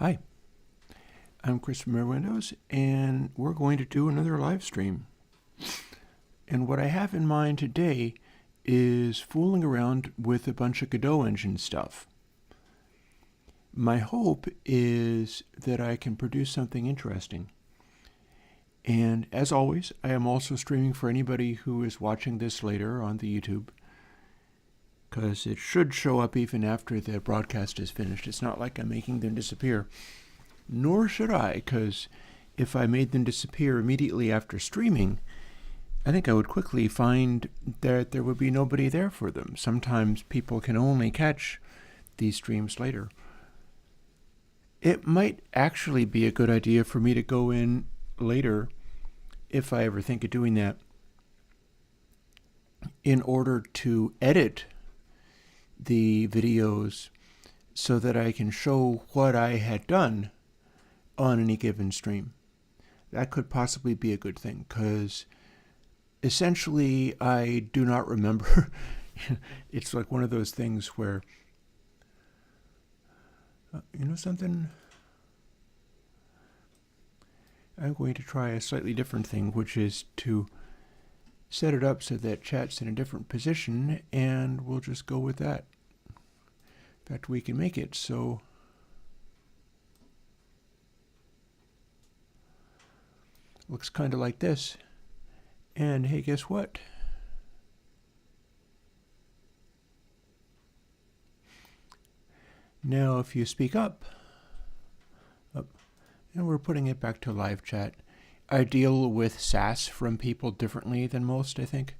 Hi, I'm Chris from Airwindows, and we're going to do another live stream. And what I have in mind today is fooling around with a bunch of Godot engine stuff. My hope is that I can produce something interesting. And as always, I am also streaming for anybody who is watching this later on the YouTube, because it should show up even after the broadcast is finished. It's not like I'm making them disappear. Nor should I, because if I made them disappear immediately after streaming, I think I would quickly find that there would be nobody there for them. Sometimes people can only catch these streams later. It might actually be a good idea for me to go in later, if I ever think of doing that, in order to edit the videos so that I can show what I had done on any given stream. That could possibly be a good thing, because essentially I do not remember. It's like one of those things where, you know something? I'm going to try a slightly different thing, which is to set it up so that chat's in a different position, and we'll just go with that. In fact, we can make it so looks kind of like this. And hey, guess what? Now if you speak up, and we're putting it back to live chat. I deal with sass from people differently than most, I think.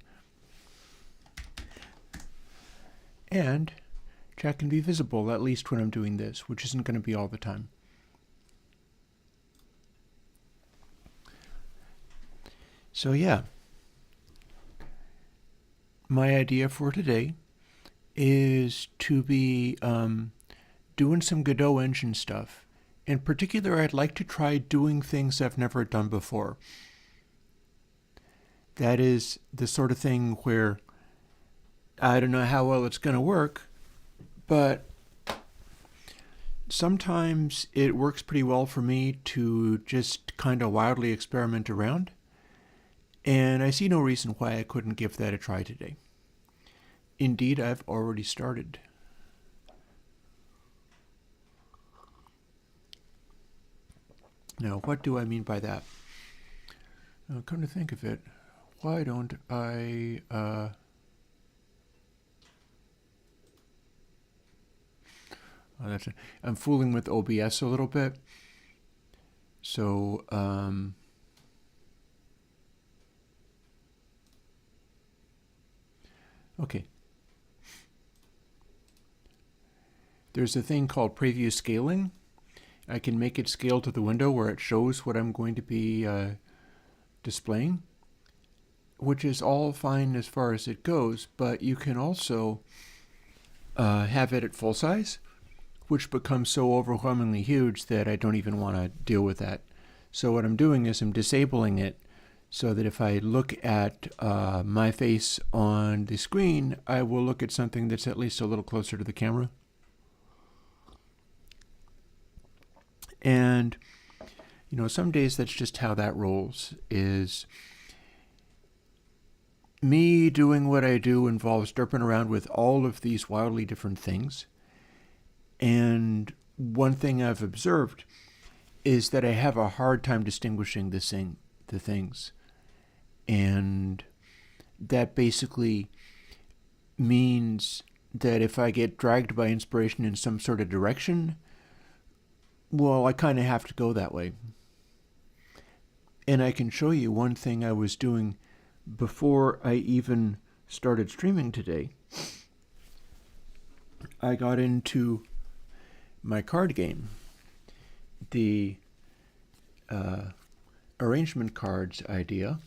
And chat can be visible, at least when I'm doing this, which isn't going to be all the time. So yeah, my idea for today is to be doing some Godot engine stuff. In particular, I'd like to try doing things I've never done before. That is the sort of thing where I don't know how well it's going to work, but sometimes it works pretty well for me to just kind of wildly experiment around, and I see no reason why I couldn't give that a try today. Indeed, I've already started. Now, what do I mean by that? Come to think of it, why don't I that's it. I'm fooling with OBS a little bit. So okay. There's a thing called preview scaling. I can make it scale to the window where it shows what I'm going to be displaying, which is all fine as far as it goes, but you can also have it at full size, which becomes so overwhelmingly huge that I don't even want to deal with that. So what I'm doing is I'm disabling it so that if I look at my face on the screen, I will look at something that's at least a little closer to the camera. And, you know, some days that's just how that rolls. Is me doing what I do involves derping around with all of these wildly different things. And one thing I've observed is that I have a hard time distinguishing the things. And that basically means that if I get dragged by inspiration in some sort of direction, well, I kind of have to go that way. And I can show you one thing I was doing before I even started streaming today. I got into my card game, the arrangement cards idea,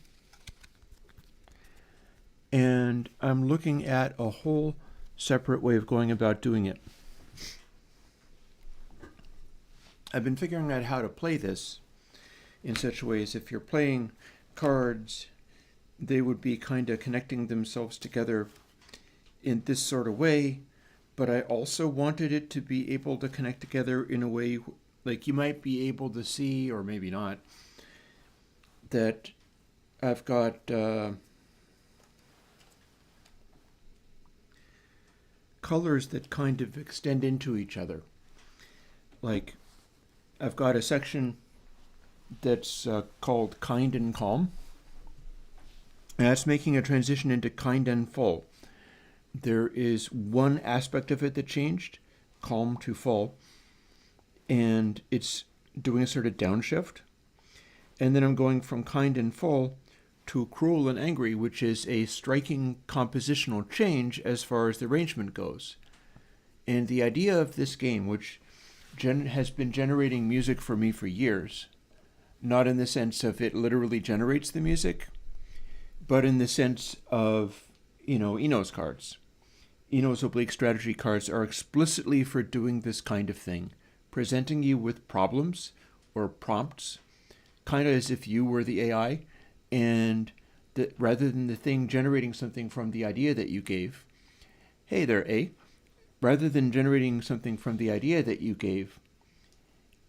and I'm looking at a whole separate way of going about doing it. I've been figuring out how to play this in such a way as if you're playing cards, they would be kind of connecting themselves together in this sort of way, but I also wanted it to be able to connect together in a way Like you might be able to see, or maybe not, that I've got colors that kind of extend into each other. Like I've got a section that's called kind and calm, and that's making a transition into kind and full. There is one aspect of it that changed, calm to full, and it's doing a sort of downshift. And then I'm going from kind and full to cruel and angry, which is a striking compositional change as far as the arrangement goes. And the idea of this game, which has been generating music for me for years, not in the sense of it literally generates the music, but in the sense of, Enos cards. Enos oblique strategy cards are explicitly for doing this kind of thing, presenting you with problems or prompts, kind of as if you were the AI, and that rather than the thing generating something from the idea that you gave, hey there, A, rather than generating something from the idea that you gave,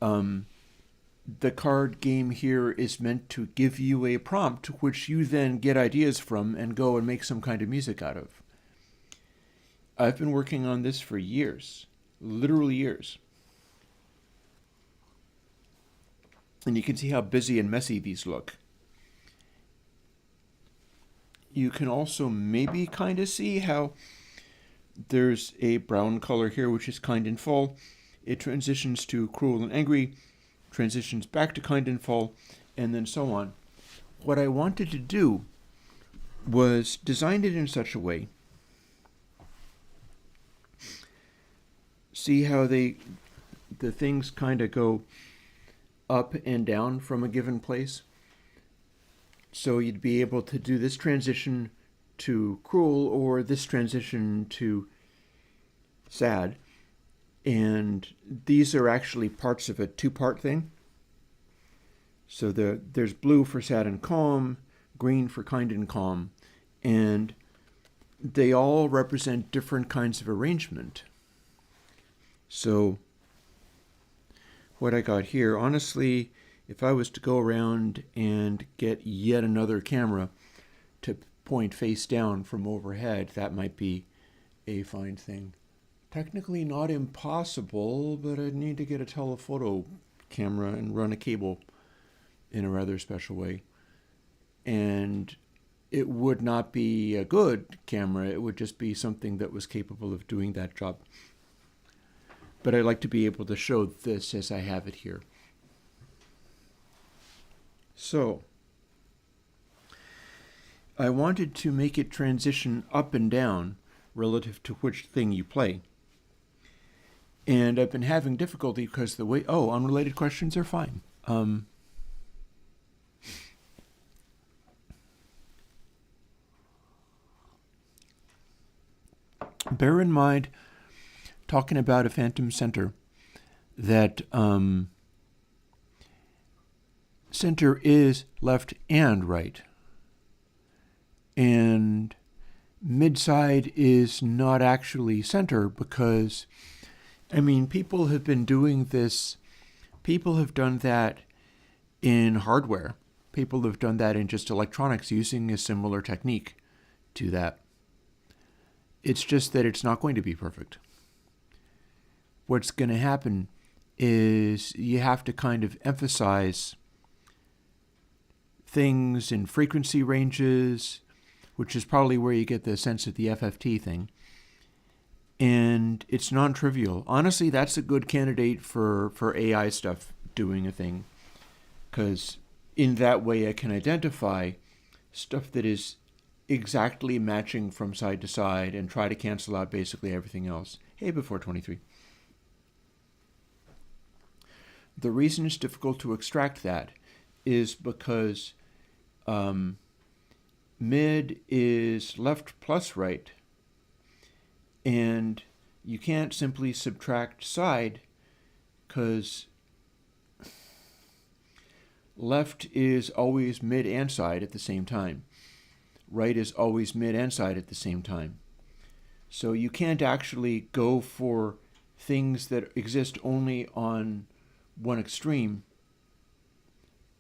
the card game here is meant to give you a prompt which you then get ideas from and go and make some kind of music out of. I've been working on this for years, literally years. And you can see how busy and messy these look. You can also maybe kind of see how there's a brown color here, which is kind and full. It transitions to cruel and angry, transitions back to kind and full, and then so on. What I wanted to do was design it in such a way, see how the things kind of go up and down from a given place. So you'd be able to do this transition to cruel or this transition to sad. And these are actually parts of a two-part thing. So there's blue for sad and calm, green for kind and calm, and they all represent different kinds of arrangement. So what I got here, honestly, if I was to go around and get yet another camera to point face down from overhead, that might be a fine thing. Technically not impossible, but I'd need to get a telephoto camera and run a cable in a rather special way. And it would not be a good camera, it would just be something that was capable of doing that job. But I'd like to be able to show this as I have it here. So, I wanted to make it transition up and down relative to which thing you play. And I've been having difficulty because the way... Oh, unrelated questions are fine. Bear in mind, talking about a phantom center, that center is left and right. And mid-side is not actually center because, people have been doing this. People have done that in hardware. People have done that in just electronics using a similar technique to that. It's just that it's not going to be perfect. What's going to happen is you have to kind of emphasize things in frequency ranges, which is probably where you get the sense of the FFT thing. And it's non-trivial. Honestly, that's a good candidate for AI stuff doing a thing, because in that way I can identify stuff that is exactly matching from side to side and try to cancel out basically everything else. Hey, before 23. The reason it's difficult to extract that is because mid is left plus right, and you can't simply subtract side because left is always mid and side at the same time. Right is always mid and side at the same time. So you can't actually go for things that exist only on one extreme,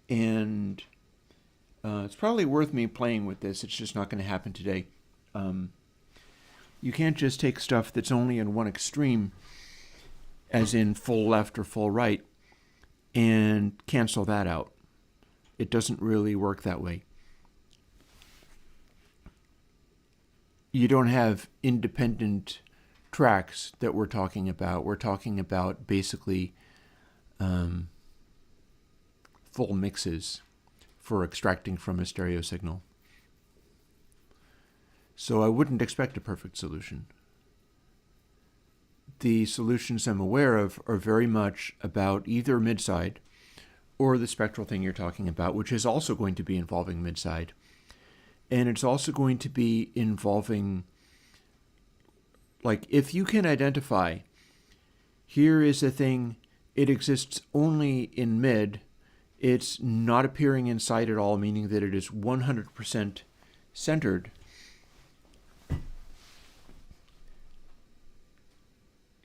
and it's probably worth me playing with this. It's just not going to happen today. You can't just take stuff that's only in one extreme, as in full left or full right, and cancel that out. It doesn't really work that way. You don't have independent tracks that we're talking about. We're talking about basically full mixes for extracting from a stereo signal. So I wouldn't expect a perfect solution. The solutions I'm aware of are very much about either midside or the spectral thing you're talking about, which is also going to be involving midside. And it's also going to be involving, like, if you can identify, here is a thing, it exists only in mid, it's not appearing inside at all, meaning that it is 100% centered.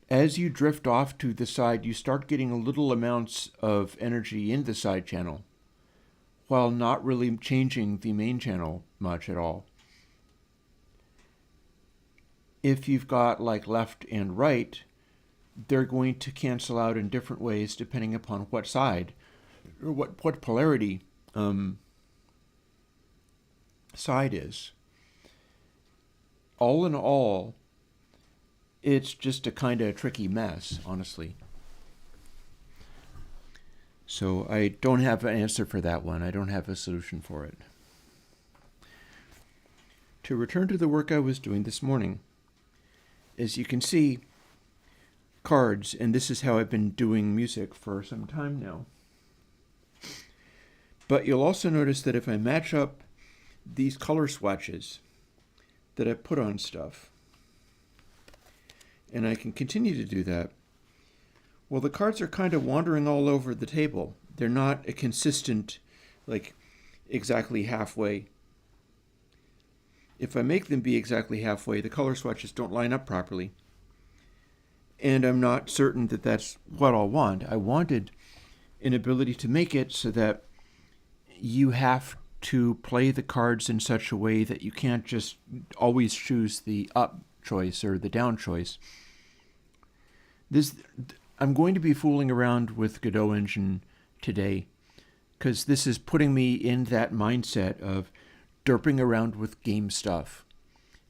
As you drift off to the side, you start getting little amounts of energy in the side channel, while not really changing the main channel much at all. If you've got like left and right, they're going to cancel out in different ways depending upon what side, or what polarity side is. All in all, it's just a kind of tricky mess, honestly. So I don't have an answer for that one. I don't have a solution for it. To return to the work I was doing this morning, as you can see, cards, and this is how I've been doing music for some time now. But you'll also notice that if I match up these color swatches that I put on stuff, and I can continue to do that, well, the cards are kind of wandering all over the table. They're not a consistent, like, exactly halfway. If I make them be exactly halfway, the color swatches don't line up properly. And I'm not certain that that's what I'll want. I wanted an ability to make it so that you have to play the cards in such a way that you can't just always choose the up choice or the down choice. I'm going to be fooling around with Godot engine today because this is putting me in that mindset of derping around with game stuff.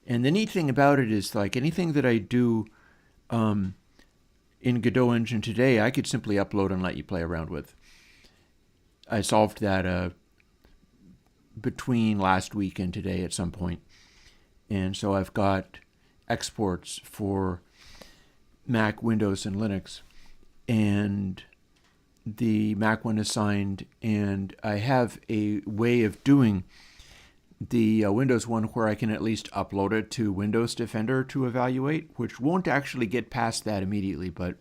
And the neat thing about it is, like, anything that I do in Godot engine today, I could simply upload and let you play around with. I solved that between last week and today at some point. And so I've got exports for Mac, Windows, and Linux. And the Mac one is signed, and I have a way of doing the Windows one where I can at least upload it to Windows Defender to evaluate, which won't actually get past that immediately, but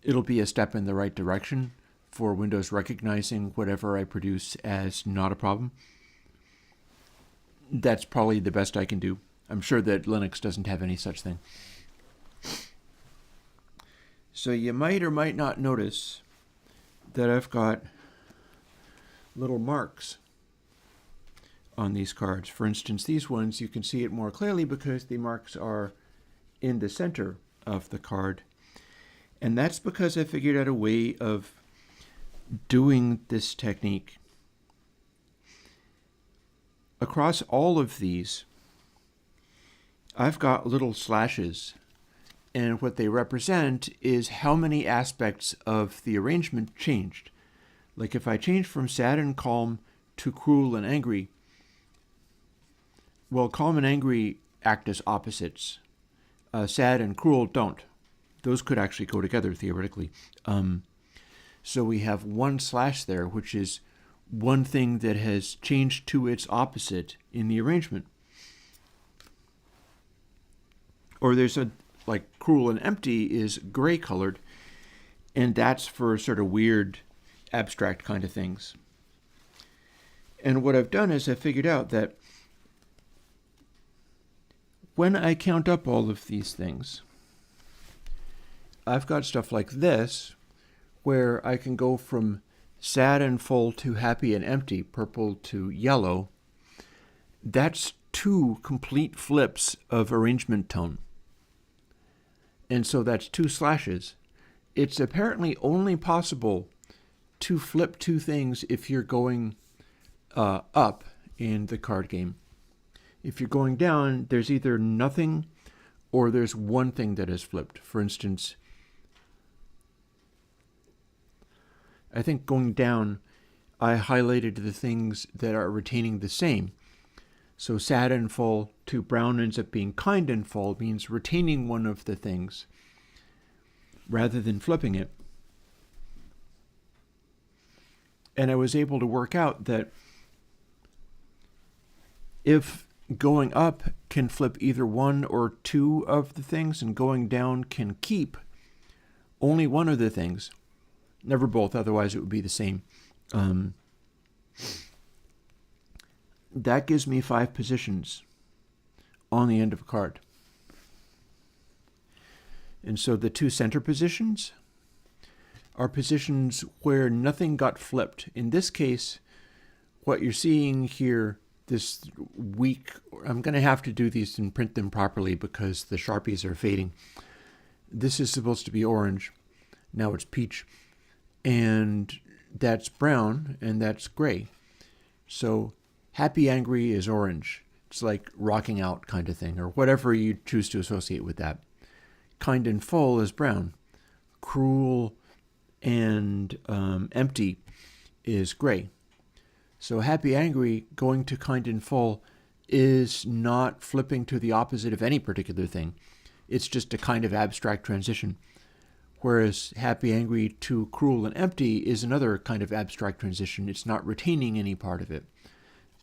it'll be a step in the right direction for Windows recognizing whatever I produce as not a problem. That's probably the best I can do. I'm sure that Linux doesn't have any such thing. So you might or might not notice that I've got little marks on these cards. For instance, these ones, you can see it more clearly because the marks are in the center of the card. And that's because I figured out a way of doing this technique. Across all of these, I've got little slashes, and what they represent is how many aspects of the arrangement changed. Like if I change from sad and calm to cruel and angry, well, calm and angry act as opposites. Sad and cruel don't. Those could actually go together theoretically. So we have one slash there, which is one thing that has changed to its opposite in the arrangement. Or there's a, like, cruel and empty is gray colored, and that's for sort of weird, abstract kind of things. And what I've done is I've figured out that when I count up all of these things, I've got stuff like this, where I can go from sad and full to happy and empty, purple to yellow, that's 2 complete flips of arrangement tone. And so that's 2 slashes. It's apparently only possible to flip 2 things if you're going up in the card game. If you're going down, there's either nothing or there's one thing that is flipped. For instance, I think going down, I highlighted the things that are retaining the same. So sad and full to brown ends up being kind and full, means retaining one of the things rather than flipping it. And I was able to work out that if going up can flip either 1 or 2 of the things, and going down can keep only one of the things, never both, otherwise it would be the same. That gives me 5 positions on the end of a card. And so the 2 center positions are positions where nothing got flipped. In this case, what you're seeing here, this weak, I'm going to have to do these and print them properly because the Sharpies are fading. This is supposed to be orange. Now it's peach. And that's brown, and that's gray. So happy, angry is orange. It's like rocking out kind of thing, or whatever you choose to associate with that. Kind and full is brown. Cruel and empty is gray. So happy, angry, going to kind and full is not flipping to the opposite of any particular thing. It's just a kind of abstract transition. Whereas happy, angry to cruel and empty is another kind of abstract transition. It's not retaining any part of it.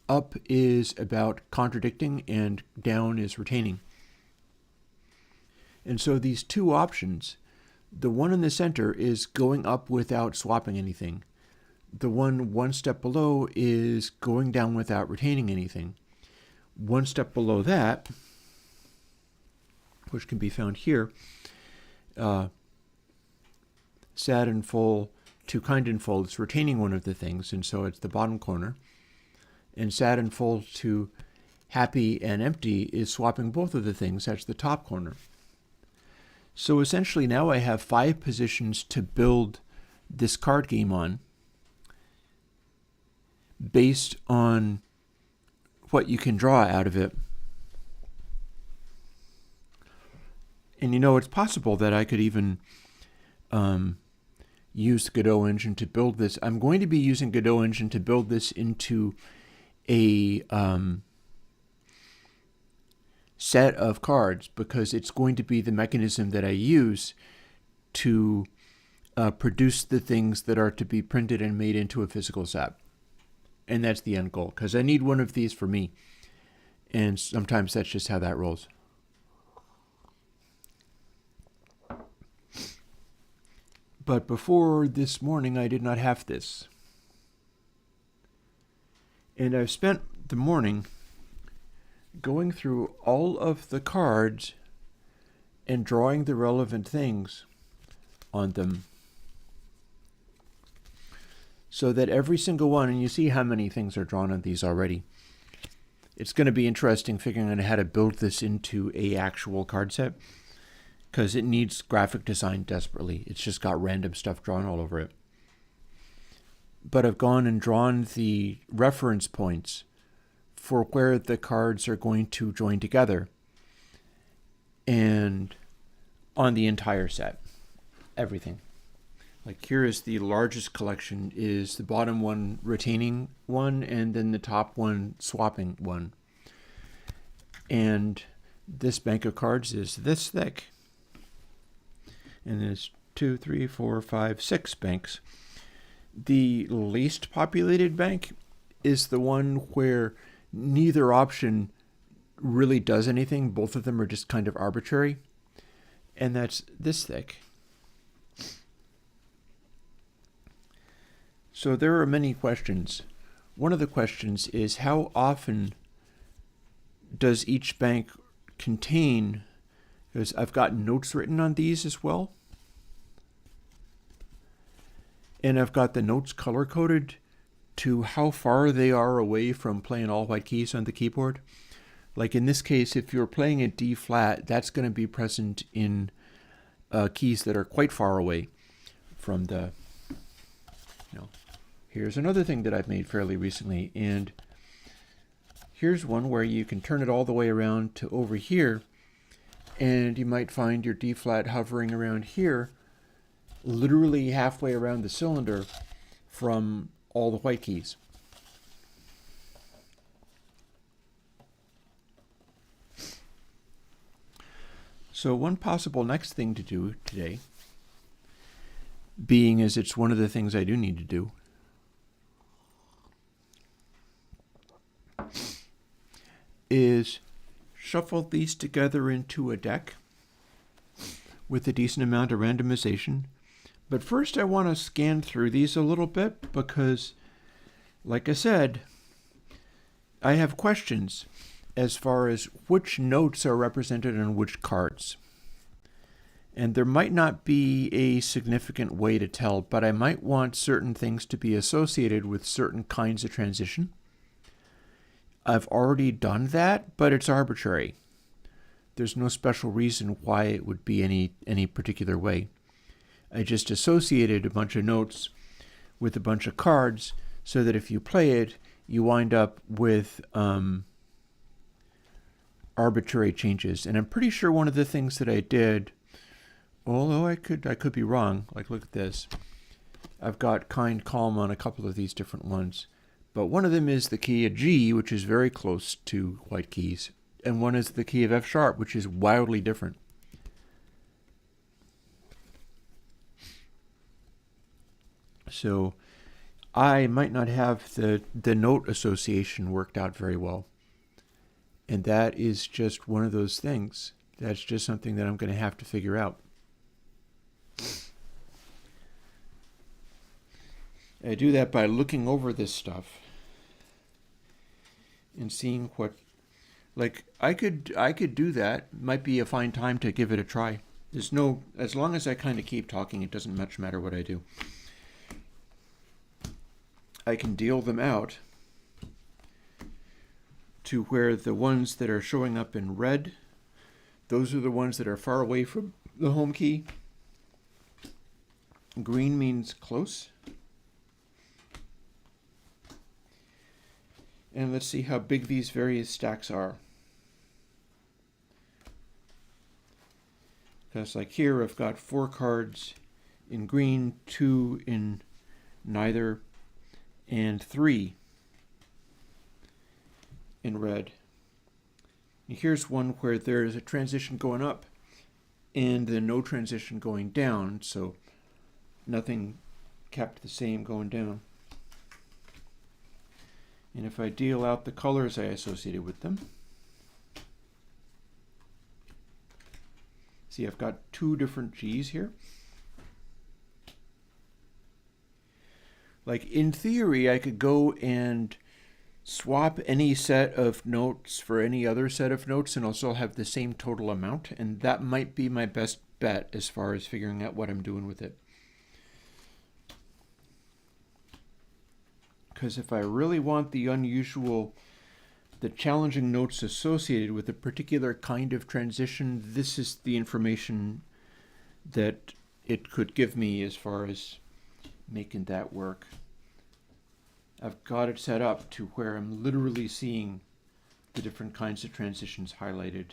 Up is about contradicting and down is retaining. And so these 2 options, the one in the center is going up without swapping anything. The one step below is going down without retaining anything. One step below that, which can be found here, sad and full to kind and full, it's retaining one of the things, and so it's the bottom corner. And sad and full to happy and empty is swapping both of the things, that's the top corner. So essentially now I have 5 positions to build this card game on based on what you can draw out of it. And it's possible that I could even use the Godot engine to build this. I'm going to be using Godot engine to build this into a set of cards because it's going to be the mechanism that I use to produce the things that are to be printed and made into a physical set. And that's the end goal, because I need one of these for me. And sometimes that's just how that rolls. But before this morning, I did not have this. And I've spent the morning going through all of the cards and drawing the relevant things on them, so that every single one, and you see how many things are drawn on these already. It's going to be interesting figuring out how to build this into a actual card set, because it needs graphic design desperately. It's just got random stuff drawn all over it. But I've gone and drawn the reference points for where the cards are going to join together, and on the entire set, everything. Like here is the largest collection, is the bottom one retaining one, and then the top one swapping one. And this bank of cards is this thick. And there's 2, 3, 4, 5, 6 banks. The least populated bank is the one where neither option really does anything. Both of them are just kind of arbitrary. And that's this thick. So there are many questions. One of the questions is, how often does each bank contain, because I've got notes written on these as well. And I've got the notes color coded to how far they are away from playing all white keys on the keyboard. Like in this case, if you're playing a D flat, that's going to be present in keys that are quite far away from the, Here's another thing that I've made fairly recently, and here's one where you can turn it all the way around to over here, and you might find your D flat hovering around here, literally halfway around the cylinder from all the white keys. So one possible next thing to do today, being as it's one of the things I do need to do, is shuffle these together into a deck with a decent amount of randomization. But first I want to scan through these a little bit because, like I said, I have questions as far as which notes are represented on which cards. And there might not be a significant way to tell, but I might want certain things to be associated with certain kinds of transition. I've already done that, but it's arbitrary. There's no special reason why it would be any particular way. I just associated a bunch of notes with a bunch of cards so that if you play it, you wind up with arbitrary changes. And I'm pretty sure one of the things that I did, although I could be wrong, like look at this. I've got kind calm on a couple of these different ones. But one of them is the key of G, which is very close to white keys. And one is the key of F sharp, which is wildly different. So I might not have the note association worked out very well. And that is just one of those things. That's just something that I'm going to have to figure out. I do that by looking over this stuff and seeing what, like I could do that. Might be a fine time to give it a try. There's no, as long as I kind of keep talking, it doesn't much matter what I do. I can deal them out to where the ones that are showing up in red, those are the ones that are far away from the home key. Green means close. And let's see how big these various stacks are. Because like here I've got 4 cards in green, 2 in neither, and 3 in red. And here's one where there's a transition going up and then no transition going down, so nothing kept the same going down. And if I deal out the colors I associated with them, see I've got 2 different G's here. Like in theory, I could go and swap any set of notes for any other set of notes and I'll still have the same total amount, and that might be my best bet as far as figuring out what I'm doing with it. Because if I really want the unusual, the challenging notes associated with a particular kind of transition, this is the information that it could give me as far as making that work. I've got it set up to where I'm literally seeing the different kinds of transitions highlighted.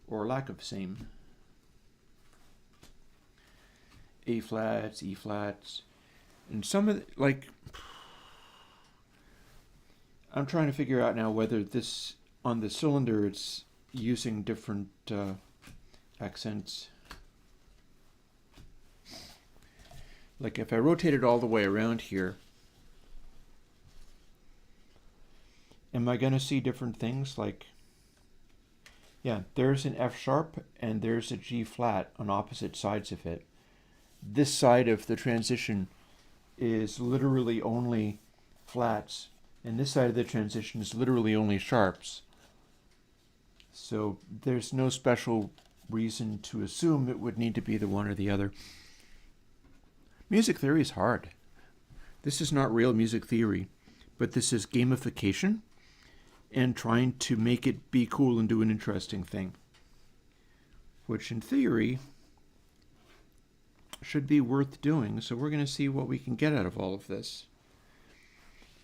Or lack of same. A flats, E flats. And some of the, like, I'm trying to figure out now whether this, on the cylinder, it's using different accents. Like if I rotate it all the way around here, am I going to see different things? Like, yeah, there's an F sharp and there's a G flat on opposite sides of it. This side of the transition is literally only flats, and this side of the transition is literally only sharps. So there's no special reason to assume it would need to be the one or the other. Music theory is hard. This is not real music theory, but this is gamification and trying to make it be cool and do an interesting thing, which in theory should be worth doing. So we're going to see what we can get out of all of this.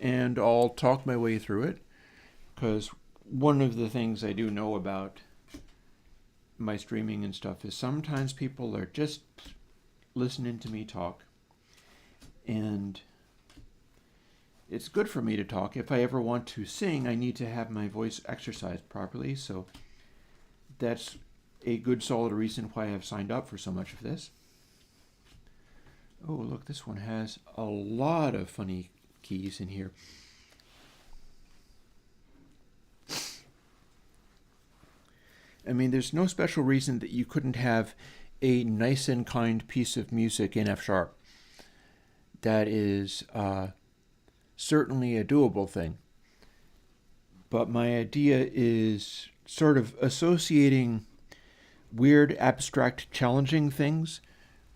And I'll talk my way through it, because one of the things I do know about my streaming and stuff is sometimes people are just listening to me talk. And it's good for me to talk. If I ever want to sing, I need to have my voice exercised properly. So that's a good solid reason why I've signed up for so much of this. Oh, look, this one has a lot of funny keys in here. I mean, there's no special reason that you couldn't have a nice and kind piece of music in F#. That is certainly a doable thing. But my idea is sort of associating weird, abstract, challenging things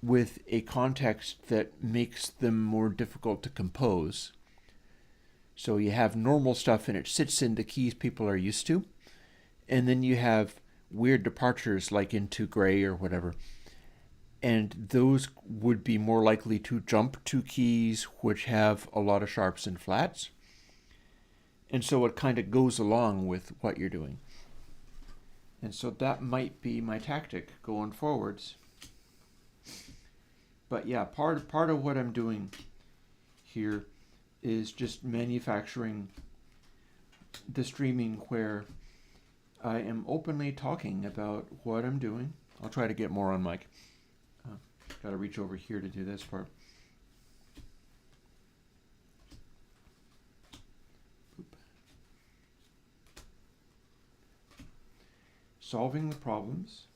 with a context that makes them more difficult to compose. So you have normal stuff and it sits in the keys people are used to. And then you have weird departures like into gray or whatever. And those would be more likely to jump to keys which have a lot of sharps and flats. And so it kind of goes along with what you're doing. And so that might be my tactic going forwards. But yeah, part of what I'm doing here is just manufacturing the streaming where I am openly talking about what I'm doing. I'll try to get more on mic. Got to reach over here to do this part. Oop. Solving the problems.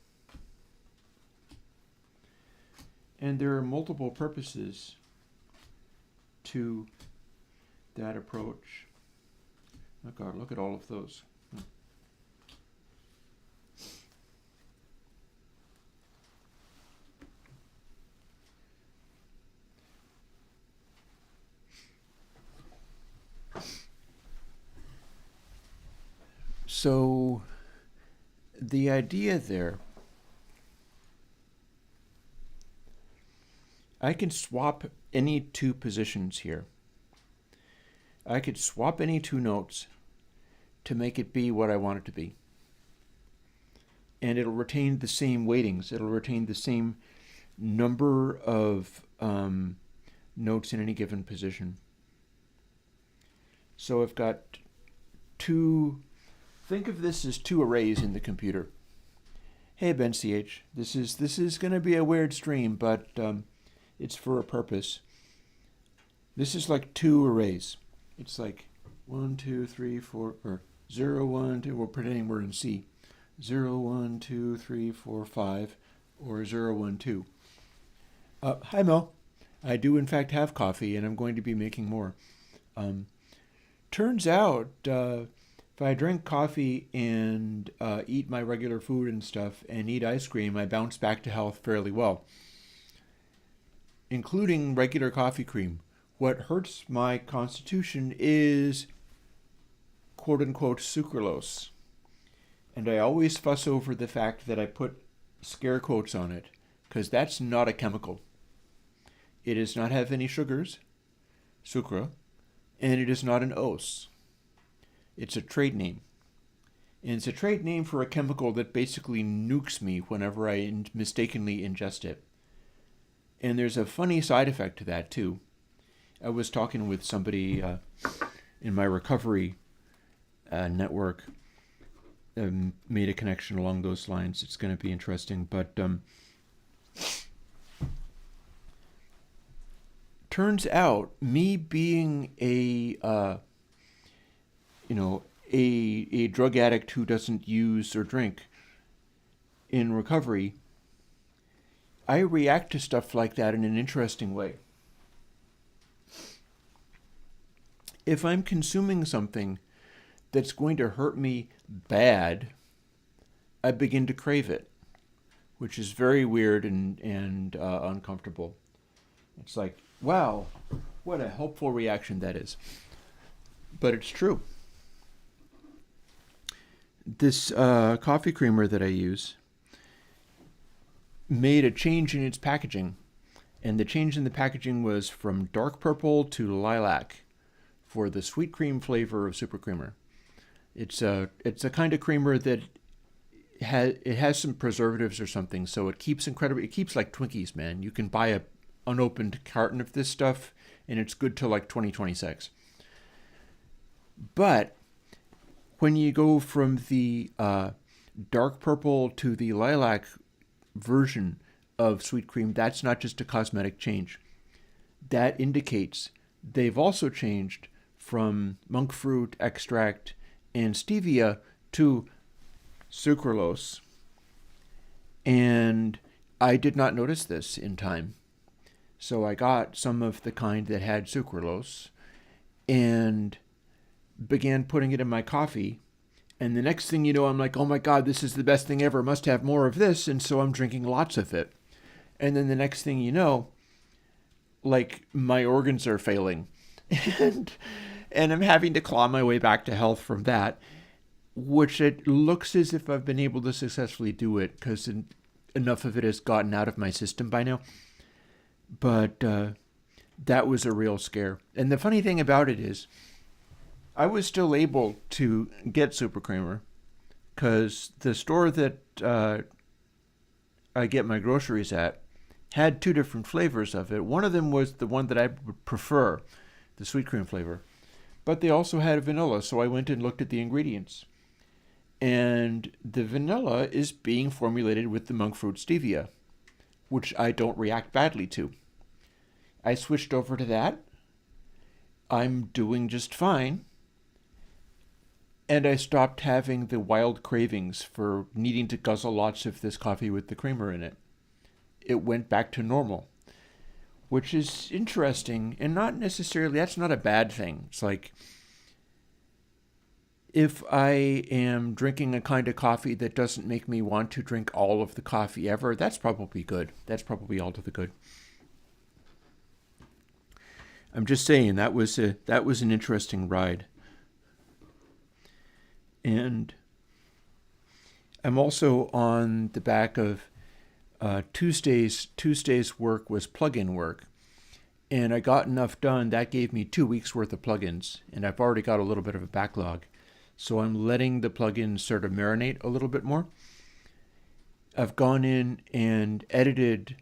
And there are multiple purposes to that approach. Oh God, look at all of those. So the idea there, I can swap any two positions here. I could swap any two notes to make it be what I want it to be. And it'll retain the same weightings. It'll retain the same number of notes in any given position. So I've got two, think of this as two arrays in the computer. Hey Ben CH, this is going to be a weird stream, but it's for a purpose. This is like two arrays. It's like 1, 2, 3, 4, or 0, 1, 2, we're pretending we're in C. 0, 1, 2, 3, 4, 5, or 0, 1, 2. Hi Mel. I do in fact have coffee and I'm going to be making more. Turns out if I drink coffee and eat my regular food and stuff and eat ice cream, I bounce back to health fairly well, including regular coffee cream. What hurts my constitution is quote-unquote sucralose. And I always fuss over the fact that I put scare quotes on it, because that's not a chemical. It does not have any sugars, sucra, and it is not an ose. It's a trade name. And it's a trade name for a chemical that basically nukes me whenever I mistakenly ingest it. And there's a funny side effect to that, too. I was talking with somebody in my recovery network, made a connection along those lines. It's going to be interesting. But turns out, me being a drug addict who doesn't use or drink in recovery, I react to stuff like that in an interesting way. If I'm consuming something that's going to hurt me bad, I begin to crave it, which is very weird and uncomfortable. It's like, wow, what a helpful reaction that is. But it's true. This coffee creamer that I use made a change in its packaging. And the change in the packaging was from dark purple to lilac for the sweet cream flavor of Super Creamer. It's a kind of creamer that has some preservatives or something, so it keeps like Twinkies, man. You can buy a unopened carton of this stuff, and it's good till like 2026. But when you go from the dark purple to the lilac version of sweet cream, that's not just a cosmetic change. That indicates they've also changed from monk fruit extract and stevia to sucralose. And I did not notice this in time. So I got some of the kind that had sucralose and began putting it in my coffee. And the next thing you know, I'm like, oh my God, this is the best thing ever. Must have more of this. And so I'm drinking lots of it. And then the next thing you know, like my organs are failing. and I'm having to claw my way back to health from that, which it looks as if I've been able to successfully do it because enough of it has gotten out of my system by now. But that was a real scare. And the funny thing about it is, I was still able to get Super Creamer because the store that I get my groceries at had two different flavors of it. One of them was the one that I would prefer, the sweet cream flavor. But they also had vanilla, so I went and looked at the ingredients. And the vanilla is being formulated with the monk fruit stevia, which I don't react badly to. I switched over to that. I'm doing just fine. And I stopped having the wild cravings for needing to guzzle lots of this coffee with the creamer in it. It went back to normal, which is interesting and not necessarily, that's not a bad thing. It's like, if I am drinking a kind of coffee that doesn't make me want to drink all of the coffee ever, that's probably good. That's probably all to the good. I'm just saying that was an interesting ride. And I'm also on the back of Tuesday's work was plugin work. And I got enough done. That gave me 2 weeks worth of plugins. And I've already got a little bit of a backlog. So I'm letting the plugins sort of marinate a little bit more. I've gone in and edited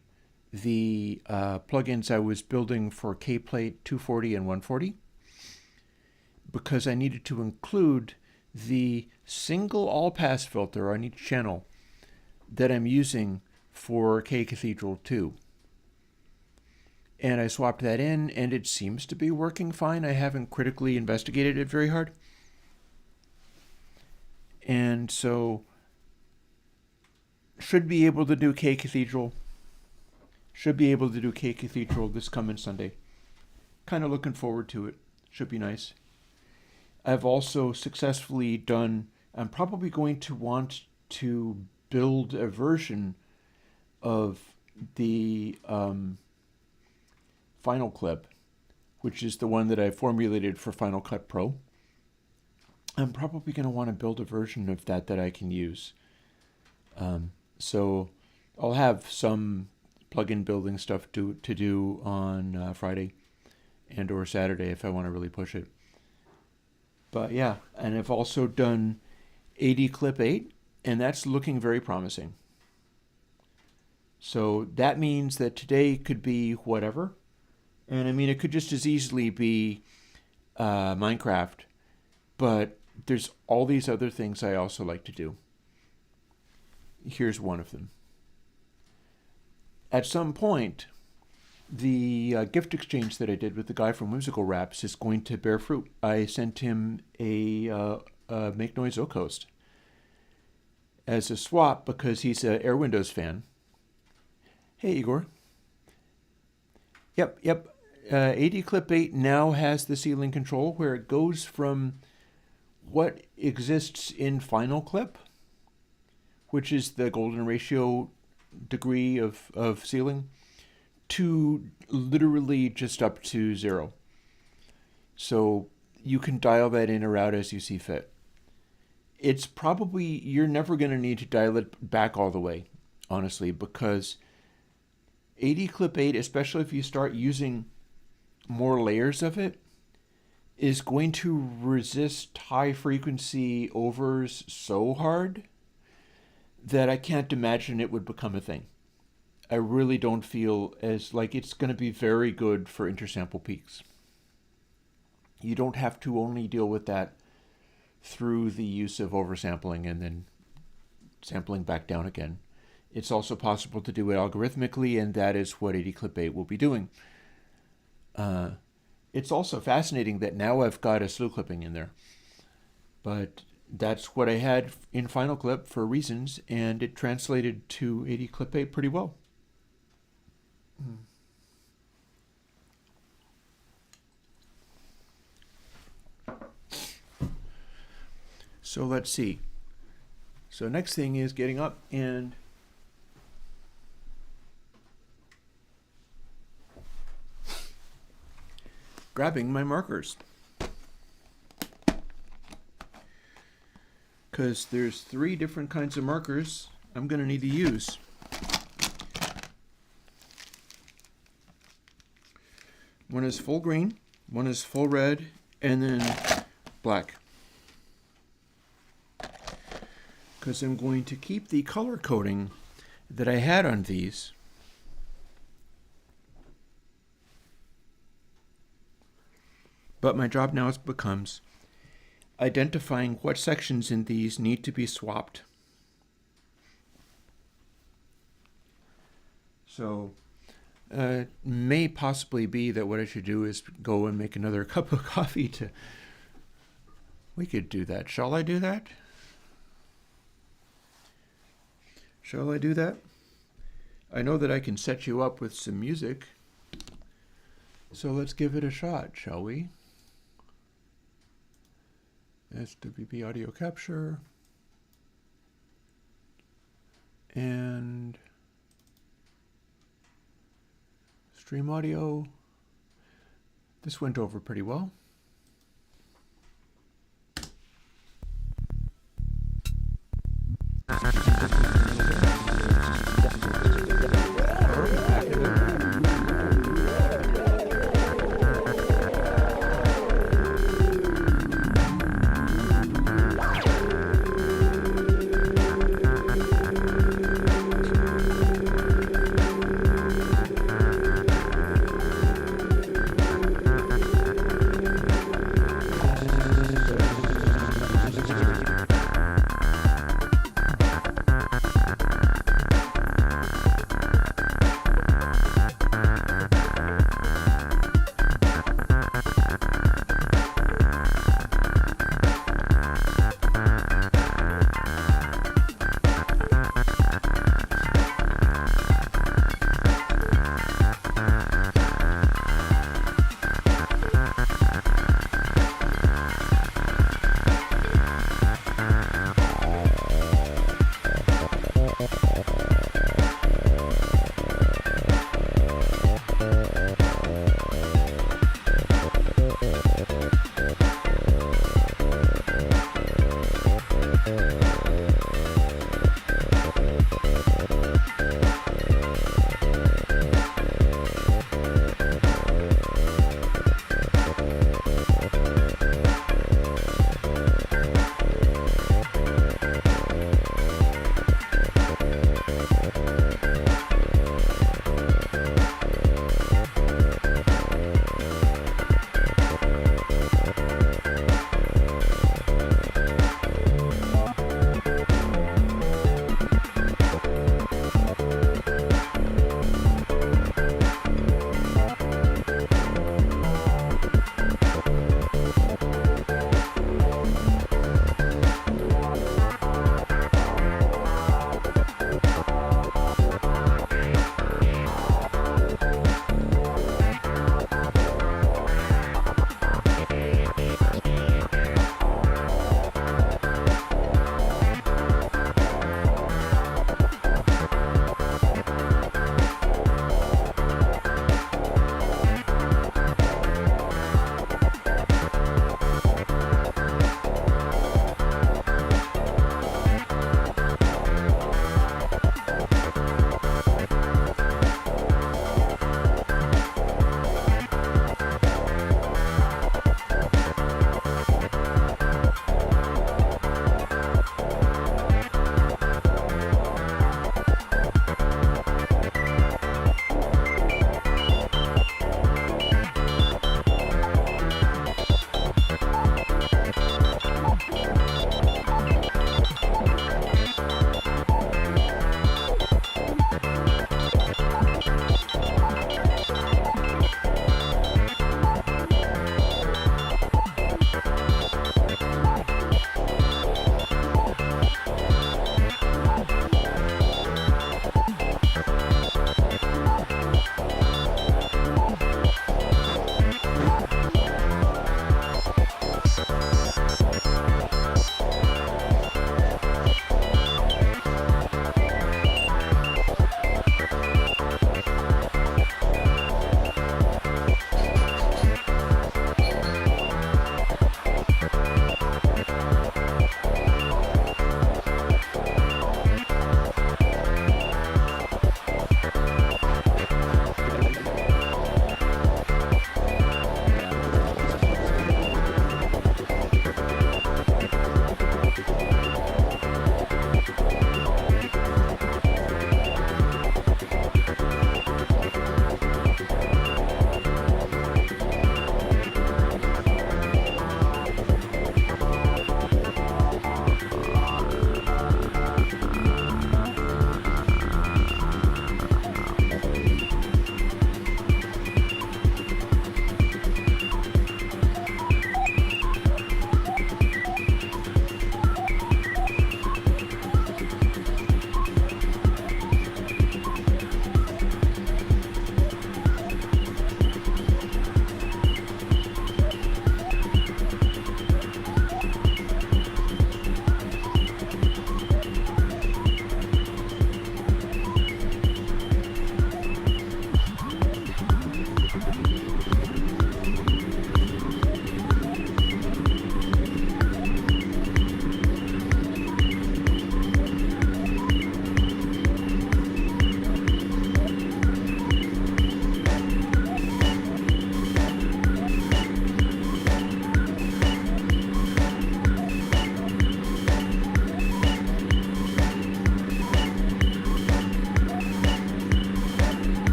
the plugins I was building for K-Plate 240 and 140 because I needed to include the single all-pass filter on each channel that I'm using for K Cathedral 2. And I swapped that in, and it seems to be working fine. I haven't critically investigated it very hard. And so, should be able to do K Cathedral. Should be able to do K Cathedral this coming Sunday. Kind of looking forward to it. Should be nice. I've also successfully done, I'm probably going to want to build a version of the Final Clip, which is the one that I formulated for Final Cut Pro. I'm probably going to want to build a version of that I can use. So I'll have some plugin building stuff to do on Friday and or Saturday if I want to really push it. But yeah, and I've also done 80 Clip 8, and that's looking very promising. So that means that today could be whatever. And I mean, it could just as easily be Minecraft, but there's all these other things I also like to do. Here's one of them. At some point, the gift exchange that I did with the guy from Whimsical Wraps is going to bear fruit. I sent him a Make Noise Oak Host as a swap because he's an Airwindows fan. Hey, Igor. Yep. 80 Clip 8 now has the ceiling control where it goes from what exists in Final Clip, which is the golden ratio degree of ceiling, to literally just up to 0. So you can dial that in or out as you see fit. It's probably, you're never going to need to dial it back all the way, honestly, because 80 clip 8, especially if you start using more layers of it, is going to resist high frequency overs so hard that I can't imagine it would become a thing. I really don't feel as like it's going to be very good for intersample peaks. You don't have to only deal with that through the use of oversampling and then sampling back down again. It's also possible to do it algorithmically, and that is what 80 clip 8 will be doing. It's also fascinating that now I've got a slew clipping in there. But that's what I had in Final Clip for reasons, and it translated to 80 clip 8 pretty well. So let's see. So next thing is getting up and grabbing my markers. Because there's 3 different kinds of markers I'm going to need to use. One is full green, one is full red, and then black. Because I'm going to keep the color coding that I had on these. But my job now becomes identifying what sections in these need to be swapped. So it may possibly be that what I should do is go and make another cup of coffee to... We could do that. Shall I do that? Shall I do that? I know that I can set you up with some music. So let's give it a shot, shall we? SWB audio capture. And stream audio. This went over pretty well.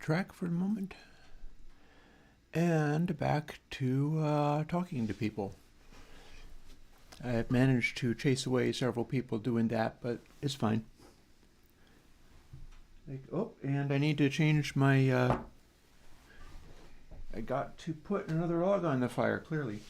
Track for a moment and back to talking to people. I've managed to chase away several people doing that, but it's fine. And I need to change my I got to put another log on the fire, clearly.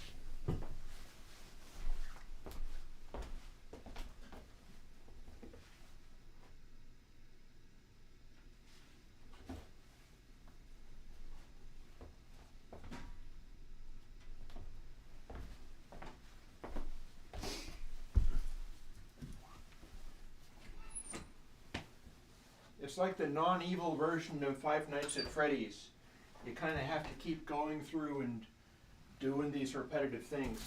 It's like the non-evil version of Five Nights at Freddy's. You kind of have to keep going through and doing these repetitive things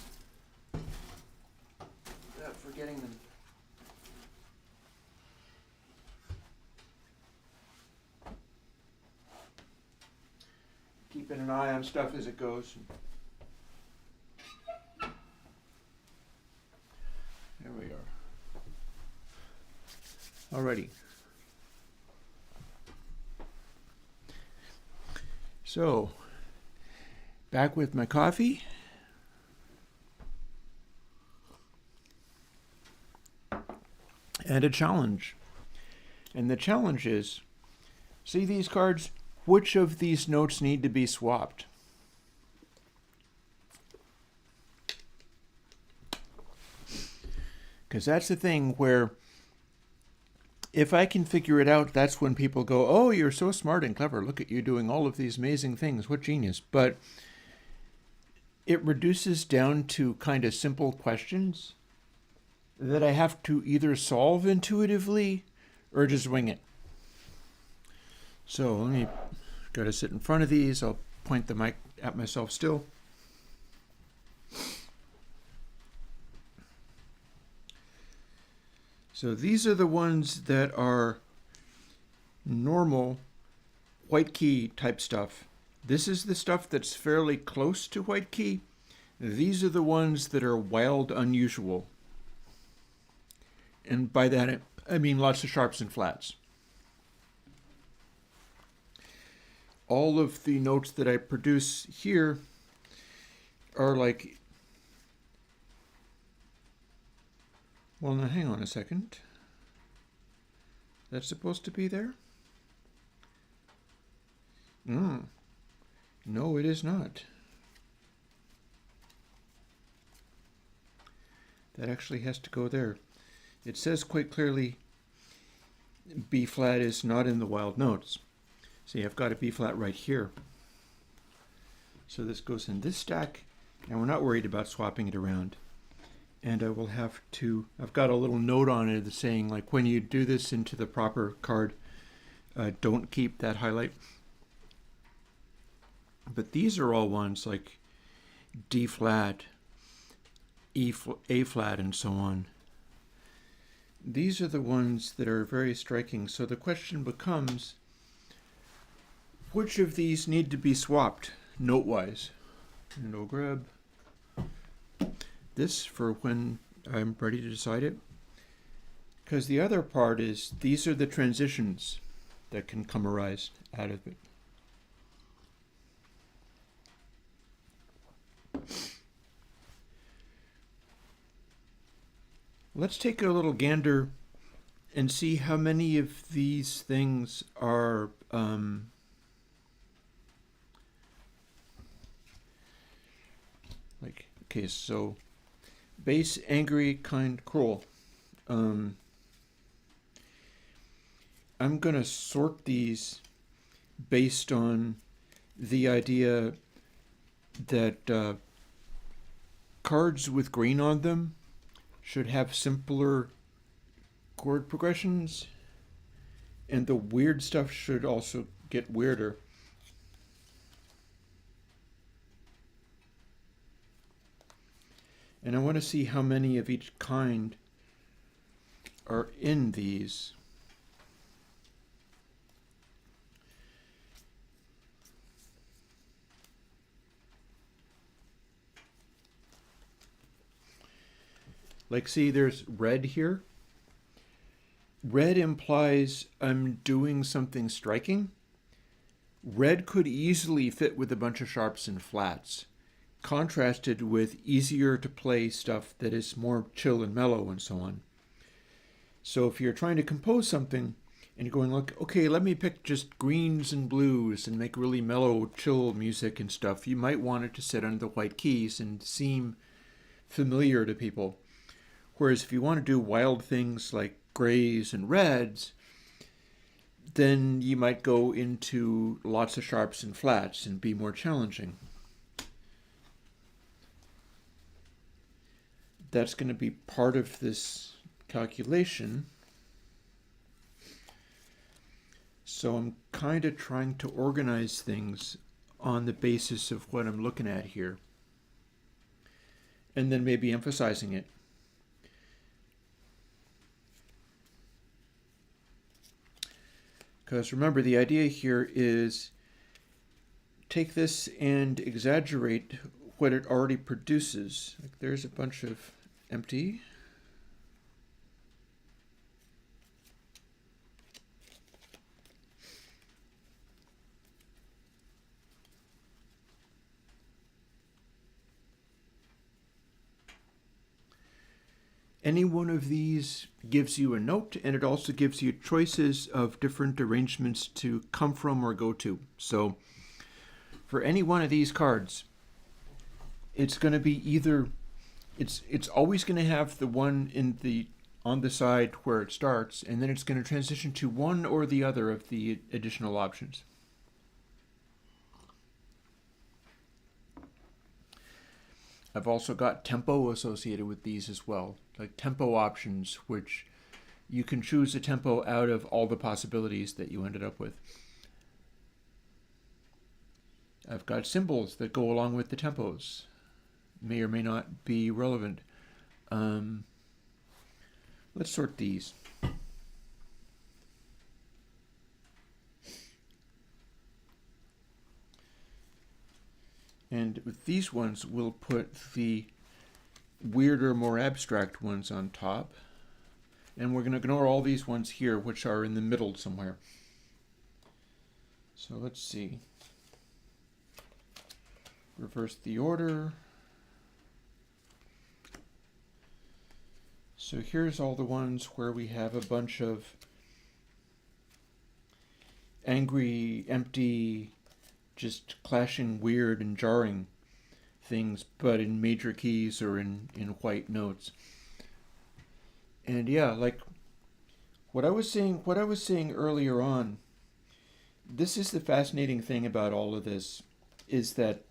without forgetting them. Keeping an eye on stuff as it goes. There we are. Alrighty. So, back with my coffee. And a challenge. And the challenge is, see these cards? Which of these notes need to be swapped? Because that's the thing where if I can figure it out, that's when people go, oh, you're so smart and clever. Look at you doing all of these amazing things. What genius. But it reduces down to kind of simple questions that I have to either solve intuitively or just wing it. So let me go to sit in front of these. I'll point the mic at myself still. So these are the ones that are normal white key type stuff. This is the stuff that's fairly close to white key. These are the ones that are wild unusual. And by that, I mean lots of sharps and flats. All of the notes that I produce here are like, well, now hang on a second. That's supposed to be there? No, it is not. That actually has to go there. It says quite clearly B flat is not in the wild notes. See, I've got a B flat right here. So this goes in this stack, and we're not worried about swapping it around. And I will have to, I've got a little note on it that's saying, like, when you do this into the proper card, don't keep that highlight. But these are all ones like D flat, A flat, and so on. These are the ones that are very striking. So the question becomes, which of these need to be swapped note-wise? And I'll grab this for when I'm ready to decide it. Because the other part is, these are the transitions that can come arise out of it. Let's take a little gander and see how many of these things are okay, so base, angry, kind, cruel. I'm going to sort these based on the idea that cards with green on them should have simpler chord progressions, and the weird stuff should also get weirder. And I want to see how many of each kind are in these. Like, see, there's red here. Red implies I'm doing something striking. Red could easily fit with a bunch of sharps and flats, contrasted with easier to play stuff that is more chill and mellow and so on. So if you're trying to compose something and you're going, like, okay, let me pick just greens and blues and make really mellow, chill music and stuff, you might want it to sit under the white keys and seem familiar to people. Whereas if you want to do wild things like grays and reds, then you might go into lots of sharps and flats and be more challenging. That's going to be part of this calculation. So I'm kind of trying to organize things on the basis of what I'm looking at here, and then maybe emphasizing it. Because remember, the idea here is take this and exaggerate what it already produces. Like, there's a bunch of empty. Any one of these gives you a note, and it also gives you choices of different arrangements to come from or go to. So for any one of these cards, it's going to be either, it's always going to have the one on the side where it starts, and then it's going to transition to one or the other of the additional options. I've also got tempo associated with these as well, like tempo options, which you can choose a tempo out of all the possibilities that you ended up with. I've got symbols that go along with the tempos, may or may not be relevant. Let's sort these. And with these ones, we'll put the weirder, more abstract ones on top. And we're going to ignore all these ones here, which are in the middle somewhere. So let's see. Reverse the order. So here's all the ones where we have a bunch of angry, empty, just clashing weird and jarring things, but in major keys or in white notes. And yeah, like what I was saying earlier on, this is the fascinating thing about all of this, is that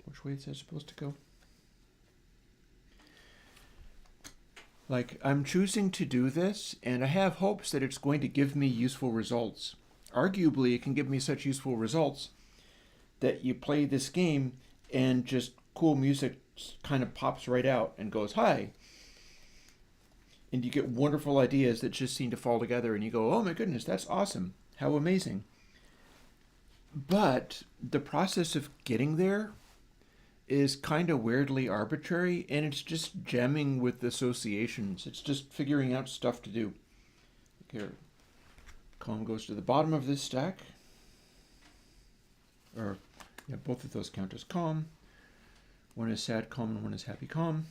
which way is that supposed to go? Like, I'm choosing to do this, and I have hopes that it's going to give me useful results. Arguably, it can give me such useful results that you play this game and just cool music kind of pops right out and goes, hi. And you get wonderful ideas that just seem to fall together, and you go, oh my goodness, that's awesome. How amazing. But the process of getting there is kind of weirdly arbitrary, and it's just jamming with associations. It's just figuring out stuff to do. Here, calm goes to the bottom of this stack. Or, yeah, both of those count as calm. One is sad calm and one is happy calm.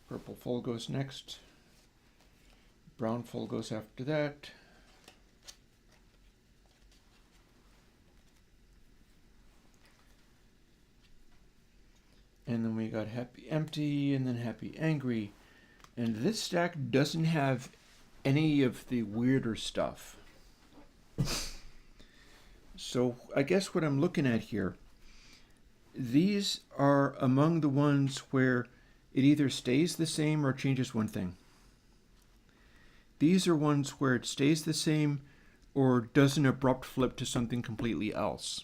Purple full goes next. Brown full goes after that. And then we got happy empty, and then happy angry. And this stack doesn't have any of the weirder stuff. So I guess what I'm looking at here, these are among the ones where it either stays the same or changes one thing. These are ones where it stays the same or does an abrupt flip to something completely else.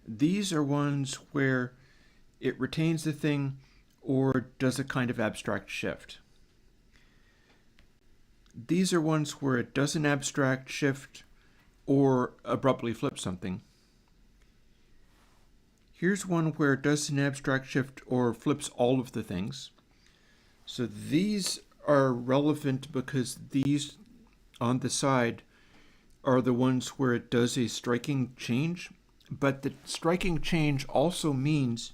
These are ones where it retains the thing or does a kind of abstract shift. These are ones where it does an abstract shift or abruptly flips something. Here's one where it does an abstract shift or flips all of the things. So these are relevant because these on the side are the ones where it does a striking change, but the striking change also means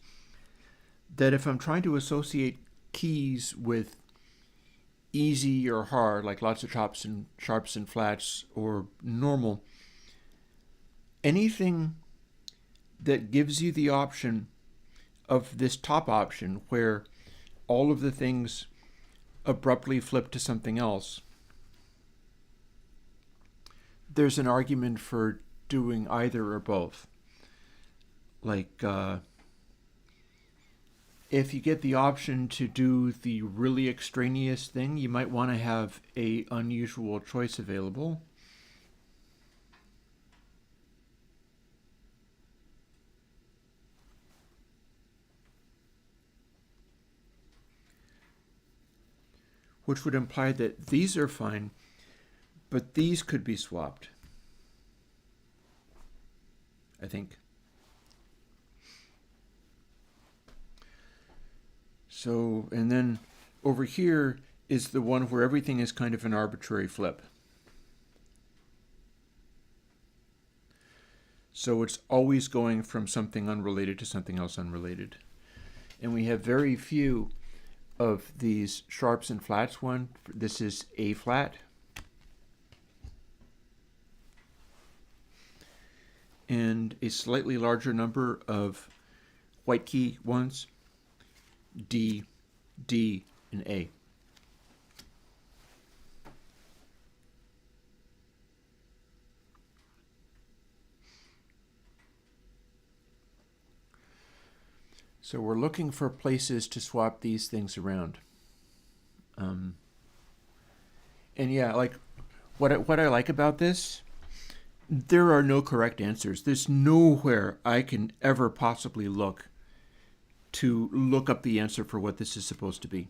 that if I'm trying to associate keys with easy or hard, like lots of sharps and flats, or normal, anything that gives you the option of this top option where all of the things abruptly flip to something else, there's an argument for doing either or both. Like, if you get the option to do the really extraneous thing, you might want to have an unusual choice available. Which would imply that these are fine, but these could be swapped, I think. So, and then over here is the one where everything is kind of an arbitrary flip. So it's always going from something unrelated to something else unrelated. And we have very few of these sharps and flats one. This is A flat. And a slightly larger number of white key ones. D, D, and A. So we're looking for places to swap these things around. And yeah, like what I like about this, there are no correct answers. There's nowhere I can ever possibly look to look up the answer for what this is supposed to be.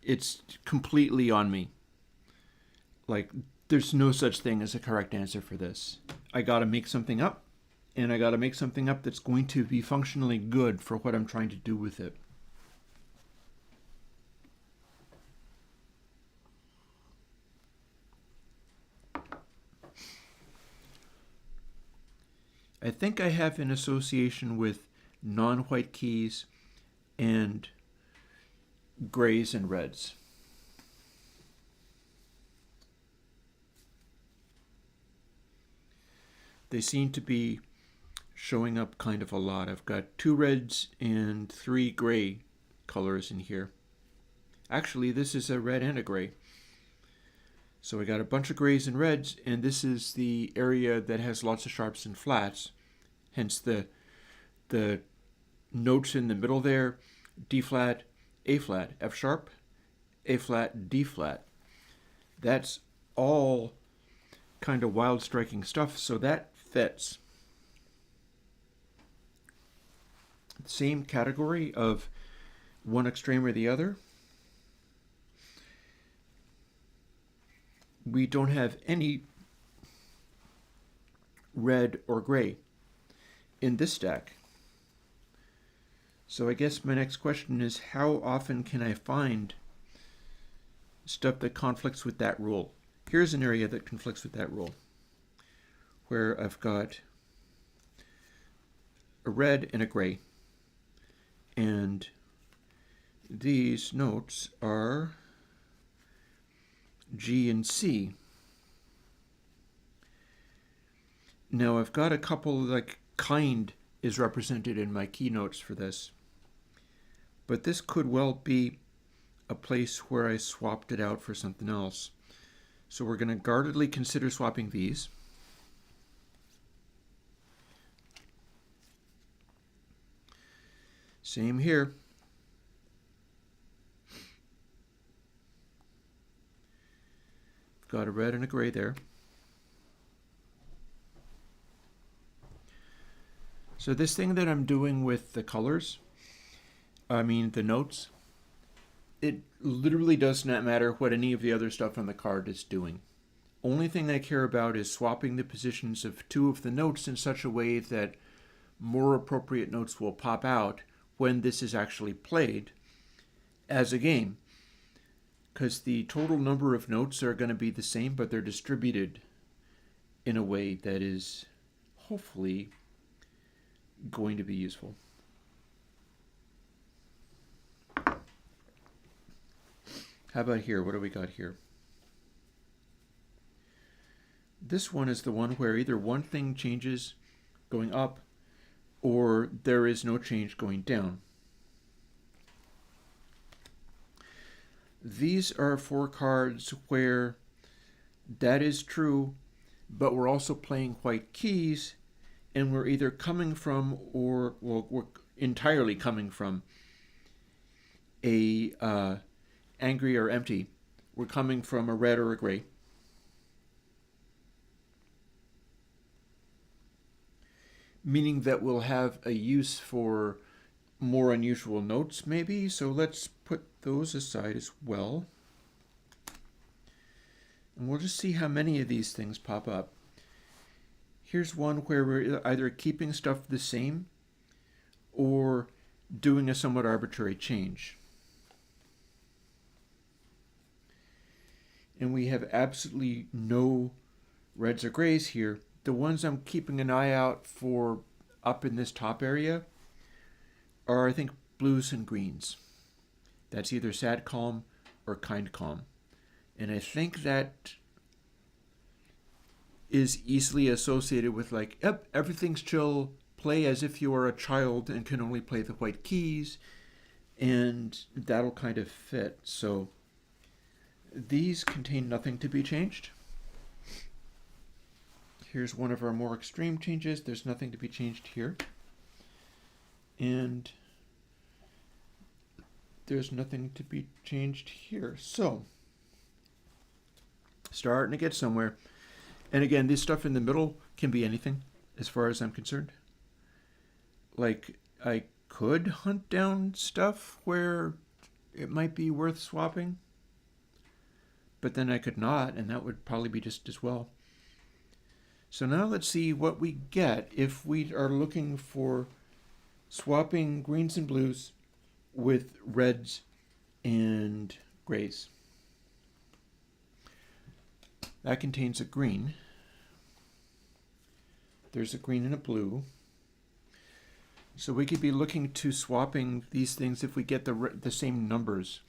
It's completely on me. Like, there's no such thing as a correct answer for this. I gotta make something up, and I gotta make something up that's going to be functionally good for what I'm trying to do with it. I think I have an association with non-white keys and grays and reds. They seem to be showing up kind of a lot. I've got 2 reds and 3 gray colors in here. Actually, this is a red and a gray. So I got a bunch of grays and reds, and this is the area that has lots of sharps and flats. Hence the notes in the middle there, D flat, A flat, F sharp, A flat, D flat. That's all kind of wild striking stuff, so that fits. Same category of one extreme or the other. We don't have any red or gray in this stack. So I guess my next question is, how often can I find stuff that conflicts with that rule? Here's an area that conflicts with that rule, where I've got a red and a gray, and these notes are G and C. Now I've got a couple, like kind is represented in my keynotes for this, but this could well be a place where I swapped it out for something else. So we're going to guardedly consider swapping these. Same here. Got a red and a gray there. So this thing that I'm doing with the colors, the notes, it literally does not matter what any of the other stuff on the card is doing. Only thing I care about is swapping the positions of two of the notes in such a way that more appropriate notes will pop out when this is actually played as a game. Because the total number of notes are going to be the same, but they're distributed in a way that is hopefully going to be useful. How about here? What do we got here? This one is the one where either one thing changes going up or there is no change going down. These are 4 cards where that is true, but we're also playing white keys, and we're either coming from we're entirely coming from a angry or empty. We're coming from a red or a gray. Meaning that we'll have a use for more unusual notes maybe, so let's put those aside as well. And we'll just see how many of these things pop up. Here's one where we're either keeping stuff the same or doing a somewhat arbitrary change. And we have absolutely no reds or grays here. The ones I'm keeping an eye out for up in this top area are, I think, blues and greens. That's either sad calm or kind calm. And I think that is easily associated with like, yep, everything's chill, play as if you are a child and can only play the white keys, and that'll kind of fit. So these contain nothing to be changed. Here's one of our more extreme changes. There's nothing to be changed here. And there's nothing to be changed here. So, starting to get somewhere. And again, this stuff in the middle can be anything as far as I'm concerned. Like, I could hunt down stuff where it might be worth swapping, but then I could not, and that would probably be just as well. So now let's see what we get if we are looking for swapping greens and blues with reds and grays. That contains a green. There's a green and a blue. So we could be looking to swapping these things if we get the same numbers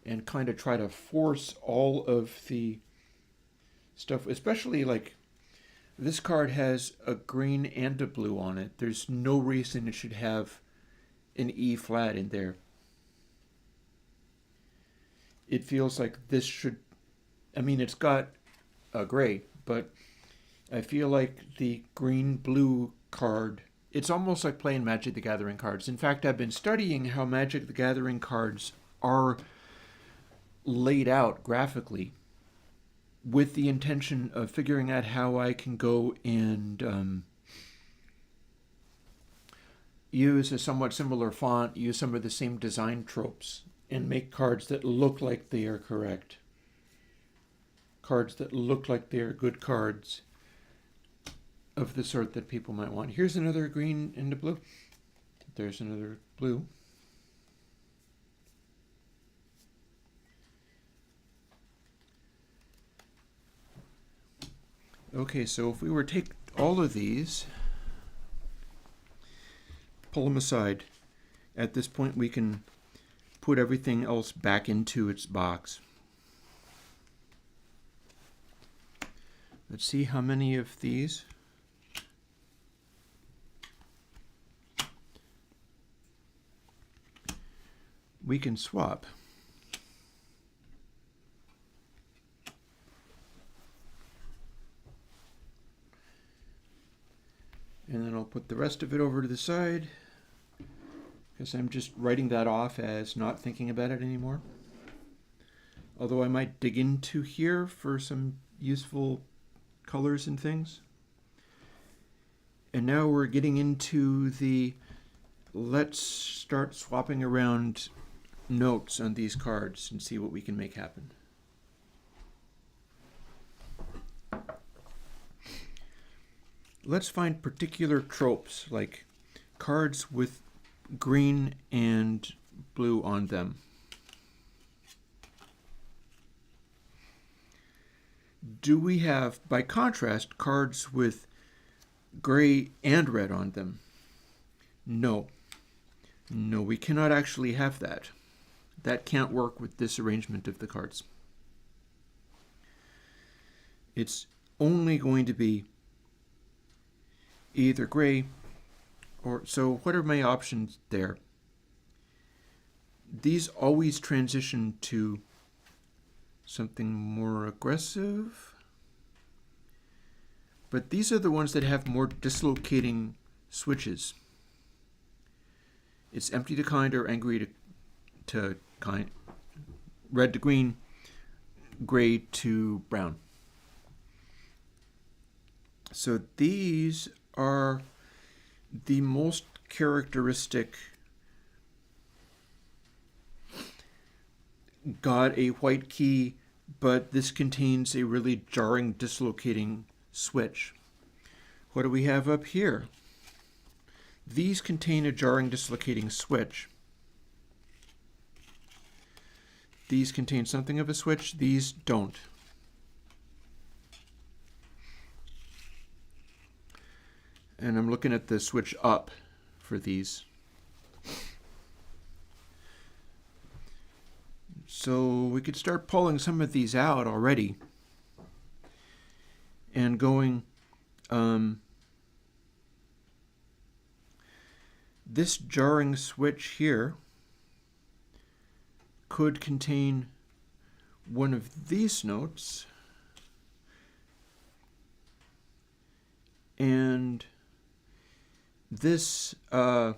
and kind of try to force all of the stuff, especially like this card has a green and a blue on it. There's no reason it should have an E flat in there. It feels like this should, it's got a gray, but I feel like the green-blue card, it's almost like playing Magic the Gathering cards. In fact, I've been studying how Magic the Gathering cards are laid out graphically with the intention of figuring out how I can go and use a somewhat similar font, use some of the same design tropes, and make cards that look like they are correct. Cards that look like they are good cards of the sort that people might want. Here's another green and a blue. There's another blue. Okay, so if we were to take all of these, pull them aside, at this point we can put everything else back into its box. Let's see how many of these. We can swap. put the rest of it over to the side because I'm just writing that off as not thinking about it anymore. Although I might dig into here for some useful colors and things. And now we're getting into the let's start swapping around notes on these cards and see what we can make happen. Let's find particular tropes like cards with green and blue on them. Do we have, by contrast, cards with gray and red on them? No. No, we cannot actually have that. That can't work with this arrangement of the cards. It's only going to be either gray or, so what are my options there? These always transition to something more aggressive, but these are the ones that have more dislocating switches. It's empty to kind or angry to kind, red to green, gray to brown. So these are the most characteristic. Got a white key, but this contains a really jarring, dislocating switch. What do we have up here? These contain a jarring, dislocating switch. These contain something of a switch, these don't. And I'm looking at the switch up for these. So we could start pulling some of these out already and going, this jarring switch here could contain one of these notes, and this that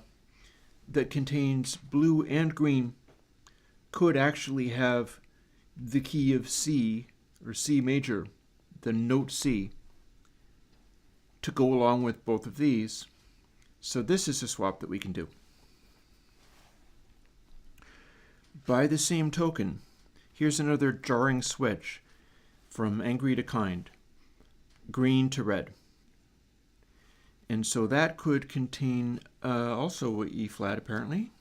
contains blue and green could actually have the key of C, or C major, the note C, to go along with both of these. So this is a swap that we can do. By the same token, here's another jarring switch from angry to kind, green to red. And so that could contain also a E flat apparently.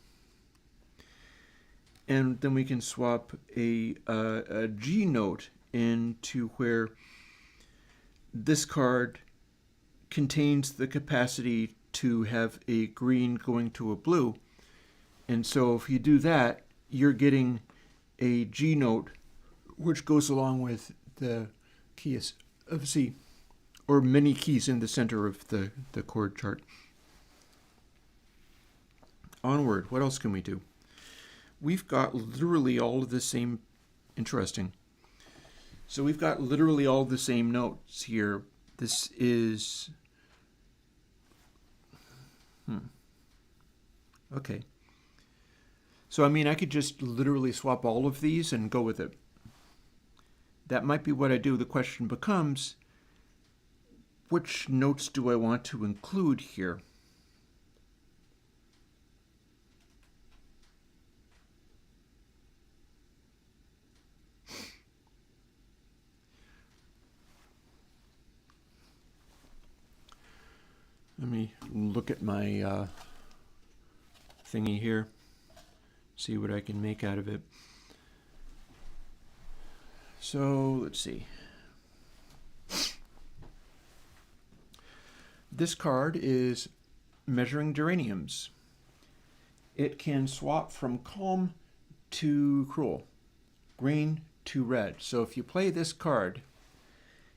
And then we can swap a G note into where this card contains the capacity to have a green going to a blue. And so if you do that, you're getting a G note which goes along with the key of C, or many keys in the center of the chord chart. Onward, what else can we do? We've got literally all of the same, interesting. So we've got literally all the same notes here. This is, okay. So I mean, I could just literally swap all of these and go with it. That might be what I do. The question becomes, which notes do I want to include here? Let me look at my thingy here, see what I can make out of it. So let's see. This card is Measuring Geraniums. It can swap from calm to cruel, green to red. So if you play this card,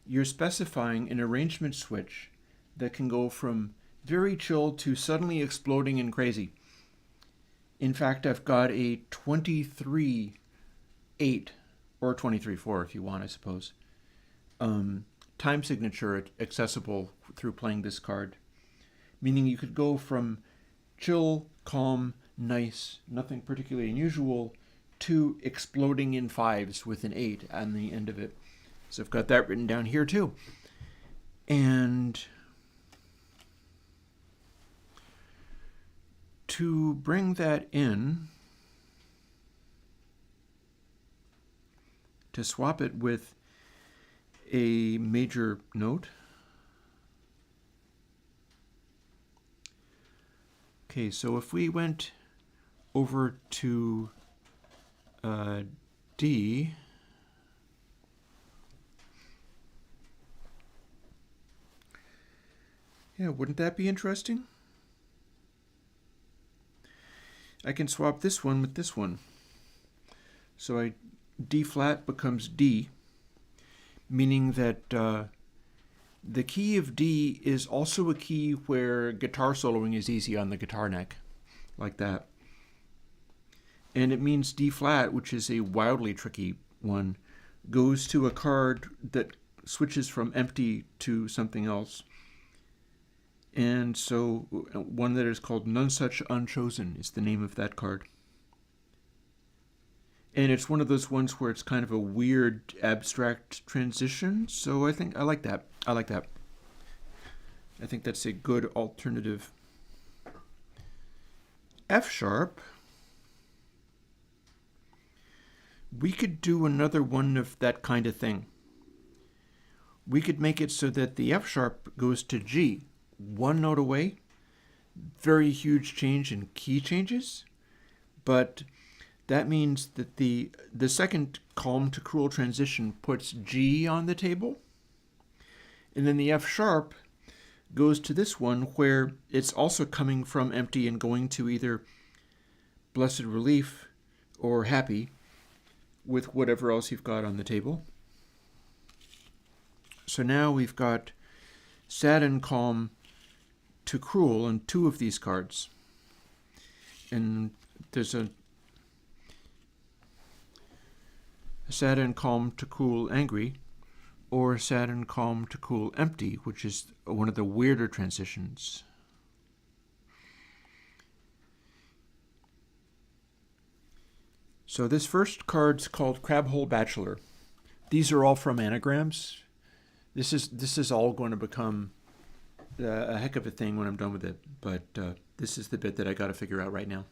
you're specifying an arrangement switch that can go from very chill to suddenly exploding and crazy. In fact, I've got a 23-8, or 23-4 if you want, I suppose, time signature accessible through playing this card. meaning you could go from chill, calm, nice, nothing particularly unusual, to exploding in 5s with an 8 on the end of it. So I've got that written down here too. And to bring that in, to swap it with a major note. Okay, so if we went over to D, yeah, wouldn't that be interesting? I can swap this one with this one. So D flat becomes D, meaning that the key of D is also a key where guitar soloing is easy on the guitar neck, like that. And it means D flat, which is a wildly tricky one, goes to a card that switches from empty to something else. And so one that is called None Such Unchosen is the name of that card. And it's one of those ones where it's kind of a weird abstract transition. So I think I like that. I like that. I think that's a good alternative. F sharp. We could do another one of that kind of thing. We could make it so that the F sharp goes to G, one note away. Very huge change in key changes, but that means that the second calm to cruel transition puts G on the table, and then the F sharp goes to this one where it's also coming from empty and going to either blessed relief or happy with whatever else you've got on the table. So now we've got sad and calm to cruel on 2 of these cards. And there's a sad and calm to cool angry, or sad and calm to cool empty, which is one of the weirder transitions. So this first card's called Crabhole Bachelor. These are all from anagrams. This is all going to become a heck of a thing when I'm done with it, but this is the bit that I got to figure out right now.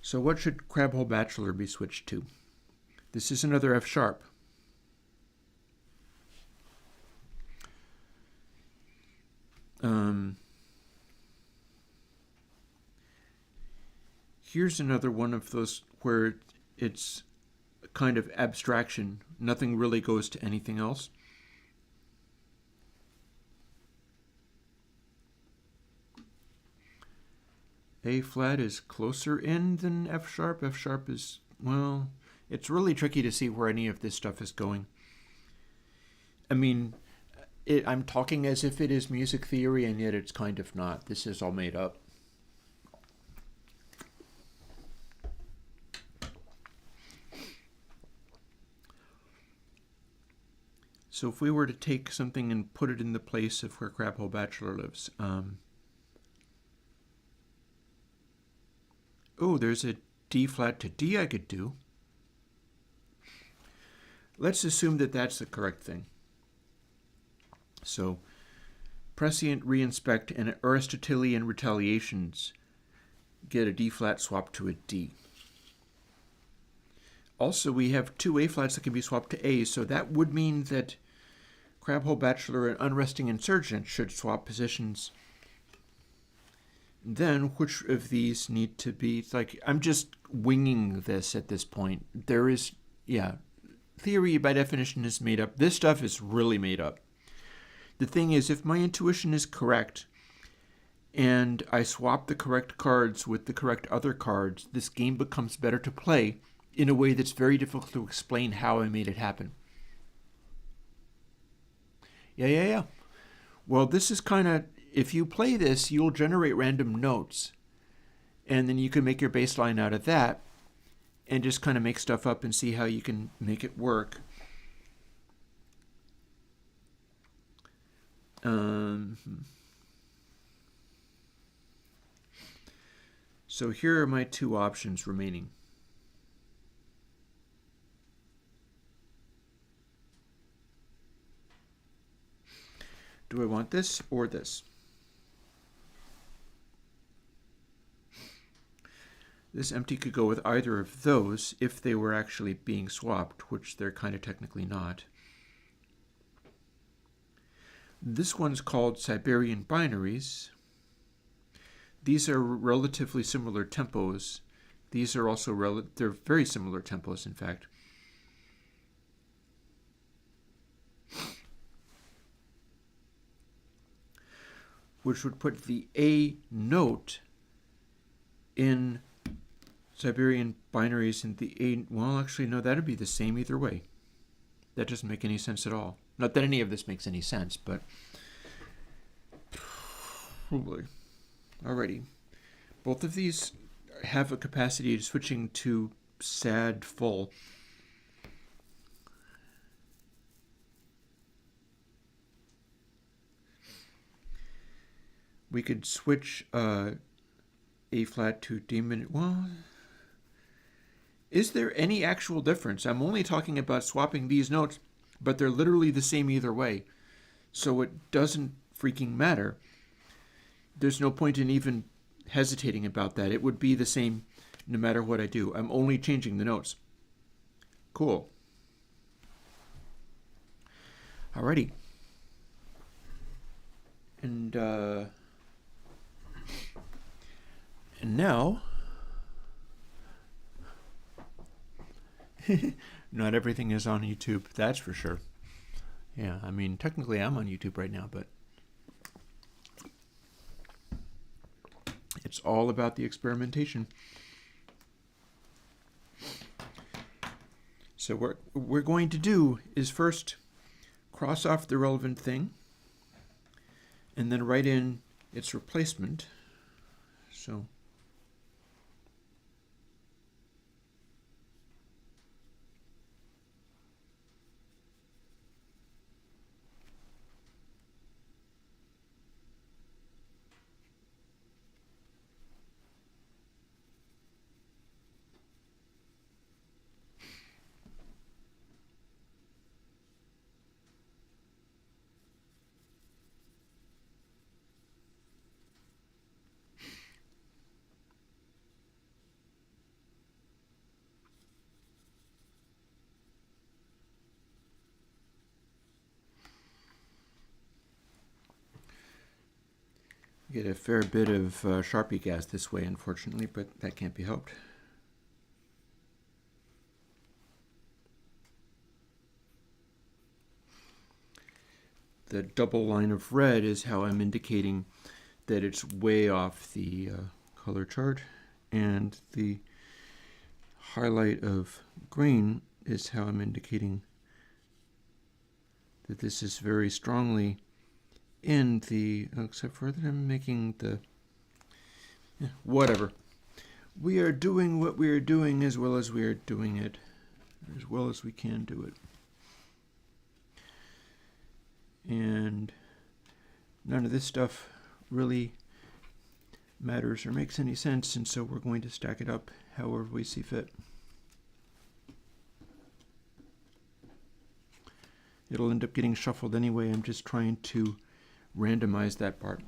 So what should Crabhole Bachelor be switched to? This is another F sharp. Here's another one of those where it's a kind of abstraction. Nothing really goes to anything else. A flat is closer in than F sharp. F sharp is, well, it's really tricky to see where any of this stuff is going. I mean, I'm talking as if it is music theory, and yet it's kind of not. This is all made up. So if we were to take something and put it in the place of where Crabhole Bachelor lives, oh, there's a D flat to D I could do. Let's assume that that's the correct thing. So prescient reinspect and Aristotelian retaliations get a D flat swapped to a D. Also, we have 2 A flats that can be swapped to A, so that would mean that Crabhole Bachelor and Unresting Insurgent should swap positions. Then, which of these need to be, like, I'm just winging this at this point. There is, yeah, theory by definition is made up. This stuff is really made up. The thing is, if my intuition is correct, and I swap the correct cards with the correct other cards, this game becomes better to play in a way that's very difficult to explain how I made it happen. Yeah. Well, this is kind of, if you play this, you'll generate random notes, and then you can make your bass line out of that, and just kind of make stuff up and see how you can make it work. So here are my two options remaining. Do I want this or this? This empty could go with either of those if they were actually being swapped, which they're kind of technically not. This one's called Siberian binaries. These are relatively similar tempos. These are also they're very similar tempos, in fact. Which would put the A note in Siberian binaries and the A, well, actually, no, that'd be the same either way. That doesn't make any sense at all. Not that any of this makes any sense, but probably. Alrighty. Both of these have a capacity to switching to sad full. We could switch A flat to D minor. Well, is there any actual difference? I'm only talking about swapping these notes, but they're literally the same either way. So it doesn't freaking matter. There's no point in even hesitating about that. It would be the same no matter what I do. I'm only changing the notes. Cool. Alrighty. And now, not everything is on YouTube, that's for sure. Yeah, I mean, technically I'm on YouTube right now, but it's all about the experimentation. So what we're going to do is first cross off the relevant thing and then write in its replacement. So get a fair bit of Sharpie gas this way, unfortunately, but that can't be helped. The double line of red is how I'm indicating that it's way off the color chart, and the highlight of green is how I'm indicating that this is very strongly in the, except for that I'm making the, whatever. We are doing what we are doing as well as we are doing it, as well as we can do it. And none of this stuff really matters or makes any sense, and so we're going to stack it up however we see fit. It'll end up getting shuffled anyway. I'm just trying to randomize that part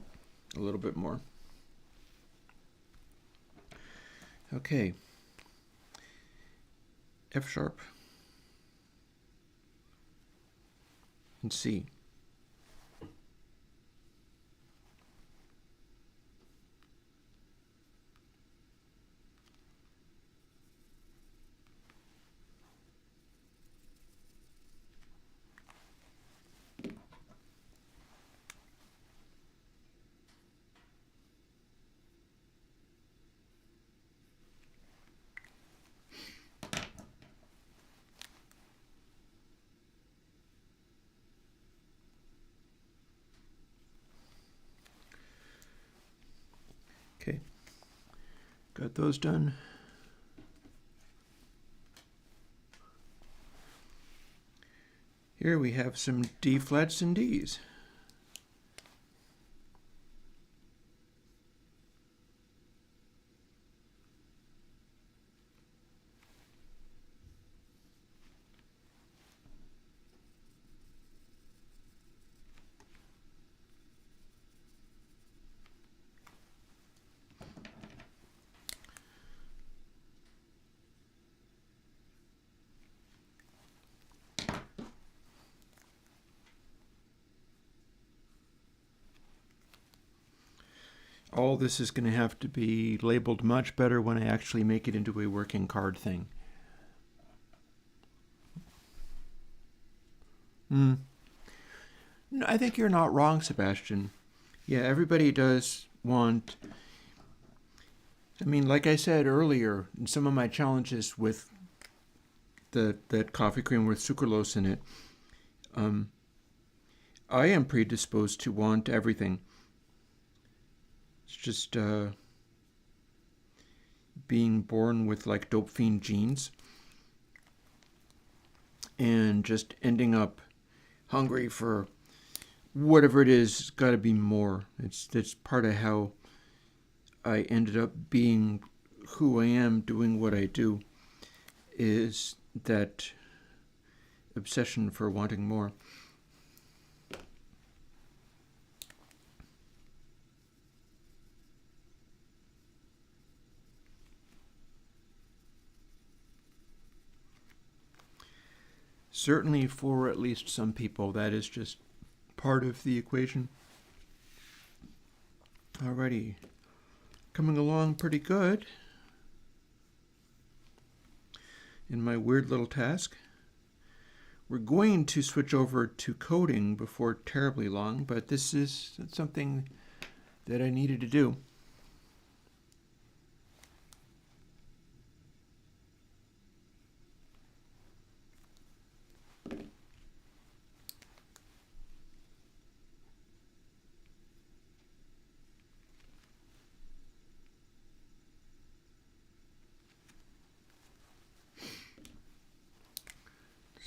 a little bit more. Okay. F sharp and C. Okay, got those done. Here we have some D flats and Ds. all this is going to have to be labeled much better when I actually make it into a working card thing. No, I think you're not wrong, Sebastian. Yeah, everybody does want... I mean, like I said earlier, in some of my challenges with that coffee cream with sucralose in it, I am predisposed to want everything. It's just being born with like dope fiend genes and just ending up hungry for whatever it is. It's got to be more. It's part of how I ended up being who I am, doing what I do, is that obsession for wanting more. Certainly for at least some people, that is just part of the equation. Alrighty, coming along pretty good in my weird little task. We're going to switch over to coding before terribly long, but this is something that I needed to do.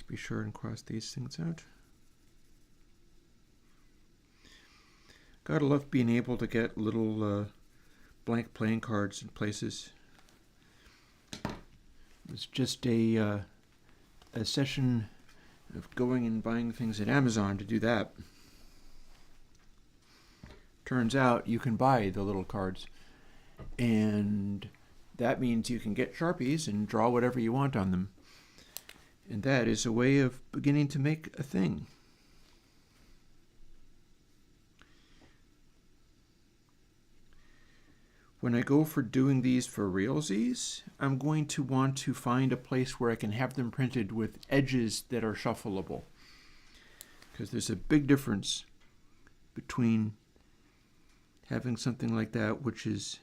Be sure and cross these things out. Gotta love being able to get little blank playing cards in places. It's just a session of going and buying things at Amazon to do that. Turns out you can buy the little cards, and that means you can get Sharpies and draw whatever you want on them. And that is a way of beginning to make a thing. When I go for doing these for realsies, I'm going to want to find a place where I can have them printed with edges that are shuffleable. Because there's a big difference between having something like that, which is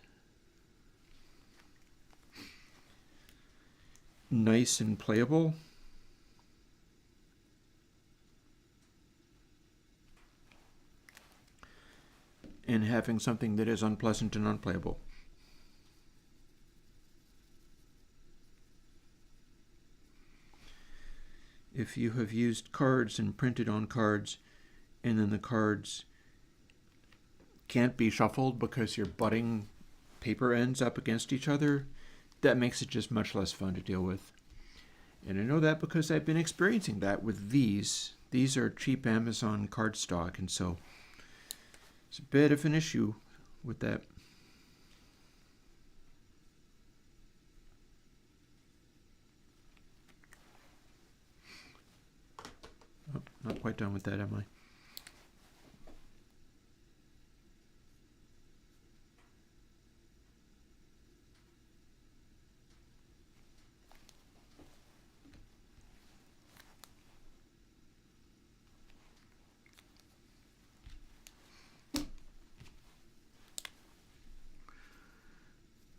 nice and playable, and having something that is unpleasant and unplayable. If you have used cards and printed on cards, and then the cards can't be shuffled because you're butting paper ends up against each other, that makes it just much less fun to deal with. And I know that because I've been experiencing that with these. These are cheap Amazon cardstock, and so it's a bit of an issue with that. Oh, not quite done with that, am I?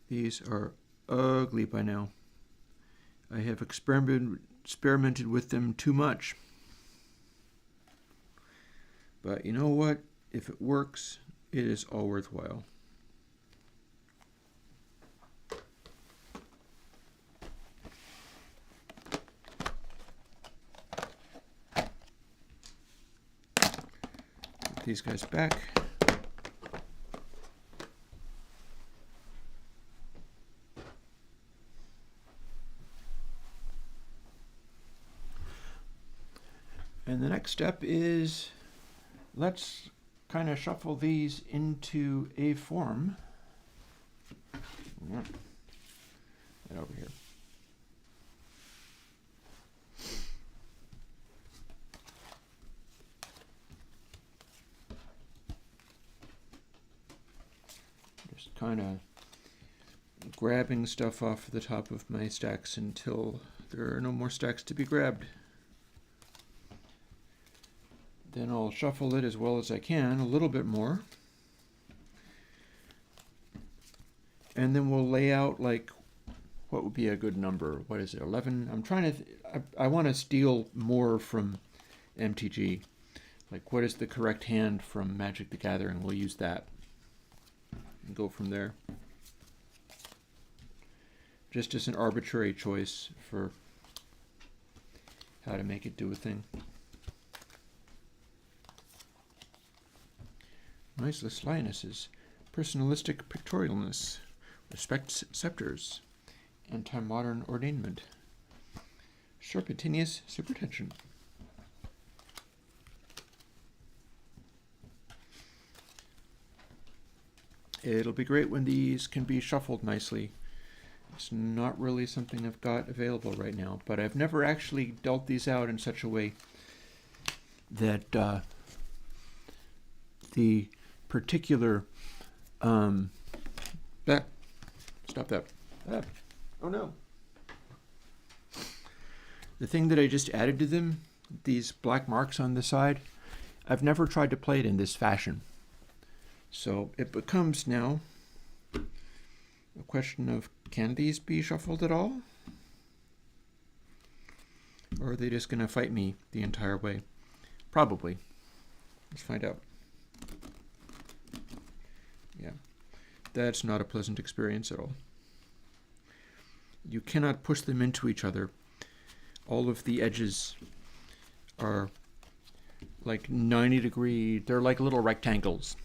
These are ugly by now. I have experimented with them too much. But you know what? If it works, it is all worthwhile. Put these guys back. And the next step is, let's kind of shuffle these into a form. Right over here. kind of grabbing stuff off the top of my stacks until there are no more stacks to be grabbed. Then I'll shuffle it as well as I can, a little bit more. And then we'll lay out, like, what would be a good number? What is it, 11? I'm trying to, I want to steal more from MTG. Like, what is the correct hand from Magic the Gathering? We'll use that and go from there. Just as an arbitrary choice for how to make it do a thing. Noiseless lionesses, personalistic pictorialness, respects scepters, anti-modern ornament, serpentinous supertension. It'll be great when these can be shuffled nicely. It's not really something I've got available right now, but I've never actually dealt these out in such a way that the particular stop that. Oh no. The thing that I just added to them, these black marks on the side, I've never tried to play it in this fashion. So it becomes now a question of, can these be shuffled at all? Or are they just going to fight me the entire way? Probably. Let's find out. Yeah, that's not a pleasant experience at all. You cannot push them into each other. All of the edges are like 90-degree, they're like little rectangles.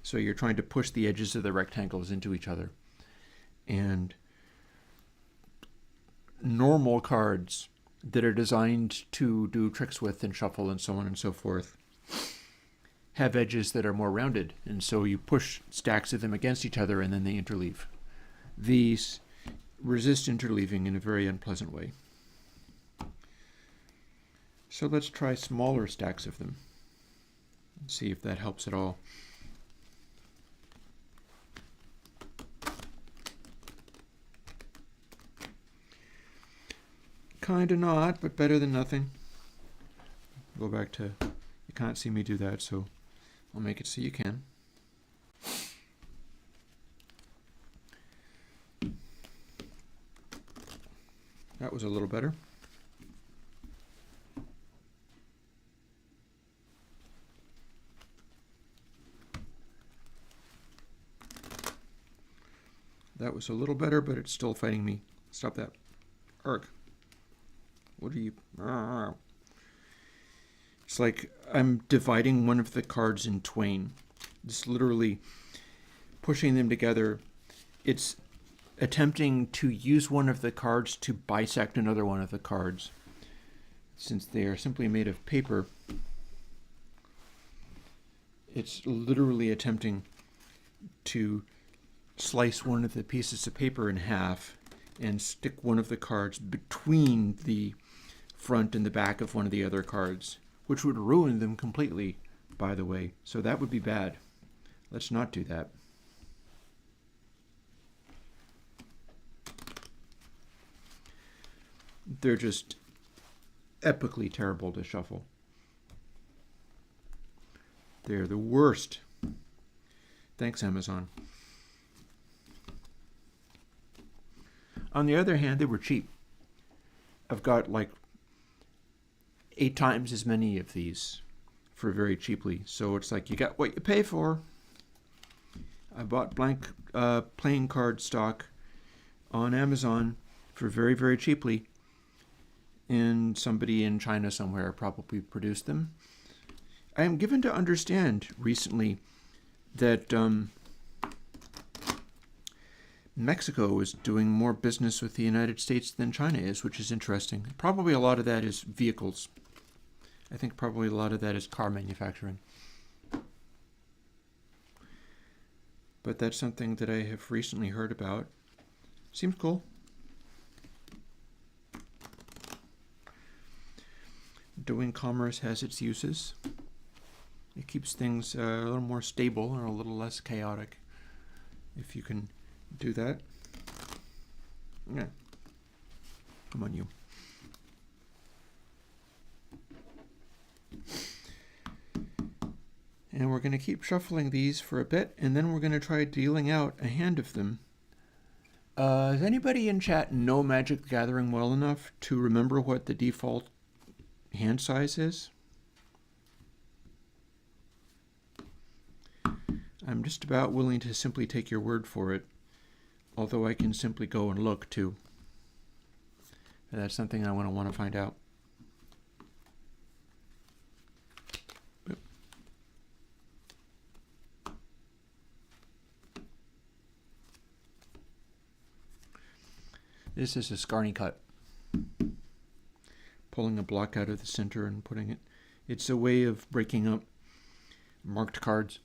So you're trying to push the edges of the rectangles into each other. And normal cards that are designed to do tricks with and shuffle and so on and so forth have edges that are more rounded, and so you push stacks of them against each other and then they interleave. These resist interleaving in a very unpleasant way. So let's try smaller stacks of them and see if that helps at all. Kinda not, but better than nothing. Go back to, you can't see me do that, so I'll make it so you can. That was a little better. That was a little better, but it's still fighting me. Stop that. Arg. What are you? It's like I'm dividing one of the cards in twain. Just literally pushing them together. It's attempting to use one of the cards to bisect another one of the cards. Since they are simply made of paper, it's literally attempting to slice one of the pieces of paper in half and stick one of the cards between the front and the back of one of the other cards, which would ruin them completely, by the way. So that would be bad. Let's not do that. They're just epically terrible to shuffle. They're the worst. Thanks, Amazon. On the other hand, they were cheap. I've got like 8 times as many of these for very cheaply. So it's like you got what you pay for. I bought blank playing card stock on Amazon for very, very cheaply. And somebody in China somewhere probably produced them. I am given to understand recently that Mexico is doing more business with the United States than China is, which is interesting. Probably a lot of that is vehicles. I think probably a lot of that is car manufacturing. But that's something that I have recently heard about. Seems cool. Doing commerce has its uses. It keeps things a little more stable and a little less chaotic. if you can do that. Yeah. Come on, you. And we're going to keep shuffling these for a bit, and then we're going to try dealing out a hand of them. Does anybody in chat know Magic the Gathering well enough to remember what the default hand size is? I'm just about willing to simply take your word for it, although I can simply go and look too. And that's something I want to find out. This is a Scarny cut. Pulling a block out of the center and putting it. It's a way of breaking up marked cards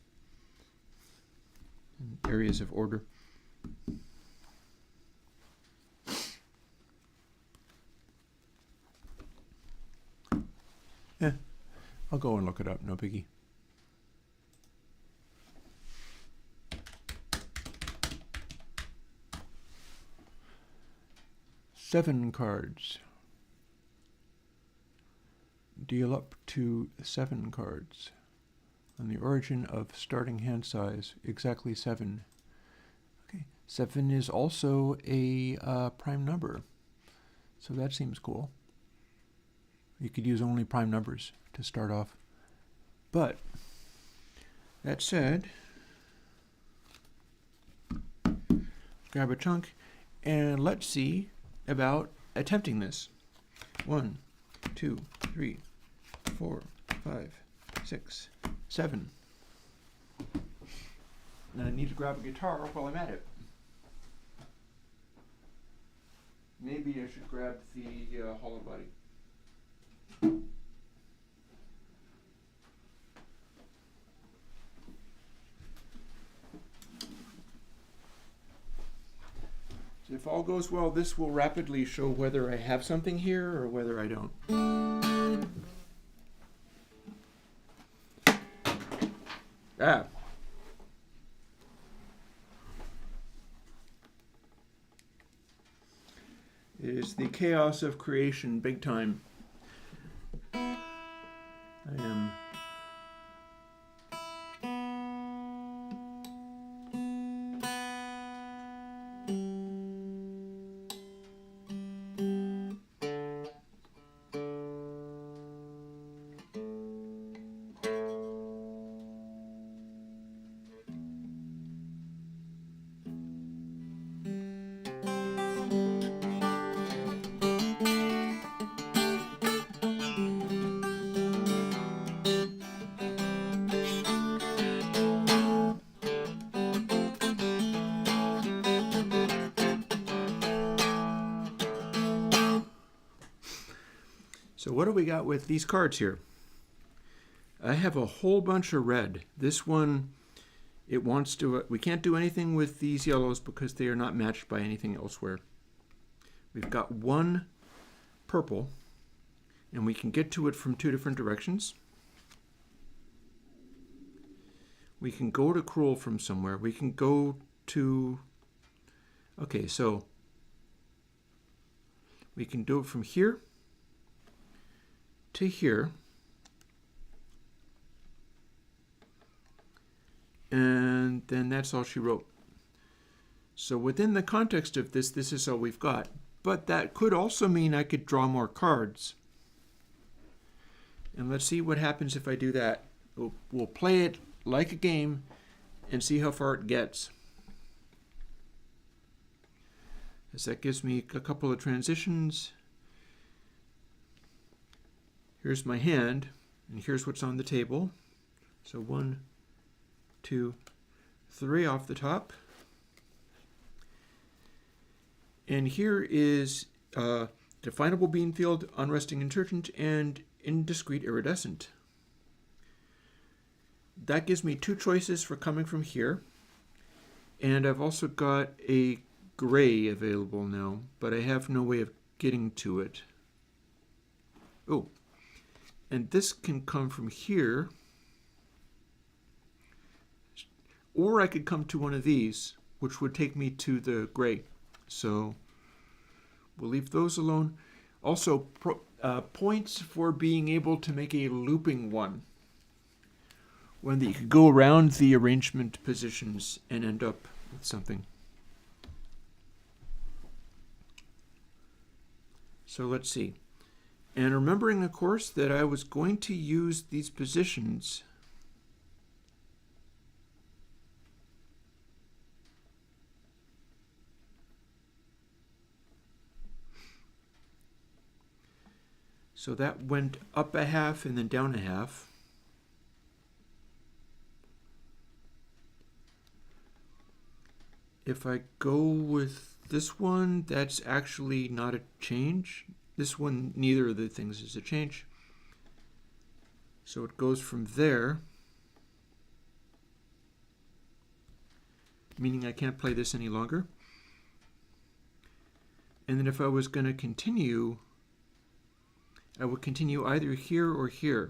in areas of order. Yeah, I'll go and look it up, no biggie. Seven cards. Deal up to 7 cards. On the origin of starting hand size, exactly 7. Okay, 7 is also a prime number, so that seems cool. You could use only prime numbers to start off. But, that said, grab a chunk, and let's see about attempting this. 1, 2, 3, 4, 5, 6, 7. And I need to grab a guitar while I'm at it. Maybe I should grab the hollow body. So if all goes well, this will rapidly show whether I have something here or whether I don't. Ah. It is the chaos of creation, big time. I am So what do we got with these cards here? I have a whole bunch of red. This one, it wants to, we can't do anything with these yellows because they are not matched by anything elsewhere. We've got one purple, and we can get to it from 2 different directions. We can go to cruel from somewhere. We can go to, okay, so we can do it from here to here, and then that's all she wrote. So within the context of this, this is all we've got. But that could also mean I could draw more cards. And let's see what happens if I do that. We'll play it like a game and see how far it gets. As that gives me a couple of transitions. Here's my hand, and here's what's on the table. So 1, 2, 3 off the top. And here is definable beam field, unresting insurgent, and indiscrete iridescent. That gives me 2 choices for coming from here. And I've also got a gray available now, but I have no way of getting to it. Oh, and this can come from here. Or I could come to one of these. which would take me to the gray. So we'll leave those alone. Also, points for being able to make a looping one, one that you could go around the arrangement positions and end up with something. So let's see. And remembering, of course, that I was going to use these positions so that went up a half and then down a half. If I go with this one, that's actually not a change. This one, neither of the things is a change. So it goes from there, meaning I can't play this any longer. And then if I was going to continue, I would continue either here or here.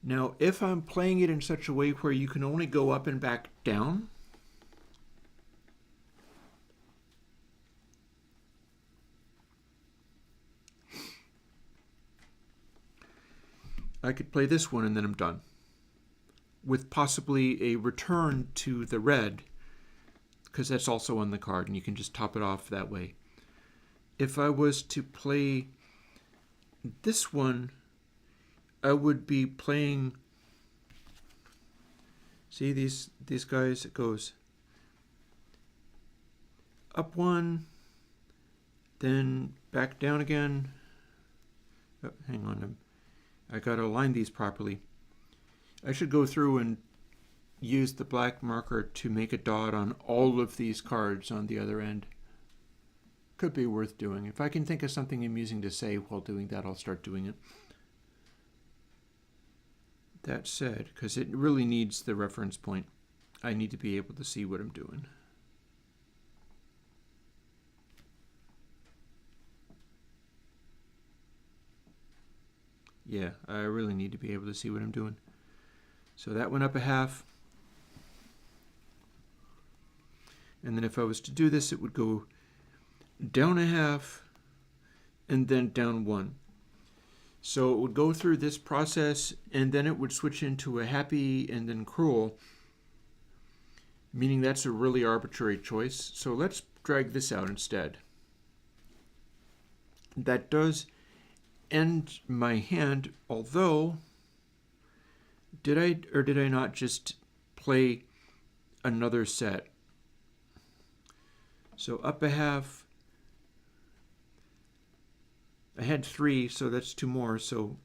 Now, if I'm playing it in such a way where you can only go up and back down, I could play this one and then I'm done, with possibly a return to the red, because that's also on the card and you can just top it off that way. If I was to play this one, I would be playing, see these guys, it goes up one, then back down again. Oh, hang on, I gotta align these properly. I should go through and use the black marker to make a dot on all of these cards on the other end. Could be worth doing. If I can think of something amusing to say while doing that, I'll start doing it. That said, because it really needs the reference point, I need to be able to see what I'm doing. Yeah, I really need to be able to see what I'm doing. So that went up a half. And then if I was to do this, it would go down a half and then down one. So it would go through this process and then it would switch into a happy and then cruel, meaning that's a really arbitrary choice. So let's drag this out instead. That does end my hand, although did I or did I not just play another set? So up a half, I had 3, so that's 2 more, so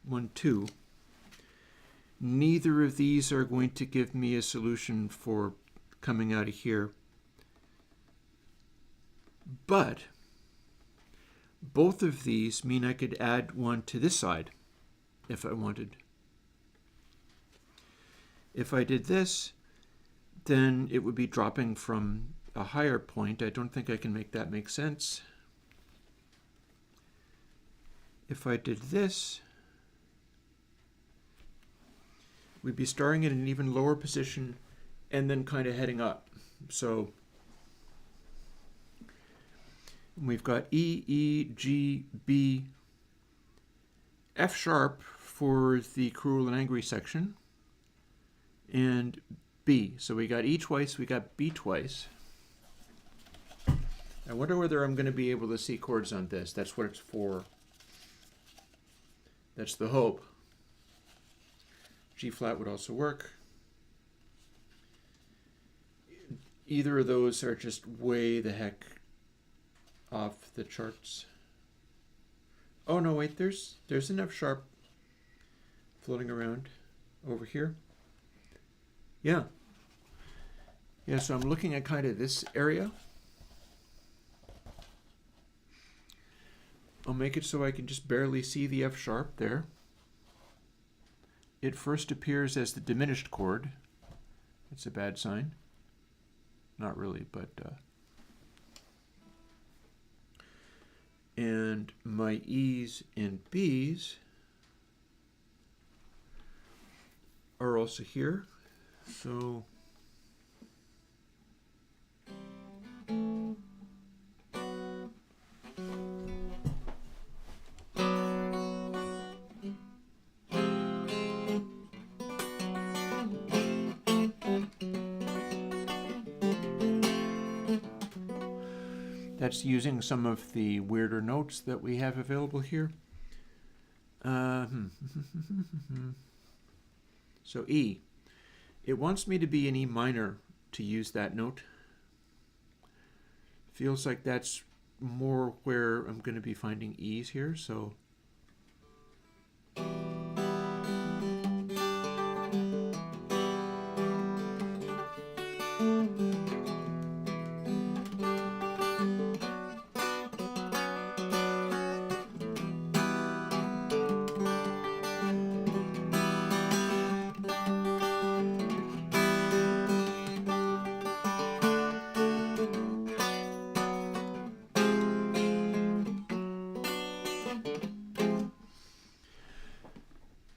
1, 2. Neither of these are going to give me a solution for coming out of here. But both of these mean I could add one to this side if I wanted. If I did this, then it would be dropping from a higher point. I don't think I can make that make sense. If I did this, we'd be starting at an even lower position and then kind of heading up. So we've got E, E, G, B, F sharp for the cruel and angry section, and B. So we got E twice, we got B twice. I wonder whether I'm going to be able to see chords on this. That's what it's for. That's the hope. G flat would also work. Either of those are just way the heck off the charts. Oh no, wait, there's an F sharp floating around over here. Yeah. Yeah, so I'm looking at kind of this area. I'll make it so I can just barely see the F sharp there. It first appears as the diminished chord. It's a bad sign. Not really, but and my E's and B's are also here. So that's using some of the weirder notes that we have available here. So E. It wants me to be in E minor to use that note. Feels like that's more where I'm going to be finding E's here, so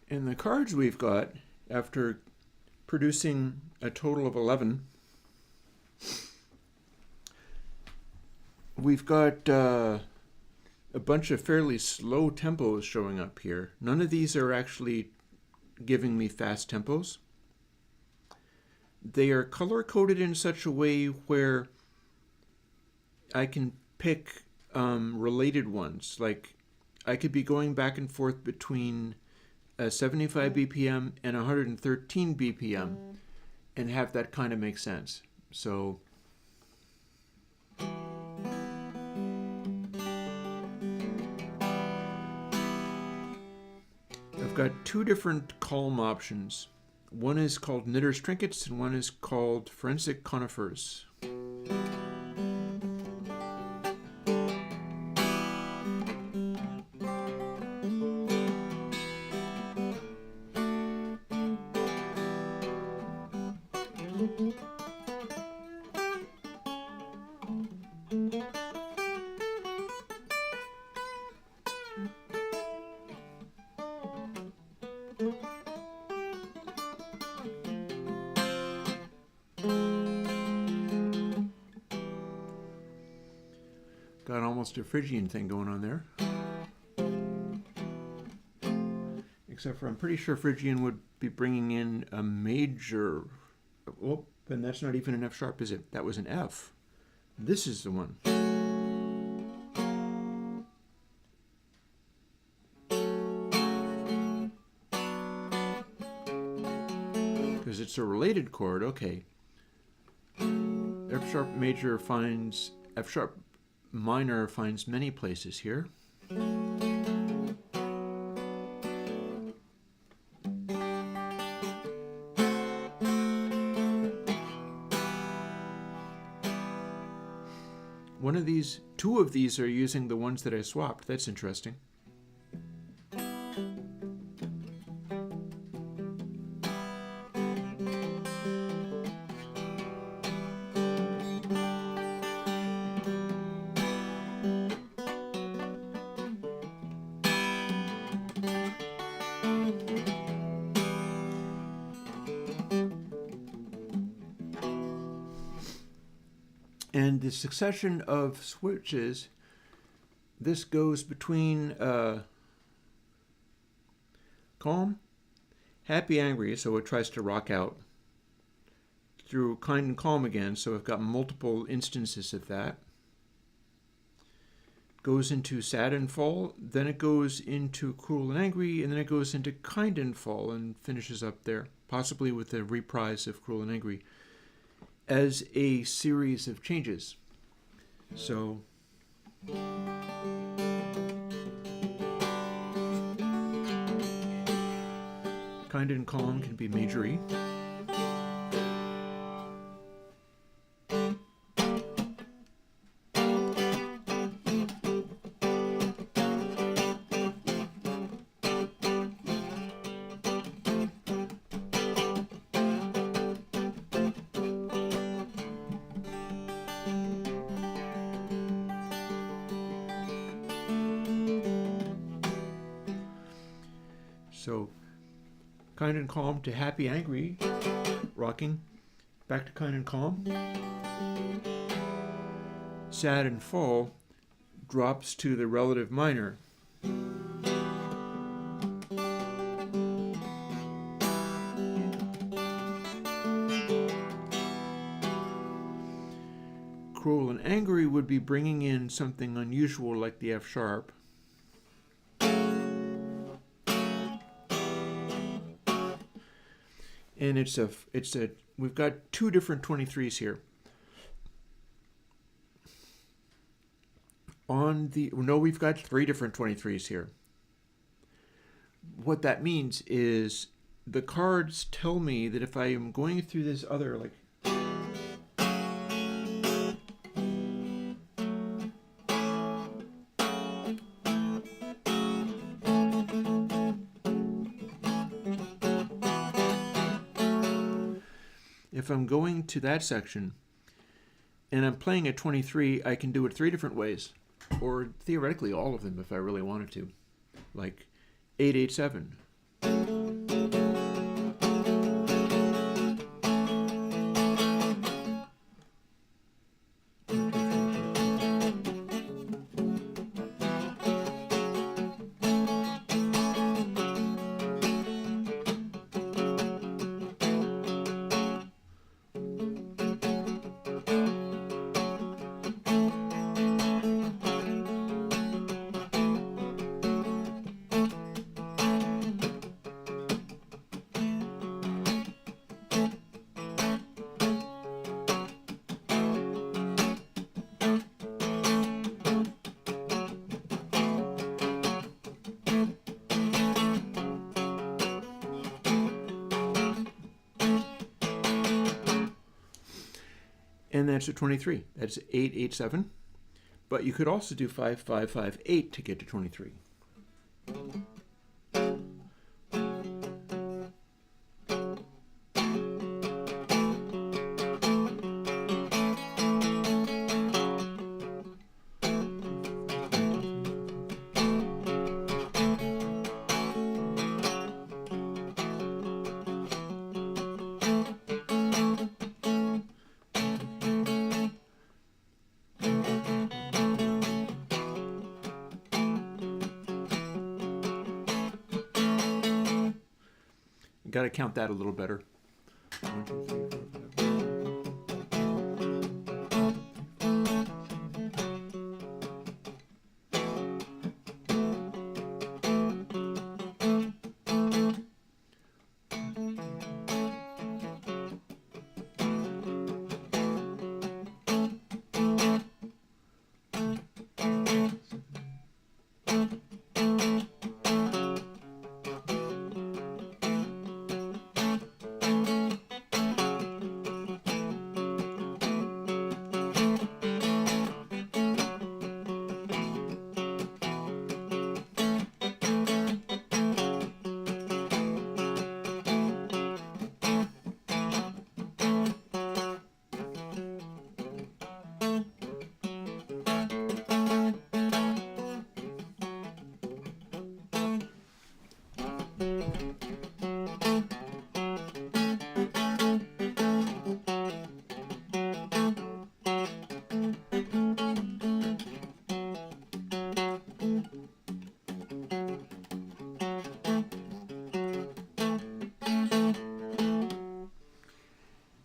in the cards we've got, after producing a total of 11, we've got a bunch of fairly slow tempos showing up here. None of these are actually giving me fast tempos. They are color-coded in such a way where I can pick related ones. Like, I could be going back and forth between 75 BPM and 113 BPM and have that kind of make sense. So I've got two different column options. One is called Knitter's Trinkets and one is called Forensic Conifers. Got almost a Phrygian thing going on there. Except for I'm pretty sure Phrygian would be bringing in a major. Oh, and that's not even an F sharp, is it? That was an F. This is the one. Because it's a related chord, okay. F sharp major finds F sharp minor finds many places here. One of these, two of these are using the ones that I swapped. That's interesting. And the succession of switches, this goes between calm, happy, angry, so it tries to rock out, through kind and calm again, so I've got multiple instances of that. Goes into sad and fall, then it goes into cruel and angry, and then it goes into kind and fall and finishes up there, possibly with a reprise of cruel and angry, as a series of changes. So kind and calm can be major E. So kind and calm to happy, angry rocking, back to kind and calm. Sad and fall drops to the relative minor. Cruel and angry would be bringing in something unusual like the F sharp. And we've got two different 23s here. We've got three different 23s here. What that means is the cards tell me that if I am going through this other, like, if I'm going to that section and I'm playing at 23, I can do it three different ways, or theoretically all of them if I really wanted to, like 8-8-7. And that's a 23. That's 8-8-7. But you could also do 5-5-5-8 to get to 23. Got to count that a little better. 1, 2, 3,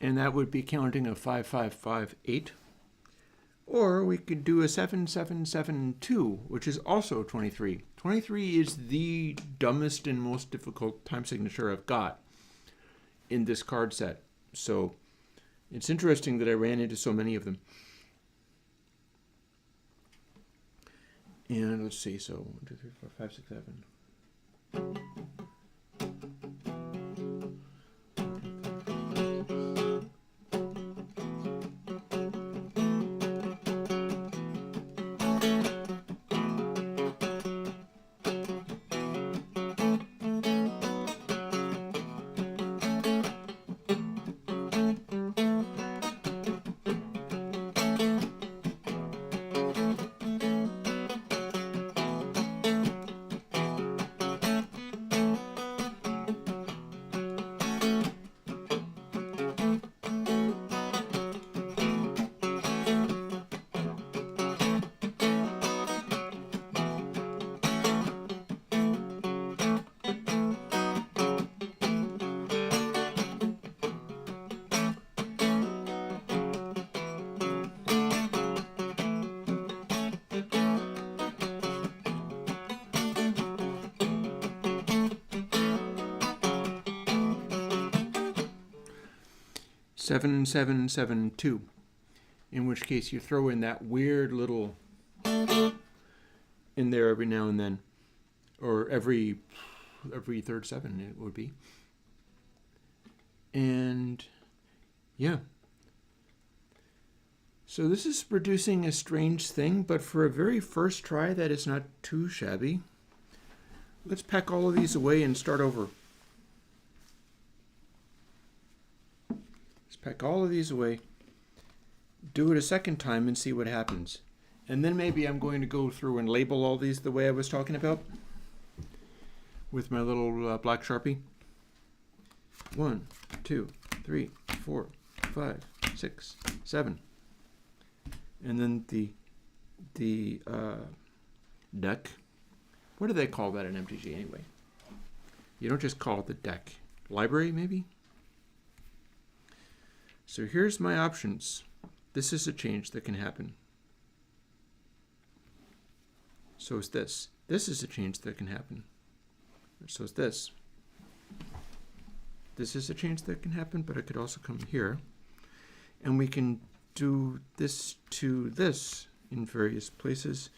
and that would be counting a 5-5-5-8. Or we could do a 7-7-7-2, which is also 23. 23 is the dumbest and most difficult time signature I've got in this card set. So it's interesting that I ran into so many of them. And let's see, so 1, 2, 3, 4, 5, 6, 7. 7772, in which case you throw in that weird little in there every now and then, or every third seven it would be. And yeah. So this is producing a strange thing, but for a very first try, that is not too shabby. Let's pack all of these away and start over. Let's pack all of these away, do it a second time and see what happens. And then maybe I'm going to go through and label all these the way I was talking about with my little black Sharpie. 1, 2, 3, 4, 5, 6, 7. And then the deck. What do they call that in MTG anyway? You don't just call it the deck. Library, maybe? So here's my options. This is a change that can happen. So is this. This is a change that can happen. So is this. This is a change that can happen, but it could also come here. And we can do this to this in various places.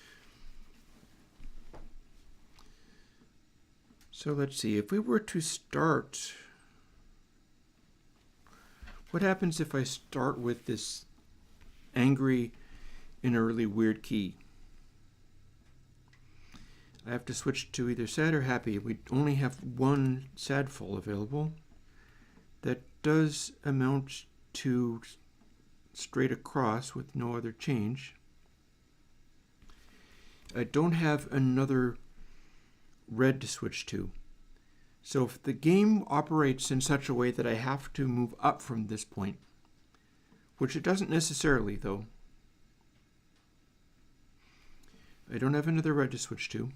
So let's see, if we were to start, what happens if I start with this angry in a really weird key? I have to switch to either sad or happy. We only have one sad fall available. That does amount to straight across with no other change. I don't have another red to switch to. So if the game operates in such a way that I have to move up from this point, which it doesn't necessarily though, I don't have another red to switch to,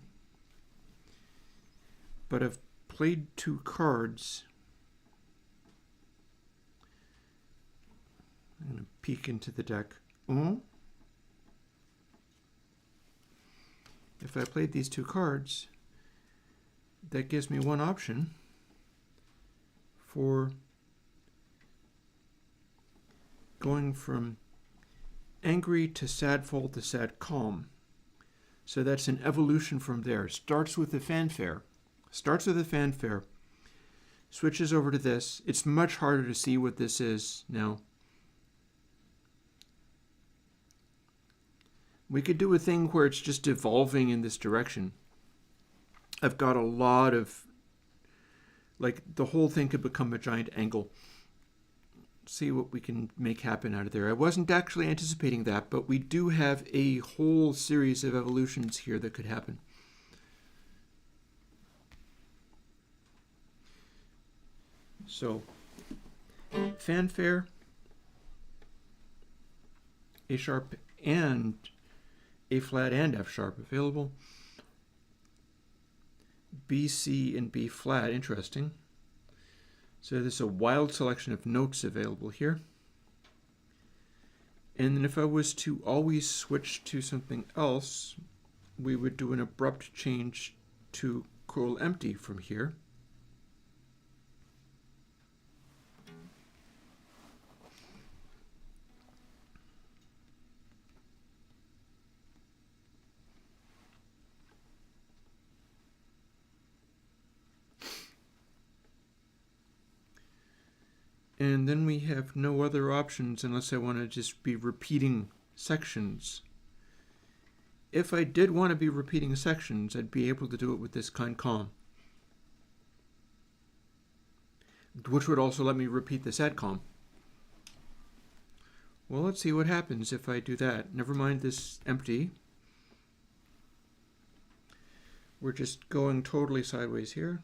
but I've played 2 cards. I'm going to peek into the deck. If I played these 2 cards, that gives me one option for going from angry to sad fall to sad calm. So that's an evolution from there. Starts with a fanfare. Switches over to this. It's much harder to see what this is now. We could do a thing where it's just evolving in this direction. I've got a lot of, like, the whole thing could become a giant angle. See what we can make happen out of there. I wasn't actually anticipating that, but we do have a whole series of evolutions here that could happen. So, fanfare, A sharp and A flat and F sharp available. B, C, and B flat, interesting. So there's a wild selection of notes available here. And then if I was to always switch to something else, we would do an abrupt change to cruel empty from here. And then we have no other options unless I want to just be repeating sections. If I did want to be repeating sections, I'd be able to do it with this kind calm, which would also let me repeat the sad calm. Well, let's see what happens if I do that. Never mind this empty. We're just going totally sideways here.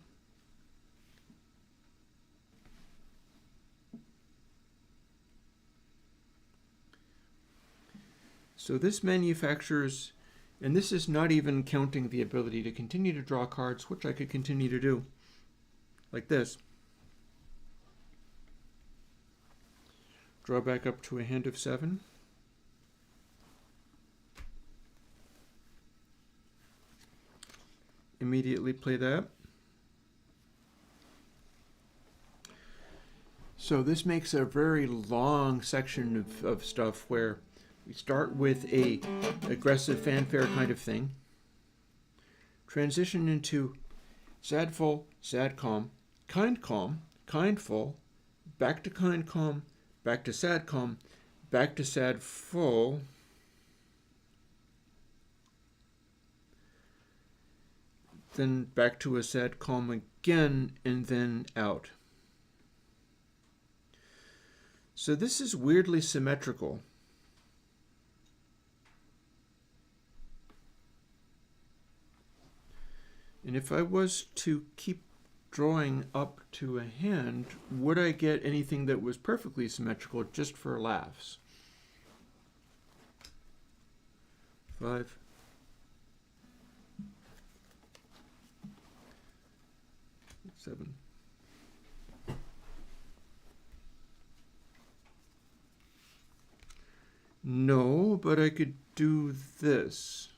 So this manufactures, and this is not even counting the ability to continue to draw cards, which I could continue to do, like this. Draw back up to a hand of 7. Immediately play that. So this makes a very long section of stuff where we start with a aggressive fanfare kind of thing, transition into sad full, sad calm, kind full, back to kind calm, back to sad full, then back to a sad calm again, and then out. So this is weirdly symmetrical. And if I was to keep drawing up to a hand, would I get anything that was perfectly symmetrical just for laughs? 5. Seven. No, but I could do this.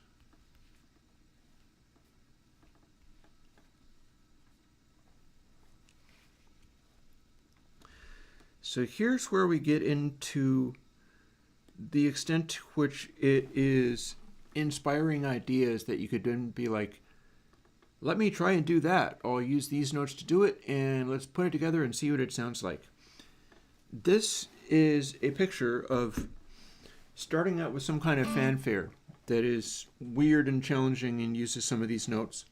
So here's where we get into the extent to which it is inspiring ideas that you could then be like, let me try and do that. I'll use these notes to do it, and let's put it together and see what it sounds like. This is a picture of starting out with some kind of fanfare that is weird and challenging and uses some of these notes.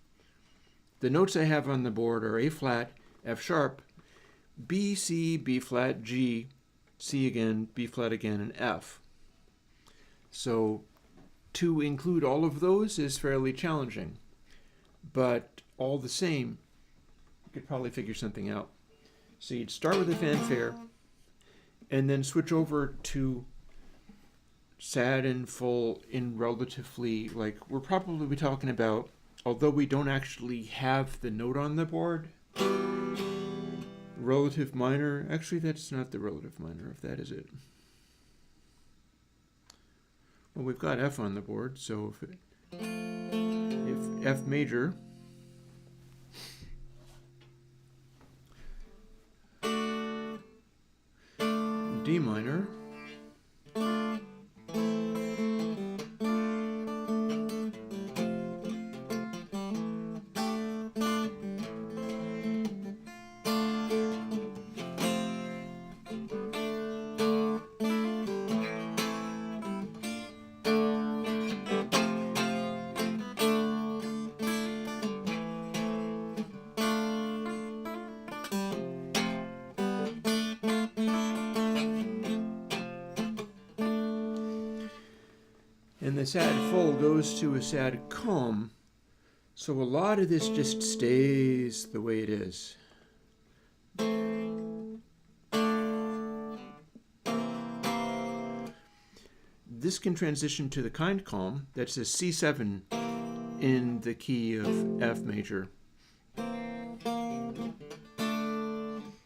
The notes I have on the board are A flat, F sharp, B, C, B flat, G, C again, B flat again, and F. So to include all of those is fairly challenging, but all the same, you could probably figure something out. So you'd start with a fanfare and then switch over to sad and full in relatively, like, we're probably talking about, although we don't actually have the note on the board, relative minor. Actually, that's not the relative minor, if that is it. Well, we've got F on the board, so if F major, D minor, and the sad full goes to a sad calm, so a lot of this just stays the way it is. This can transition to the kind calm, that's a C7 in the key of F major.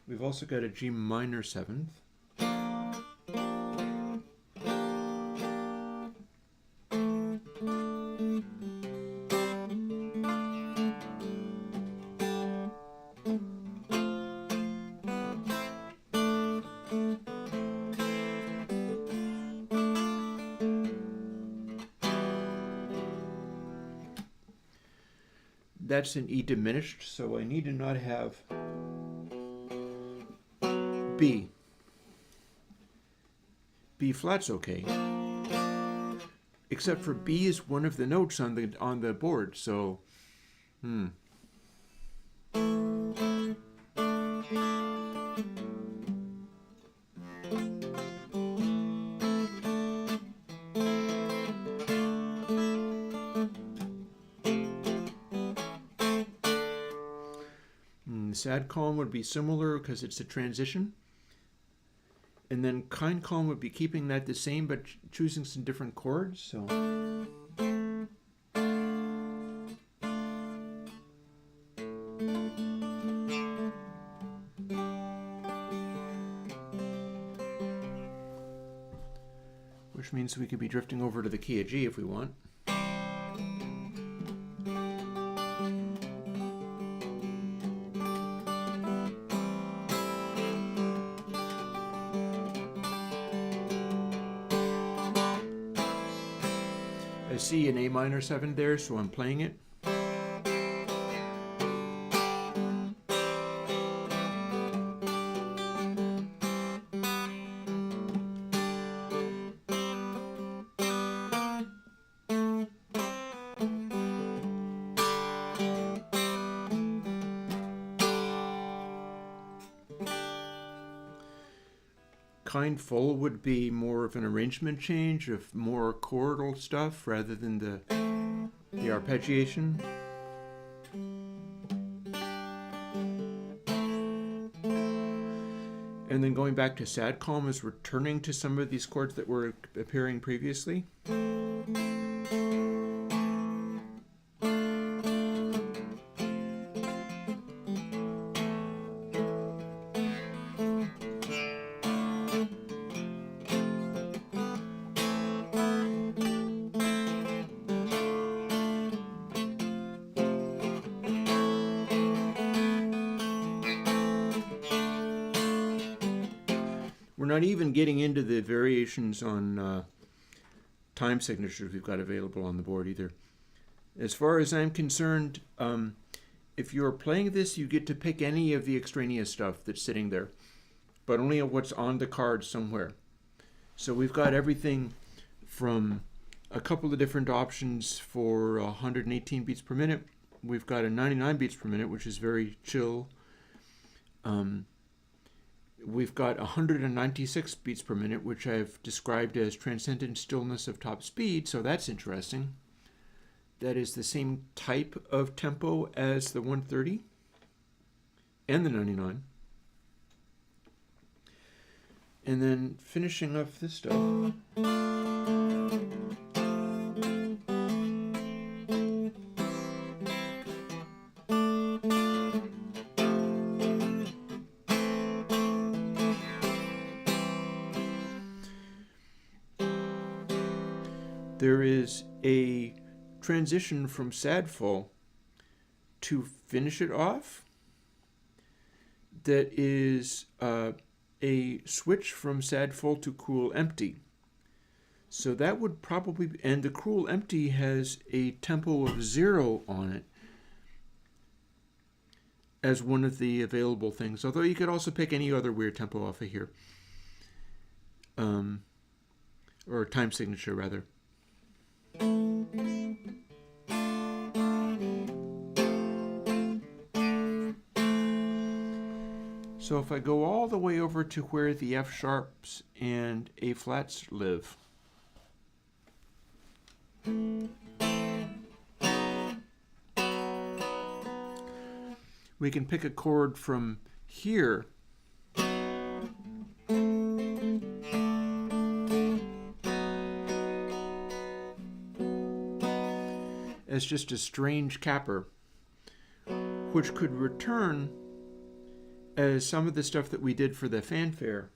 We've also got a G minor 7th. That's an E diminished, so I need to not have B. B flat's okay, except for B is one of the notes on the board, so sad calm would be similar because it's a transition. And then kind calm would be keeping that the same but choosing some different chords. So which means we could be drifting over to the key of G if we want. I see an A minor 7 there, so I'm playing it. Kind full would be more of an arrangement change of more chordal stuff rather than the arpeggiation. And then going back to sad calm is returning to some of these chords that were appearing previously. We're not even getting into the variations on time signatures we've got available on the board either. As far as I'm concerned, if you're playing this, you get to pick any of the extraneous stuff that's sitting there, but only what's on the card somewhere. So we've got everything from a couple of different options for 118 beats per minute. We've got a 99 beats per minute, which is very chill. We've got 196 beats per minute, which I've described as transcendent stillness of top speed, so that's interesting. That is the same type of tempo as the 130 and the 99. And then finishing up this stuff. There is a transition from sad full to finish it off that is a switch from sad full to cruel empty. So that would probably, and the cruel empty has a tempo of 0 on it as one of the available things, although you could also pick any other weird tempo off of here, or time signature rather. So if I go all the way over to where the F sharps and A flats live, we can pick a chord from here as just a strange capper, which could return as some of the stuff that we did for the fanfare.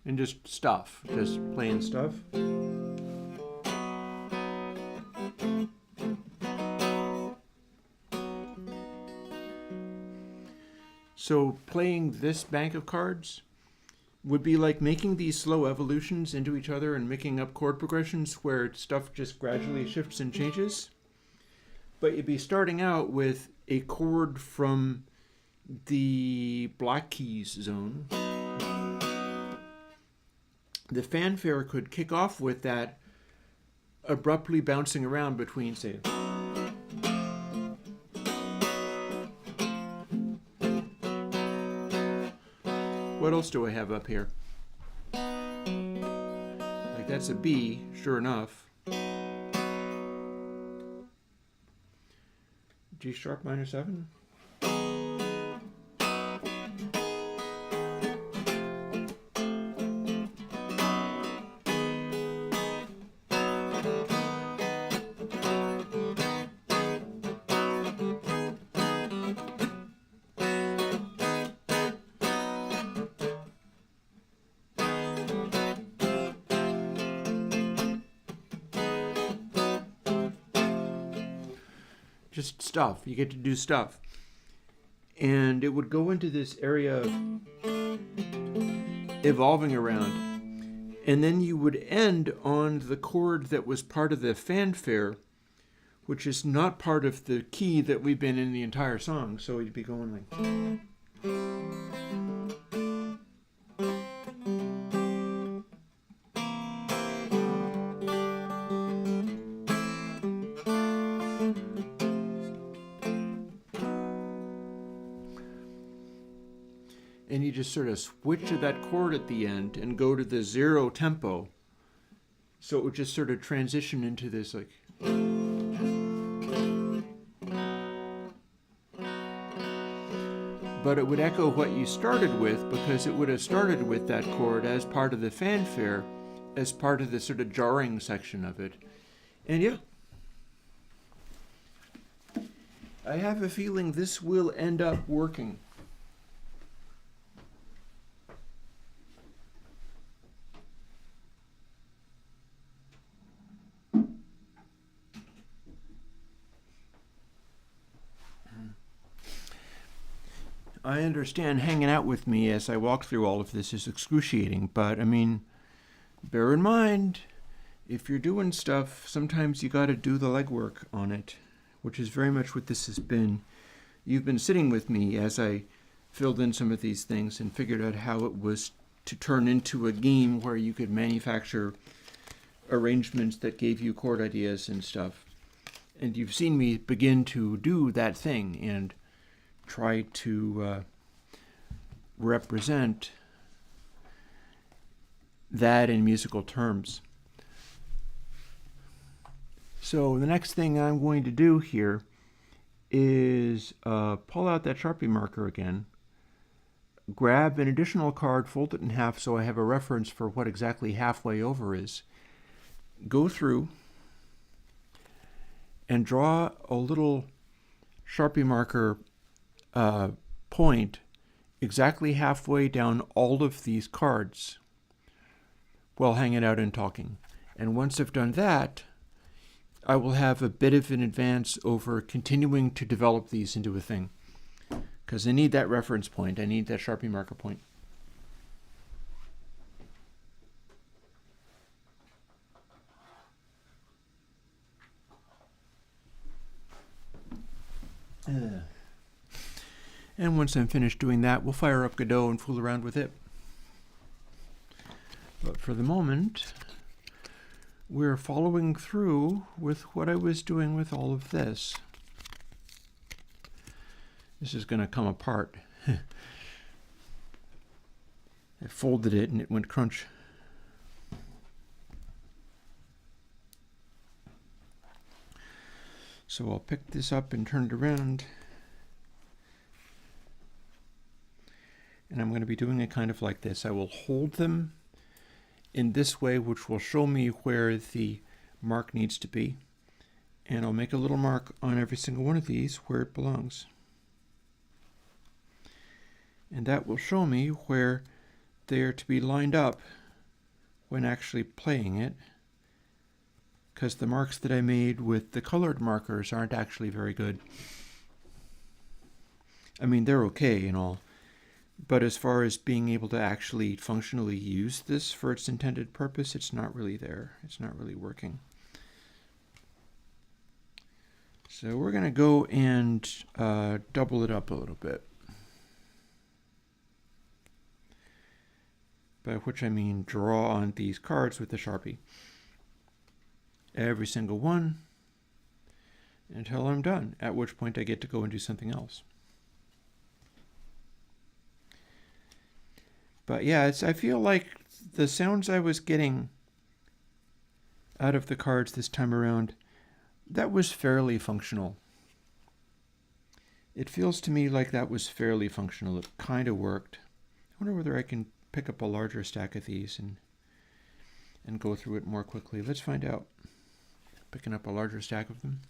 And just stuff, just plain stuff. So playing this bank of cards would be like making these slow evolutions into each other and making up chord progressions where stuff just gradually shifts and changes. But you'd be starting out with a chord from the black keys zone. The fanfare could kick off with that abruptly bouncing around between, say, what else do I have up here? like that's a B, sure enough. G sharp minor 7. Just stuff. You get to do stuff. And it would go into this area of evolving around. And then you would end on the chord that was part of the fanfare, which is not part of the key that we've been in the entire song. So you'd be going like... and you just sort of switch to that chord at the end and go to the 0 tempo. So it would just sort of transition into this like... But it would echo what you started with, because it would have started with that chord as part of the fanfare, as part of the sort of jarring section of it. And yeah, I have a feeling this will end up working. I understand hanging out with me as I walk through all of this is excruciating, but I mean, bear in mind, if you're doing stuff, sometimes you got to do the legwork on it, which is very much what this has been. You've been sitting with me as I filled in some of these things and figured out how it was to turn into a game where you could manufacture arrangements that gave you chord ideas and stuff. And you've seen me begin to do that thing and try to represent that in musical terms. So the next thing I'm going to do here is pull out that Sharpie marker again, grab an additional card, fold it in half so I have a reference for what exactly halfway over is, go through and draw a little Sharpie marker point exactly halfway down all of these cards while hanging out and talking. And once I've done that, I will have a bit of an advance over continuing to develop these into a thing, because I need that reference point. I need that Sharpie marker point. And once I'm finished doing that, we'll fire up Godot and fool around with it. But for the moment, we're following through with what I was doing with all of this. This is going to come apart. I folded it and it went crunch. So I'll pick this up and turn it around. And I'm going to be doing it kind of like this. I will hold them in this way, which will show me where the mark needs to be. And I'll make a little mark on every single one of these where it belongs. And that will show me where they are to be lined up when actually playing it, because the marks that I made with the colored markers aren't actually very good. I mean, they're okay and all, but as far as being able to actually functionally use this for its intended purpose, it's not really there. It's not really working. So we're going to go and double it up a little bit. By which I mean draw on these cards with the Sharpie. Every single one until I'm done, at which point I get to go and do something else. But yeah, I feel like the sounds I was getting out of the cards this time around, that was fairly functional. It feels to me like that was fairly functional. It kind of worked. I wonder whether I can pick up a larger stack of these and go through it more quickly. Let's find out. Picking up a larger stack of them.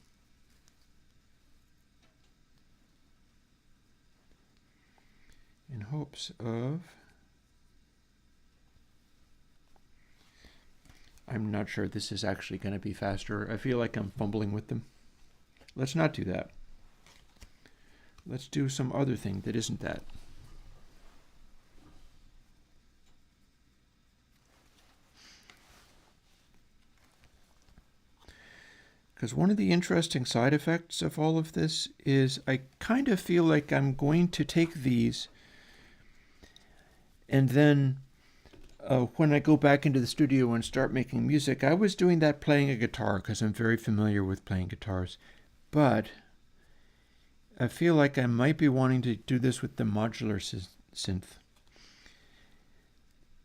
In hopes of... I'm not sure this is actually going to be faster. I feel like I'm fumbling with them. Let's not do that. Let's do some other thing that isn't that. Because one of the interesting side effects of all of this is I kind of feel like I'm going to take these and then when I go back into the studio and start making music, I was doing that playing a guitar because I'm very familiar with playing guitars. But I feel like I might be wanting to do this with the modular synth.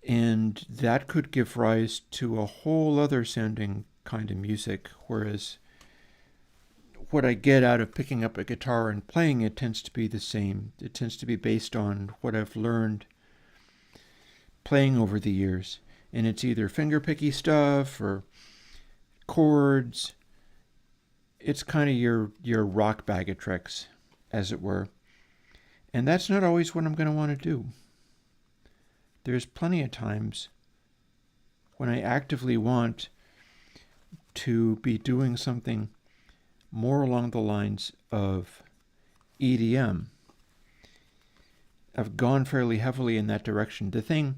And that could give rise to a whole other sounding kind of music, whereas what I get out of picking up a guitar and playing it tends to be the same. It tends to be based on what I've learned playing over the years. And it's either fingerpicky stuff or chords. It's kind of your rock bag of tricks, as it were. And that's not always what I'm going to want to do. There's plenty of times when I actively want to be doing something more along the lines of EDM. I've gone fairly heavily in that direction. The thing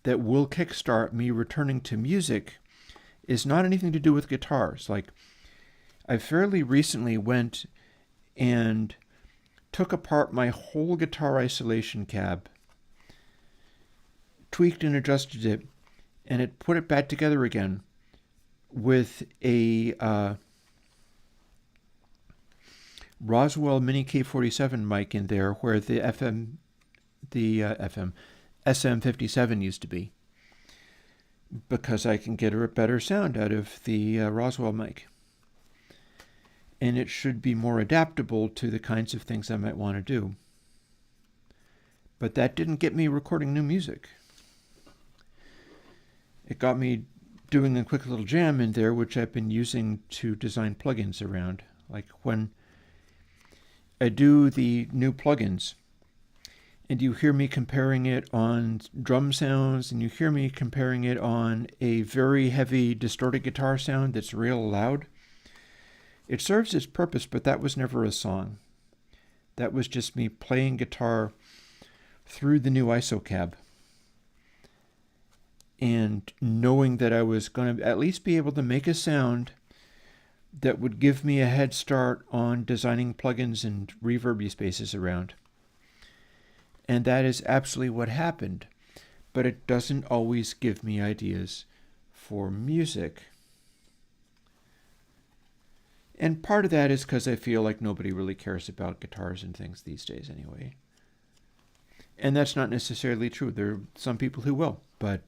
that will kickstart me returning to music is not anything to do with guitars. Like, I fairly recently went and took apart my whole guitar isolation cab, tweaked and adjusted it, and it put it back together again with a Roswell Mini K47 mic in there where the SM57 used to be, because I can get a better sound out of the Roswell mic. And it should be more adaptable to the kinds of things I might want to do. But that didn't get me recording new music. It got me doing a quick little jam in there, which I've been using to design plugins around. Like when I do the new plugins, and you hear me comparing it on drum sounds, and you hear me comparing it on a very heavy distorted guitar sound that's real loud, it serves its purpose, but that was never a song. That was just me playing guitar through the new ISO cab and knowing that I was going to at least be able to make a sound that would give me a head start on designing plugins and reverby spaces around. And that is absolutely what happened. But it doesn't always give me ideas for music. And part of that is because I feel like nobody really cares about guitars and things these days anyway. And that's not necessarily true. There are some people who will. But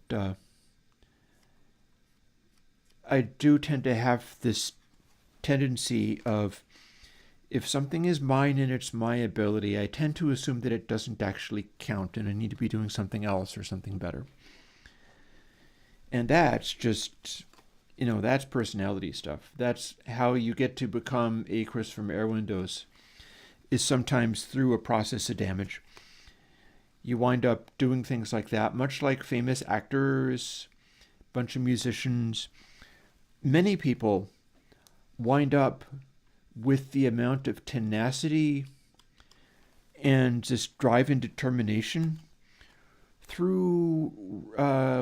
I do tend to have this tendency of, if something is mine and it's my ability, I tend to assume that it doesn't actually count and I need to be doing something else or something better. And that's just, that's personality stuff. That's how you get to become a Chris from Airwindows, is sometimes through a process of damage. You wind up doing things like that, much like famous actors, bunch of musicians. Many people wind up with the amount of tenacity and just drive and determination through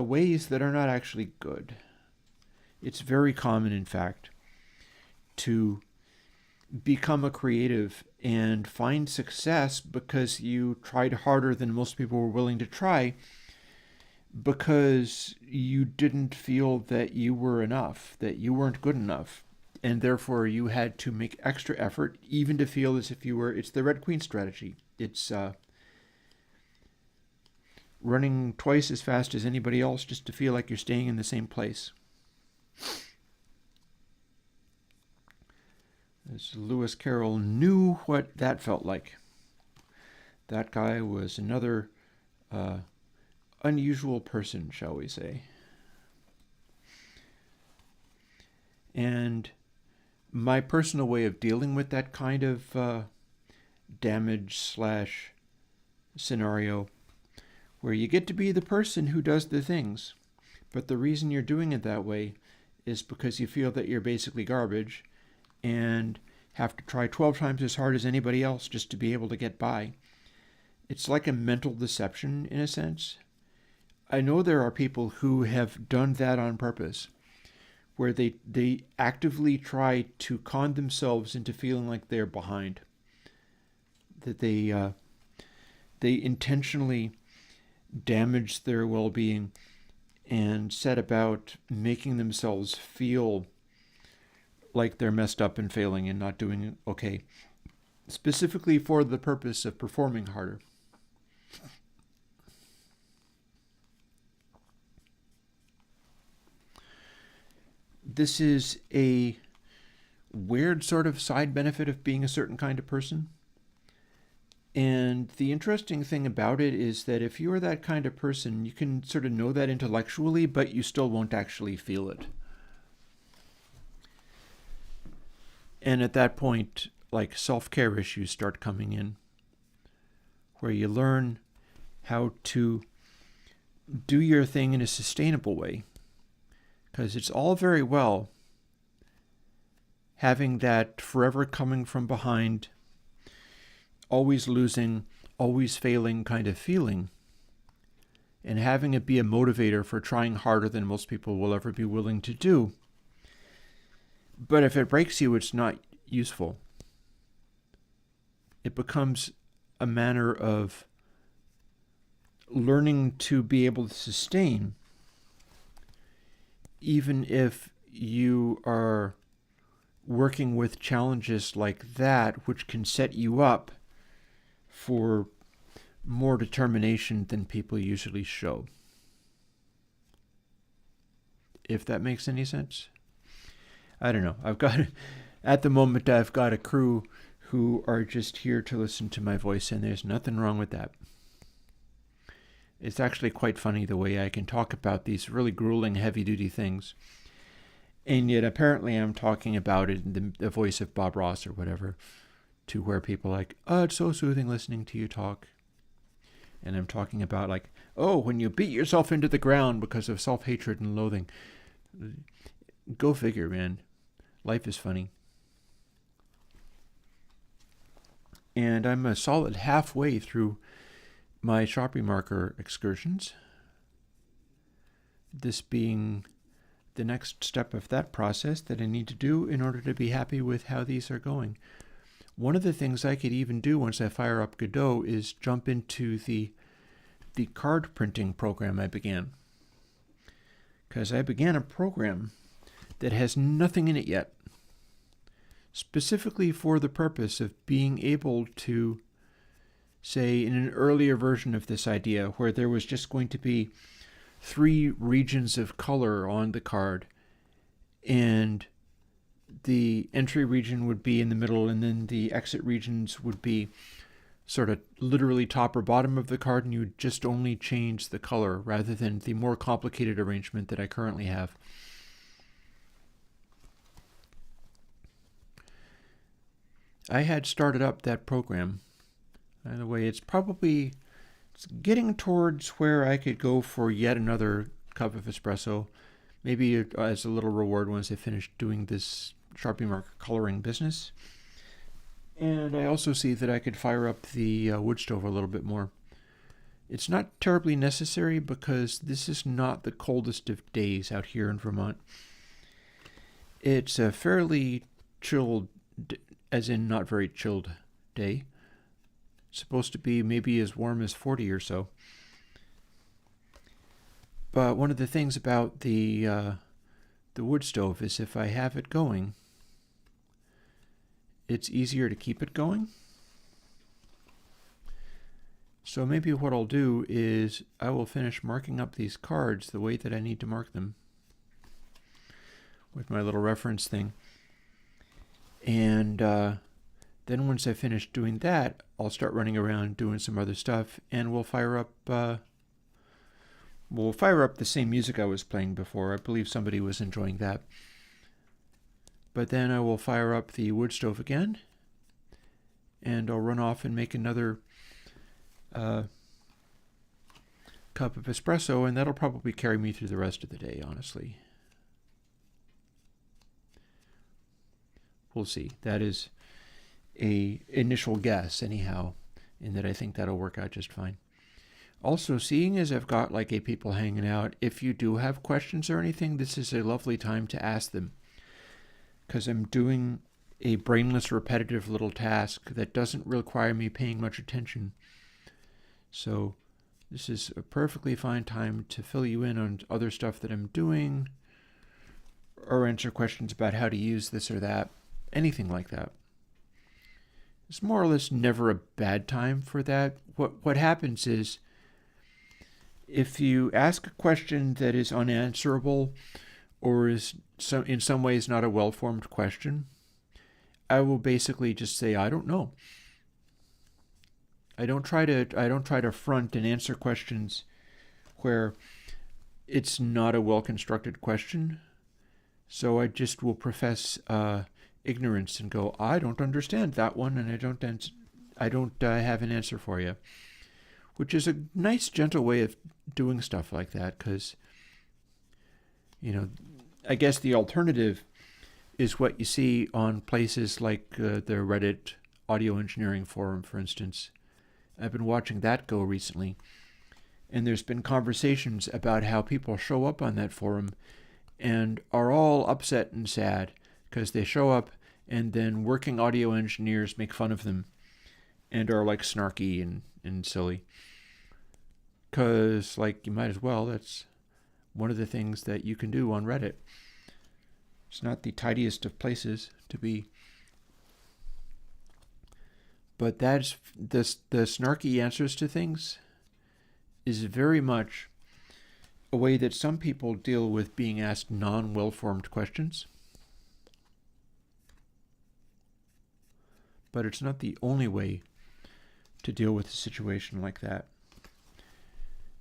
ways that are not actually good. It's very common, in fact, to become a creative and find success because you tried harder than most people were willing to try, because you didn't feel that you were enough, that you weren't good enough. And therefore you had to make extra effort, even to feel as if you were. It's the Red Queen strategy. It's running twice as fast as anybody else just to feel like you're staying in the same place. As Lewis Carroll knew what that felt like. That guy was another unusual person, shall we say. And my personal way of dealing with that kind of damage / scenario, where you get to be the person who does the things, but the reason you're doing it that way is because you feel that you're basically garbage and have to try 12 times as hard as anybody else just to be able to get by. It's like a mental deception in a sense. I know there are people who have done that on purpose, where they actively try to con themselves into feeling like they're behind, that they intentionally damage their well-being and set about making themselves feel like they're messed up and failing and not doing okay, specifically for the purpose of performing harder. This is a weird sort of side benefit of being a certain kind of person. And the interesting thing about it is that if you're that kind of person, you can sort of know that intellectually, but you still won't actually feel it. And at that point, like self-care issues start coming in, where you learn how to do your thing in a sustainable way. Because it's all very well having that forever coming from behind, always losing, always failing kind of feeling, and having it be a motivator for trying harder than most people will ever be willing to do. But if it breaks you, it's not useful. It becomes a manner of learning to be able to sustain, even if you are working with challenges like that, which can set you up for more determination than people usually show. If that makes any sense. I don't know. At the moment, I've got a crew who are just here to listen to my voice, and there's nothing wrong with that. It's actually quite funny the way I can talk about these really grueling, heavy-duty things, and yet apparently I'm talking about it in the voice of Bob Ross or whatever, to where people are like, oh, it's so soothing listening to you talk. And I'm talking about like, oh, when you beat yourself into the ground because of self-hatred and loathing. Go figure, man. Life is funny. And I'm a solid halfway through my Sharpie marker excursions. This being the next step of that process that I need to do in order to be happy with how these are going. One of the things I could even do once I fire up Godot is jump into the card printing program I began. Because I began a program that has nothing in it yet, specifically for the purpose of being able to, say, in an earlier version of this idea, where there was just going to be 3 regions of color on the card, and the entry region would be in the middle, and then the exit regions would be sort of literally top or bottom of the card, and you would just only change the color rather than the more complicated arrangement that I currently have. I had started up that program. By the way, it's getting towards where I could go for yet another cup of espresso, maybe as a little reward once I finish doing this Sharpie marker coloring business. And I also see that I could fire up the wood stove a little bit more. It's not terribly necessary because this is not the coldest of days out here in Vermont. It's a fairly chilled, as in not very chilled, day. It's supposed to be maybe as warm as 40 or so. But one of the things about the wood stove is if I have it going, it's easier to keep it going. So maybe what I'll do is I will finish marking up these cards the way that I need to mark them with my little reference thing. And then once I finish doing that, I'll start running around doing some other stuff, and we'll fire up the same music I was playing before. I believe somebody was enjoying that. But then I will fire up the wood stove again, and I'll run off and make another cup of espresso, and that'll probably carry me through the rest of the day, honestly. We'll see. That is a initial guess, anyhow, in that I think that'll work out just fine. Also, seeing as I've got like 8 people hanging out, if you do have questions or anything, this is a lovely time to ask them, because I'm doing a brainless, repetitive little task that doesn't require me paying much attention. So this is a perfectly fine time to fill you in on other stuff that I'm doing, or answer questions about how to use this or that, anything like that. It's more or less never a bad time for that. What happens is, if you ask a question that is unanswerable or is in some ways not a well-formed question, I will basically just say, I don't know. I don't try to front and answer questions where it's not a well-constructed question. So I just will profess ignorance and go, I don't understand that one, and I don't have an answer for you. Which is a nice, gentle way of doing stuff like that, because, I guess the alternative is what you see on places like the Reddit audio engineering forum, for instance. I've been watching that go recently, and there's been conversations about how people show up on that forum and are all upset and sad because they show up and then working audio engineers make fun of them and are like snarky and silly. Because, you might as well. That's one of the things that you can do on Reddit. It's not the tidiest of places to be. But that's the snarky answers to things is very much a way that some people deal with being asked non-well-formed questions. But it's not the only way to deal with a situation like that.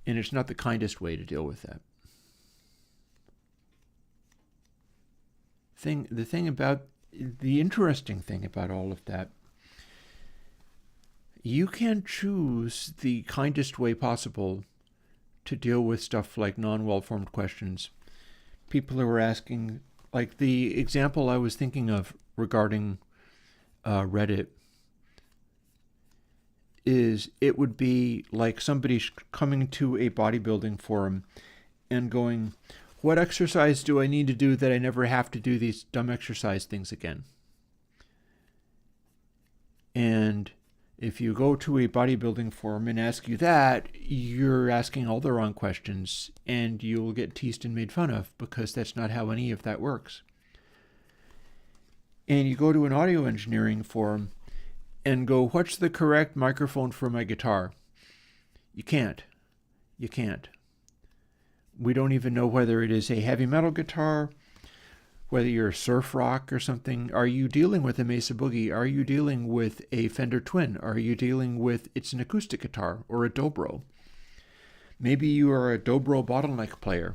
And it's not the kindest way to deal with that. The interesting thing about all of that, you can choose the kindest way possible to deal with stuff like non-well-formed questions. People who are asking, like the example I was thinking of regarding Reddit, is it would be like somebody coming to a bodybuilding forum and going, what exercise do I need to do that I never have to do these dumb exercise things again? And if you go to a bodybuilding forum and ask you that, you're asking all the wrong questions, and you'll get teased and made fun of, because that's not how any of that works. And you go to an audio engineering forum and go, what's the correct microphone for my guitar? You can't. You can't. We don't even know whether it is a heavy metal guitar, whether you're surf rock or something. Are you dealing with a Mesa Boogie? Are you dealing with a Fender Twin? Are you dealing with, it's an acoustic guitar or a dobro? Maybe you are a dobro bottleneck player.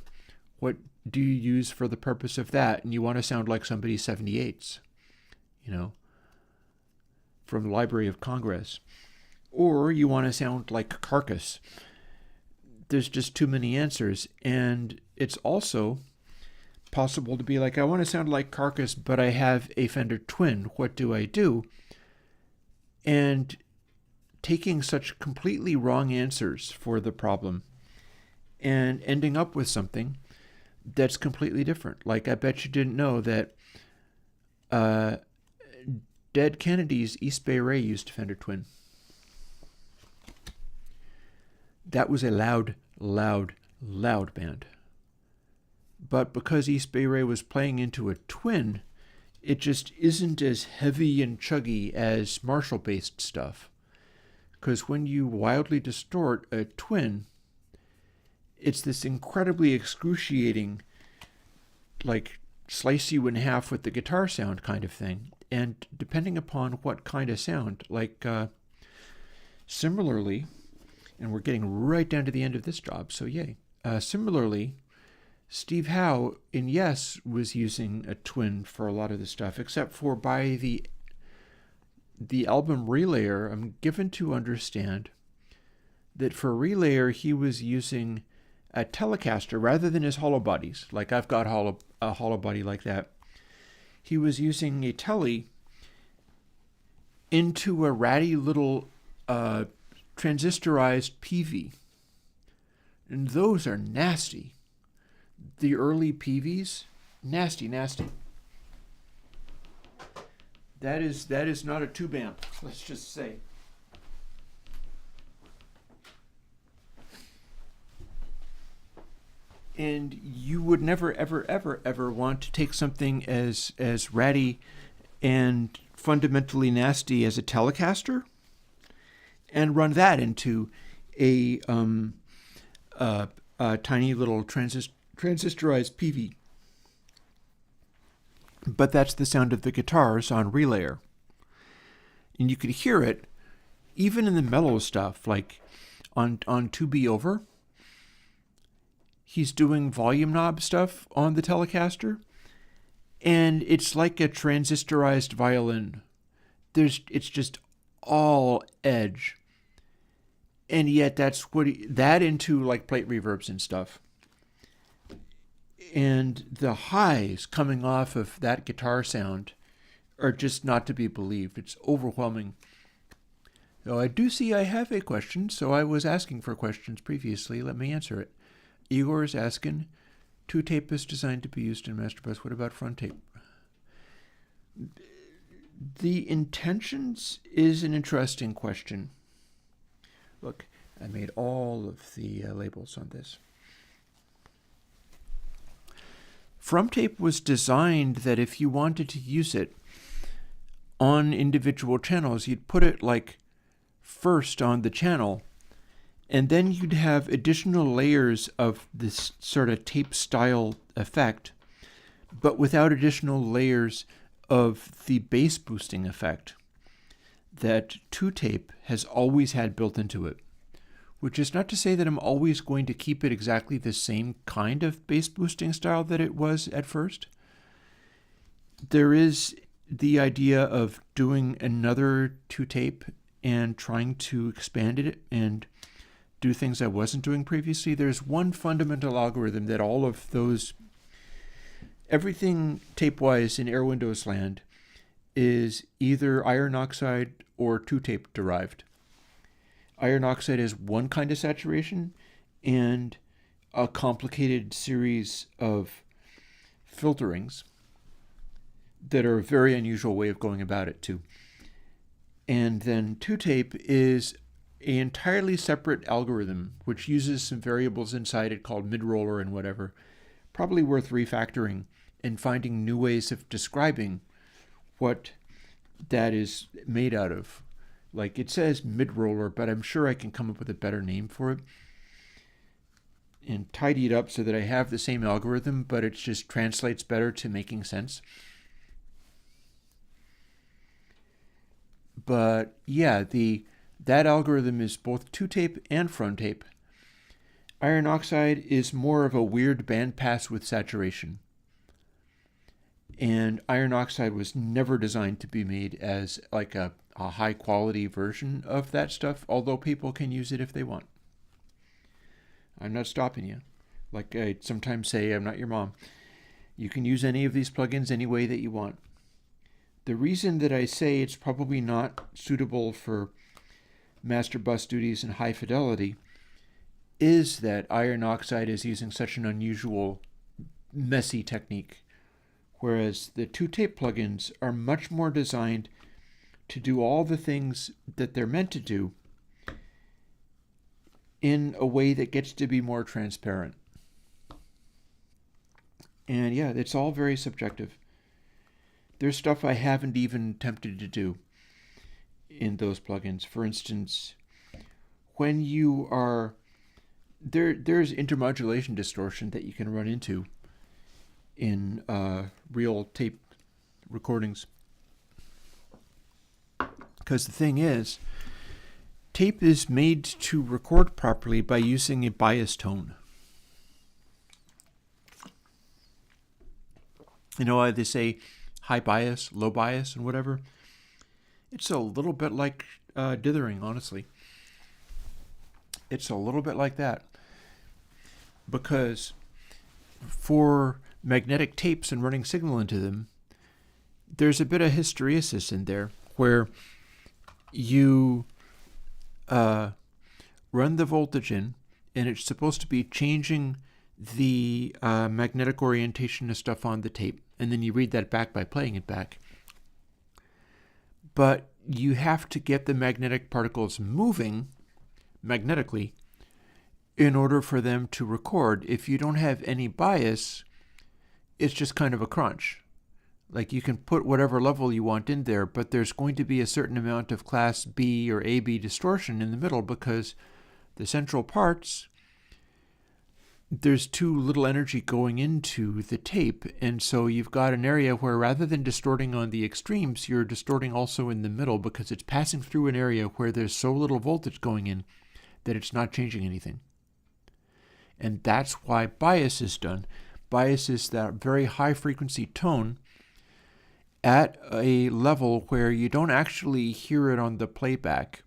What do you use for the purpose of that? And you want to sound like somebody's 78s, from the Library of Congress. Or you want to sound like Carcass. There's just too many answers. And it's also possible to be like, I want to sound like Carcass, but I have a Fender Twin. What do I do? And taking such completely wrong answers for the problem and ending up with something that's completely different. Like, I bet you didn't know that Dead Kennedy's East Bay Ray used a Fender Twin. That was a loud, loud, loud band. But because East Bay Ray was playing into a Twin, it just isn't as heavy and chuggy as Marshall-based stuff. Because when you wildly distort a Twin, it's this incredibly excruciating, like, slice you in half with the guitar sound kind of thing. and depending upon what kind of sound, like similarly, and we're getting right down to the end of this job, so yay. Similarly, Steve Howe in Yes was using a twin for a lot of the stuff, except for by the album Relayer, I'm given to understand that for Relayer he was using a Telecaster rather than his hollow bodies. Like I've got a hollow body like that. He was using a Tele into a ratty little transistorized PV. And those are nasty. The early PVs, nasty, nasty. That is not a tube amp, let's just say. And you would never, ever, ever, ever want to take something as ratty and fundamentally nasty as a Telecaster and run that into a tiny little transistorized PV. But that's the sound of the guitars on Relayer. And you could hear it even in the mellow stuff, like on To Be Over. He's doing volume knob stuff on the Telecaster, and it's like a transistorized violin. It's just all edge. And yet that's that into like plate reverbs and stuff. And the highs coming off of that guitar sound are just not to be believed. It's overwhelming. Though I do see I have a question, so I was asking for questions previously. Let me answer it. Igor is asking, 2-tape is designed to be used in master bus. What about front tape? The intentions is an interesting question. Look, I made all of the labels on this. From tape was designed that if you wanted to use it on individual channels, you'd put it like first on the channel, and then you'd have additional layers of this sort of tape style effect, but without additional layers of the bass boosting effect that 2-tape has always had built into it. Which is not to say that I'm always going to keep it exactly the same kind of bass boosting style that it was at first. There is the idea of doing another 2-tape and trying to expand it and do things I wasn't doing previously. There's one fundamental algorithm that all of those, everything tape-wise in Airwindows land is either iron oxide or 2-tape derived. Iron oxide is one kind of saturation and a complicated series of filterings that are a very unusual way of going about it too. And then 2-tape is an entirely separate algorithm which uses some variables inside it called mid-roller and whatever. Probably worth refactoring and finding new ways of describing what that is made out of. Like it says mid-roller, but I'm sure I can come up with a better name for it and tidy it up so that I have the same algorithm, but it just translates better to making sense. But yeah, that algorithm is both 2-tape and front tape. Iron oxide is more of a weird bandpass with saturation. And iron oxide was never designed to be made as like a high quality version of that stuff, although people can use it if they want. I'm not stopping you. Like I sometimes say, I'm not your mom. You can use any of these plugins any way that you want. The reason that I say it's probably not suitable for master bus duties and high fidelity is that iron oxide is using such an unusual, messy technique, whereas the 2-tape plugins are much more designed to do all the things that they're meant to do in a way that gets to be more transparent. And yeah, it's all very subjective. There's stuff I haven't even attempted to do in those plugins. For instance, when you are there's intermodulation distortion that you can run into in real tape recordings. Because the thing is, tape is made to record properly by using a bias tone. You know how they say high bias, low bias, and whatever? It's a little bit like dithering, honestly. It's a little bit like that. Because for magnetic tapes and running signal into them, there's a bit of hysteresis in there where you run the voltage in, and it's supposed to be changing the magnetic orientation of stuff on the tape, and then you read that back by playing it back. But you have to get the magnetic particles moving magnetically in order for them to record. If you don't have any bias, it's just kind of a crunch. Like, you can put whatever level you want in there, but there's going to be a certain amount of class B or AB distortion in the middle because the central parts, there's too little energy going into the tape, and so you've got an area where rather than distorting on the extremes, you're distorting also in the middle because it's passing through an area where there's so little voltage going in that it's not changing anything. And that's why bias is done. Bias is that very high frequency tone at a level where you don't actually hear it on the playback,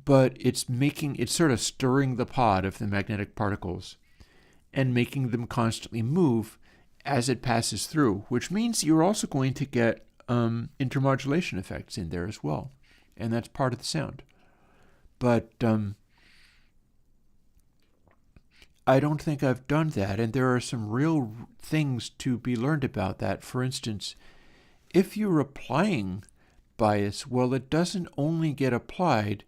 but it's sort of stirring the pod of the magnetic particles and making them constantly move as it passes through, which means you're also going to get intermodulation effects in there as well, and that's part of the sound. But I don't think I've done that, and there are some real things to be learned about that. For instance, if you're applying bias, well, it doesn't only get applied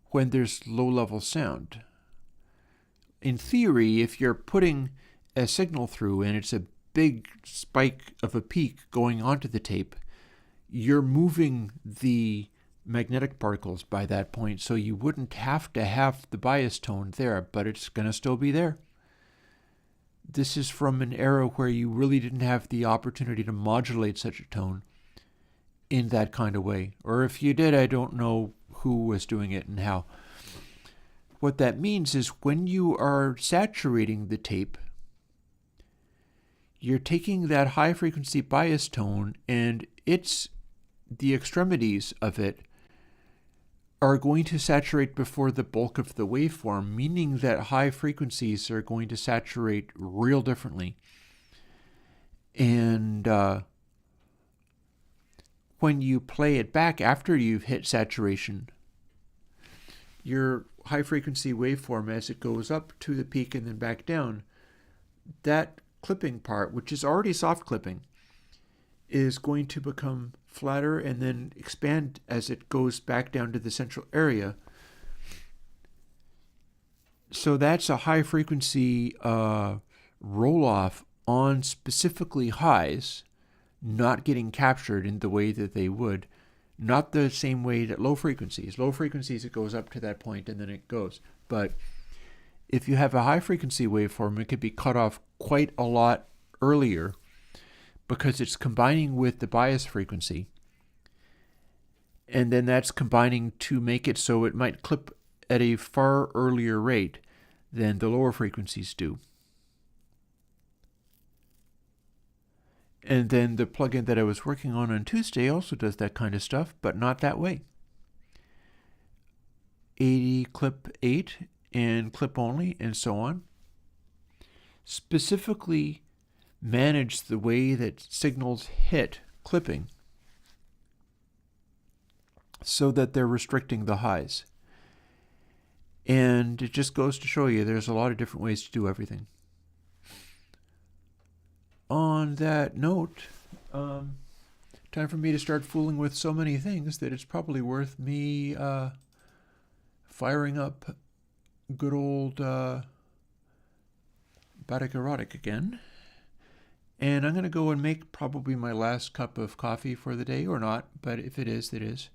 when there's low-level sound. In theory, if you're putting a signal through and it's a big spike of a peak going onto the tape, you're moving the magnetic particles by that point, so you wouldn't have to have the bias tone there, but it's going to still be there. This is from an era where you really didn't have the opportunity to modulate such a tone in that kind of way. Or if you did, I don't know who was doing it and how. What that means is when you are saturating the tape, you're taking that high frequency bias tone and the extremities of it are going to saturate before the bulk of the waveform, meaning that high frequencies are going to saturate real differently. And when you play it back after you've hit saturation, your high frequency waveform, as it goes up to the peak and then back down, that clipping part, which is already soft clipping, is going to become flatter and then expand as it goes back down to the central area. So that's a high frequency roll-off on specifically highs, not getting captured in the way that they would. Not the same way that low frequencies. Low frequencies, it goes up to that point and then it goes. But if you have a high frequency waveform, it could be cut off quite a lot earlier because it's combining with the bias frequency. And then that's combining to make it so it might clip at a far earlier rate than the lower frequencies do. And then the plugin that I was working on Tuesday also does that kind of stuff, but not that way. 80 clip 8 and clip only and so on. Specifically manage the way that signals hit clipping so that they're restricting the highs. And it just goes to show you there's a lot of different ways to do everything. On that note, time for me to start fooling with so many things that it's probably worth me firing up good old Batic Erotic again. And I'm going to go and make probably my last cup of coffee for the day, or not, but if it is, it is.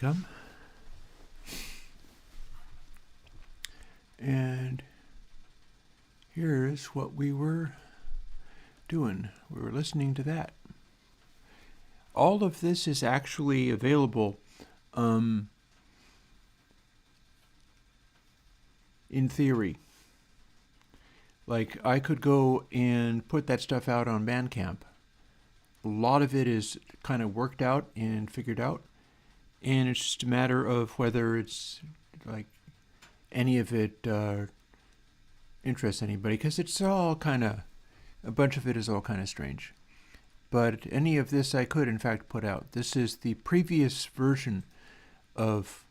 come. And here's what we were doing. We were listening to that. All of this is actually available in theory. Like, I could go and put that stuff out on Bandcamp. A lot of it is kind of worked out and figured out, and it's just a matter of whether it's like any of it interests anybody, because it's all kind of, a bunch of it is all kind of strange. But any of this I could in fact put out. This is the previous version of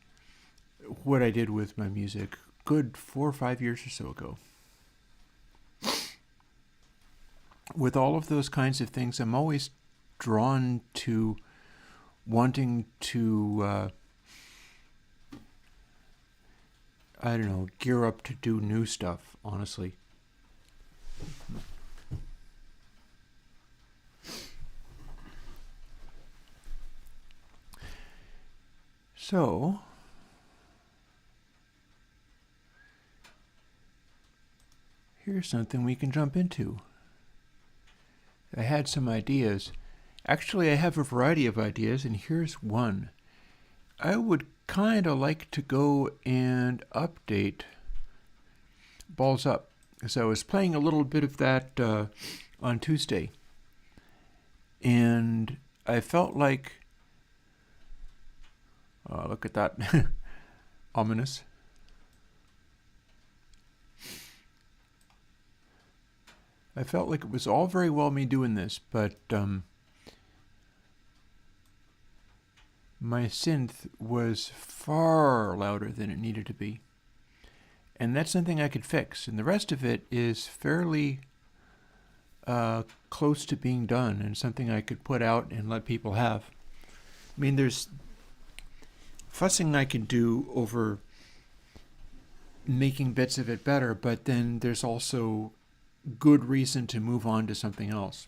what I did with my music, good 4 or 5 years or so ago. With all of those kinds of things, I'm always drawn to wanting to, I don't know, gear up to do new stuff, honestly. So, here's something we can jump into. I had some ideas. Actually, I have a variety of ideas, and here's one. I would kind of like to go and update Balls Up, because I was playing a little bit of that on Tuesday, and I felt like, look at that, ominous. I felt like it was all very well me doing this, but my synth was far louder than it needed to be. And that's something I could fix. And the rest of it is fairly close to being done and something I could put out and let people have. I mean, there's fussing I can do over making bits of it better, but then there's also good reason to move on to something else.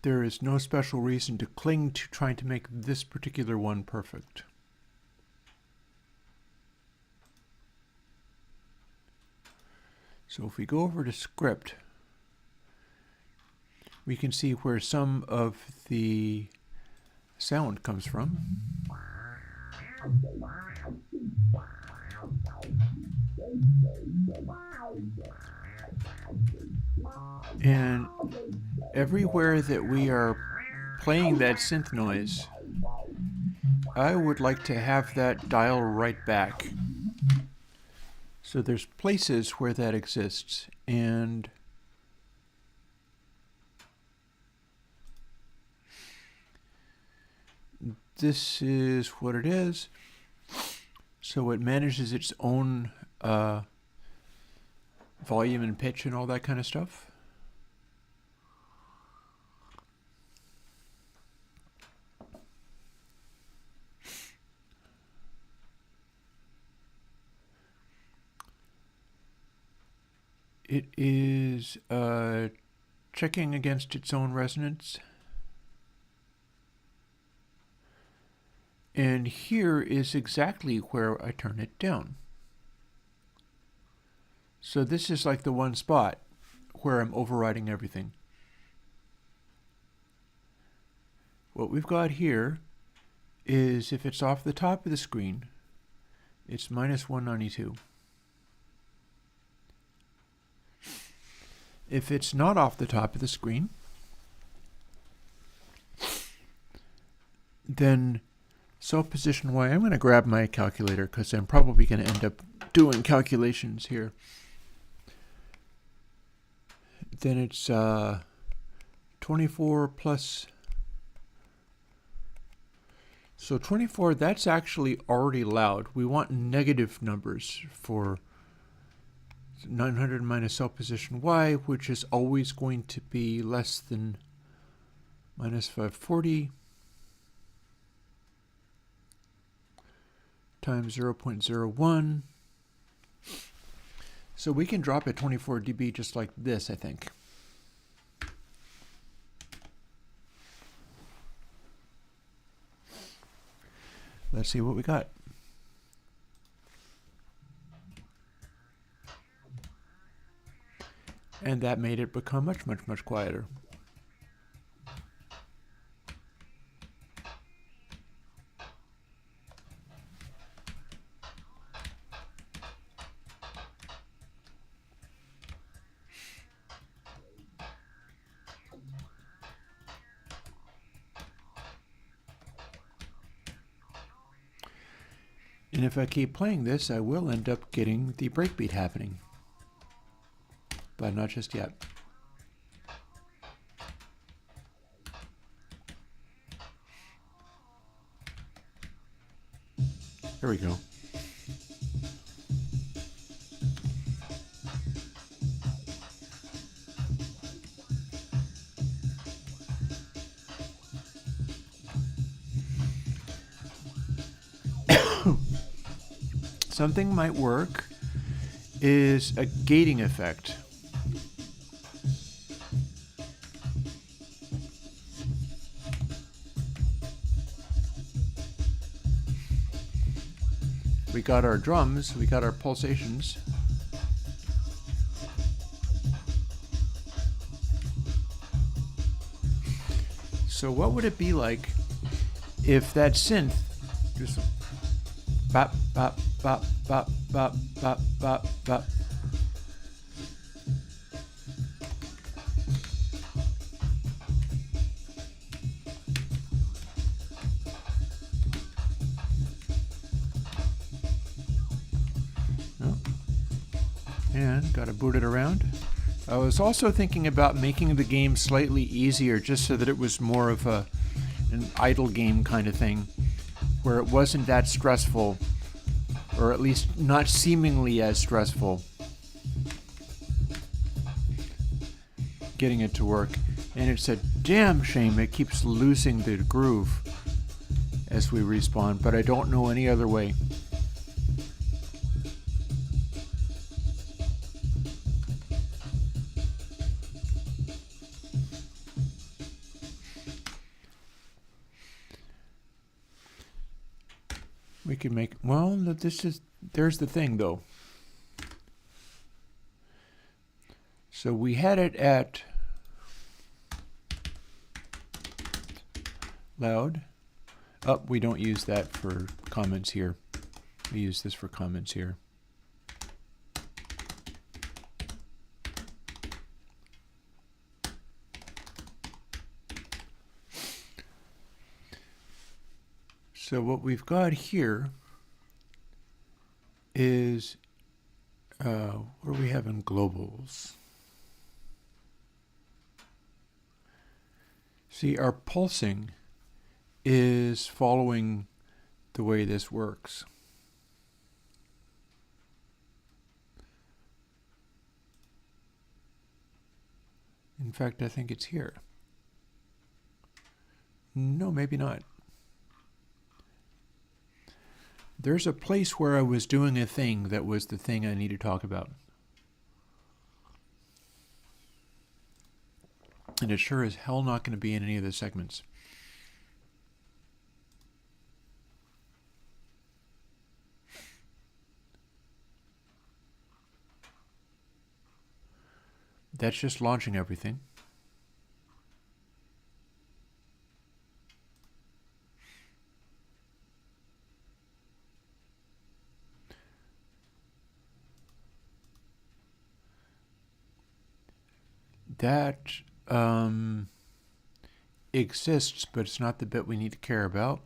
There is no special reason to cling to trying to make this particular one perfect. So if we go over to script, we can see where some of the sound comes from. And everywhere that we are playing that synth noise, I would like to have that dial right back. So there's places where that exists, and this is what it is. So it manages its own volume and pitch and all that kind of stuff. It is checking against its own resonance. And here is exactly where I turn it down. So this is like the one spot where I'm overriding everything. What we've got here is, if it's off the top of the screen, it's minus 192. If it's not off the top of the screen, then self-position Y, I'm going to grab my calculator because I'm probably going to end up doing calculations here. Then it's 24 plus, so 24, that's actually already loud. We want negative numbers for 900 minus self-position Y, which is always going to be less than minus 540 times 0.01. So we can drop at 24 dB just like this, I think. Let's see what we got. And that made it become much, much, much quieter. And if I keep playing this, I will end up getting the breakbeat happening. But not just yet. There we go. Something might work is a gating effect. We got our drums, we got our pulsations. So what would it be like if that synth just bop, bop, bop, bop, bop, bop, bop, bop. Oh. And got to boot it around. I was also thinking about making the game slightly easier just so that it was more of an idle game kind of thing, where it wasn't that stressful, or at least not seemingly as stressful, getting it to work. And it's a damn shame it keeps losing the groove as we respawn, but I don't know any other way. We could make, well, there's the thing though. So we had it at loud. Oh, we don't use that for comments here. We use this for comments here. So what we've got here is, what do we have in globals? See, our pulsing is following the way this works. In fact, I think it's here. No, maybe not. There's a place where I was doing a thing that was the thing I need to talk about. And it sure is hell not going to be in any of the segments. That's just launching everything. That exists, but it's not the bit we need to care about.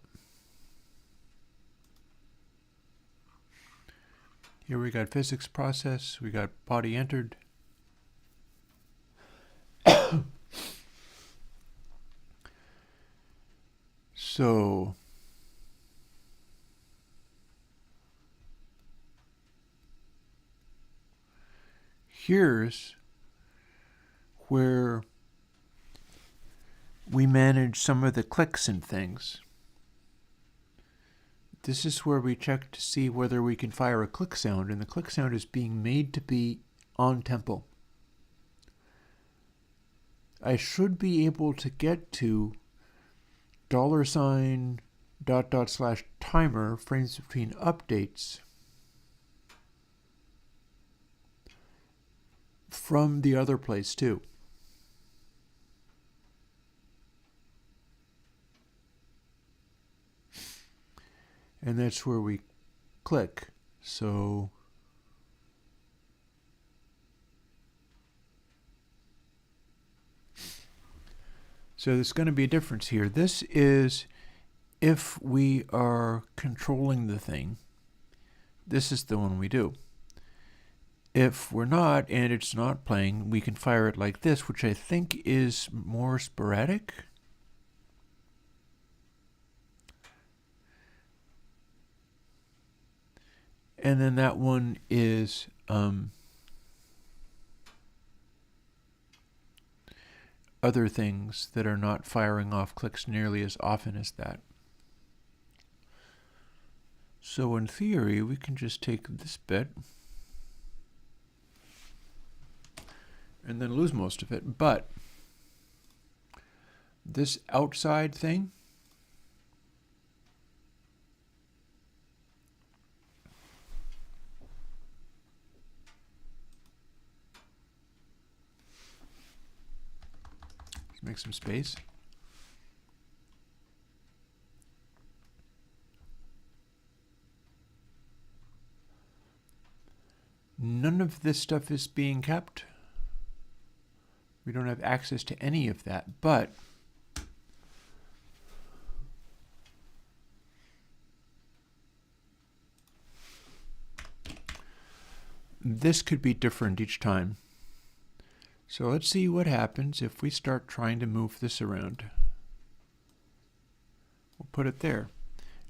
Here we got physics process, we got body entered. So here's where we manage some of the clicks and things. This is where we check to see whether we can fire a click sound, and the click sound is being made to be on tempo. I should be able to get to $, /timer frames between updates from the other place too. And that's where we click. So there's going to be a difference here. This is if we are controlling the thing. This is the one we do. If we're not, and it's not playing, we can fire it like this, which I think is more sporadic. And then that one is other things that are not firing off clicks nearly as often as that. So in theory, we can just take this bit and then lose most of it. But this outside thing, let's make some space. None of this stuff is being kept. We don't have access to any of that, but this could be different each time. So let's see what happens if we start trying to move this around. We'll put it there,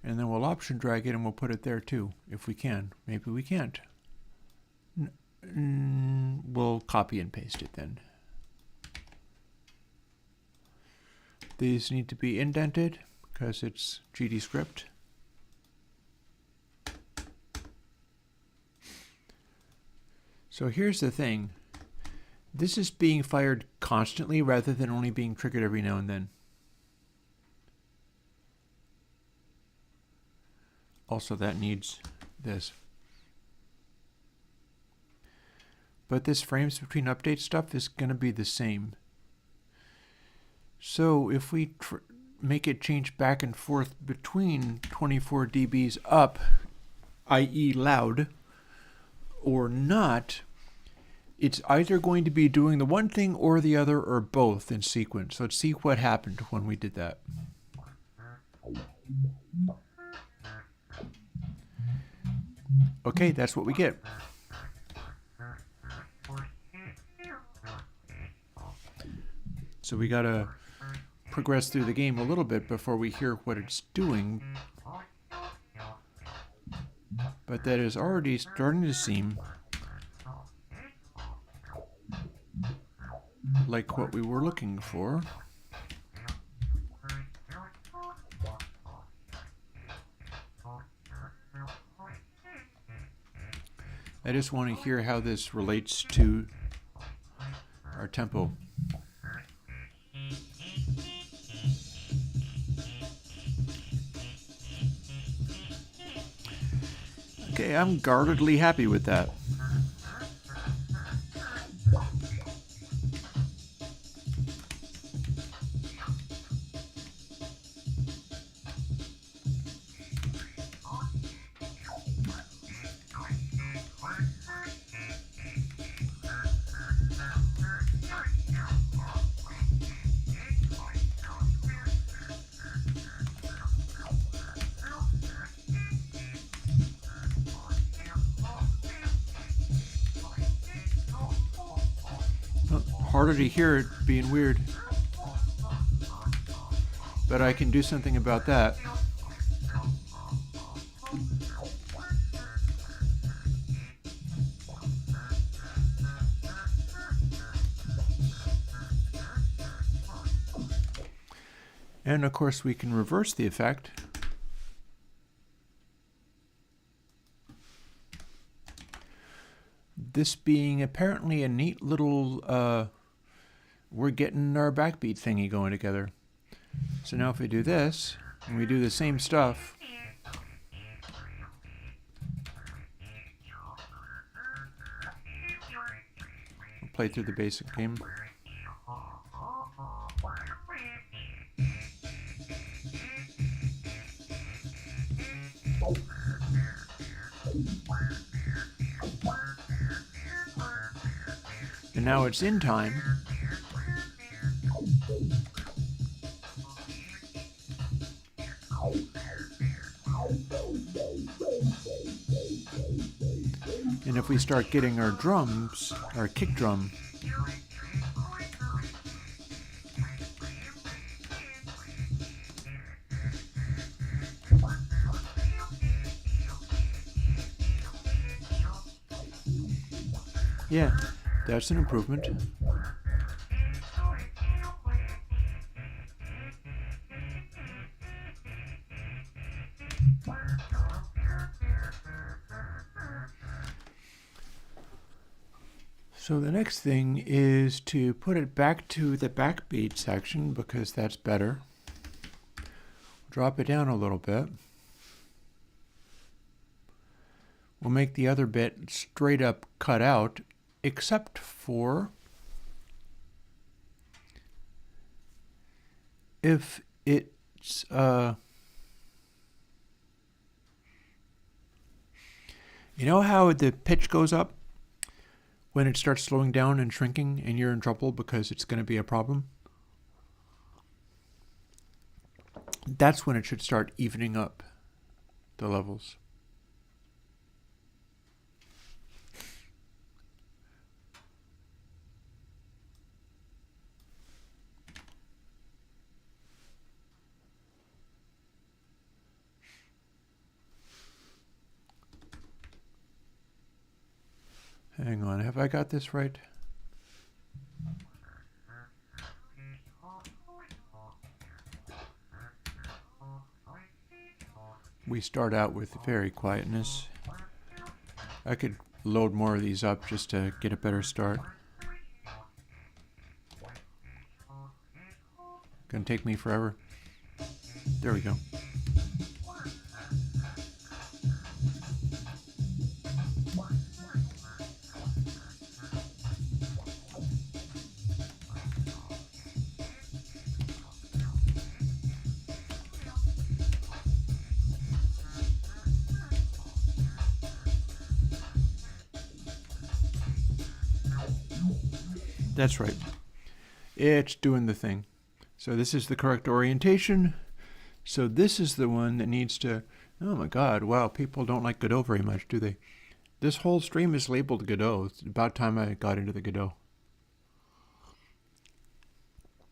and then we'll option drag it and we'll put it there too, if we can. Maybe we can't. We'll copy and paste it then. These need to be indented because it's GD script. So here's the thing. This is being fired constantly rather than only being triggered every now and then. Also, that needs this. But this frames between update stuff is going to be the same. So if we make it change back and forth between 24 dBs up, i.e. loud, or not, it's either going to be doing the one thing or the other or both in sequence. Let's see what happened when we did that. Okay, that's what we get. So we gotta progress through the game a little bit before we hear what it's doing. But that is already starting to seem like what we were looking for. I just want to hear how this relates to our tempo. Okay, I'm guardedly happy with that. Harder to hear it being weird, but I can do something about that. And of course we can reverse the effect. This being apparently a neat little we're getting our backbeat thingy going together. So now if we do this, And we do the same stuff. We'll play through the basic game. And now it's in time. And if we start getting our drums, our kick drum, yeah, that's an improvement. So the next thing is to put it back to the backbeat section because that's better. Drop it down a little bit. We'll make the other bit straight up cut out, except for if it's you know how the pitch goes up when it starts slowing down and shrinking and you're in trouble because it's going to be a problem? That's when it should start evening up the levels. Hang on, have I got this right? We start out with fairy quietness. I could load more of these up just to get a better start. Gonna take me forever. There we go. That's right. It's doing the thing. So this is the correct orientation. So this is the one that needs to... Oh my god, wow, people don't like Godot very much, do they? This whole stream is labeled Godot. It's about time I got into the Godot.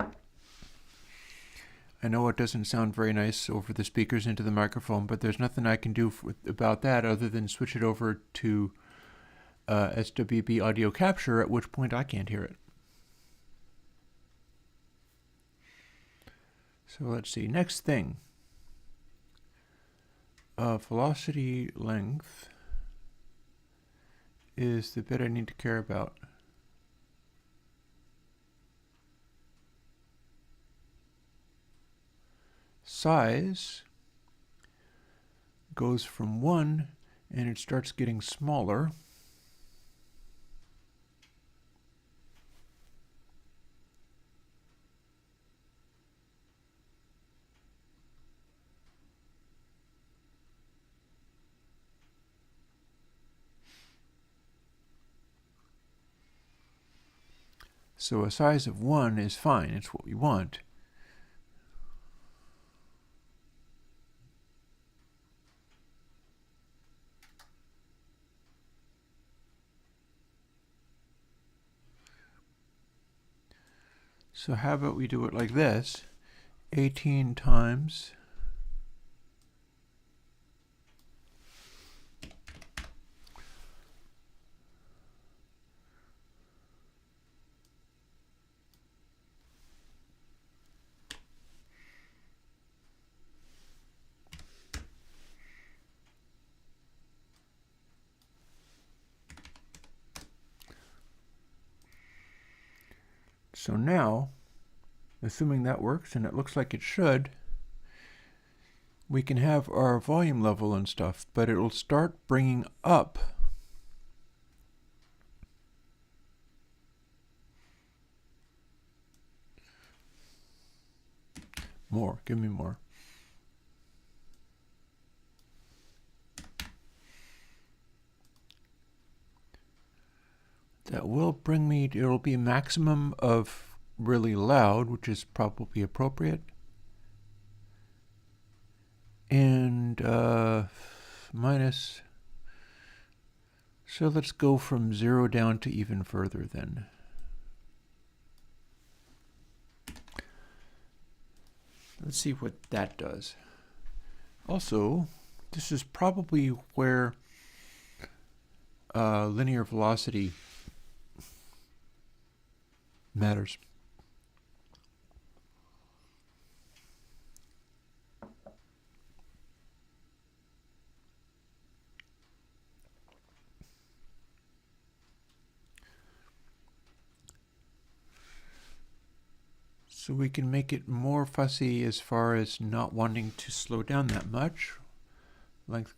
I know it doesn't sound very nice over the speakers into the microphone, but there's nothing I can do about that other than switch it over to SWB audio capture, at which point I can't hear it. So let's see, next thing. Velocity length is the bit I need to care about. Size goes from 1 and it starts getting smaller. So a size of 1 is fine, it's what we want. So how about we do it like this, 18 times So now, assuming that works, and it looks like it should, we can have our volume level and stuff, but it'll start bringing up more. Give me more. That will bring me, it'll be a maximum of really loud, which is probably appropriate. And minus, so let's go from 0 down to even further then. Let's see what that does. Also, this is probably where linear velocity matters. So we can make it more fussy as far as not wanting to slow down that much. Like,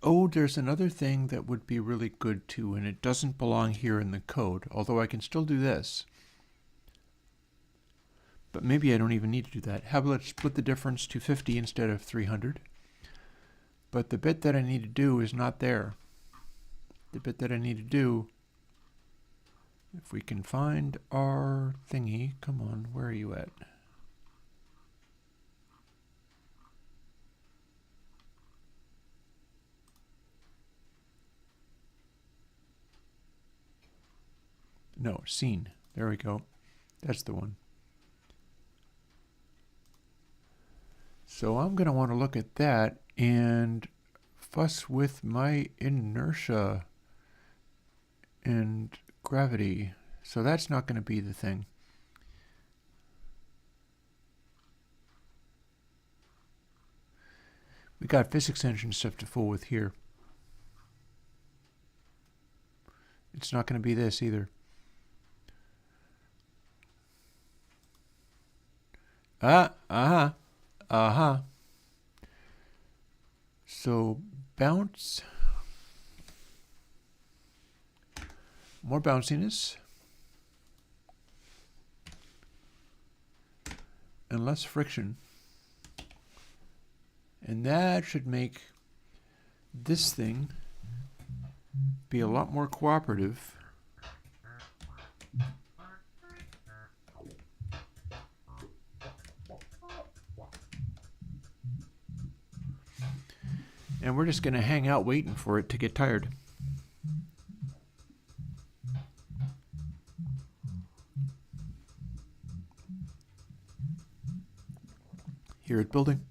oh, there's another thing that would be really good too, and it doesn't belong here in the code, although I can still do this. But maybe I don't even need to do that. How about let's split the difference to 50 instead of 300. But the bit that I need to do is not there. The bit that I need to do, if we can find our thingy, come on, where are you at? No, scene. There we go. That's the one. So I'm going to want to look at that and fuss with my inertia and gravity. So that's not going to be the thing. We got physics engine stuff to fool with here. It's not going to be this either. So bounce, more bounciness, and less friction. And that should make this thing be a lot more cooperative. And we're just going to hang out waiting for it to get tired. Hear it building.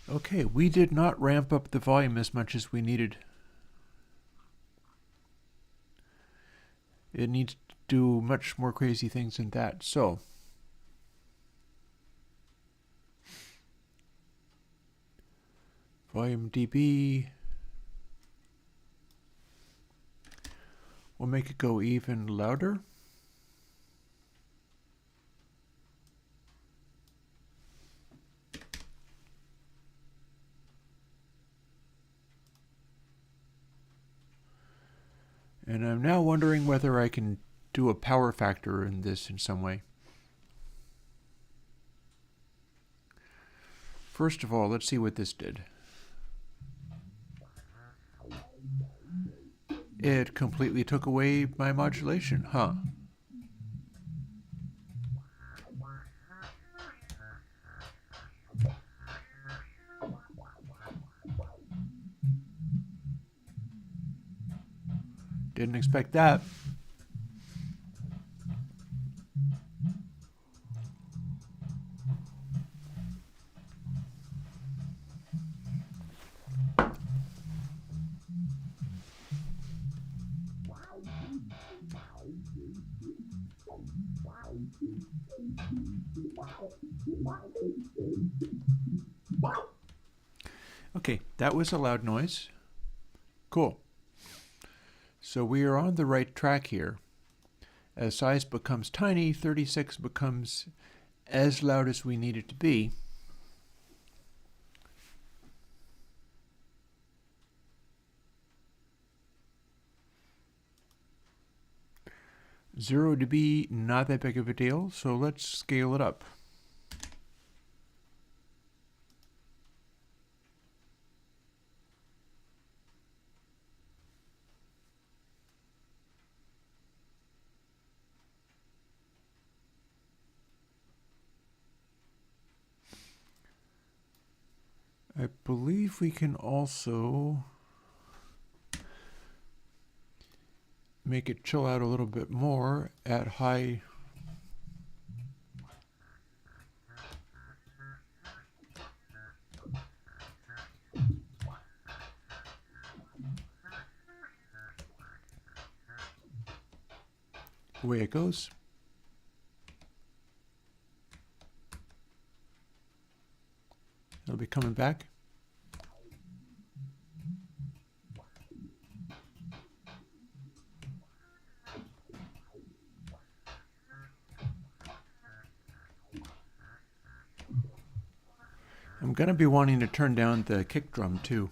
Okay, we did not ramp up the volume as much as we needed. It needs to do much more crazy things than that. So, volume dB. We'll make it go even louder. And I'm now wondering whether I can do a power factor in this in some way. First of all, let's see what this did. It completely took away my modulation, huh? Didn't expect that. Okay, that was a loud noise. Cool. So we are on the right track here. As size becomes tiny, 36 becomes as loud as we need it to be. Zero dB, not that big of a deal, so let's scale it up. I believe we can also make it chill out a little bit more at high. Away it goes. It'll be coming back. I'm going to be wanting to turn down the kick drum too.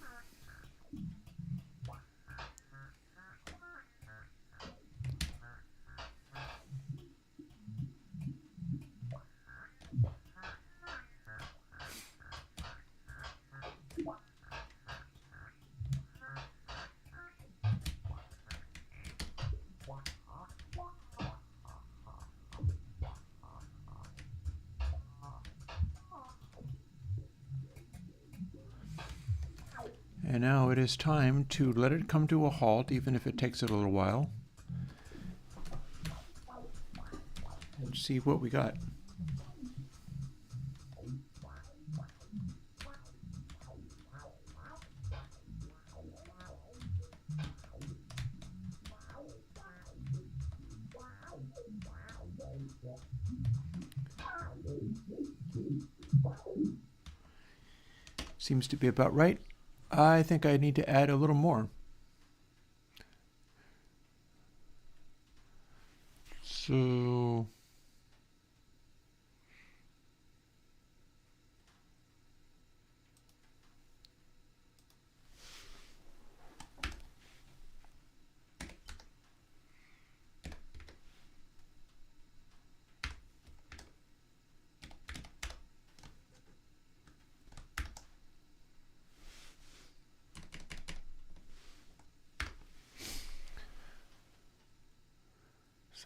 And now it is time to let it come to a halt, even if it takes it a little while. And see what we got. Seems to be about right. I think I need to add a little more. So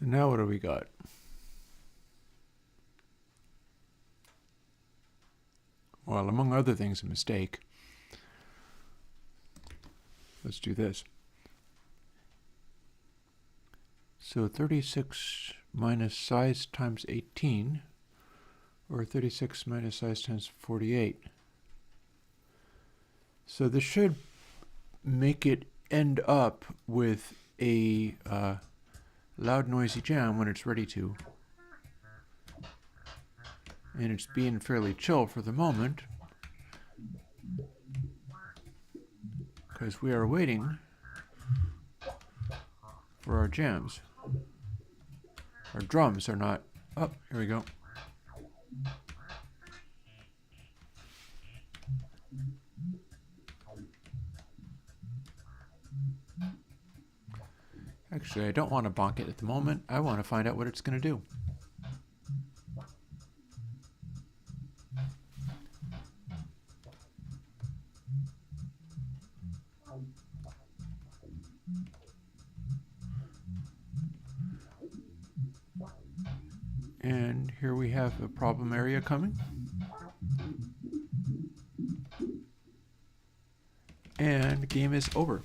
now what do we got? Well, among other things, a mistake. Let's do this. So 36 minus size times 18, or 36 minus size times 48. So this should make it end up with a loud, noisy jam when it's ready to. And it's being fairly chill for the moment, because we are waiting for our jams. Our drums are not. Oh, here we go. Actually, I don't want to bonk it at the moment. I want to find out what it's going to do. And here we have a problem area coming. And the game is over.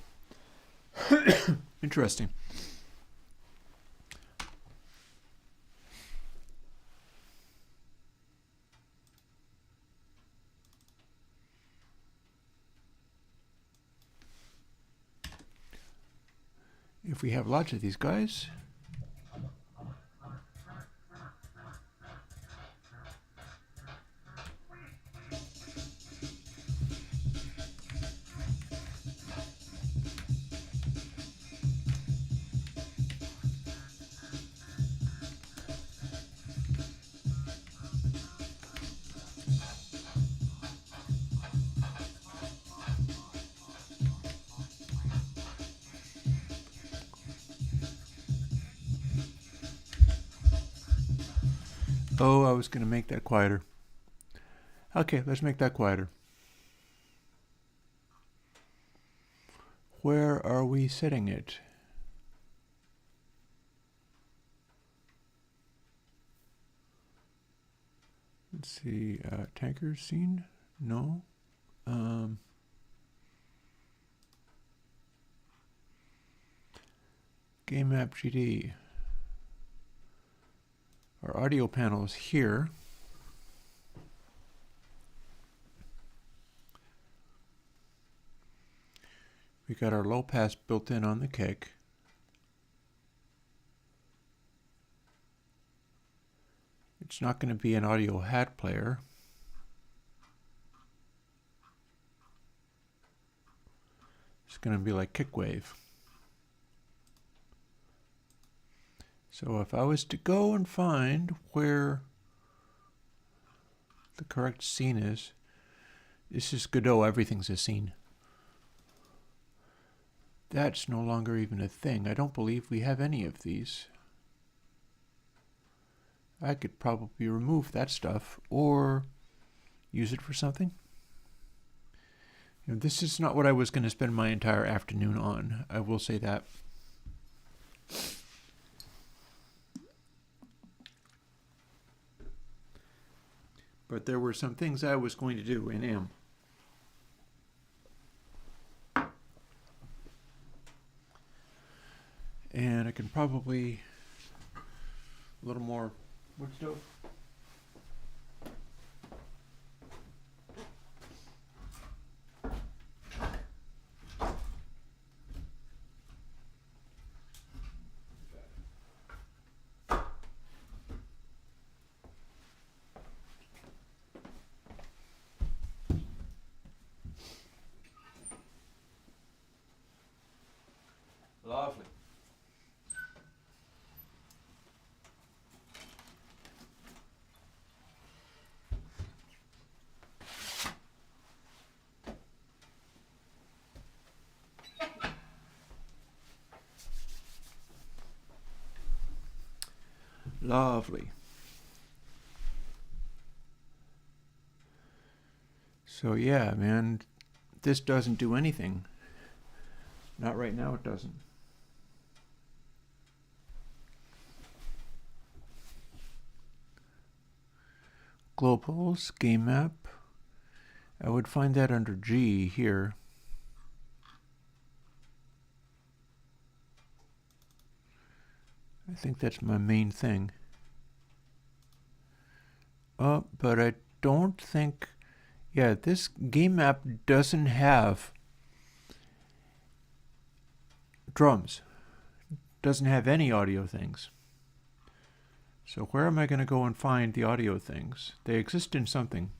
Interesting. If we have lots of these guys, Oh, I was going to make that quieter. Okay, let's make that quieter. Where are we setting it? Let's see, tanker scene? No. Game app GD. Our audio panel is here. We got our low pass built in on the kick. It's not going to be an audio hat player. It's going to be like kick wave. So if I was to go and find where the correct scene is, this is Godot, everything's a scene. That's no longer even a thing. I don't believe we have any of these. I could probably remove that stuff or use it for something. You know, this is not what I was going to spend my entire afternoon on. I will say that. But there were some things I was going to do and am. And I can probably a little more wood stove. Lovely. Lovely. So yeah, man, this doesn't do anything. Not right now, it doesn't. Globals, game map. I would find that under G here. I think that's my main thing. But I don't think, yeah, this game map doesn't have drums. Doesn't have any audio things. So where am I going to go and find the audio things? They exist in something.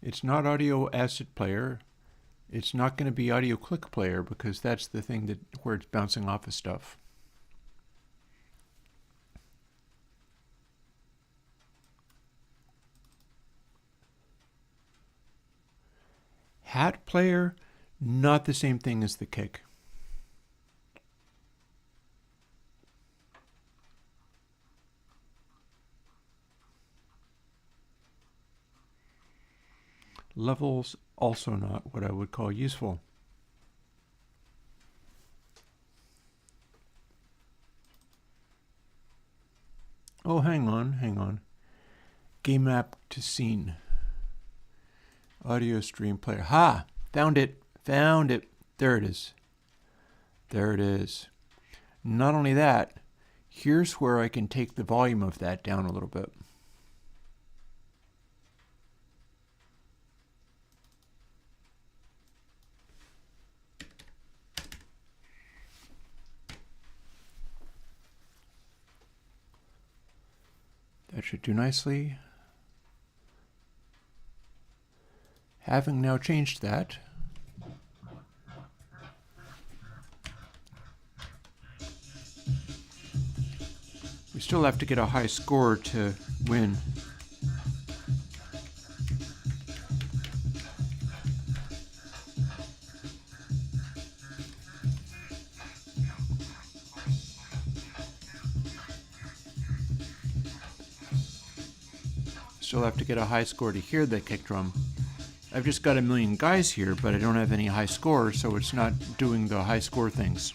It's not audio asset player. It's not going to be audio click player because that's the thing that where it's bouncing off of stuff. Hat player, not the same thing as the kick. Levels, also not what I would call useful. Oh, hang on. Game map to scene. Audio stream player. Ha! Found it. There it is. Not only that, here's where I can take the volume of that down a little bit. That should do nicely. Having now changed that, we still have to get a high score to win. still have to get a high score to hear the kick drum. I've just got a million guys here, but I don't have any high score, so it's not doing the high score things.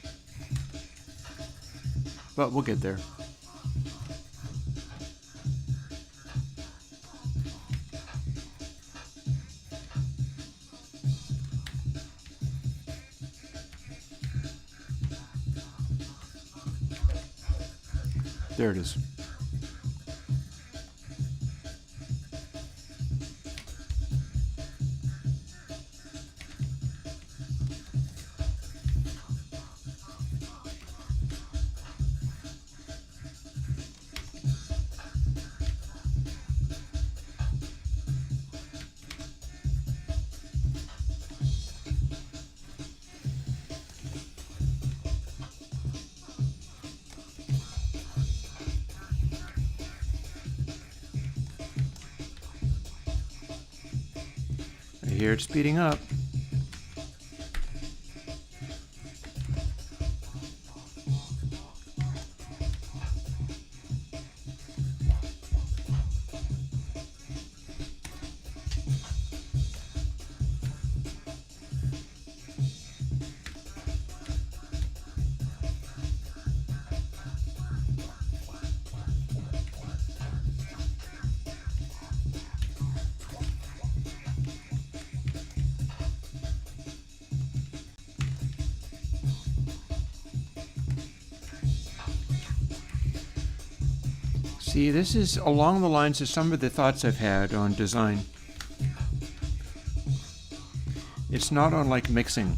But we'll get there. There it is. I hear it speeding up. See, this is along the lines of some of the thoughts I've had on design. It's not on like mixing.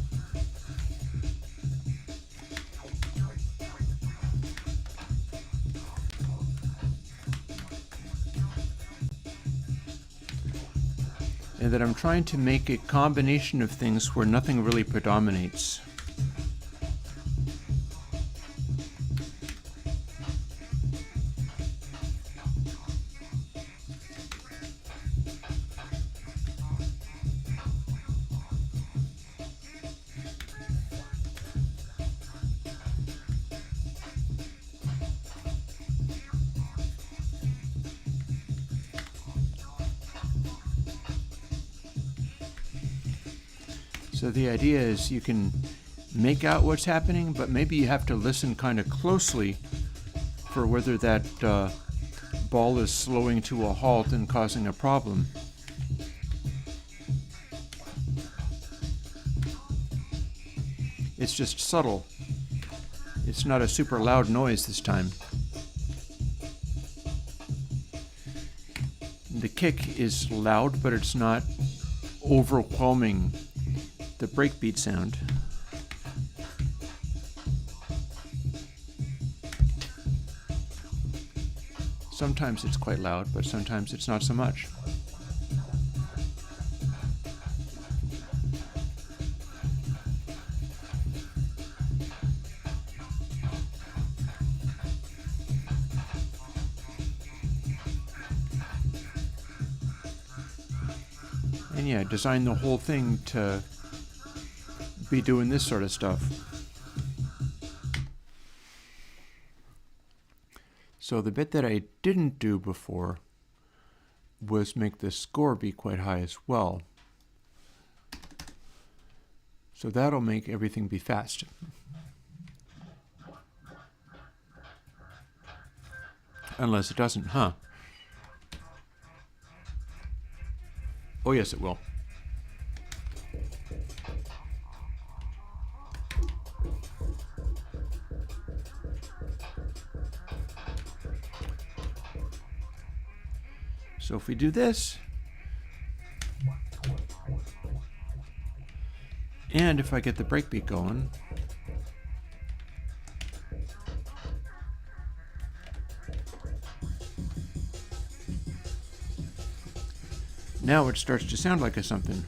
And that I'm trying to make a combination of things where nothing really predominates. So the idea is you can make out what's happening, but maybe you have to listen kind of closely for whether that ball is slowing to a halt and causing a problem. It's just subtle. It's not a super loud noise this time. The kick is loud, but it's not overwhelming the breakbeat sound. Sometimes it's quite loud, but sometimes it's not so much. And yeah, design the whole thing to be doing this sort of stuff. So the bit that I didn't do before was make the score be quite high as well. So that'll make everything be fast. Unless it doesn't, huh? Oh yes, it will. So if we do this, and if I get the breakbeat going, now it starts to sound like a something.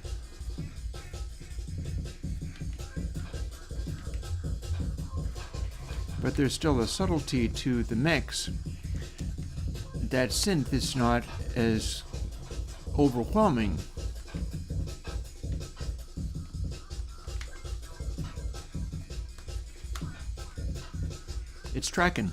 But there's still a subtlety to the mix. That synth is not as overwhelming. It's tracking.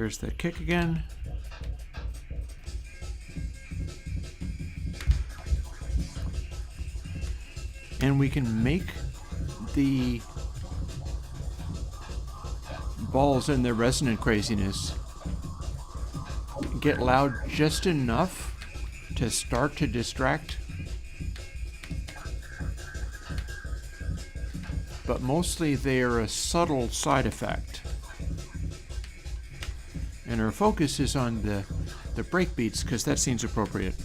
There's that kick again. And we can make the balls and their resonant craziness get loud just enough to start to distract, but mostly they are a subtle side effect. And our focus is on the break beats, because that seems appropriate.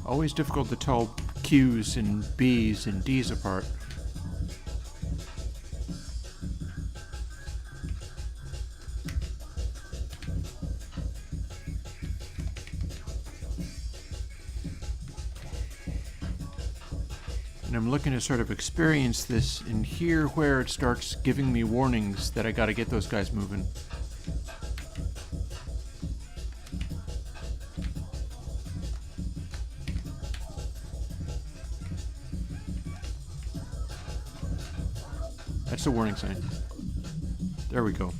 Always difficult to tell Q's and B's and D's apart. And I'm looking to sort of experience this and hear where it starts giving me warnings that I gotta get those guys moving. That's a warning sign. There we go.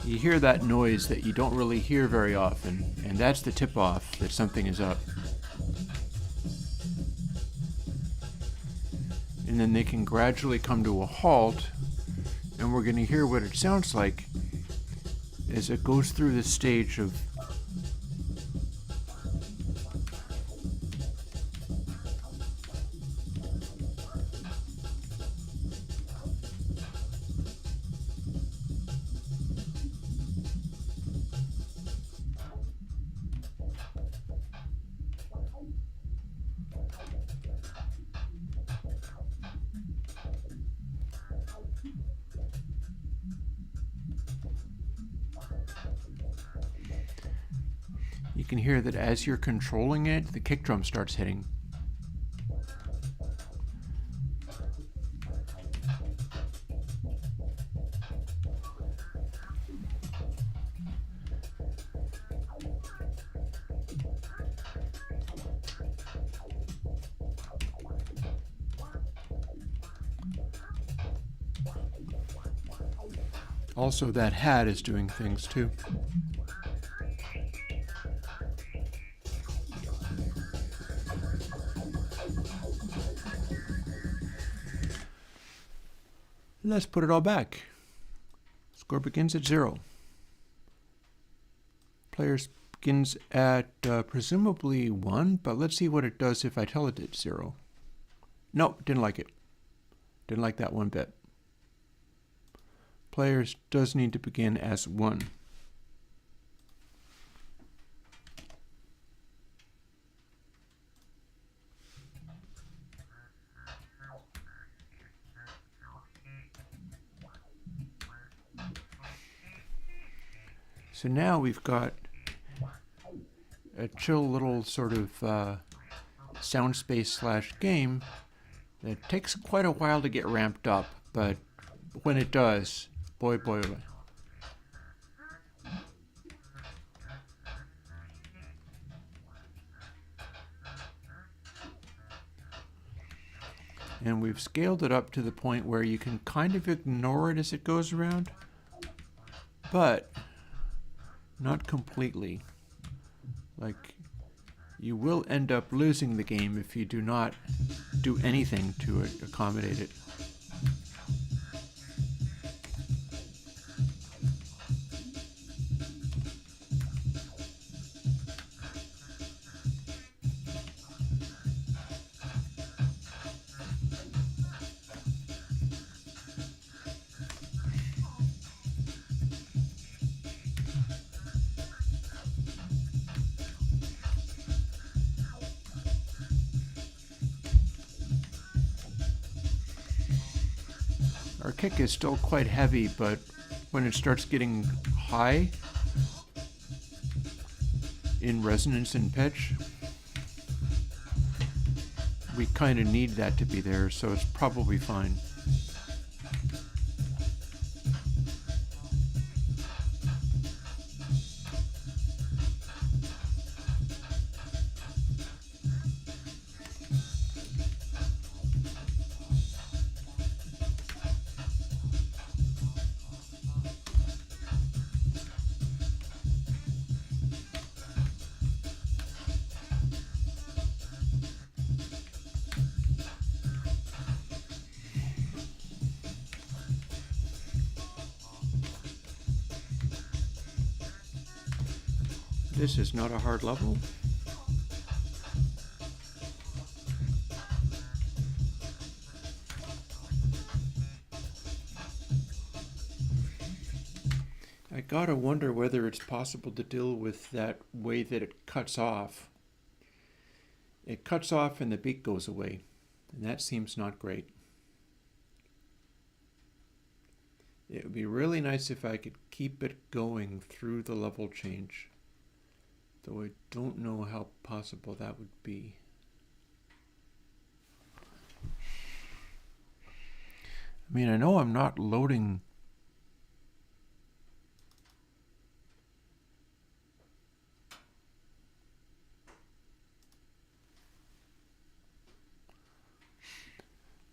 You hear that noise that you don't really hear very often, and that's the tip-off that something is up. And then they can gradually come to a halt, and we're going to hear what it sounds like as it goes through this stage of you can hear that as you're controlling it, the kick drum starts hitting. Also, that hat is doing things too. Let's put it all back. Score begins at 0. Players begins at presumably 1, but let's see what it does if I tell it it's 0. Nope, didn't like it. Didn't like that one bit. Players does need to begin as 1. So now we've got a chill little sort of sound space / game that takes quite a while to get ramped up, but when it does, boy, boy, boy. And we've scaled it up to the point where you can kind of ignore it as it goes around, but not completely. Like, you will end up losing the game if you do not do anything to accommodate it. Our kick is still quite heavy, but when it starts getting high in resonance and pitch, we kind of need that to be there, so it's probably fine. This is not a hard level. I gotta wonder whether it's possible to deal with that way that it cuts off. It cuts off and the beat goes away, and that seems not great. It would be really nice if I could keep it going through the level change, though I don't know how possible that would be. I mean, I know I'm not loading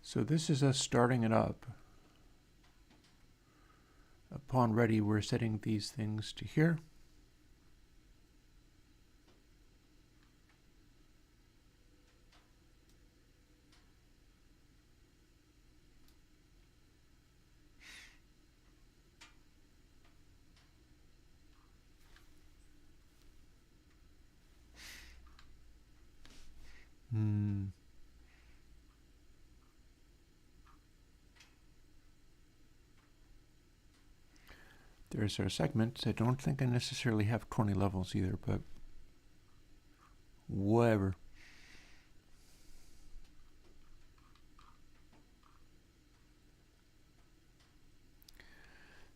so this is us starting it up. Upon ready, we're setting these things to here. There's our segments. I don't think I necessarily have 20 levels either, but whatever.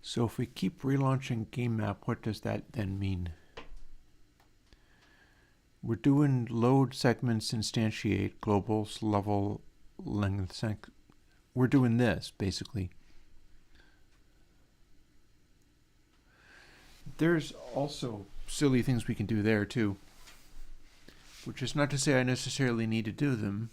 So if we keep relaunching game map, what does that then mean? We're doing load segments, instantiate, globals, level, length. We're doing this, basically. There's also silly things we can do there, too. Which is not to say I necessarily need to do them.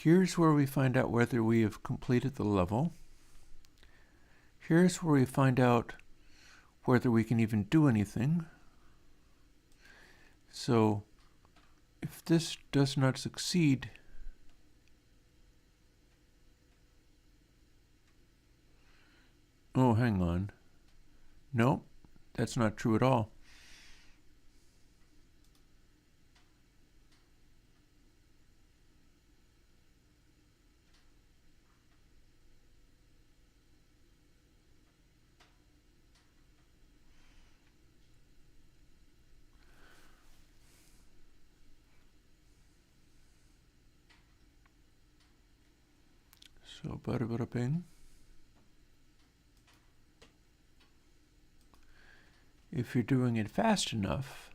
Here's where we find out whether we have completed the level. Here's where we find out whether we can even do anything. So if this does not succeed, oh, hang on. Nope, that's not true at all. So, bada bing. If you're doing it fast enough,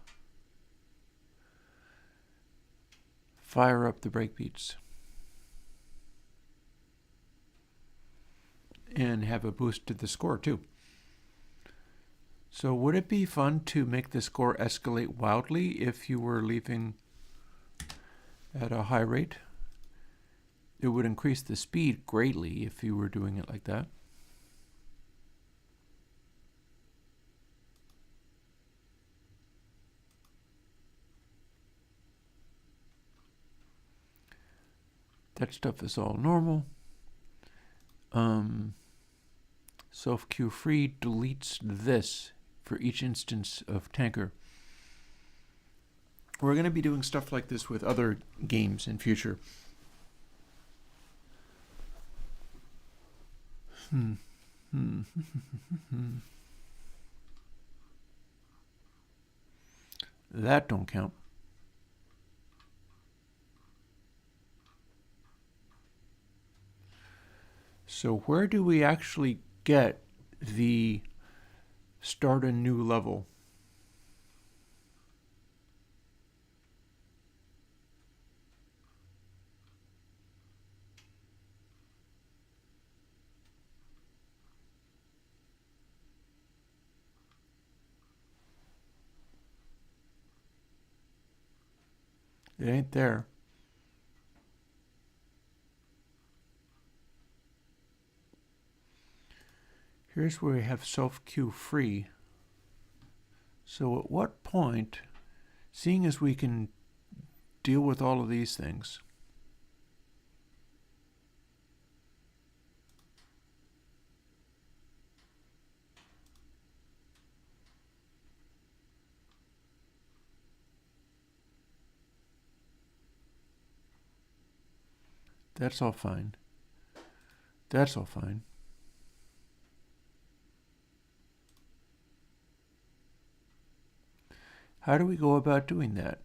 fire up the breakbeats and have a boost to the score too. So would it be fun to make the score escalate wildly if you were leaving at a high rate? It would increase the speed greatly if you were doing it like that. That stuff is all normal. Self queue free deletes this for each instance of tanker. We're going to be doing stuff like this with other games in future. That don't count. So where do we actually get the start a new level? It ain't there. Here's where we have self queue free. So at what point, seeing as we can deal with all of these things, that's all fine. That's all fine. How do we go about doing that?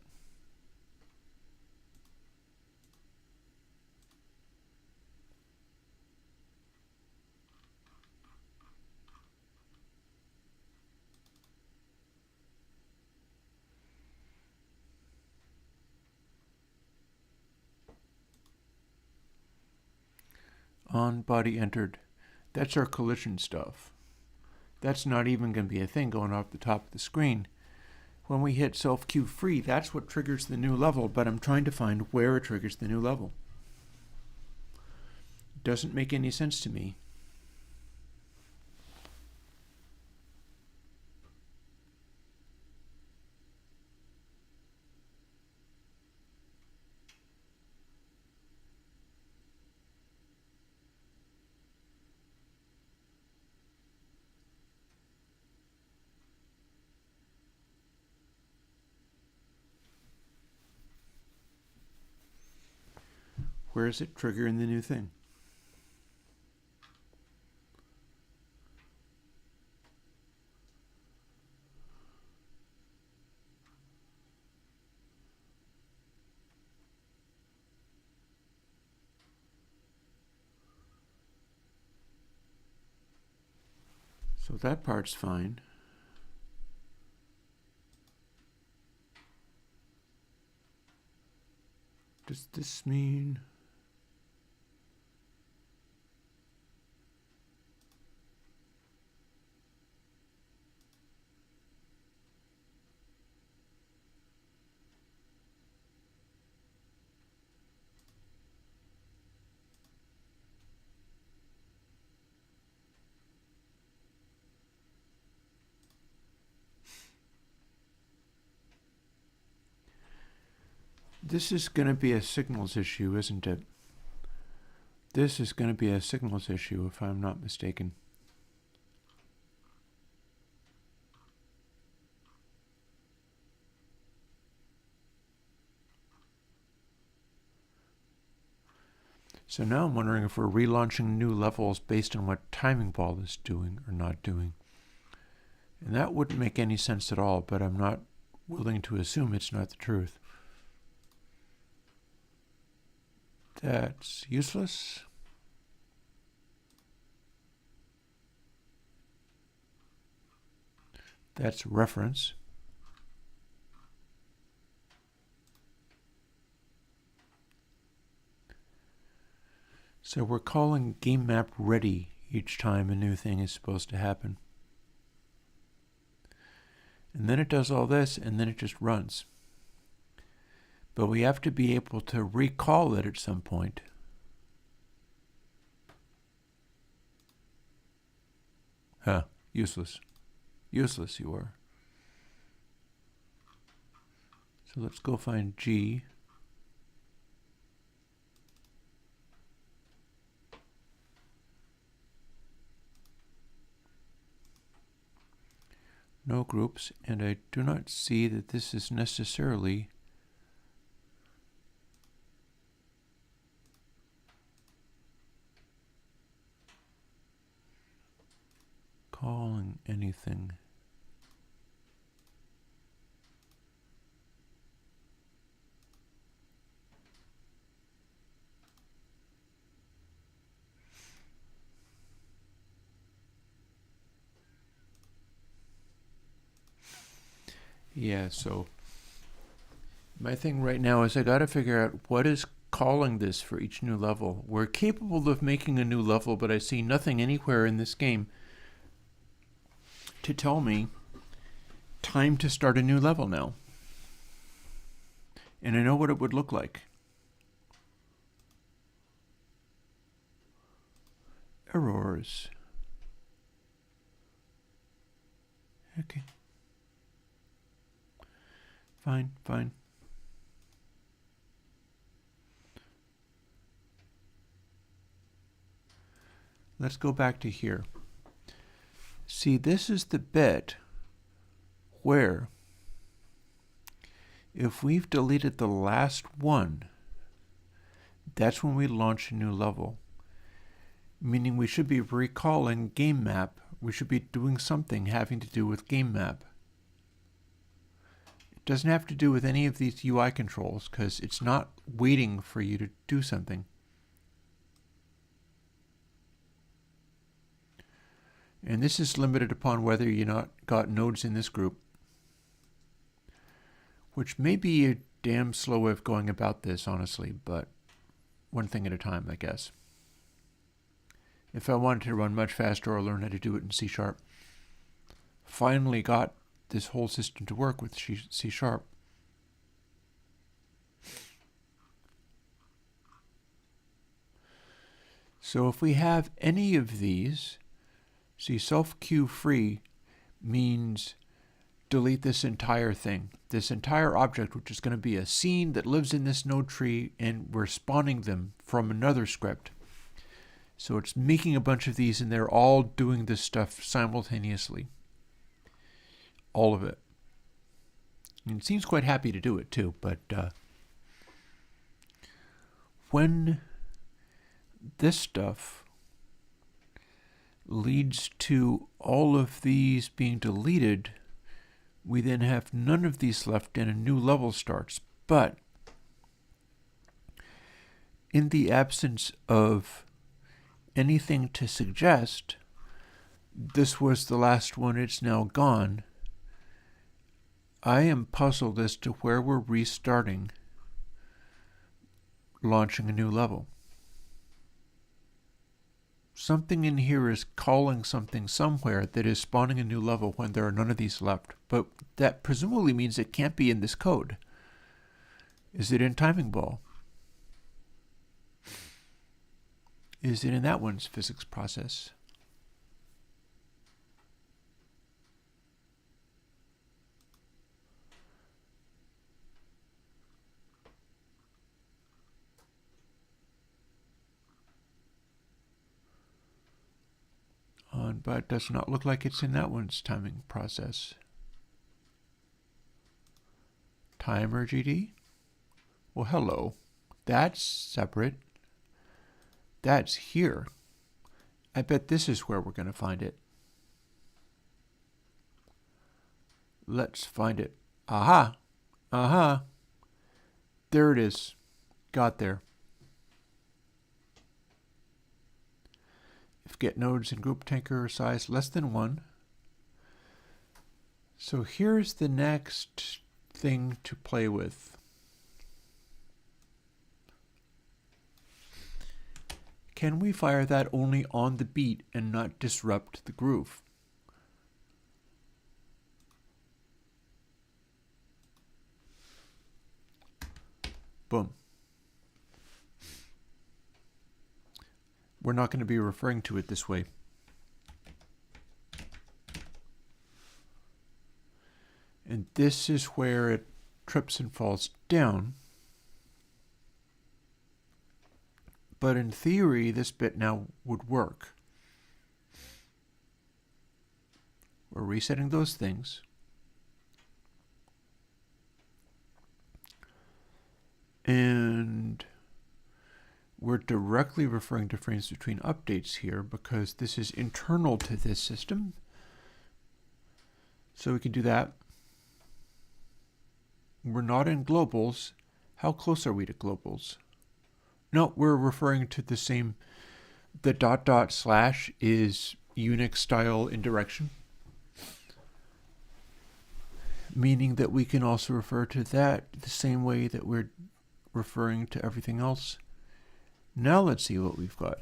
On body entered. That's our collision stuff. That's not even going to be a thing going off the top of the screen. When we hit self queue free, that's what triggers the new level, but I'm trying to find where it triggers the new level. It doesn't make any sense to me. Where is it triggering the new thing? So that part's fine. Does this mean... This is going to be a signals issue, isn't it? This is going to be a signals issue, if I'm not mistaken. So now I'm wondering if we're relaunching new levels based on what Timing Ball is doing or not doing. And that wouldn't make any sense at all, but I'm not willing to assume it's not the truth. That's useless. That's reference. So we're calling game map ready each time a new thing is supposed to happen. And then it does all this, and then it just runs. But we have to be able to recall it at some point. Useless. Useless you are. So let's go find G. No groups, and I do not see that this is necessarily calling anything. Yeah, so my thing right now is I gotta figure out what is calling this for each new level. We're capable of making a new level, but I see nothing anywhere in this game to tell me time to start a new level now. And I know what it would look like. Errors. Okay. Fine, fine. Let's go back to here. See, this is the bit where if we've deleted the last one, that's when we launch a new level. Meaning we should be recalling game map. We should be doing something having to do with game map. It doesn't have to do with any of these UI controls because it's not waiting for you to do something. And this is limited upon whether you not got nodes in this group, which may be a damn slow way of going about this, honestly, but one thing at a time, I guess. If I wanted to run much faster or learn how to do it in C#, finally got this whole system to work with C#. So if we have any of these, see, self queue free means delete this entire thing, this entire object, which is going to be a scene that lives in this node tree, and we're spawning them from another script. So it's making a bunch of these, and they're all doing this stuff simultaneously. All of it. And it seems quite happy to do it too, but when this stuff leads to all of these being deleted, we then have none of these left and a new level starts. But in the absence of anything to suggest this was the last one, it's now gone, I am puzzled as to where we're restarting, launching a new level. Something in here is calling something somewhere that is spawning a new level when there are none of these left. But that presumably means it can't be in this code. Is it in Timing Ball? Is it in that one's physics process? But it does not look like it's in that one's timing process. Timer GD? Well, hello. That's separate. That's here. I bet this is where we're going to find it. Let's find it. Aha! Aha! There it is. Got there. If get nodes in group tanker size less than 1. So here's the next thing to play with. Can we fire that only on the beat and not disrupt the groove? Boom. We're not going to be referring to it this way. And this is where it trips and falls down. But in theory, this bit now would work. We're resetting those things. And we're directly referring to frames between updates here because this is internal to this system. So we can do that. We're not in globals. How close are we to globals? No, we're referring to the same. The // is Unix style indirection, meaning that we can also refer to that the same way that we're referring to everything else. Now let's see what we've got.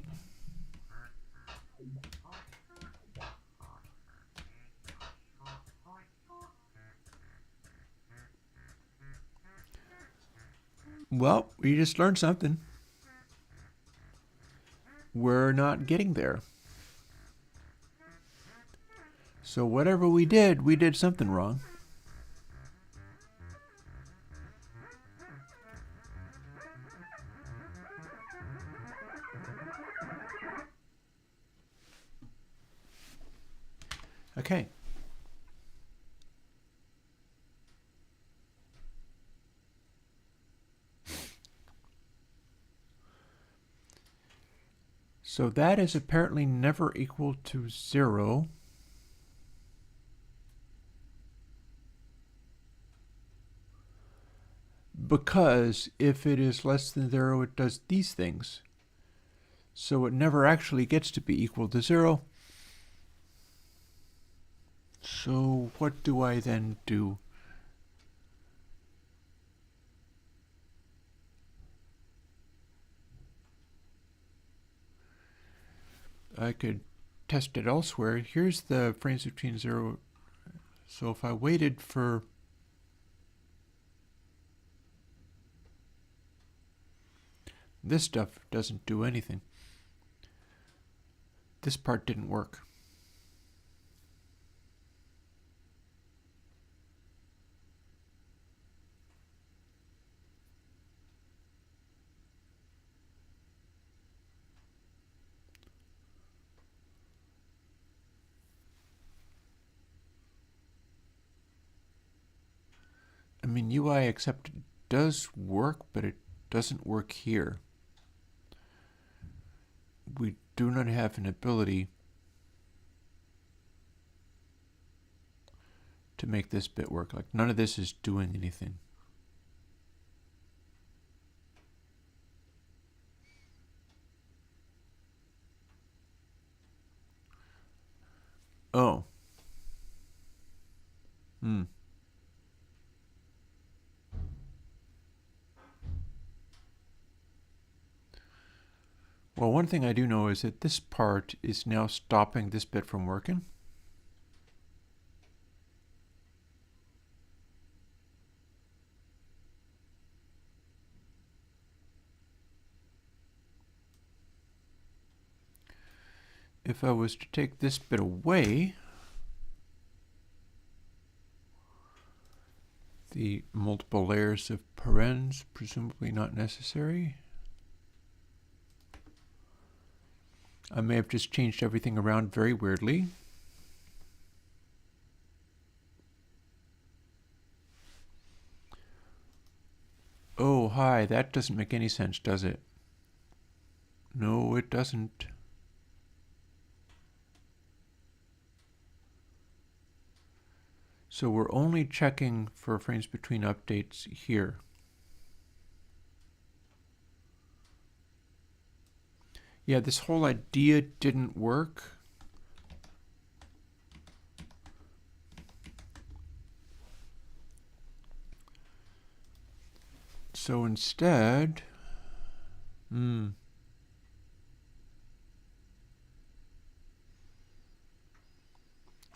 Well, we just learned something. We're not getting there. So whatever we did something wrong. Okay. So that is apparently never equal to 0. Because if it is less than 0, it does these things. So it never actually gets to be equal to 0. So what do I then do? I could test it elsewhere. Here's the frames between 0. So if I waited for this stuff, doesn't do anything. This part didn't work. I mean, UI accept does work, but it doesn't work here. We do not have an ability to make this bit work. Like, none of this is doing anything. Oh. Well, one thing I do know is that this part is now stopping this bit from working. If I was to take this bit away, the multiple layers of parens, presumably not necessary. I may have just changed everything around very weirdly. Oh, hi, that doesn't make any sense, does it? No, it doesn't. So we're only checking for frames between updates here. Yeah, this whole idea didn't work. So instead, well,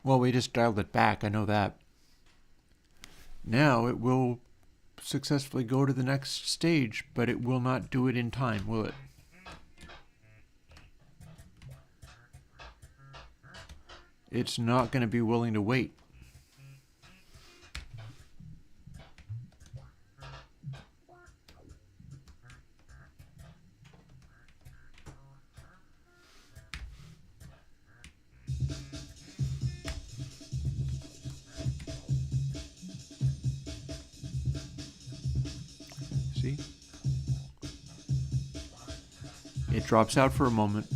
we just dialed it back, I know that. Now it will successfully go to the next stage, but it will not do it in time, will it? It's not going to be willing to wait. See? It drops out for a moment.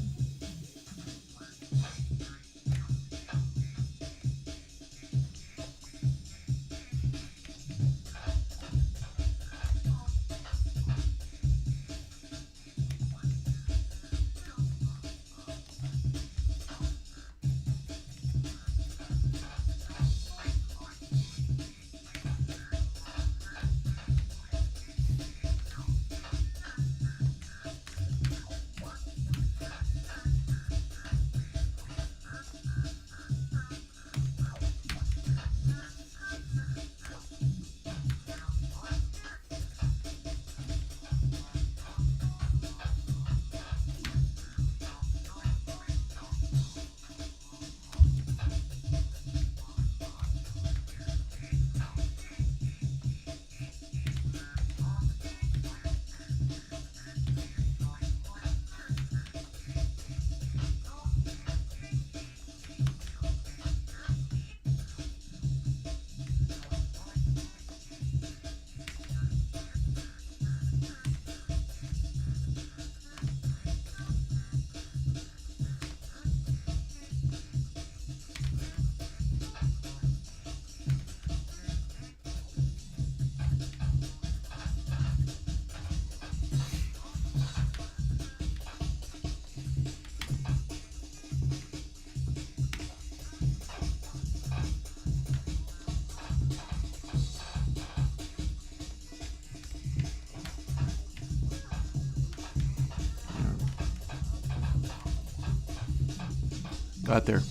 Got there.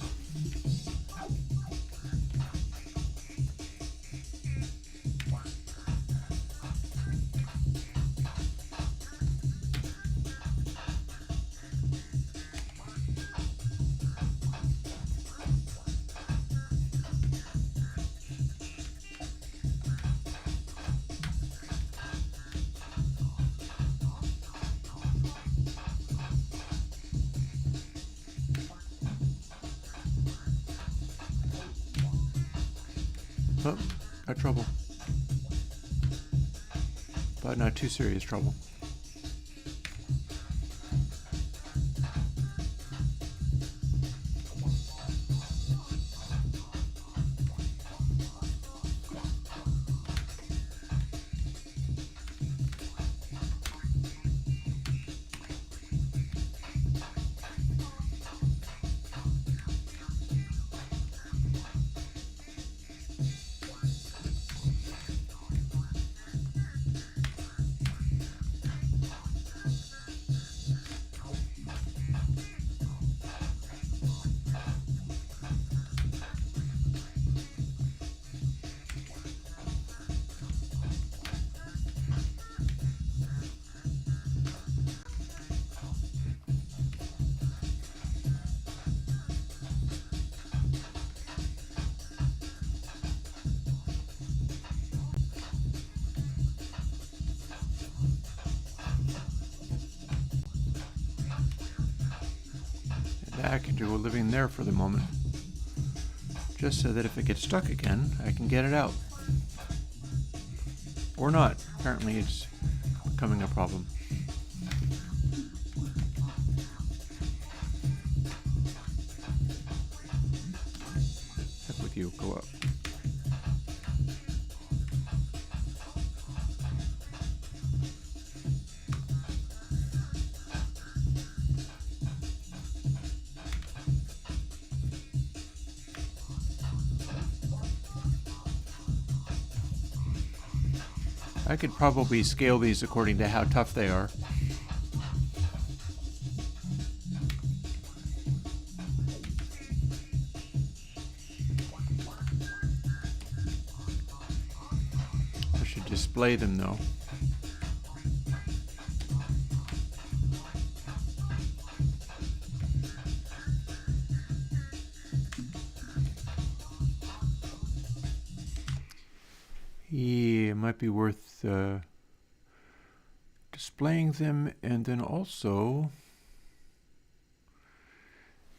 Oh, got trouble. But not too serious trouble. I can do a living there for the moment, just so that if it gets stuck again, I can get it out. Or not. Apparently it's becoming a problem. Heck with you, go up. I could probably scale these according to how tough they are. I should display them though. Yeah, it might be worth displaying them, and then also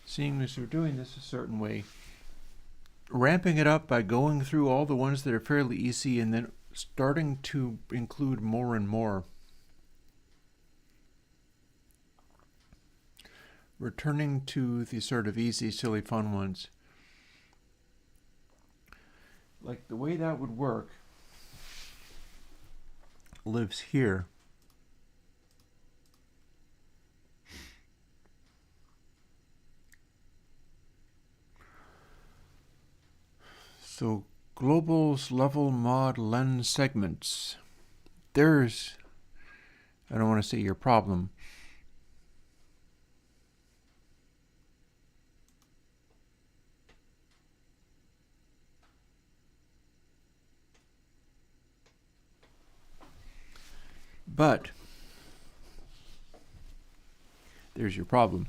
seeing as we're doing this a certain way, ramping it up by going through all the ones that are fairly easy and then starting to include more and more. Returning to the sort of easy, silly, fun ones. Like the way that would work lives here. So globals, level, mod, lens, segments. There's, I don't want to say your problem. But there's your problem.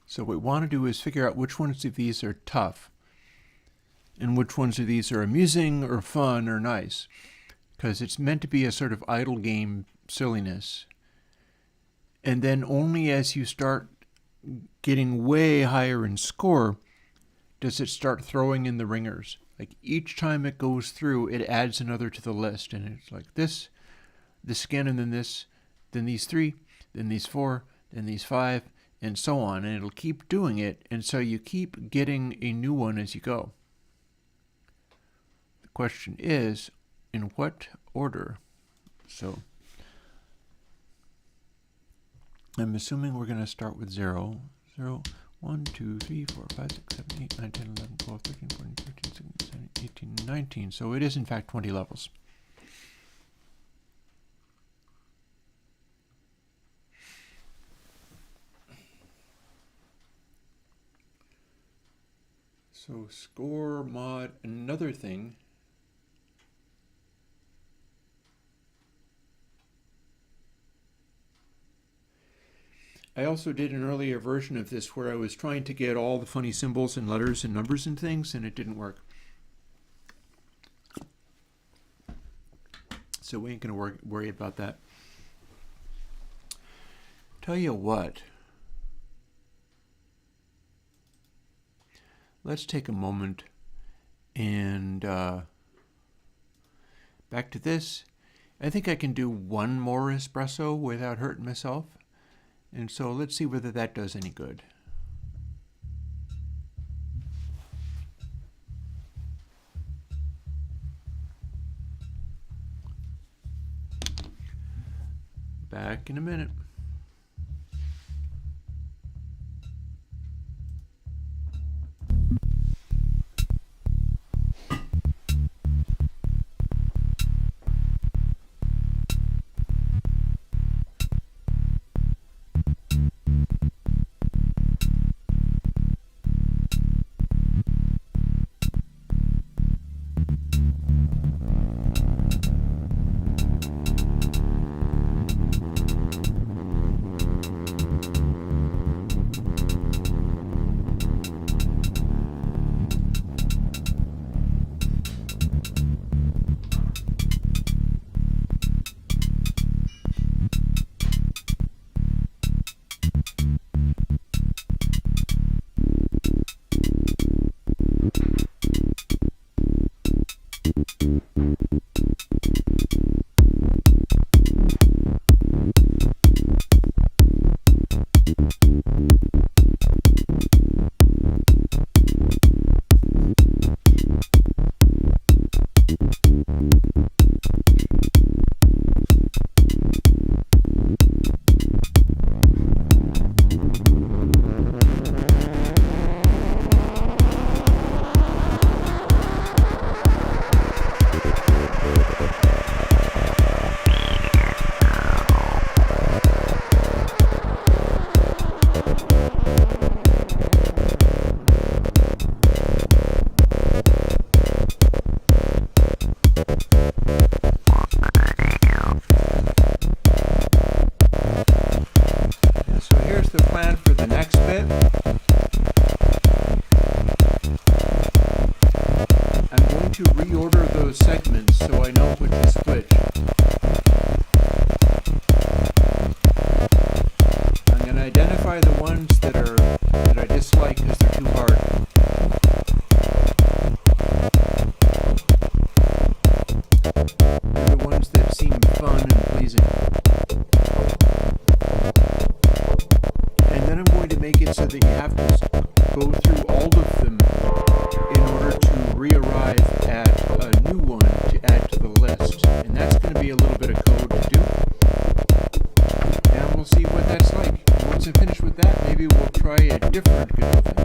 So what we want to do is figure out which ones of these are tough and which ones of these are amusing or fun or nice, because it's meant to be a sort of idle game silliness. And then only as you start getting way higher in score does it start throwing in the ringers. Like each time it goes through, it adds another to the list, and it's like this again, and then this, then these 3, then these 4, then these 5, and so on, and it'll keep doing it, and so you keep getting a new one as you go. The question is, in what order? So I'm assuming we're going to start with 0, 0, 1, 2, 3, 4, 5, 6, 7, 8, 9, 10, 11, 12, 13, 14, 15, 16, 17, 18, 19. So it is in fact 20 levels. So score, mod, another thing. I also did an earlier version of this where I was trying to get all the funny symbols and letters and numbers and things, and it didn't work. So we ain't going to worry about that. Tell you what. Let's take a moment and back to this. I think I can do one more espresso without hurting myself. And so let's see whether that does any good. Back in a minute. to reorder those segments so I know which is which. I'm going to identify amazing. And then I'm going to make it so that you have to go through all of them in order to re-arrive at a new one to add to the list. And that's going to be a little bit of code to do. And we'll see what that's like. Once I'm finished with that, maybe we'll try a different Godot thing.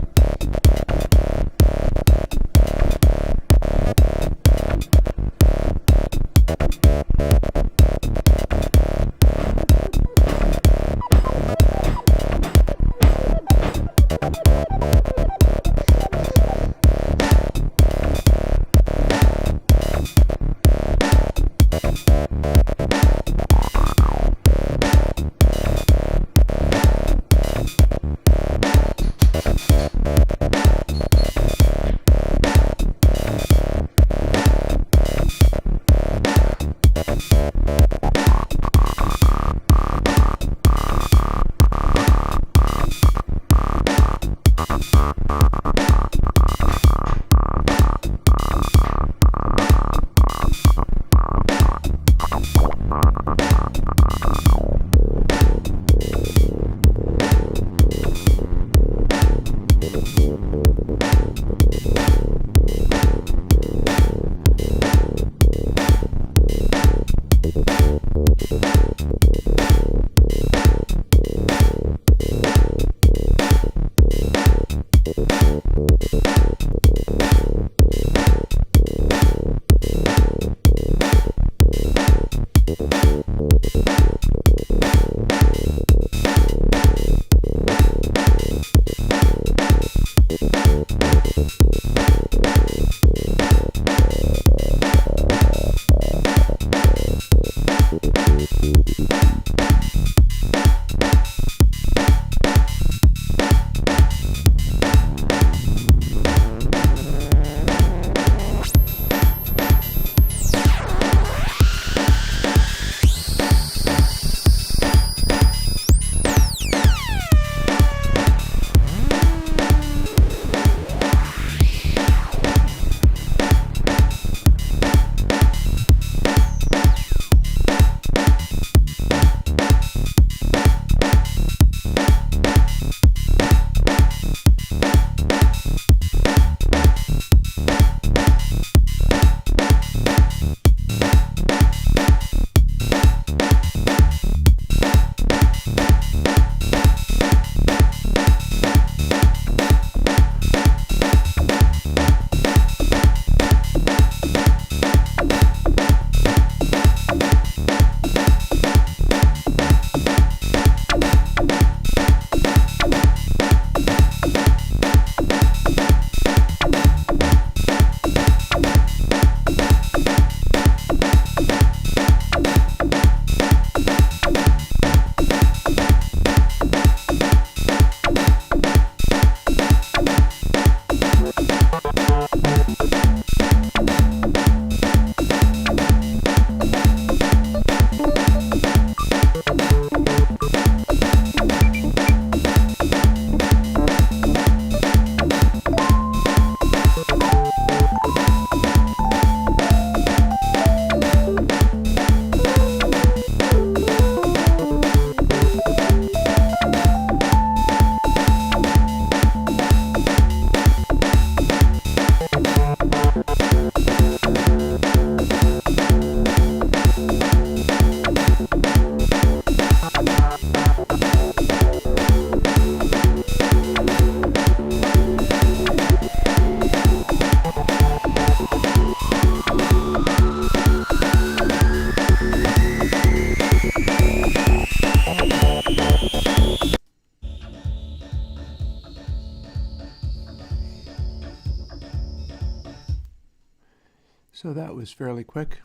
So that was fairly quick.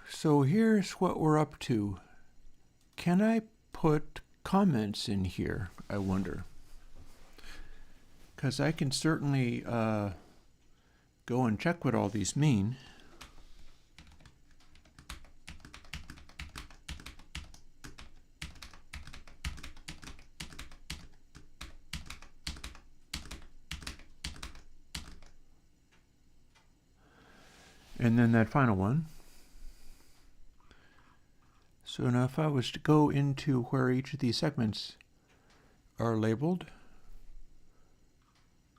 So here's what we're up to. Can I put comments in here, I wonder? Because I can certainly go and check what all these mean. And then that final one. So now if I was to go into where each of these segments are labeled,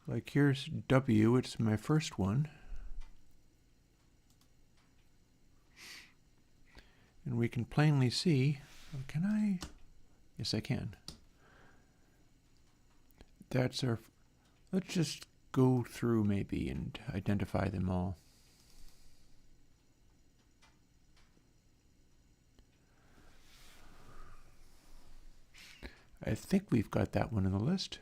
like here's W, it's my first one. And we can plainly see, can I? Yes, I can. That's our, let's just go through maybe and identify them all. I think we've got that one in the list.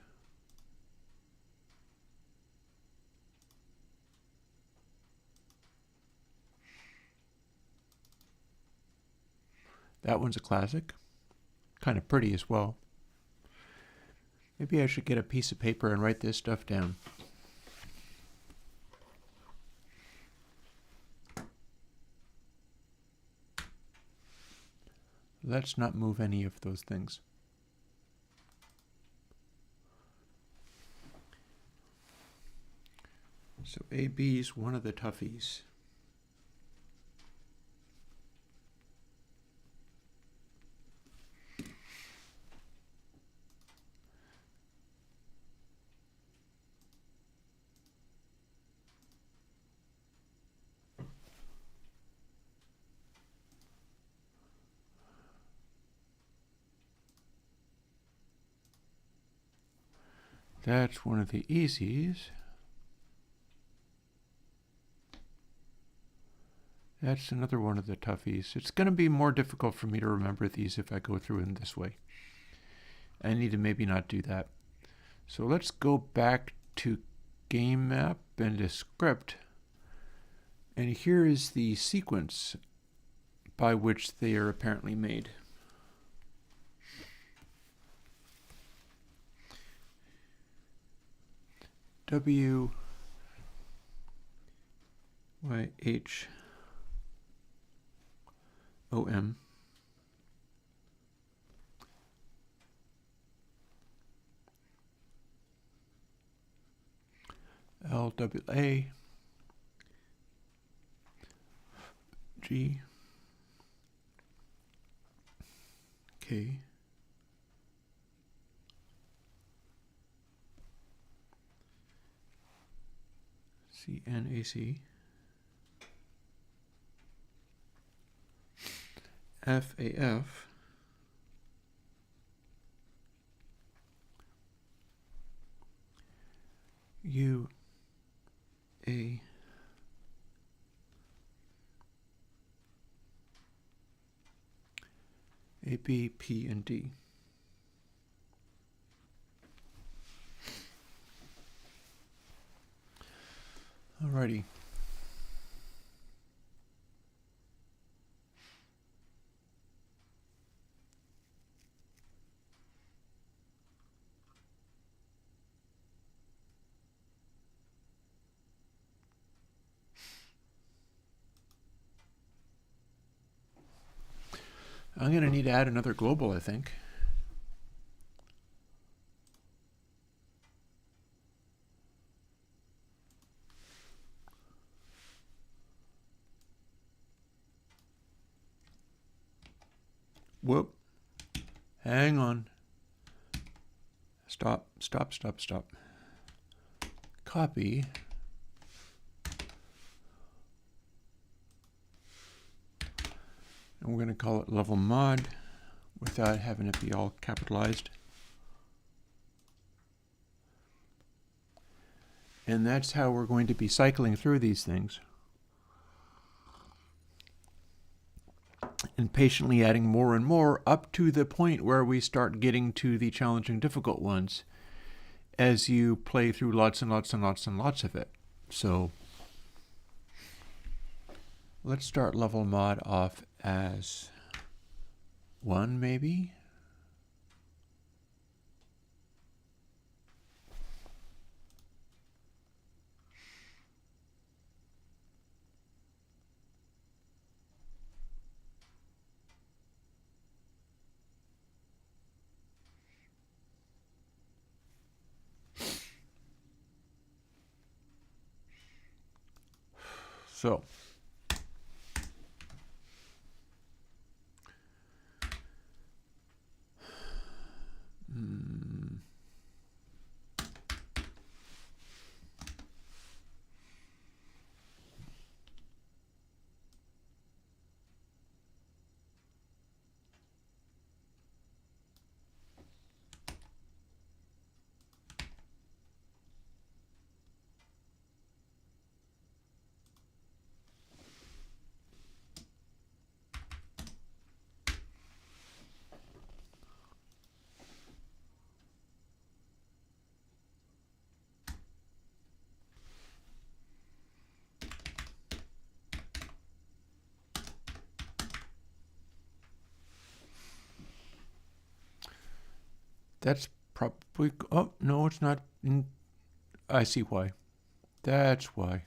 That one's a classic. Kind of pretty as well. Maybe I should get a piece of paper and write this stuff down. Let's not move any of those things. So AB is one of the toughies. That's one of the easies. That's another one of the toughies. It's going to be more difficult for me to remember these if I go through in this way. I need to maybe not do that. So let's go back to game map and to script. And here is the sequence by which they are apparently made. W, Y, H, O, M. L, W, A, G, K, C, N, A, C, F, A, F, U, A, B, P, and D. Alrighty. I'm going to need to add another global, I think. Whoop. Hang on. Stop, stop, stop, stop. Copy. And we're going to call it level mod without having it be all capitalized. And that's how we're going to be cycling through these things. And patiently adding more and more up to the point where we start getting to the challenging, difficult ones as you play through lots and lots and lots and lots of it. So let's start level mod off as 1 maybe. So That's probably, oh, no, it's not. I see why. That's why.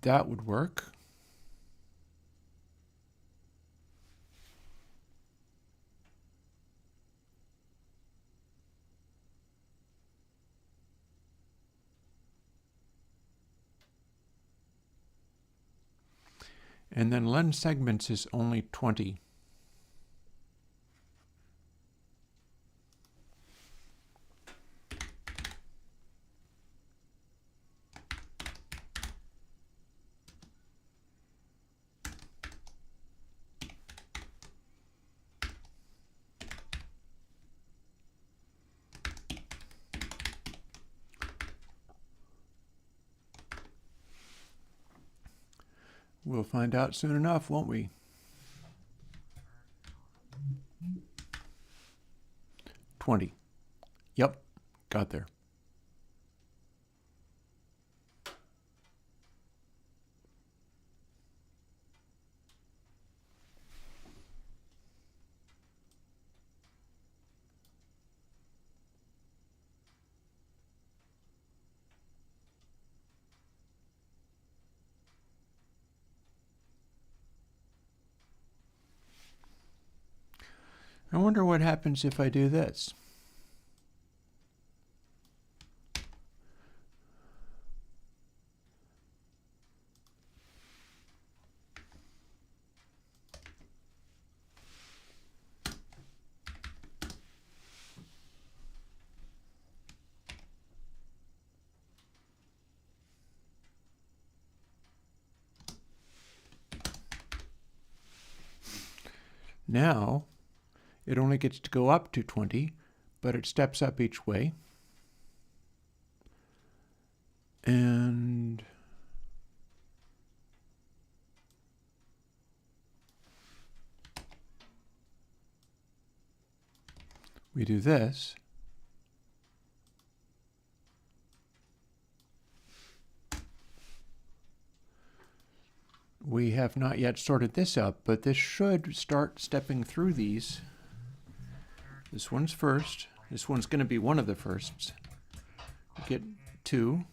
That would work. And then lens segments is only 20. We'll find out soon enough, won't we? $20. Yep, got there. I wonder what happens if I do this. Now, it only gets to go up to 20, but it steps up each way. And we do this. We have not yet sorted this out, but this should start stepping through these. This one's first. This one's going to be one of the firsts. Get 2.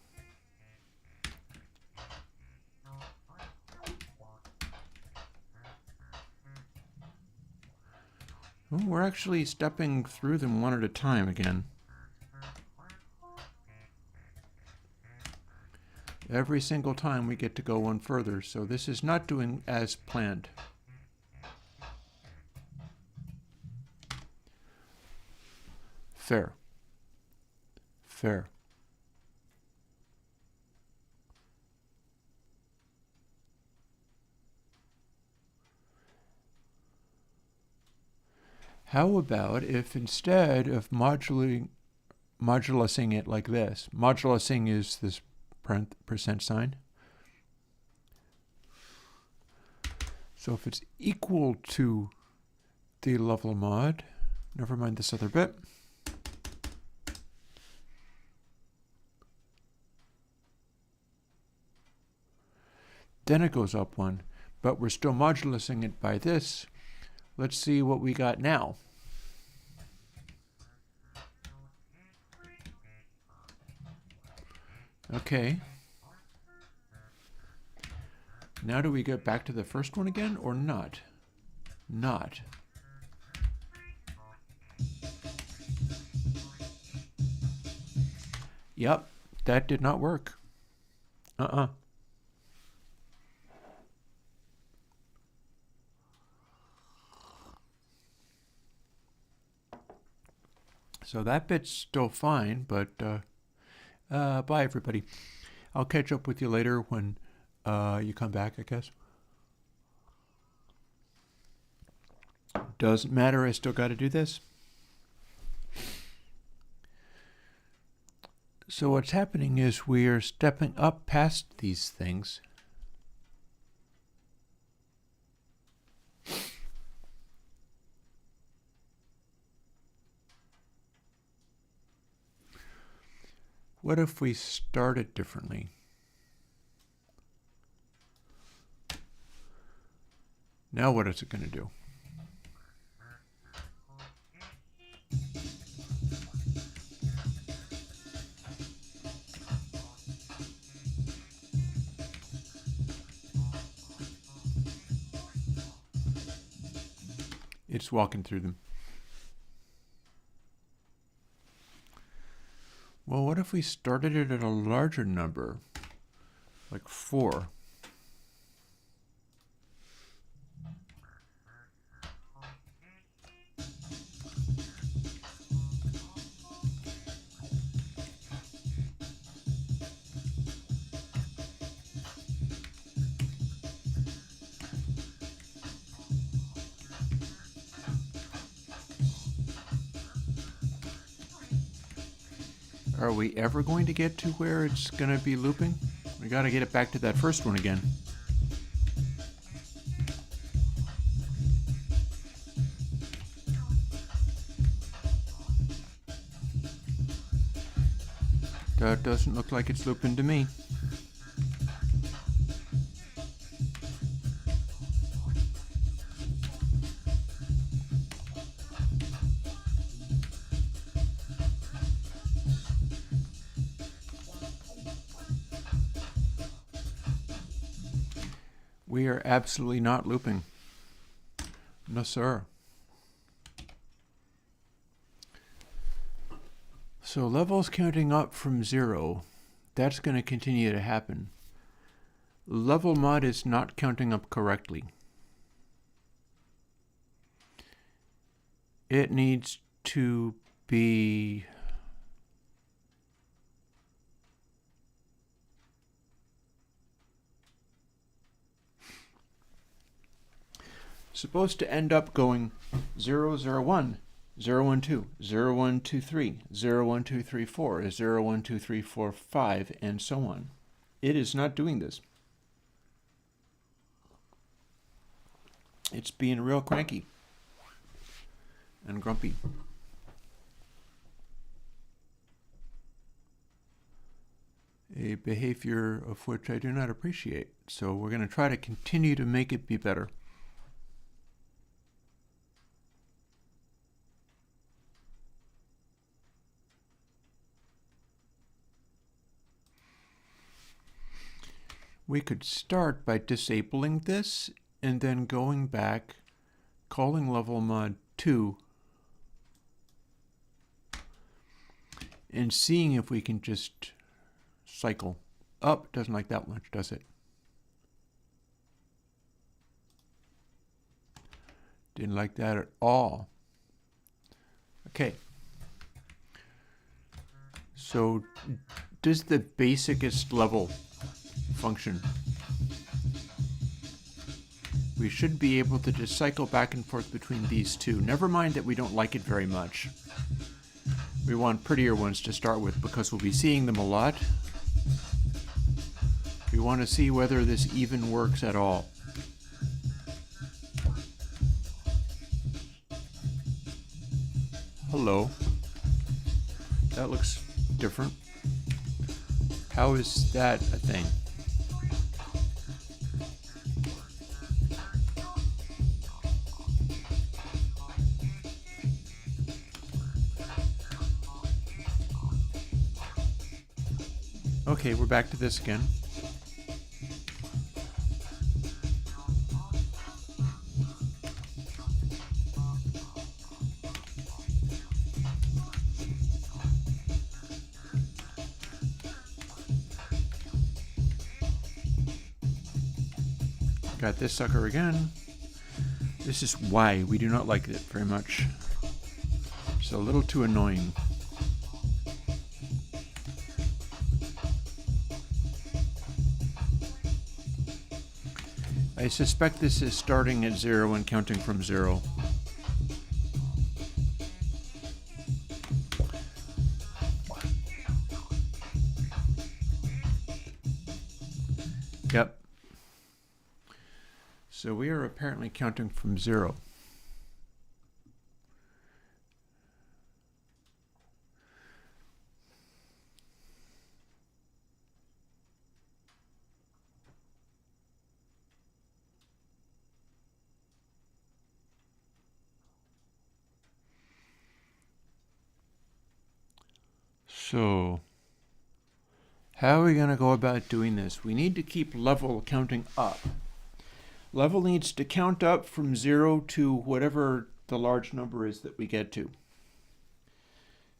Oh, we're actually stepping through them one at a time again. Every single time we get to go one further, so this is not doing as planned. Fair. Fair. How about if instead of modulusing it like this, modulusing is this percent sign. So if it's equal to the level mod, never mind this other bit. Then it goes up 1, but we're still modulusing it by this. Let's see what we got now. Okay. Now do we get back to the first one again or not? Not. Yep, that did not work. So that bit's still fine, but bye everybody. I'll catch up with you later when you come back, I guess. Doesn't matter, I still got to do this. So what's happening is we are stepping up past these things. What if we started differently? Now what is it going to do? It's walking through them. Well, what if we started it at a larger number, like 4? Are we ever going to get to where it's going to be looping? We got to get it back to that first one again. That doesn't look like it's looping to me. We are absolutely not looping. No, sir. So levels counting up from 0, that's going to continue to happen. Level mod is not counting up correctly. It needs to be supposed to end up going 0, 0, 1, 0, 1, 2, 0, 1, 2, 3, 0, 1, 2, 3, 4, 0, 1, 2, 3, 4, 5, and so on. It is not doing this. It's being real cranky and grumpy. A behavior of which I do not appreciate. So we're going to try to continue to make it be better. We could start by disabling this and then going back, calling level mod 2, and seeing if we can just cycle. Oh, doesn't like that much, does it? Didn't like that at all. Okay. So does the basicest level function? We should be able to just cycle back and forth between these two. Never mind that we don't like it very much. We want prettier ones to start with because we'll be seeing them a lot. We want to see whether this even works at all. Hello. That looks different. How is that a thing? Okay, we're back to this again. Got this sucker again. This is why we do not like it very much. It's a little too annoying. I suspect this is starting at 0 and counting from 0. Yep. So we are apparently counting from 0. So, how are we going to go about doing this? We need to keep level counting up. Level needs to count up from 0 to whatever the large number is that we get to.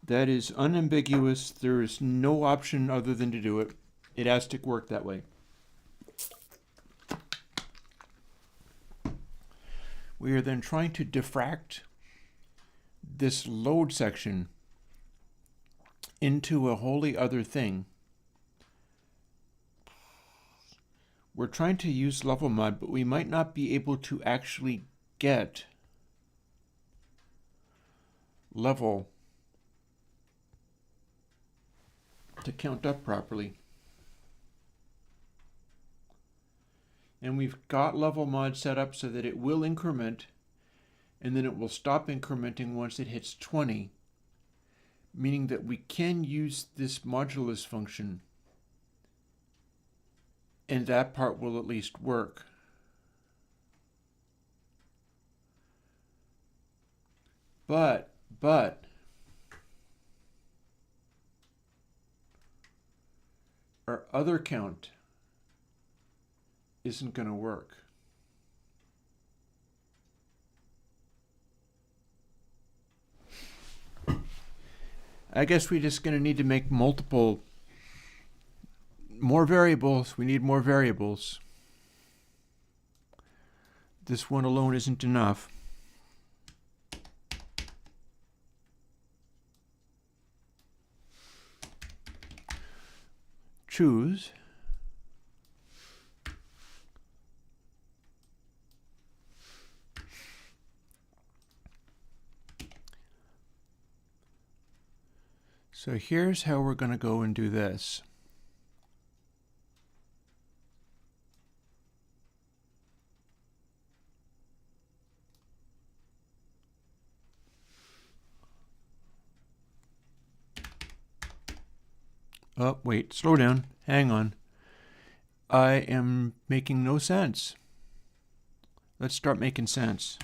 That is unambiguous. There is no option other than to do it. It has to work that way. We are then trying to diffract this load section into a wholly other thing. We're trying to use level mod, but we might not be able to actually get level to count up properly. And we've got level mod set up so that it will increment, and then it will stop incrementing once it hits 20, meaning that we can use this modulus function, and that part will at least work. But our other count isn't going to work. I guess we're just going to need to make more variables. We need more variables. This one alone isn't enough. Choose so here's how we're going to go and do this. Oh, wait, slow down. Hang on. I am making no sense. Let's start making sense.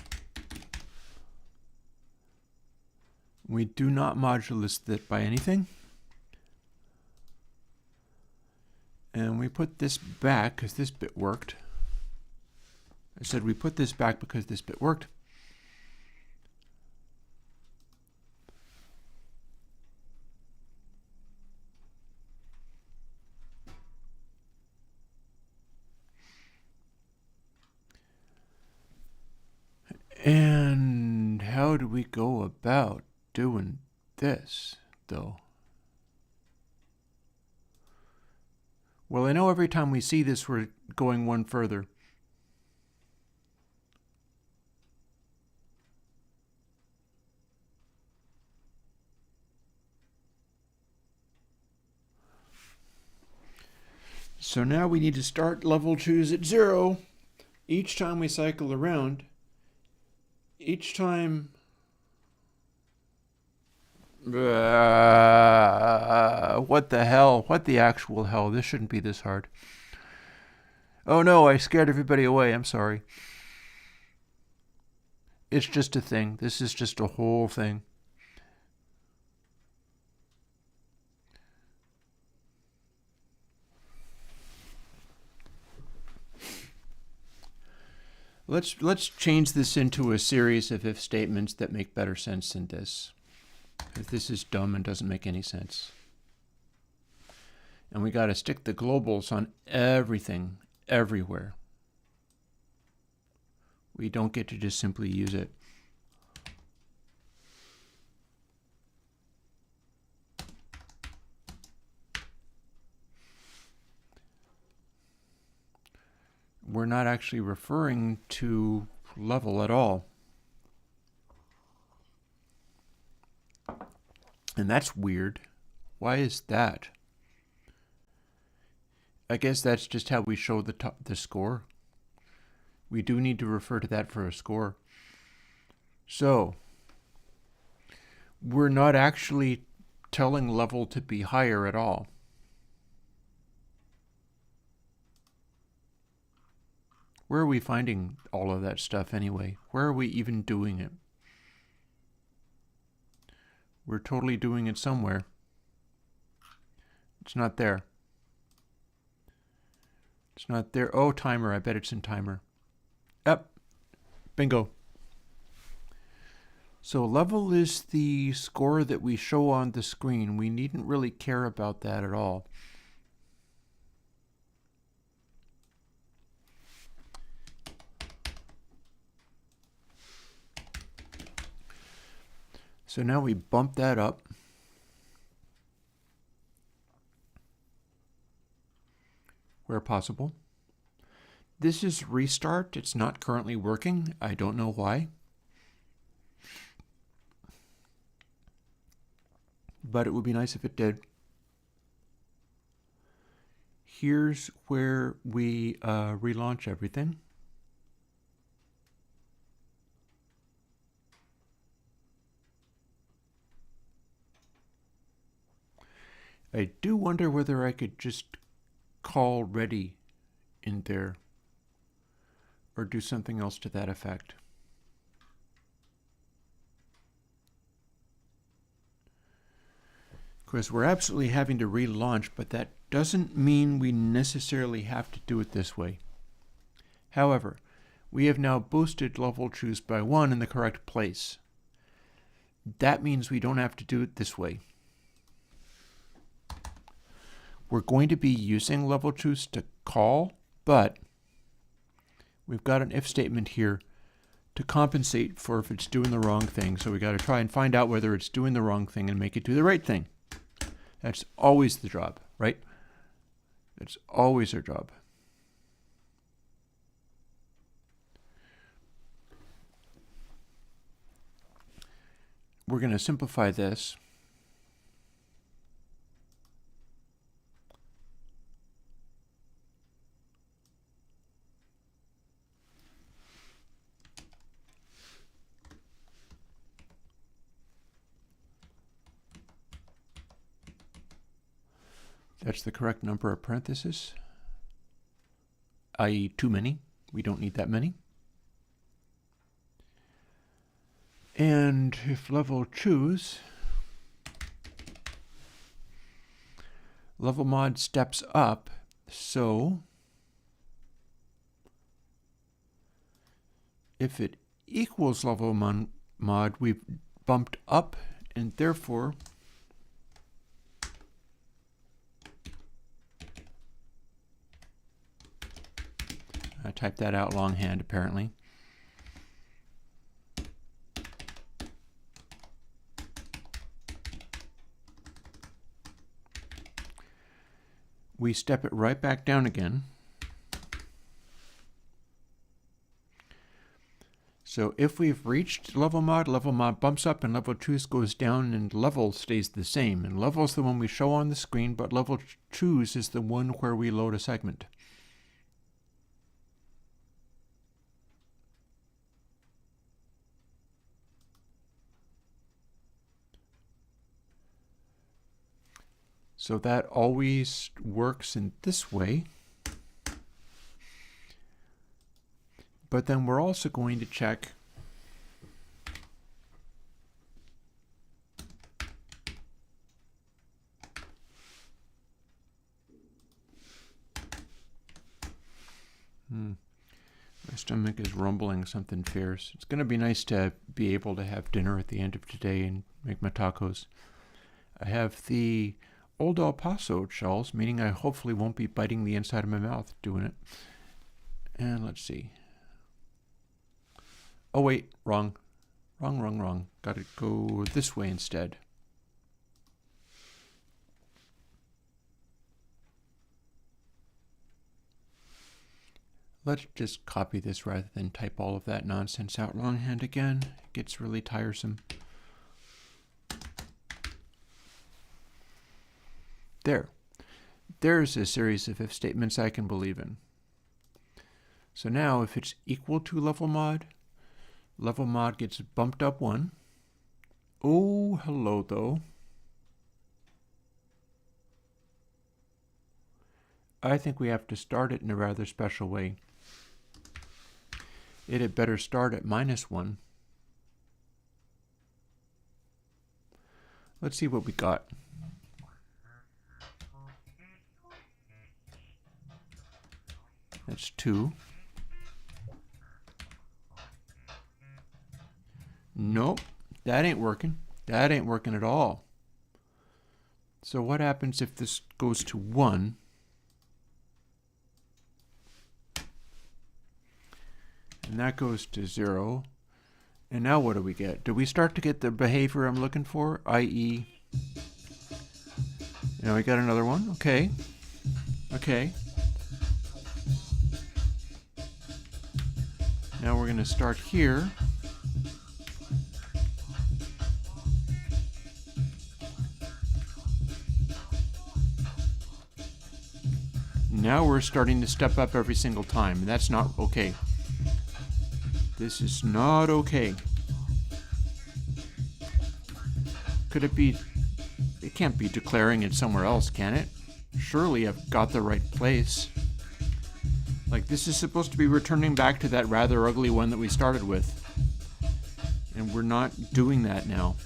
We do not modulus that by anything. And we put this back because this bit worked. I said we put this back because this bit worked. And how do we go about doing this, though? Well, I know every time we see this, we're going one further. So now we need to start level choose at 0 each time we cycle around. Each time what the hell? What the actual hell? This shouldn't be this hard. Oh no, I scared everybody away. I'm sorry. It's just a thing. This is just a whole thing. Let's change this into a series of if statements that make better sense than this. If this is dumb and doesn't make any sense. And we got to stick the globals on everything, everywhere. We don't get to just simply use it. We're not actually referring to level at all. And that's weird. Why is that? I guess that's just how we show the score. We do need to refer to that for a score. So, we're not actually telling level to be higher at all. Where are we finding all of that stuff anyway? Where are we even doing it? We're totally doing it somewhere. It's not there. It's not there. Oh, timer. I bet it's in timer. Yep. Bingo. So level is the score that we show on the screen. We needn't really care about that at all. So now we bump that up. Where possible. This is restart. It's not currently working. I don't know why. But it would be nice if it did. Here's where we relaunch everything. I do wonder whether I could just call ready in there or do something else to that effect. Of course, we're absolutely having to relaunch, but that doesn't mean we necessarily have to do it this way. However, we have now boosted level choose by 1 in the correct place. That means we don't have to do it this way. We're going to be using level choose to call, but we've got an if statement here to compensate for if it's doing the wrong thing. So we got to try and find out whether it's doing the wrong thing and make it do the right thing. That's always the job, right? That's always our job. We're going to simplify this. That's the correct number of parentheses, i.e. too many. We don't need that many. And if level choose, level mod steps up, so if it equals level mod, we've bumped up, and therefore I typed that out longhand, apparently. We step it right back down again. So if we've reached level mod bumps up and level choose goes down and level stays the same. And level is the one we show on the screen, but level choose is the one where we load a segment. So that always works in this way. But then we're also going to check my stomach is rumbling something fierce. It's going to be nice to be able to have dinner at the end of today and make my tacos. I have the Old El Paso shells, meaning I hopefully won't be biting the inside of my mouth doing it. And let's see. Oh wait, wrong. Wrong. Got to go this way instead. Let's just copy this rather than type all of that nonsense out longhand again. It gets really tiresome. There's a series of if statements I can believe in. So now if it's equal to level mod gets bumped up 1. Oh, hello though. I think we have to start it in a rather special way. It had better start at -1. Let's see what we got. That's 2. Nope, that ain't working. That ain't working at all. So what happens if this goes to 1? And that goes to 0. And now what do we get? Do we start to get the behavior I'm looking for? I.e., now we got another one. Okay. Okay. Now we're going to start here. Now we're starting to step up every single time, and that's not okay. This is not okay. Could it be... It can't be declaring it somewhere else, can it? Surely I've got the right place. Like, this is supposed to be returning back to that rather ugly one that we started with. And we're not doing that now.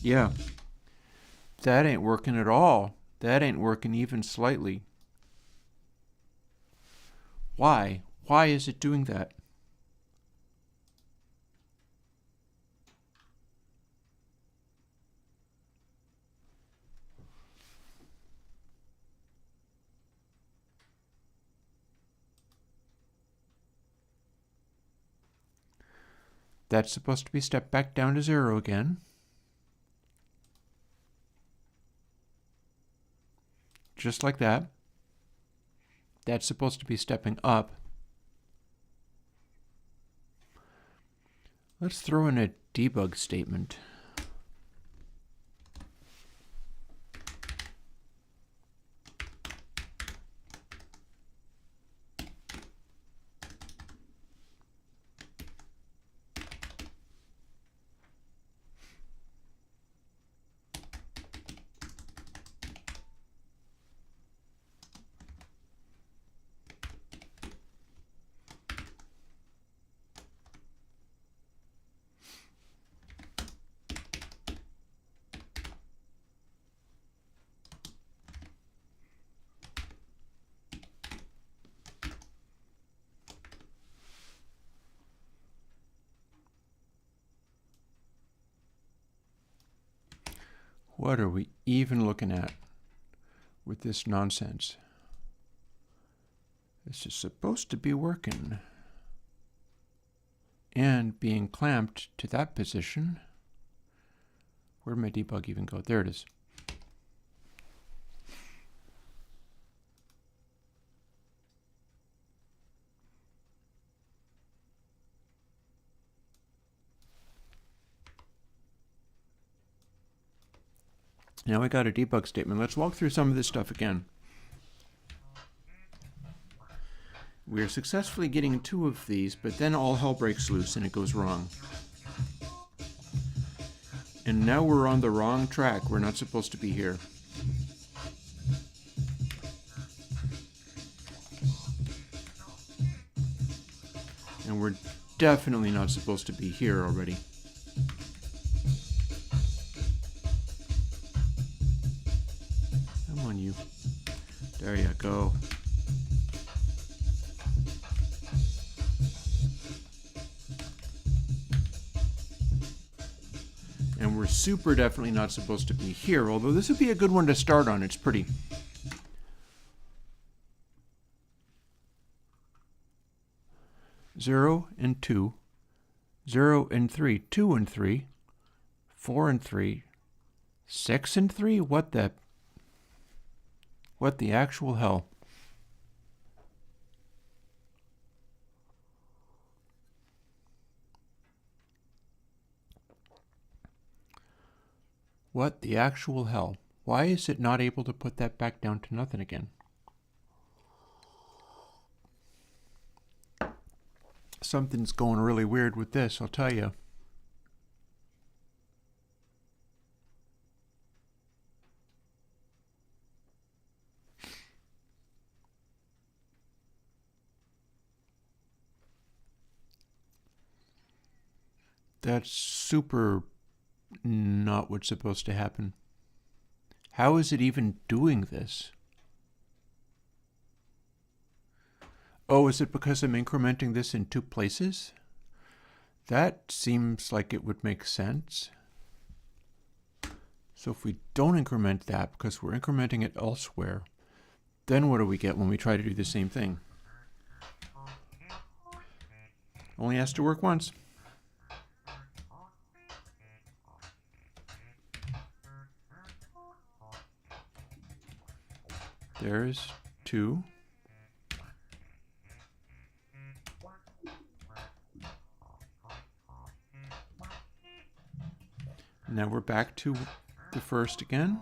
Yeah. That ain't working at all. That ain't working even slightly. Why? Why is it doing that? That's supposed to be stepped back down to 0 again. Just like that. That's supposed to be stepping up. Let's throw in a debug statement. What are we even looking at with this nonsense? This is supposed to be working and being clamped to that position. Where'd my debug even go? There it is. Now I got a debug statement. Let's walk through some of this stuff again. We are successfully getting 2 of these, but then all hell breaks loose and it goes wrong. And now we're on the wrong track. We're not supposed to be here. And we're definitely not supposed to be here already. Come on, you. There you go. And we're super definitely not supposed to be here, although this would be a good one to start on. It's pretty. Zero and 2, 0 and 3, 2 and 3, 4 and 3, 6 and 3. What the actual hell? What the actual hell? Why is it not able to put that back down to nothing again? Something's going really weird with this, I'll tell you. That's super not what's supposed to happen. How is it even doing this? Oh, is it because I'm incrementing this in 2 places? That seems like it would make sense. So if we don't increment that because we're incrementing it elsewhere, then what do we get when we try to do the same thing? Only has to work once. There's 2. Now we're back to the first again.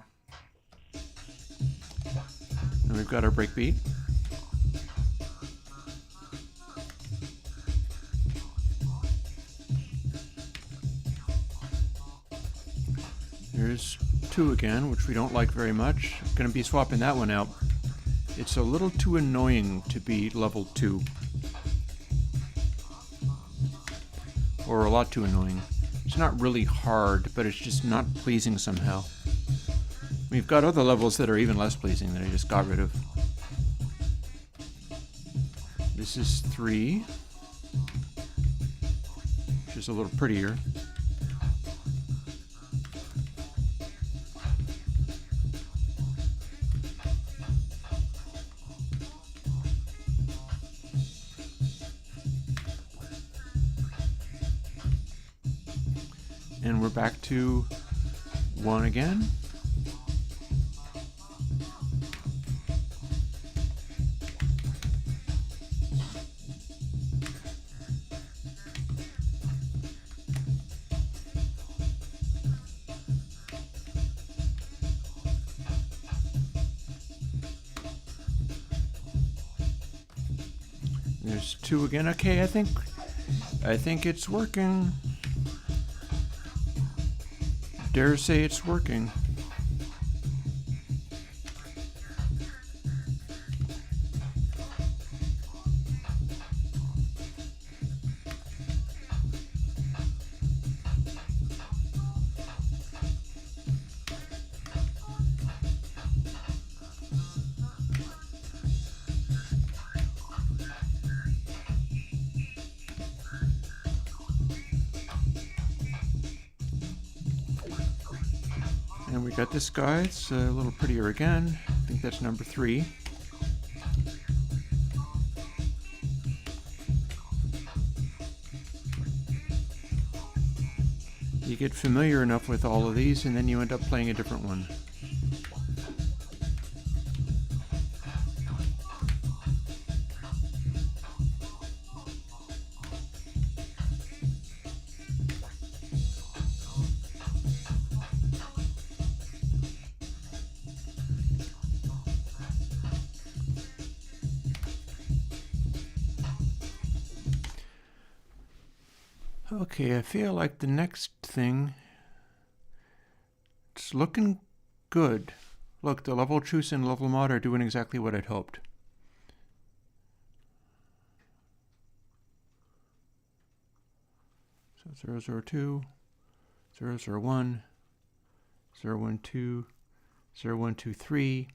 And we've got our breakbeat. There's 2 again, which we don't like very much. Going to be swapping that one out. It's a little too annoying to be level 2. Or a lot too annoying. It's not really hard, but it's just not pleasing somehow. We've got other levels that are even less pleasing that I just got rid of. This is 3, which is a little prettier. And we're back to 1 again. There's 2 again. Okay, I think it's working. Dare say it's working. And we got this guy, it's a little prettier again. I think that's number 3. You get familiar enough with all of these and then you end up playing a different one. Okay, I feel like the next thing, it's looking good. Look, the level choose and level mod are doing exactly what I'd hoped. So 002, 001, 012, 0123.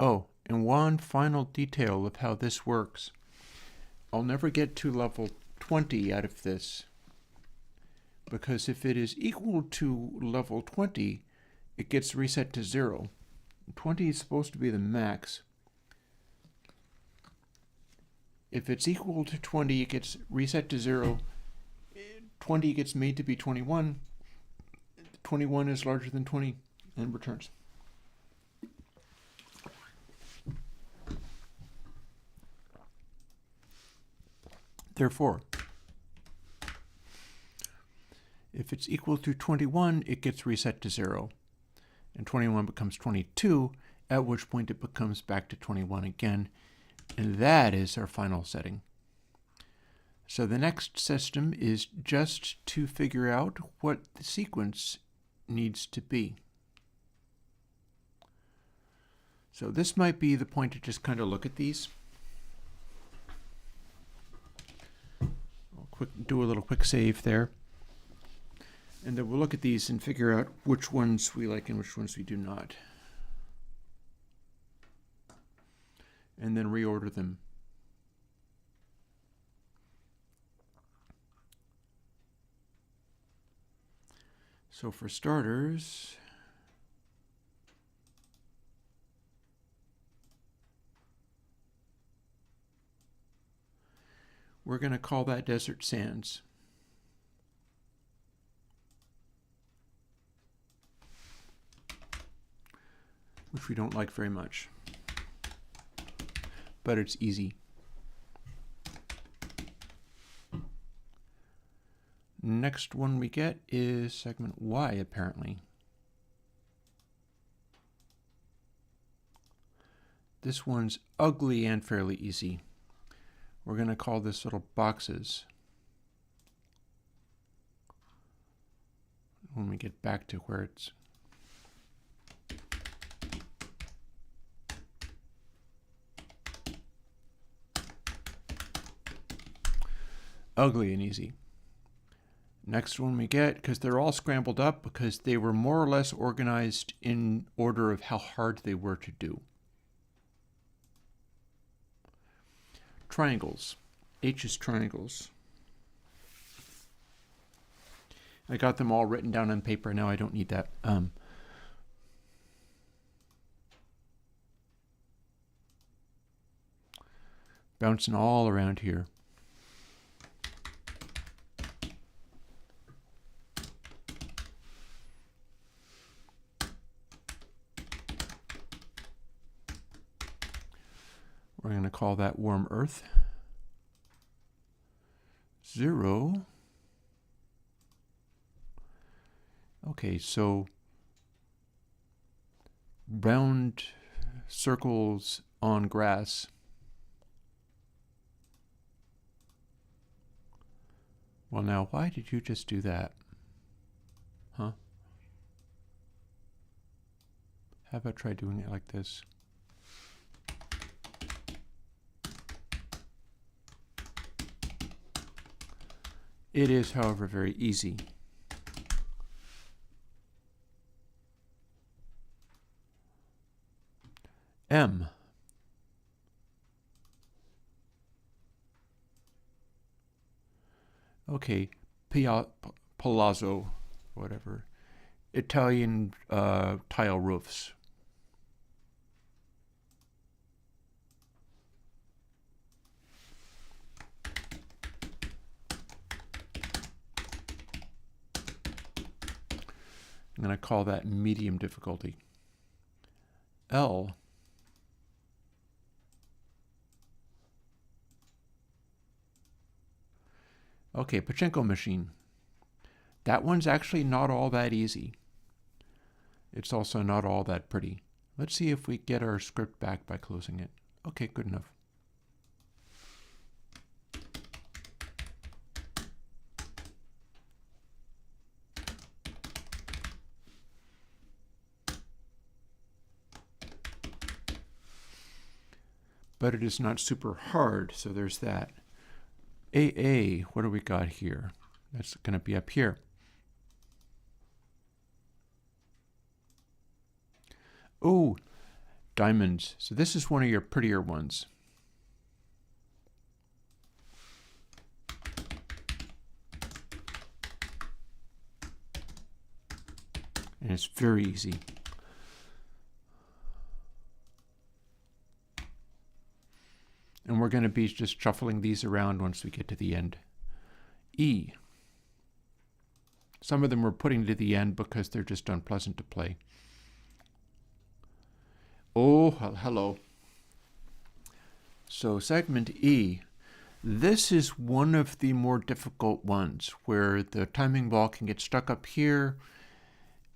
Oh, and one final detail of how this works. I'll never get to level 20 out of this, because if it is equal to level 20, it gets reset to 0. 20 is supposed to be the max. If it's equal to 20, it gets reset to 0. 20 gets made to be 21. 21 is larger than 20 and returns. Therefore, if it's equal to 21, it gets reset to 0. And 21 becomes 22, at which point it becomes back to 21 again. And that is our final setting. So the next system is just to figure out what the sequence needs to be. So this might be the point to just kind of look at these. Do a little quick save there. And then we'll look at these and figure out which ones we like and which ones we do not. And then reorder them. So for starters, we're going to call that Desert Sands. Which we don't like very much, but it's easy. Next one we get is segment Y, apparently. This one's ugly and fairly easy. We're going to call this little boxes. When we get back to where it's ugly and easy. Next one we get, because they're all scrambled up because they were more or less organized in order of how hard they were to do. Triangles. H is triangles. I got them all written down on paper. Now I don't need that. Bouncing all around here. We're going to call that warm earth. 0. Okay, so round circles on grass. Well, now, why did you just do that? Huh? How about try doing it like this? It is, however, very easy. M. Okay, palazzo, whatever. Italian tile roofs. I'm going to call that medium difficulty. L. Okay, pachinko machine. That one's actually not all that easy. It's also not all that pretty. Let's see if we get our script back by closing it. Okay, good enough. But it is not super hard, so there's that. AA, what do we got here? That's going to be up here. Oh, diamonds. So this is one of your prettier ones. And it's very easy. And we're going to be just shuffling these around once we get to the end. E. Some of them we're putting to the end because they're just unpleasant to play. Oh, hello. So segment E. This is one of the more difficult ones where the timing ball can get stuck up here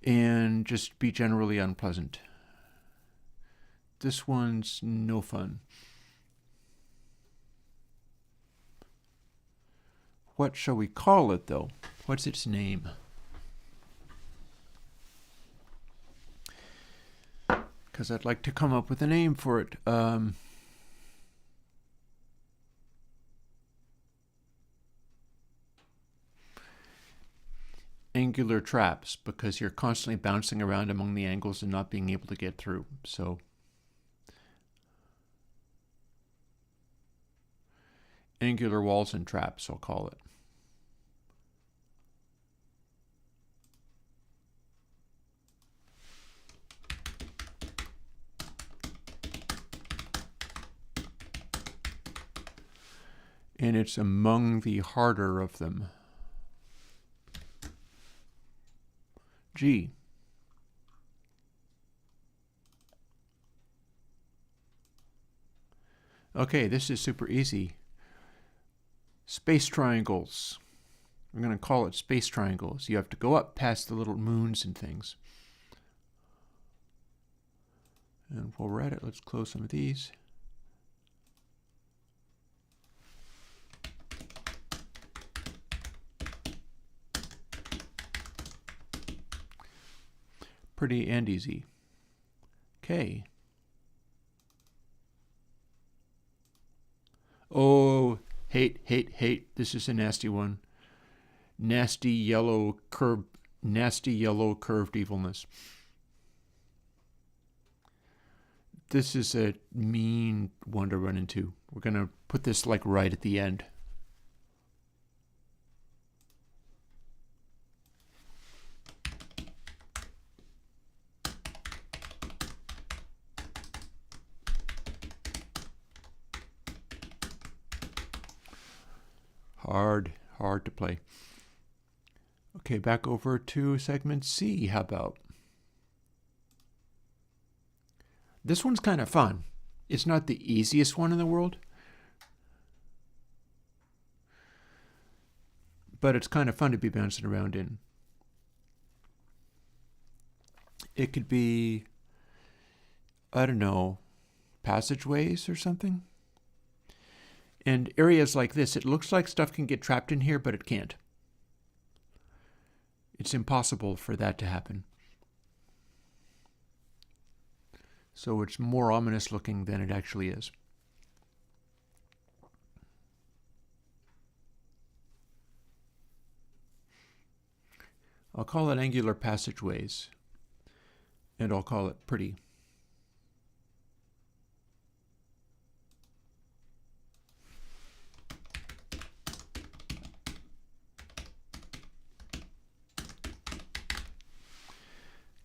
and just be generally unpleasant. This one's no fun. What shall we call it, though? What's its name? because I'd like to come up with a name for it. Angular traps, because you're constantly bouncing around among the angles and not being able to get through. So angular walls and traps, I'll call it. And it's among the harder of them. G. Okay, this is super easy. Space triangles. We're going to call it space triangles. You have to go up past the little moons and things. And while we're at it, let's close some of these. Pretty and easy. Okay. Oh, hate. This is a nasty one. Nasty yellow curved evilness. This is a mean one to run into. We're going to put this like right at the end. Hard to play. Okay, back over to segment C. How about? This one's kind of fun. It's not the easiest one in the world, but it's kind of fun to be bouncing around in. It could be, I don't know, passageways or something. And areas like this, it looks like stuff can get trapped in here, but it can't. It's impossible for that to happen. So it's more ominous looking than it actually is. I'll call it angular passageways, and I'll call it pretty.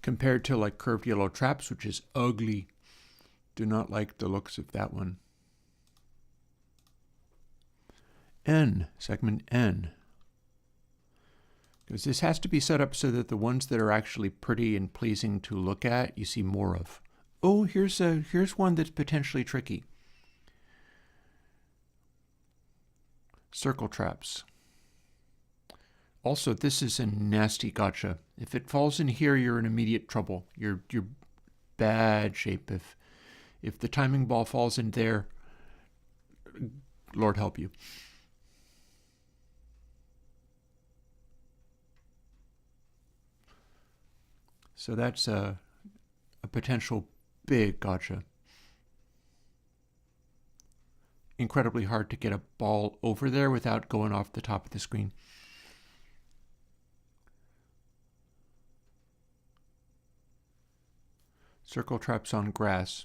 Compared to like curved yellow traps, which is ugly. Do not like the looks of that one. N, segment N. Because this has to be set up so that the ones that are actually pretty and pleasing to look at, you see more of. Oh, here's one that's potentially tricky. Circle traps. Also, this is a nasty gotcha. If it falls in here, you're in immediate trouble. You're bad shape. If the timing ball falls in there, Lord help you. So that's a potential big gotcha. Incredibly hard to get a ball over there without going off the top of the screen. Circle traps on grass.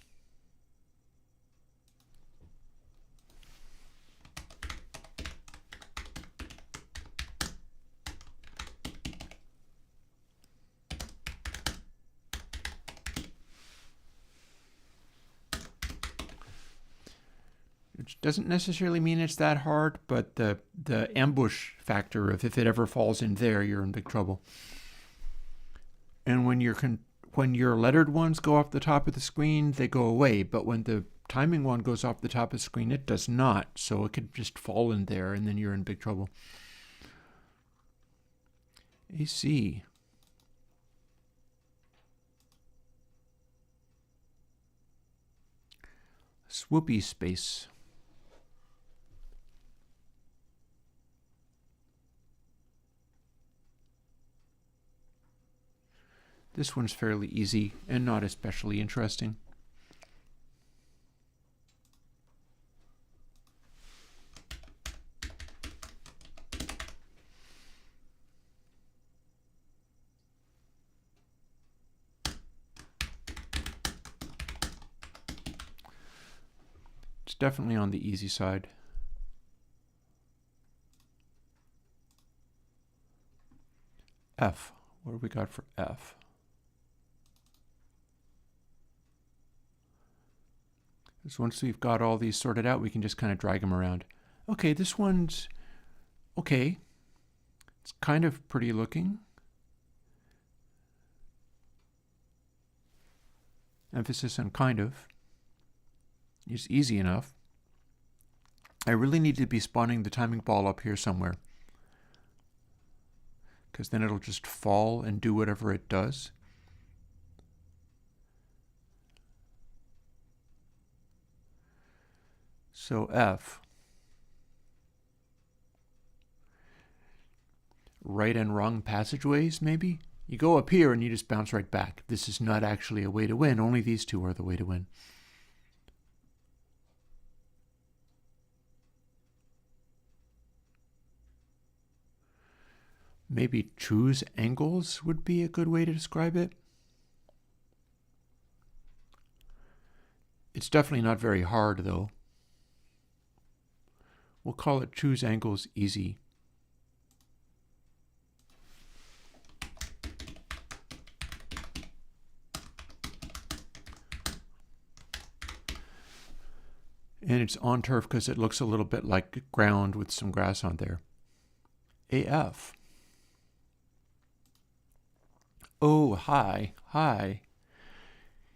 Which doesn't necessarily mean it's that hard, but the ambush factor of if it ever falls in there, you're in big trouble. And when your lettered ones go off the top of the screen, they go away. But when the timing one goes off the top of the screen, it does not. So it could just fall in there, and then you're in big trouble. AC. Swoopy space. This one's fairly easy and not especially interesting. It's definitely on the easy side. F. What do we got for F? So once we've got all these sorted out, we can just kind of drag them around. Okay, this one's okay. It's kind of pretty looking. Emphasis on kind of. It's easy enough. I really need to be spawning the timing ball up here somewhere, because then it'll just fall and do whatever it does. So F. Right and wrong passageways, maybe? You go up here and you just bounce right back. This is not actually a way to win. Only these two are the way to win. Maybe choose angles would be a good way to describe it. It's definitely not very hard, though. We'll call it choose angles easy. And it's on turf because it looks a little bit like ground with some grass on there. AF. Oh, hi, hi.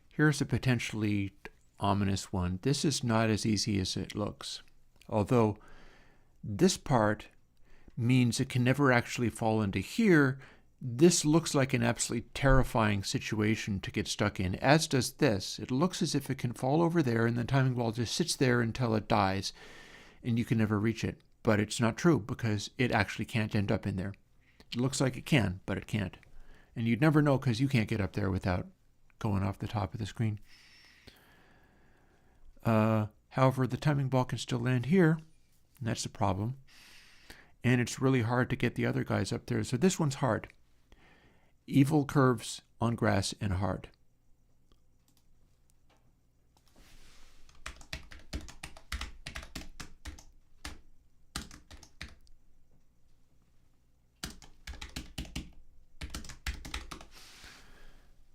Here's a potentially ominous one. This is not as easy as it looks. Although this part means it can never actually fall into here. This looks like an absolutely terrifying situation to get stuck in, as does this. It looks as if it can fall over there and the timing ball just sits there until it dies and you can never reach it. But it's not true because it actually can't end up in there. It looks like it can, but it can't. And you'd never know because you can't get up there without going off the top of the screen. However, the timing ball can still land here, and that's the problem. And it's really hard to get the other guys up there. So this one's hard. Evil curves on grass and hard.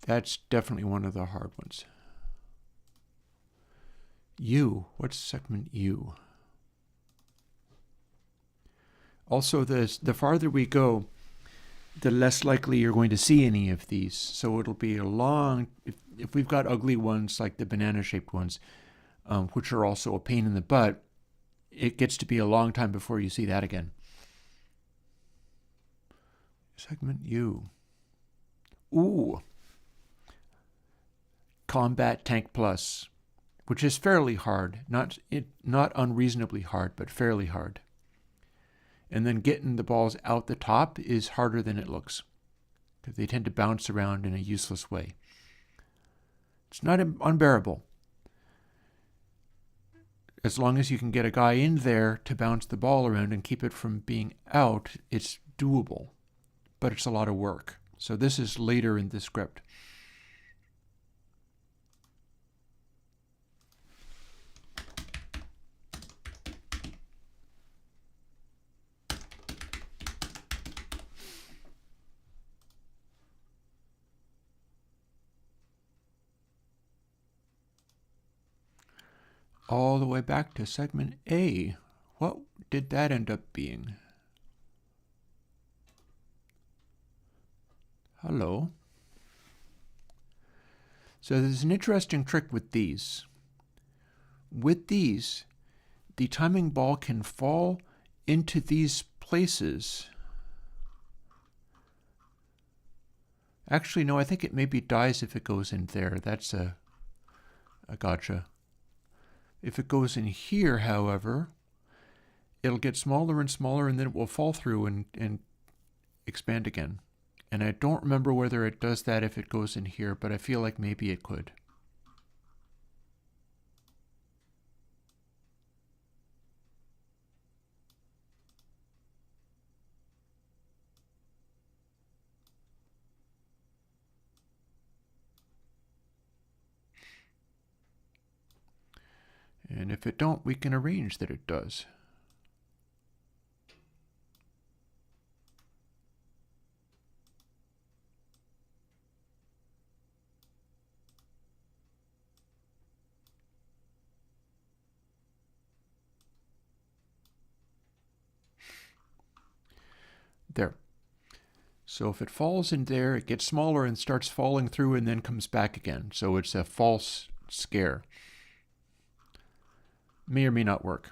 That's definitely one of the hard ones. U. What's segment U? Also, the farther we go, the less likely you're going to see any of these. So it'll be a long, if we've got ugly ones like the banana-shaped ones, which are also a pain in the butt, it gets to be a long time before you see that again. Segment U. Ooh. Combat Tank Plus, which is fairly hard. Not unreasonably hard, but fairly hard. And then getting the balls out the top is harder than it looks, because they tend to bounce around in a useless way. It's not unbearable. As long as you can get a guy in there to bounce the ball around and keep it from being out, it's doable. But it's a lot of work. So this is later in the script. All the way back to segment A. What did that end up being? Hello. So there's an interesting trick with these. With these, the timing ball can fall into these places. Actually, no, I think it maybe dies if it goes in there. That's a gotcha. If it goes in here, however, it'll get smaller and smaller, and then it will fall through and expand again. And I don't remember whether it does that if it goes in here, but I feel like maybe it could. And if it don't, we can arrange that it does. There. So if it falls in there, it gets smaller and starts falling through and then comes back again. So it's a false scare. May or may not work.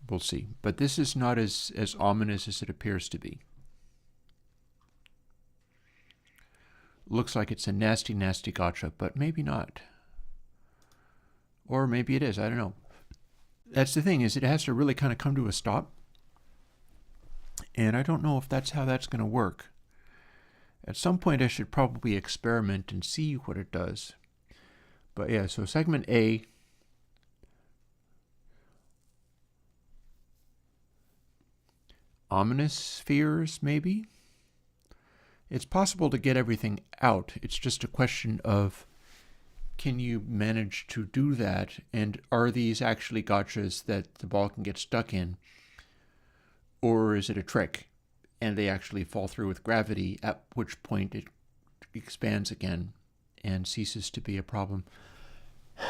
We'll see. But this is not as ominous as it appears to be. Looks like it's a nasty, nasty gotcha, but maybe not. Or maybe it is. I don't know. That's the thing, is it has to really kind of come to a stop. And I don't know if that's how that's going to work. At some point, I should probably experiment and see what it does. But yeah, so segment A. Ominous spheres, maybe? It's possible to get everything out. It's just a question of, can you manage to do that? And are these actually gotchas that the ball can get stuck in? Or is it a trick and they actually fall through with gravity, at which point it expands again and ceases to be a problem?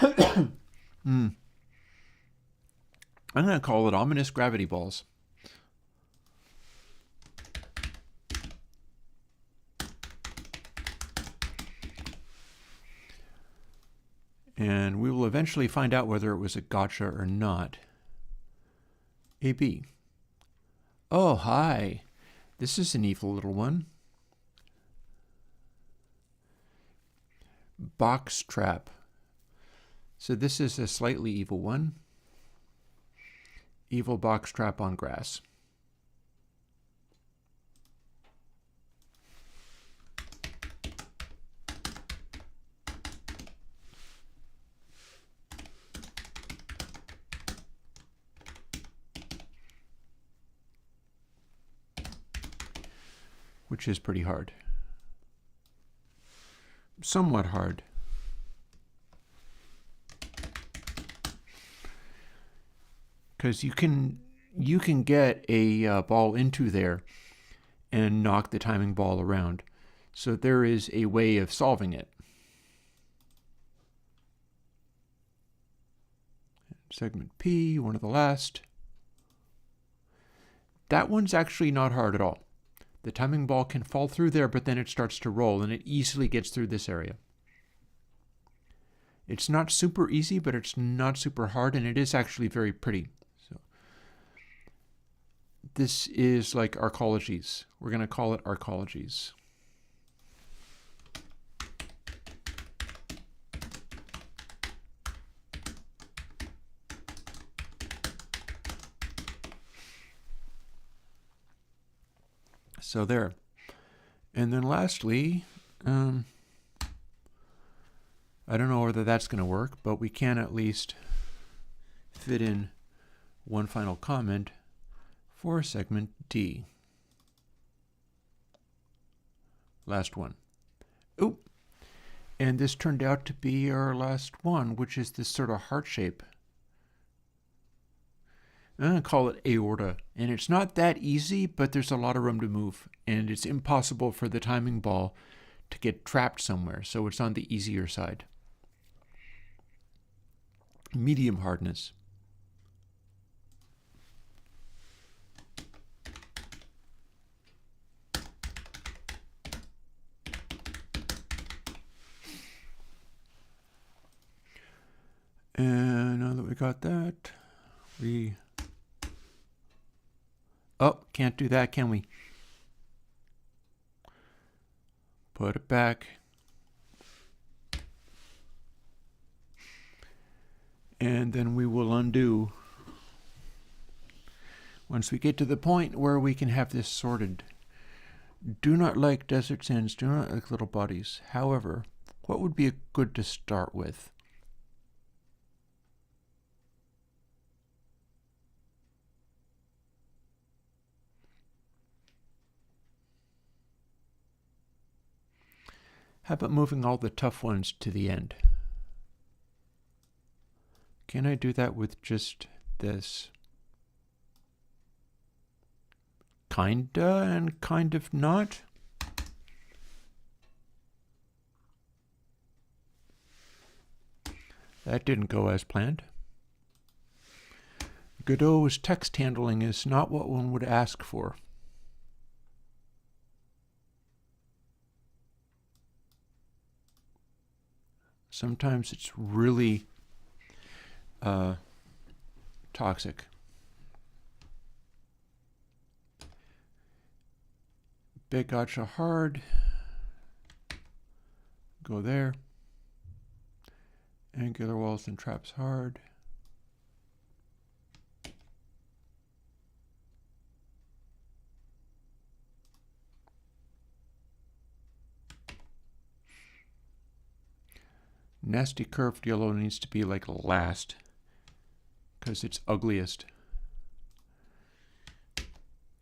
I'm going to call it ominous gravity balls. And we will eventually find out whether it was a gotcha or not. AB. Oh, hi. This is an evil little one. Box trap. So this is a slightly evil one. Evil box trap on grass. Which is pretty hard. Somewhat hard. Because you can get a ball into there and knock the timing ball around. So there is a way of solving it. Segment P, one of the last. That one's actually not hard at all. The timing ball can fall through there, but then it starts to roll, and it easily gets through this area. It's not super easy, but it's not super hard, and it is actually very pretty. So this is like arcologies. We're going to call it arcologies. So there. And then lastly, I don't know whether that's going to work, but we can at least fit in one final comment for segment D. Last one. Oh, and this turned out to be our last one, which is this sort of heart shape. I'm going to call it aorta, and it's not that easy, but there's a lot of room to move, and it's impossible for the timing ball to get trapped somewhere, so it's on the easier side. Medium hardness. And now that we got that, oh, can't do that, can we? Put it back. And then we will undo once we get to the point where we can have this sorted. Do not like desert sands, do not like little bodies. However, what would be good to start with? How about moving all the tough ones to the end? Can I do that with just this? Kinda and kind of not. That didn't go as planned. Godot's text handling is not what one would ask for. Sometimes it's really toxic. Big gotcha hard. Go there. Angular walls and traps hard. Nasty curved yellow needs to be like last because it's ugliest.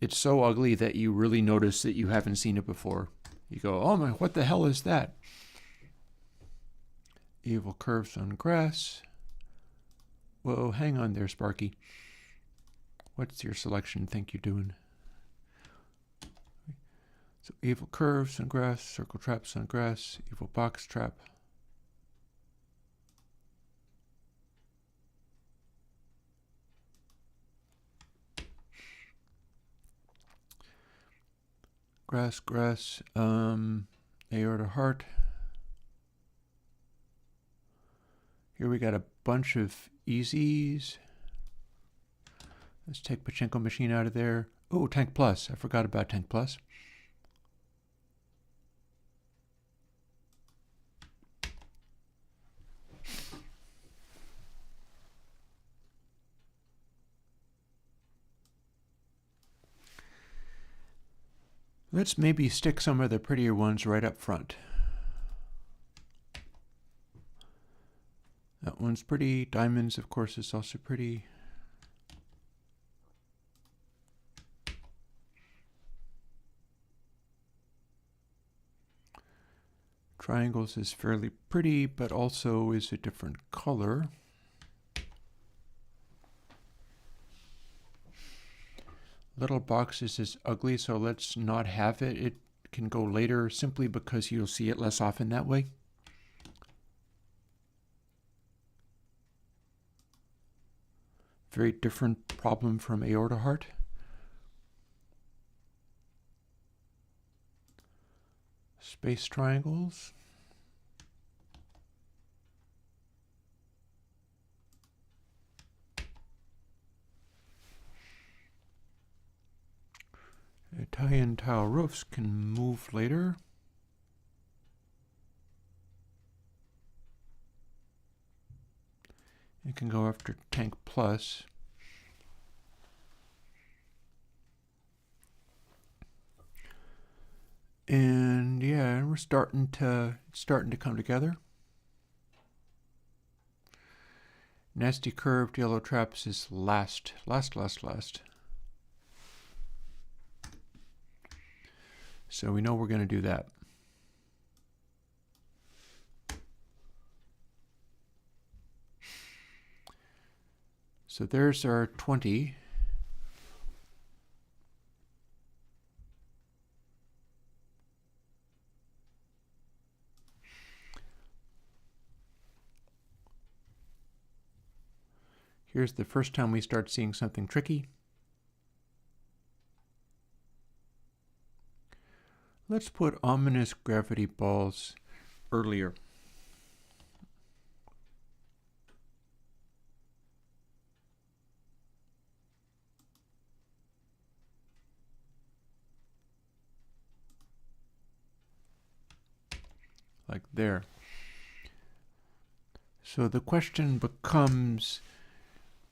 It's so ugly that you really notice that you haven't seen it before. You go, oh my, what the hell is that? Evil curves on grass. Whoa, hang on there, Sparky. What's your selection think you're doing? So evil curves on grass, circle traps on grass, evil box trap. Grass, aorta heart. Here we got a bunch of easies. Let's take Pachinko machine out of there. Oh, Tank Plus. I forgot about Tank Plus. Let's maybe stick some of the prettier ones right up front. That one's pretty. Diamonds, of course, is also pretty. Triangles is fairly pretty, but also is a different color. Little boxes is ugly, so let's not have it. It can go later simply because you'll see it less often that way. Very different problem from aorta heart. Space triangles. Italian tile roofs can move later. It can go after Tank Plus. And yeah, we're starting to come together. Nasty curved yellow traps is last. So we know we're going to do that. So there's our 20. Here's the first time we start seeing something tricky. Let's put ominous gravity balls earlier. Like there. So the question becomes,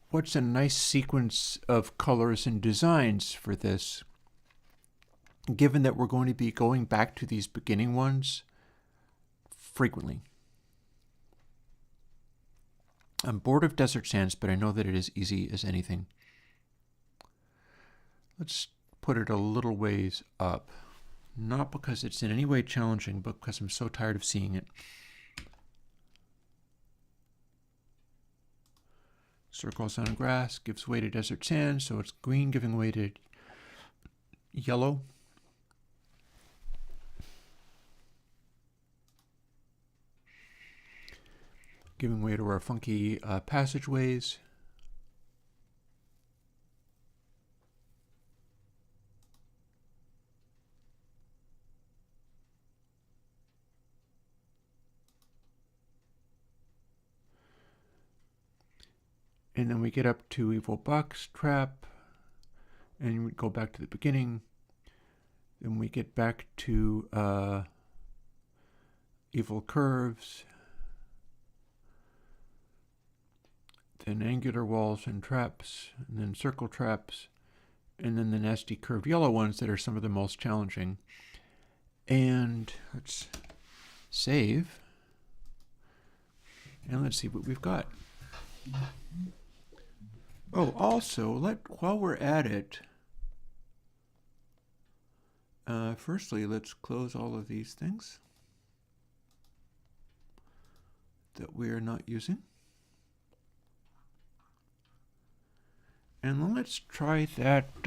what's a nice sequence of colors and designs for this? given that we're going to be going back to these beginning ones frequently. I'm bored of desert sands, but I know that it is easy as anything. Let's put it a little ways up. Not because it's in any way challenging, but because I'm so tired of seeing it. Circles on grass gives way to desert sand, so it's green giving way to yellow. Giving way to our funky passageways. And then we get up to evil box trap, and we go back to the beginning. Then we get back to evil curves. Then angular walls and traps, and then circle traps, and then the nasty curved yellow ones that are some of the most challenging. And let's save, and let's see what we've got. Oh, also, while we're at it, firstly, let's close all of these things that we are not using. And then let's try that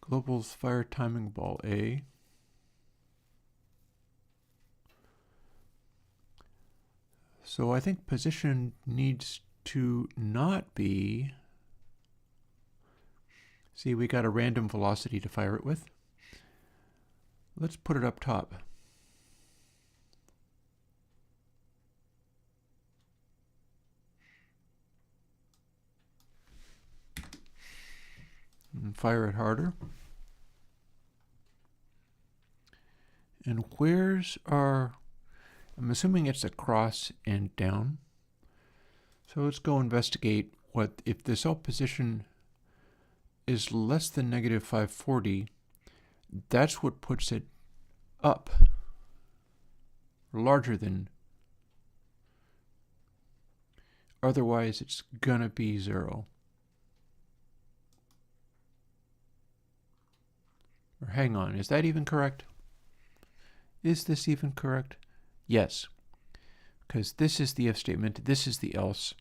Global's Fire Timing Ball A. So I think position needs to not be, see, we got a random velocity to fire it with. Let's put it up top. And fire it harder. And where's our, I'm assuming it's across and down. So let's go investigate what, if the cell position is less than negative 540, that's what puts it up, larger than, otherwise it's gonna be 0. Or hang on, is that even correct? Is this even correct? Yes, because this is the if statement, this is the else.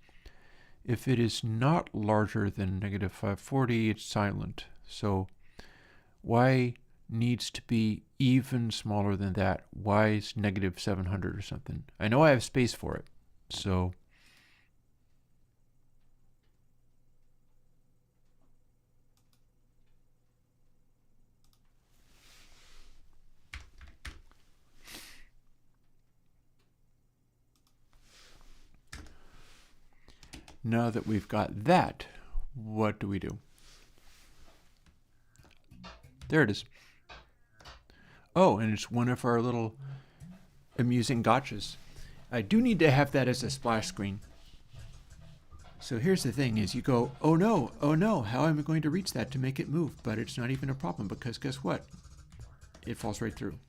If it is not larger than negative 540, it's silent. So y needs to be even smaller than that. Y is negative 700 or something. I know I have space for it, so now that we've got that, what do we do? There it is. Oh, and it's one of our little amusing gotchas. I do need to have that as a splash screen. So here's the thing is you go, oh no, how am I going to reach that to make it move? But it's not even a problem because guess what? It falls right through.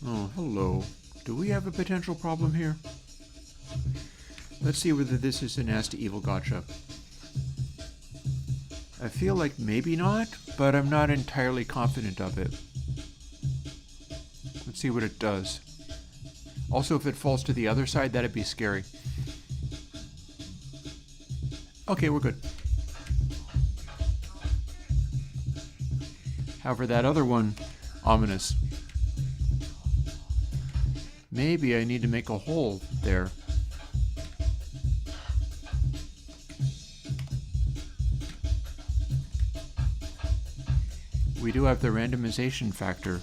Oh, hello. Do we have a potential problem here? Let's see whether this is a nasty evil gotcha. I feel like maybe not, but I'm not entirely confident of it. Let's see what it does. Also, if it falls to the other side, that'd be scary. Okay, we're good. However, that other one, ominous. Maybe I need to make a hole there. We do have the randomization factor.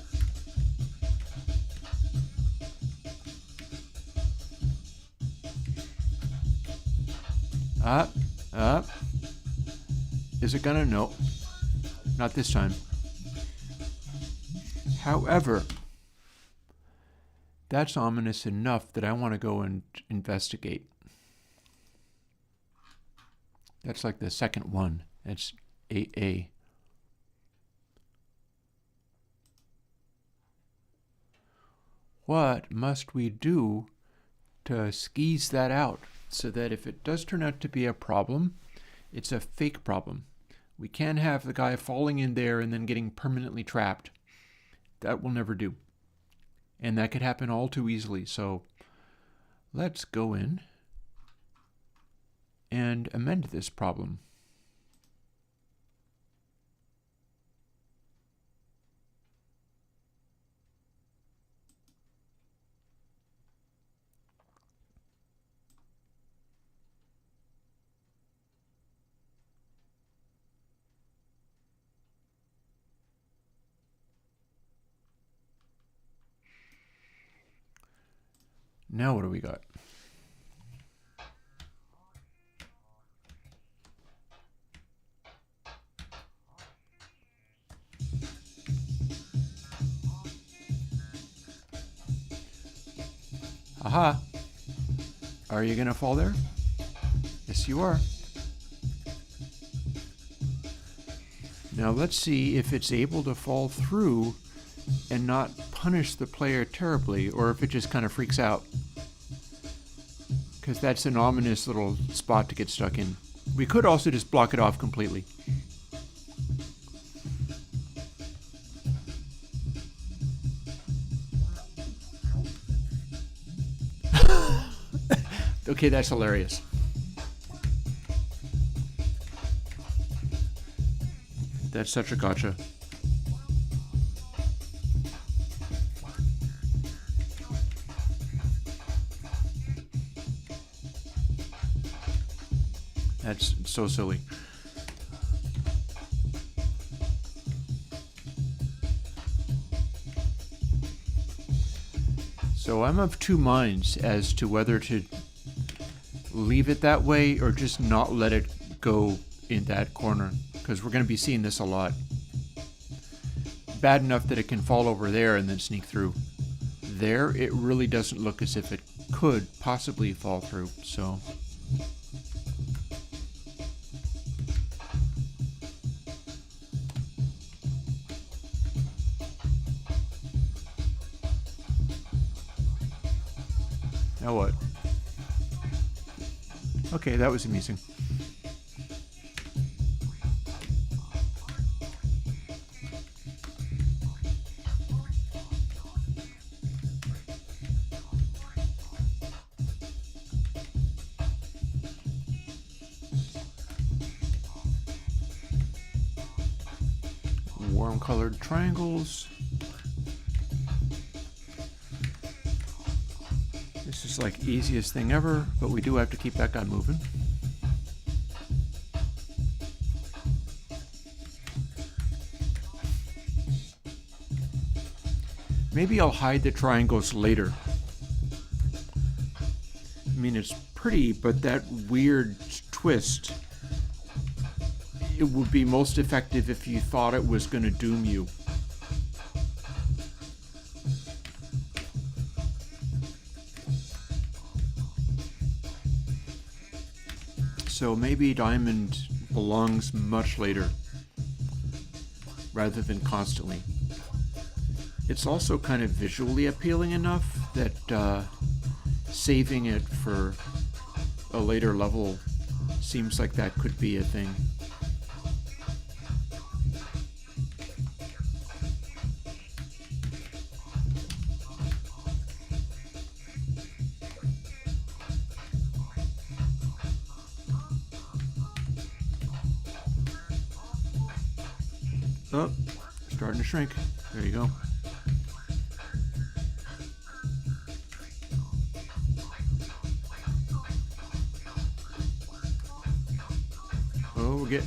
Up, up. Is it gonna? No. Not this time. However, that's ominous enough that I want to go and investigate. That's like the second one. That's 8A. What must we do to squeeze that out so that if it does turn out to be a problem, it's a fake problem? We can't have the guy falling in there and then getting permanently trapped. That will never do. And that could happen all too easily. So let's go in and amend this problem. Now what do we got? Aha! Are you gonna fall there? Yes, you are. Now let's see if it's able to fall through and not punish the player terribly, or if it just kind of freaks out. Because that's an ominous little spot to get stuck in. We could also just block it off completely. Okay, that's hilarious. That's such a gotcha. That's so silly. So I'm of two minds as to whether to leave it that way or just not let it go in that corner, because we're going to be seeing this a lot. Bad enough that it can fall over there and then sneak through. There, it really doesn't look as if it could possibly fall through, so... Now what? Okay, that was amusing. Warm colored triangles. This is like easiest thing ever, but we do have to keep that guy moving. Maybe I'll hide the triangles later. I mean, it's pretty, but that weird twist, it would be most effective if you thought it was going to doom you. So maybe diamond belongs much later, rather than constantly. It's also kind of visually appealing enough that saving it for a later level seems like that could be a thing. Oh, starting to shrink. There you go. Oh, we're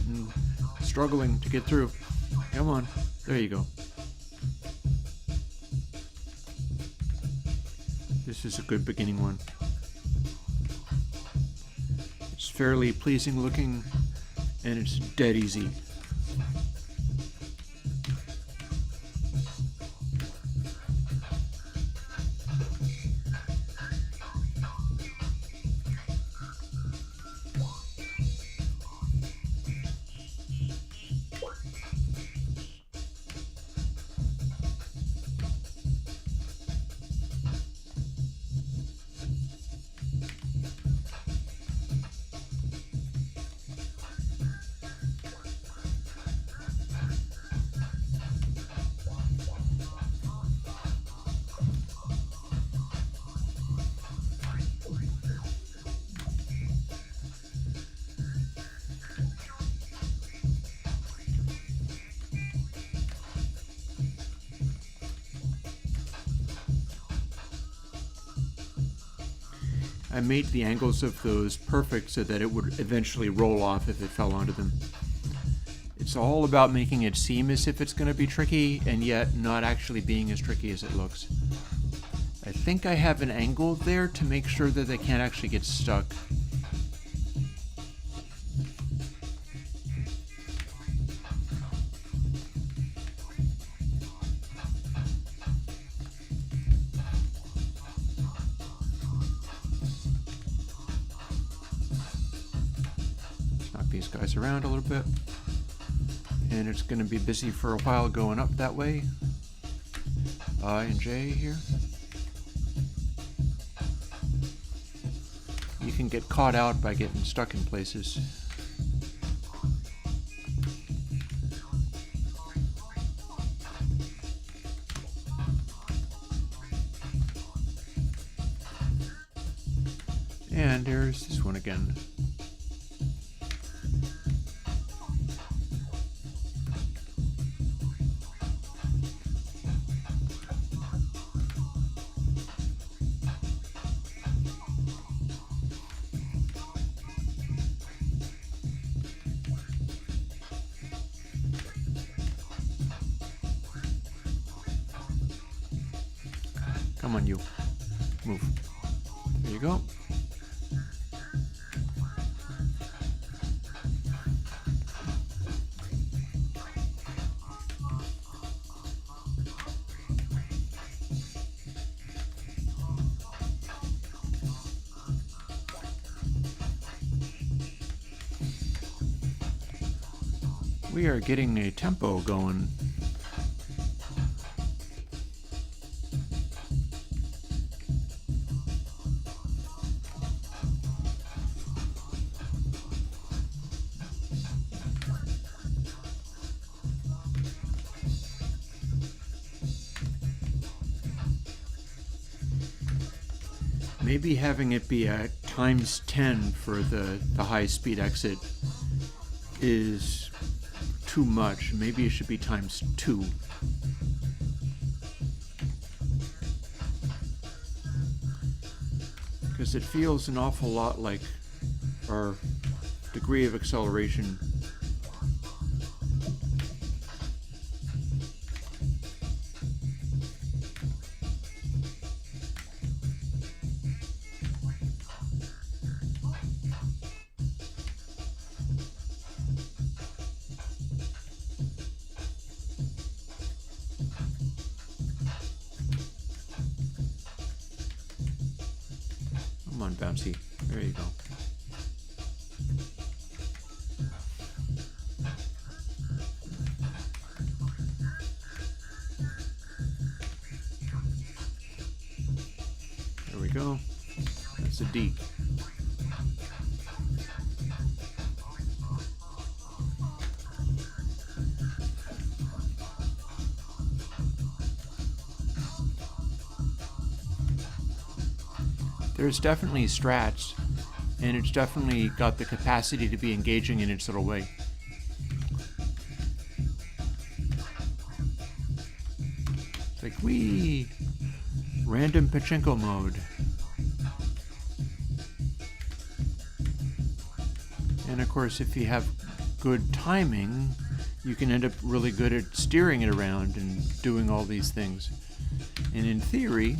struggling to get through. Come on. There you go. This is a good beginning one. It's fairly pleasing looking, and it's dead easy. I made the angles of those perfect so that it would eventually roll off if it fell onto them. It's all about making it seem as if it's going to be tricky, and yet not actually being as tricky as it looks. I think I have an angle there to make sure that they can't actually get stuck. These guys around a little bit, and it's going to be busy for a while going up that way. I and J here. You can get caught out by getting stuck in places. And there's this one again. Come on, you. Move. There you go. We are getting a tempo going. Maybe having it be at times 10 for the high speed exit is too much. Maybe it should be times 2. Because it feels an awful lot like our degree of acceleration. Come on, bouncy. There you go. There we go. That's a deke. There's definitely strats, and it's definitely got the capacity to be engaging in its little way. It's like, wee! Random pachinko mode. And of course, if you have good timing, you can end up really good at steering it around and doing all these things. And in theory,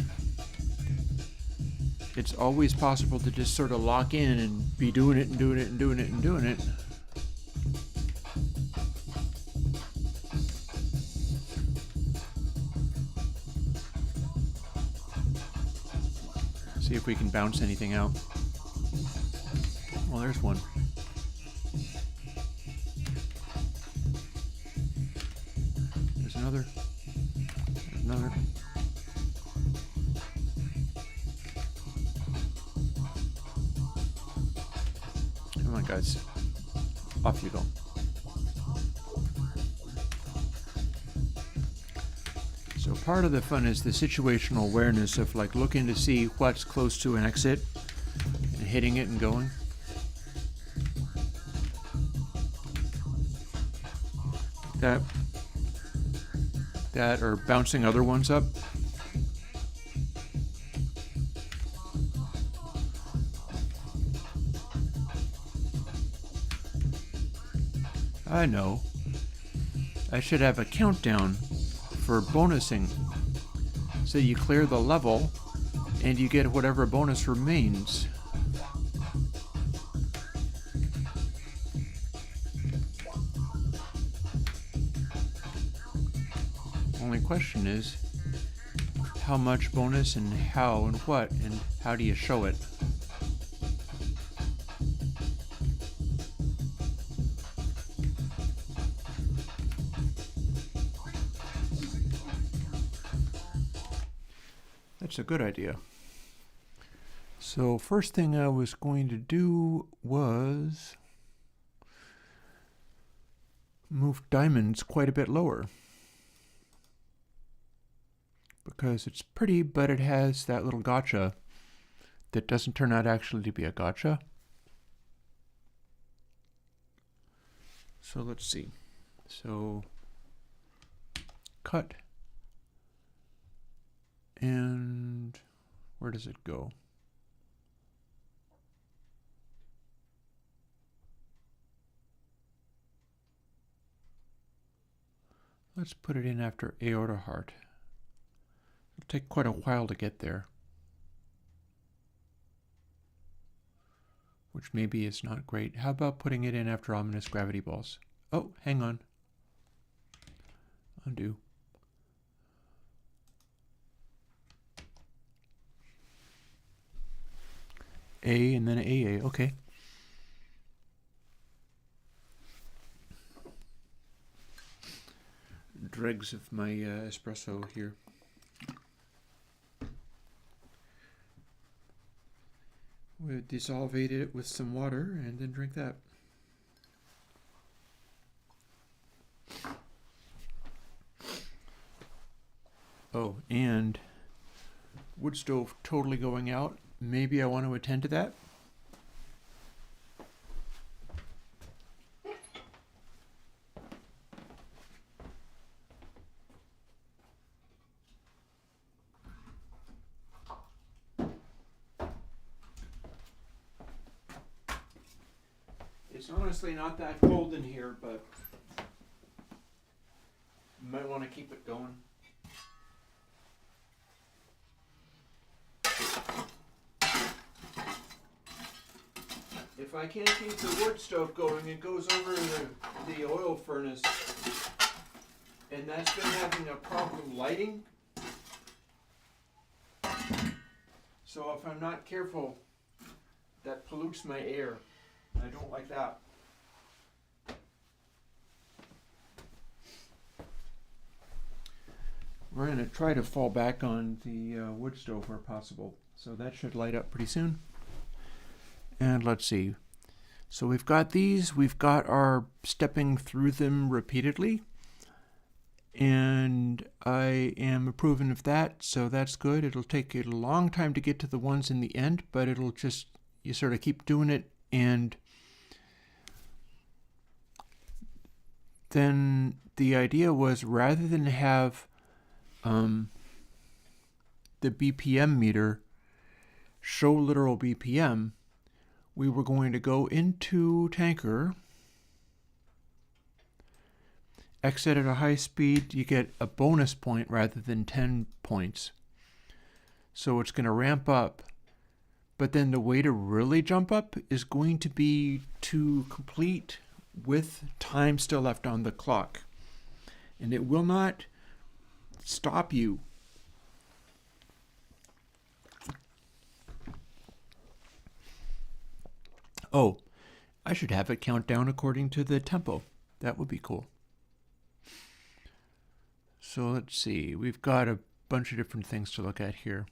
it's always possible to just sort of lock in and be doing it and doing it and doing it and doing it. See if we can bounce anything out. Well, there's one. There's another. There's another. Come on, guys. Off you go. So part of the fun is the situational awareness of like looking to see what's close to an exit and hitting it and going. That or bouncing other ones up. I know. I should have a countdown for bonusing. So you clear the level and you get whatever bonus remains. Only question is how much bonus and how and what and how do you show it? That's a good idea. So first thing I was going to do was move diamonds quite a bit lower. Because it's pretty, but it has that little gotcha that doesn't turn out actually to be a gotcha. So let's see. So cut. And where does it go? Let's put it in after aorta heart. It'll take quite a while to get there. Which maybe is not great. How about putting it in after ominous gravity balls? Oh, hang on. Undo. A and then AA, okay. Dregs of my espresso here. We'll dissolve it with some water and then drink that. Oh, and wood stove totally going out. Maybe I want to attend to that. It's honestly not that cold in here, but you might want to keep it going. If I can't keep the wood stove going, it goes over the oil furnace, and that's been having a problem lighting. So if I'm not careful, that pollutes my air. I don't like that. We're going to try to fall back on the wood stove where possible. So that should light up pretty soon. And let's see. So we've got these. We've got our stepping through them repeatedly. And I am approving of that, so that's good. It'll take a long time to get to the ones in the end, but it'll just, you sort of keep doing it. And then the idea was, rather than have the BPM meter show literal BPM, we were going to go into Tanker, exit at a high speed, you get a bonus point rather than 10 points. So it's going to ramp up But then the way to really jump up is going to be to complete with time still left on the clock. And it will not stop you. Oh, I should have it count down according to the tempo. That would be cool. So let's see. We've got a bunch of different things to look at here.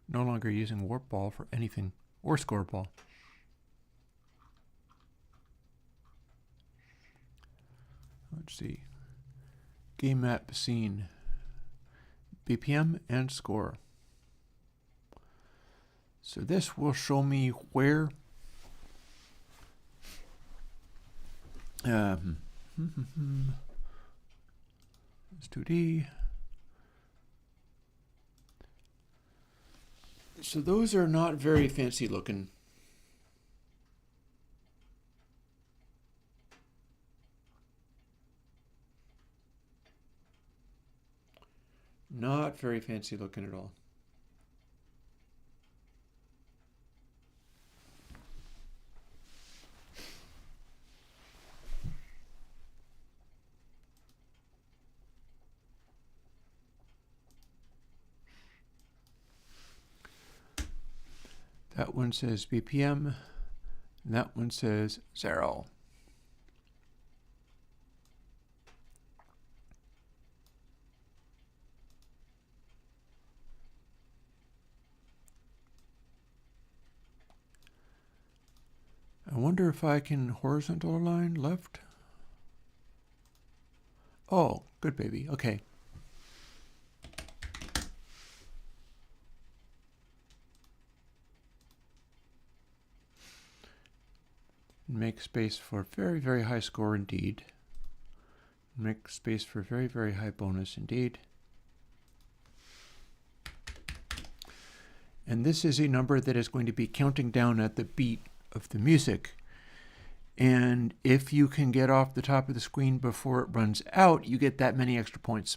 No longer using warp ball for anything, or score ball. Let's see. Game map scene. BPM and score. So this will show me where it's 2D. So those are not very fancy looking. Not very fancy looking at all. That one says BPM, and that one says 0. I wonder if I can horizontal align left. Oh, good baby. Okay. Make space for very, very high score indeed. Make space for very, very high bonus indeed. And this is a number that is going to be counting down at the beat of the music. And if you can get off the top of the screen before it runs out, you get that many extra points.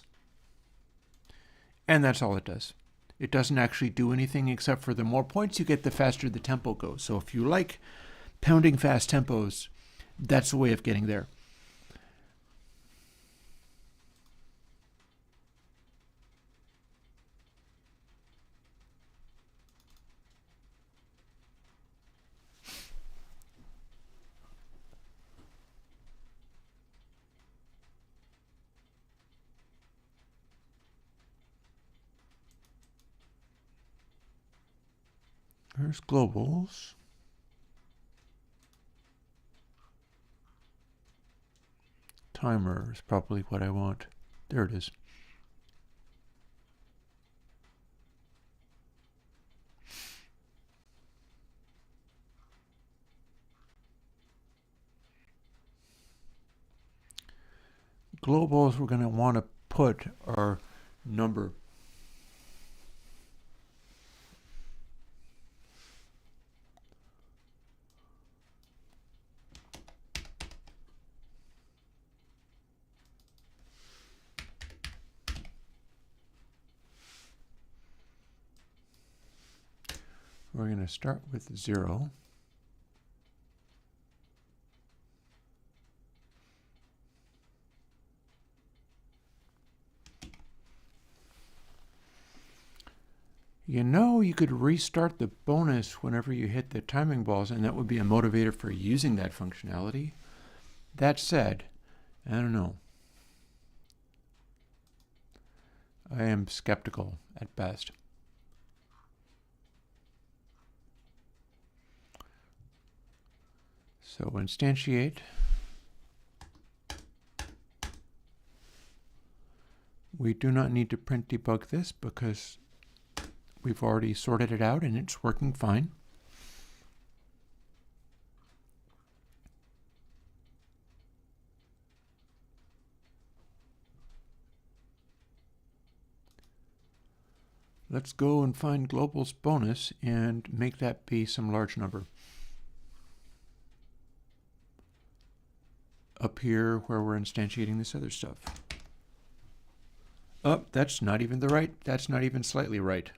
And that's all it does. It doesn't actually do anything except for the more points you get, the faster the tempo goes. So if you like pounding fast tempos, that's the way of getting there. There's globals. Timer is probably what I want. There it is. Globals we're going to want to put our number. We're going to start with 0. You know, you could restart the bonus whenever you hit the timing balls, and that would be a motivator for using that functionality. That said, I don't know. I am skeptical at best. So instantiate. We do not need to print debug this because we've already sorted it out and it's working fine. Let's go and find globals bonus and make that be some large number. Up here where we're instantiating this other stuff. Oh, that's not even the right, that's not even slightly right.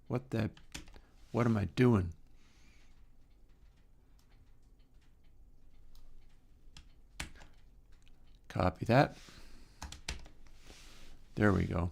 What am I doing? Copy that. There we go.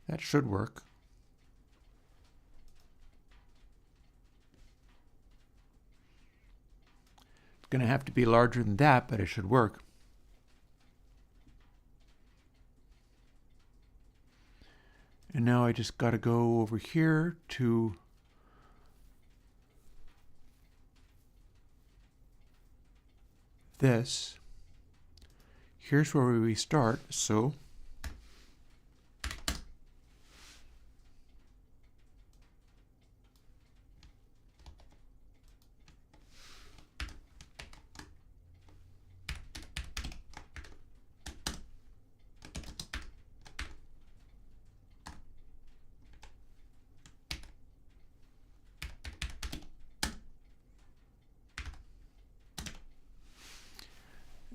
That should work. It's going to have to be larger than that, but it should work. And now I just got to go over here to this. Here's where we start. So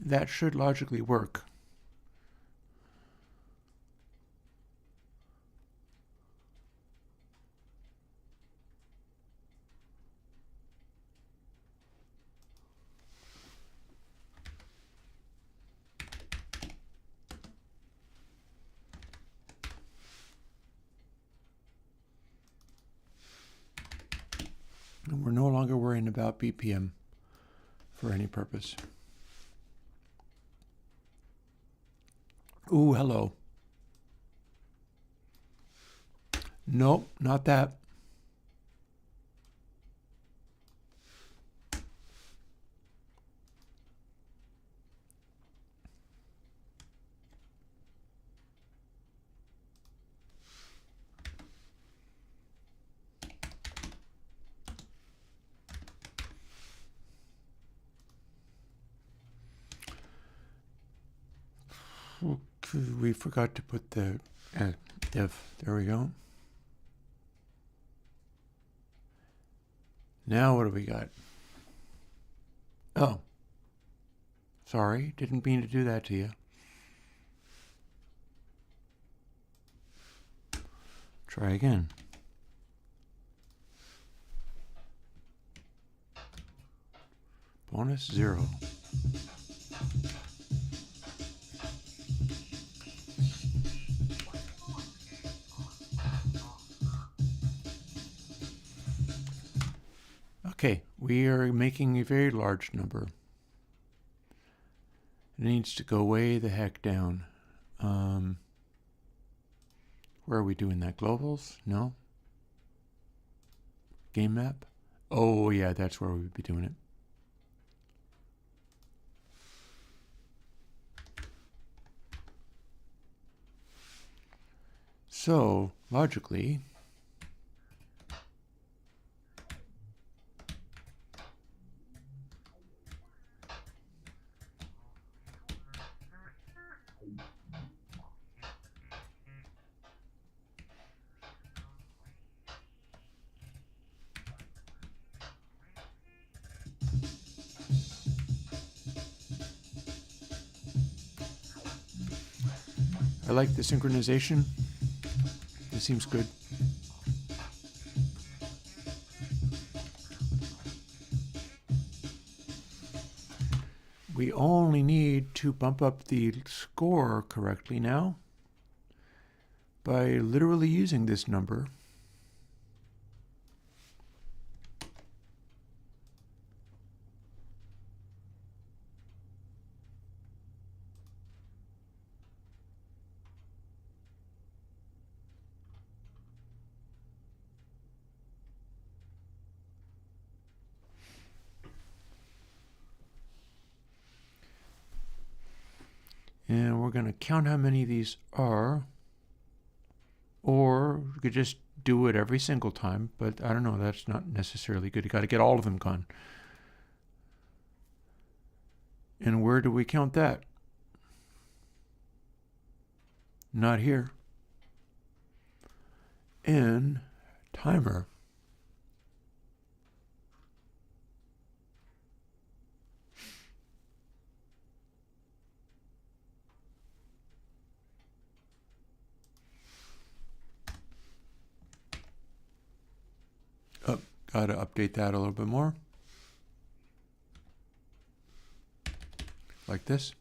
that should logically work. And we're no longer worrying about BPM for any purpose. Ooh, hello. Nope, not that. We forgot to put the if. There we go. Now what do we got? Oh. Sorry, didn't mean to do that to you. Try again. Bonus 0. Okay, we are making a very large number. It needs to go way the heck down. Where are we doing that? Globals? No? Game map? Oh yeah, that's where we would be doing it. So, logically, I like the synchronization. It seems good. We only need to bump up the score correctly now by literally using this number. And we're going to count how many of these are. Or we could just do it every single time, but I don't know, that's not necessarily good. You got to get all of them gone. And where do we count that? Not here. In timer. Oh, gotta update that a little bit more. Like this.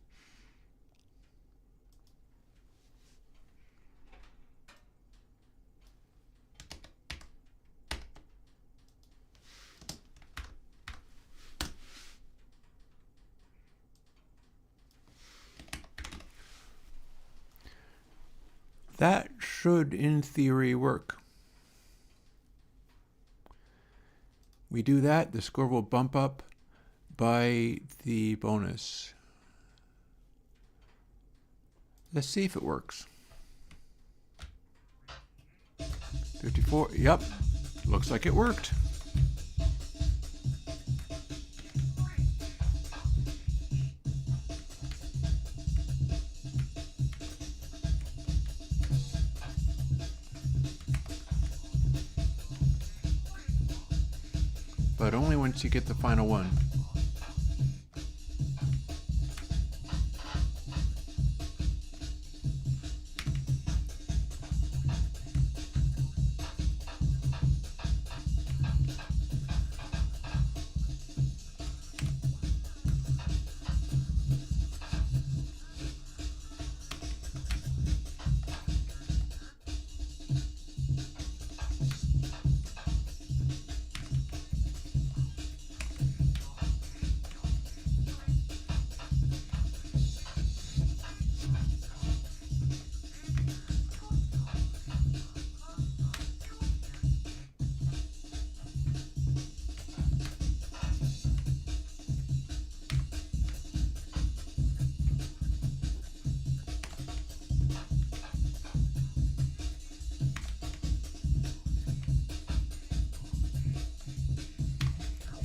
That should, in theory, work. We do that, the score will bump up by the bonus. Let's see if it works. 54, yep, looks like it worked. But only once you get the final one.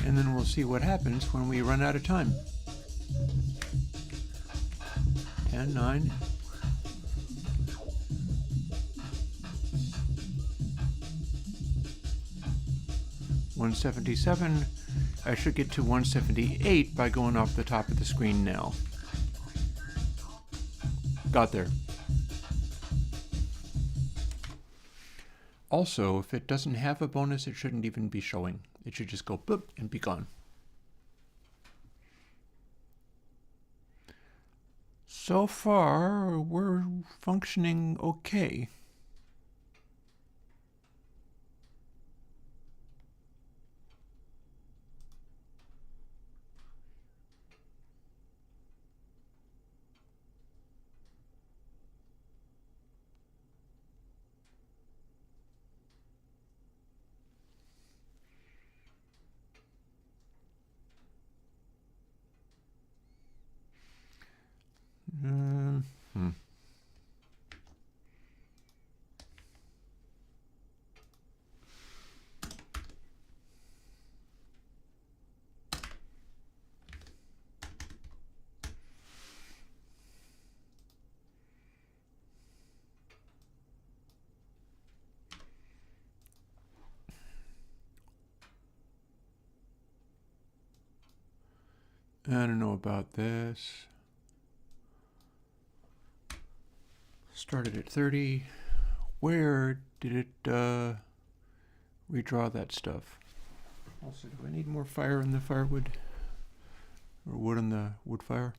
And then we'll see what happens when we run out of time. 10, 9. $177. I should get to 178 by going off the top of the screen now. Got there. Also, if it doesn't have a bonus, it shouldn't even be showing. It should just go boop and be gone. So far, we're functioning okay. I don't know about this. Started at 30. Where did it redraw that stuff? Also, do I need more fire in the firewood? Or wood on the wood fire?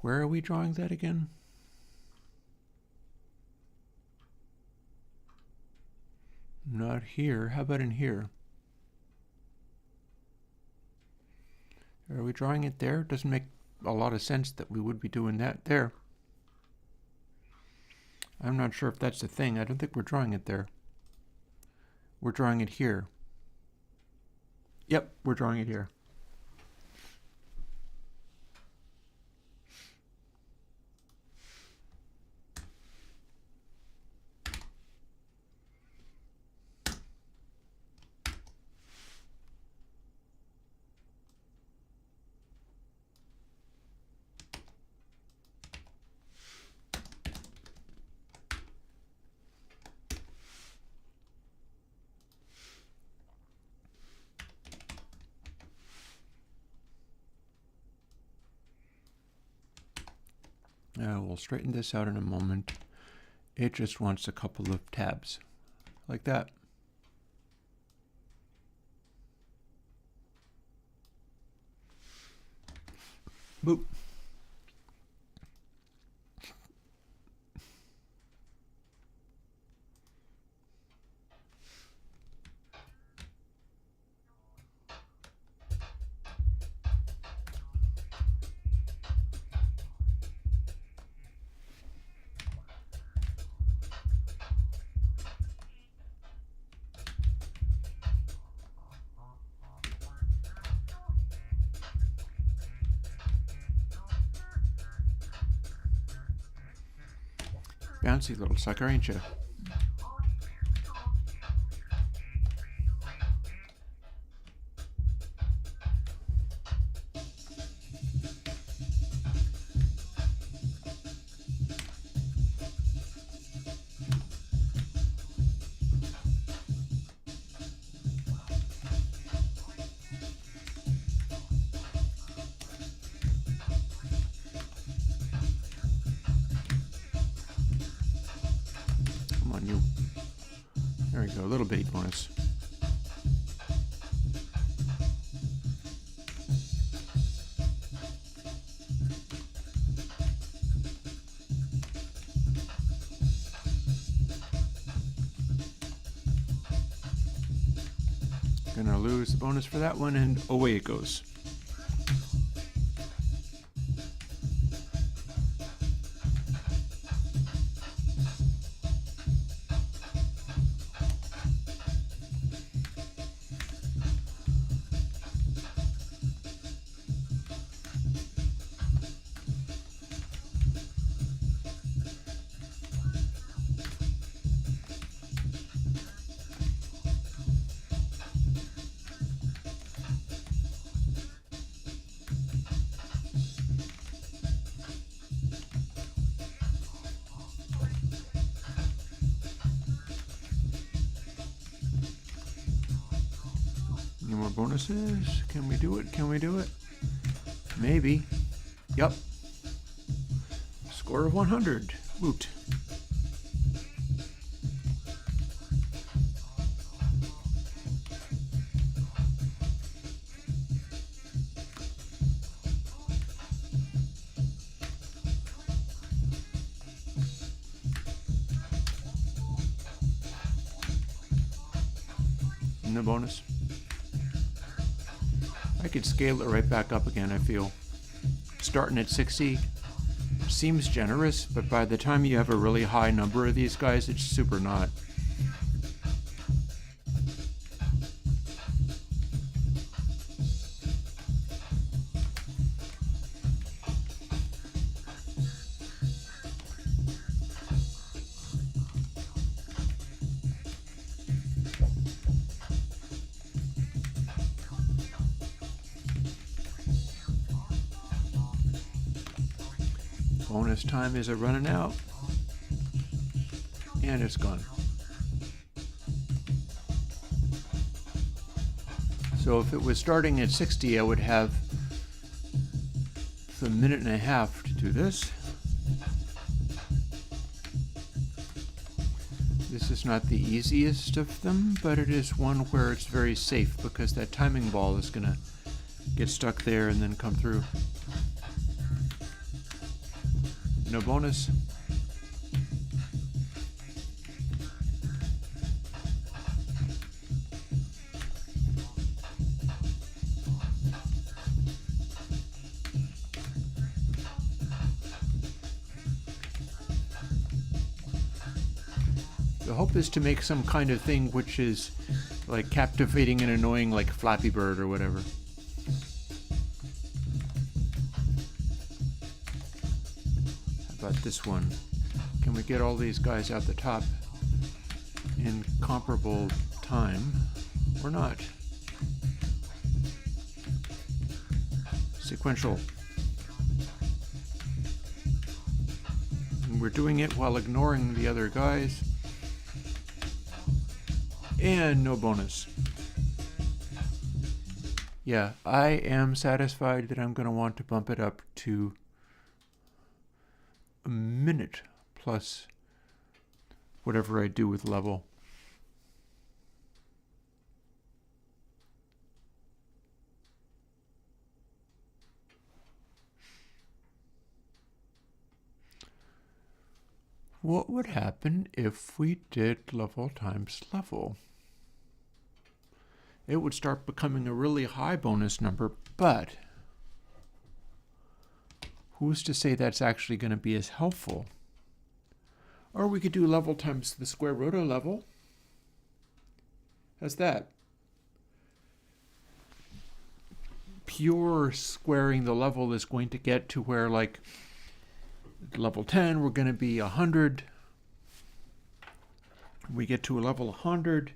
Where are we drawing that again? Not here. How about in here? Are we drawing it there? Doesn't make a lot of sense that we would be doing that there. I'm not sure if that's the thing. I don't think we're drawing it there. We're drawing it here. Yep, we're drawing it here. We'll straighten this out in a moment. It just wants a couple of tabs, like that. Boop. Bouncy little sucker, ain't you? Come on, you. There we go, a little bitty bonus. Gonna lose the bonus for that one, and away it goes. Any more bonuses? Can we do it? Can we do it? Maybe. Yup. Score of 100. Woot. No bonus. I could scale it right back up again, I feel. Starting at 60 seems generous, but by the time you have a really high number of these guys, it's super not. Bonus time is running out, and it's gone. So if it was starting at 60, I would have a minute and a half to do this. This is not the easiest of them, but it is one where it's very safe because that timing ball is going to get stuck there and then come through. No bonus. The hope is to make some kind of thing which is like captivating and annoying, like Flappy Bird or whatever. How about this one? Can we get all these guys out the top in comparable time or not? Sequential. And we're doing it while ignoring the other guys. And no bonus. Yeah, I am satisfied that I'm going to want to bump it up to a minute plus whatever I do with level. What would happen if we did level times level? It would start becoming a really high bonus number, but who's to say that's actually going to be as helpful? Or we could do level times the square root of level. How's that? Pure squaring the level is going to get to where, like, level 10, we're going to be 100. We get to a level 100,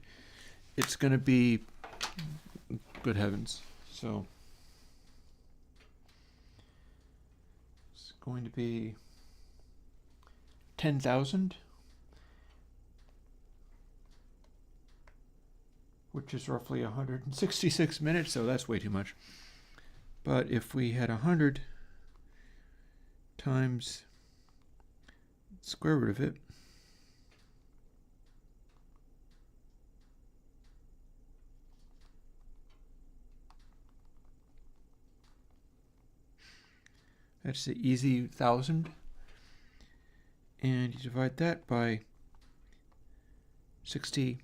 it's going to be, good heavens, so it's going to be 10,000, which is roughly 166 minutes, so that's way too much. But if we had 100 times square root of it, that's the easy 1,000, and you divide that by 60,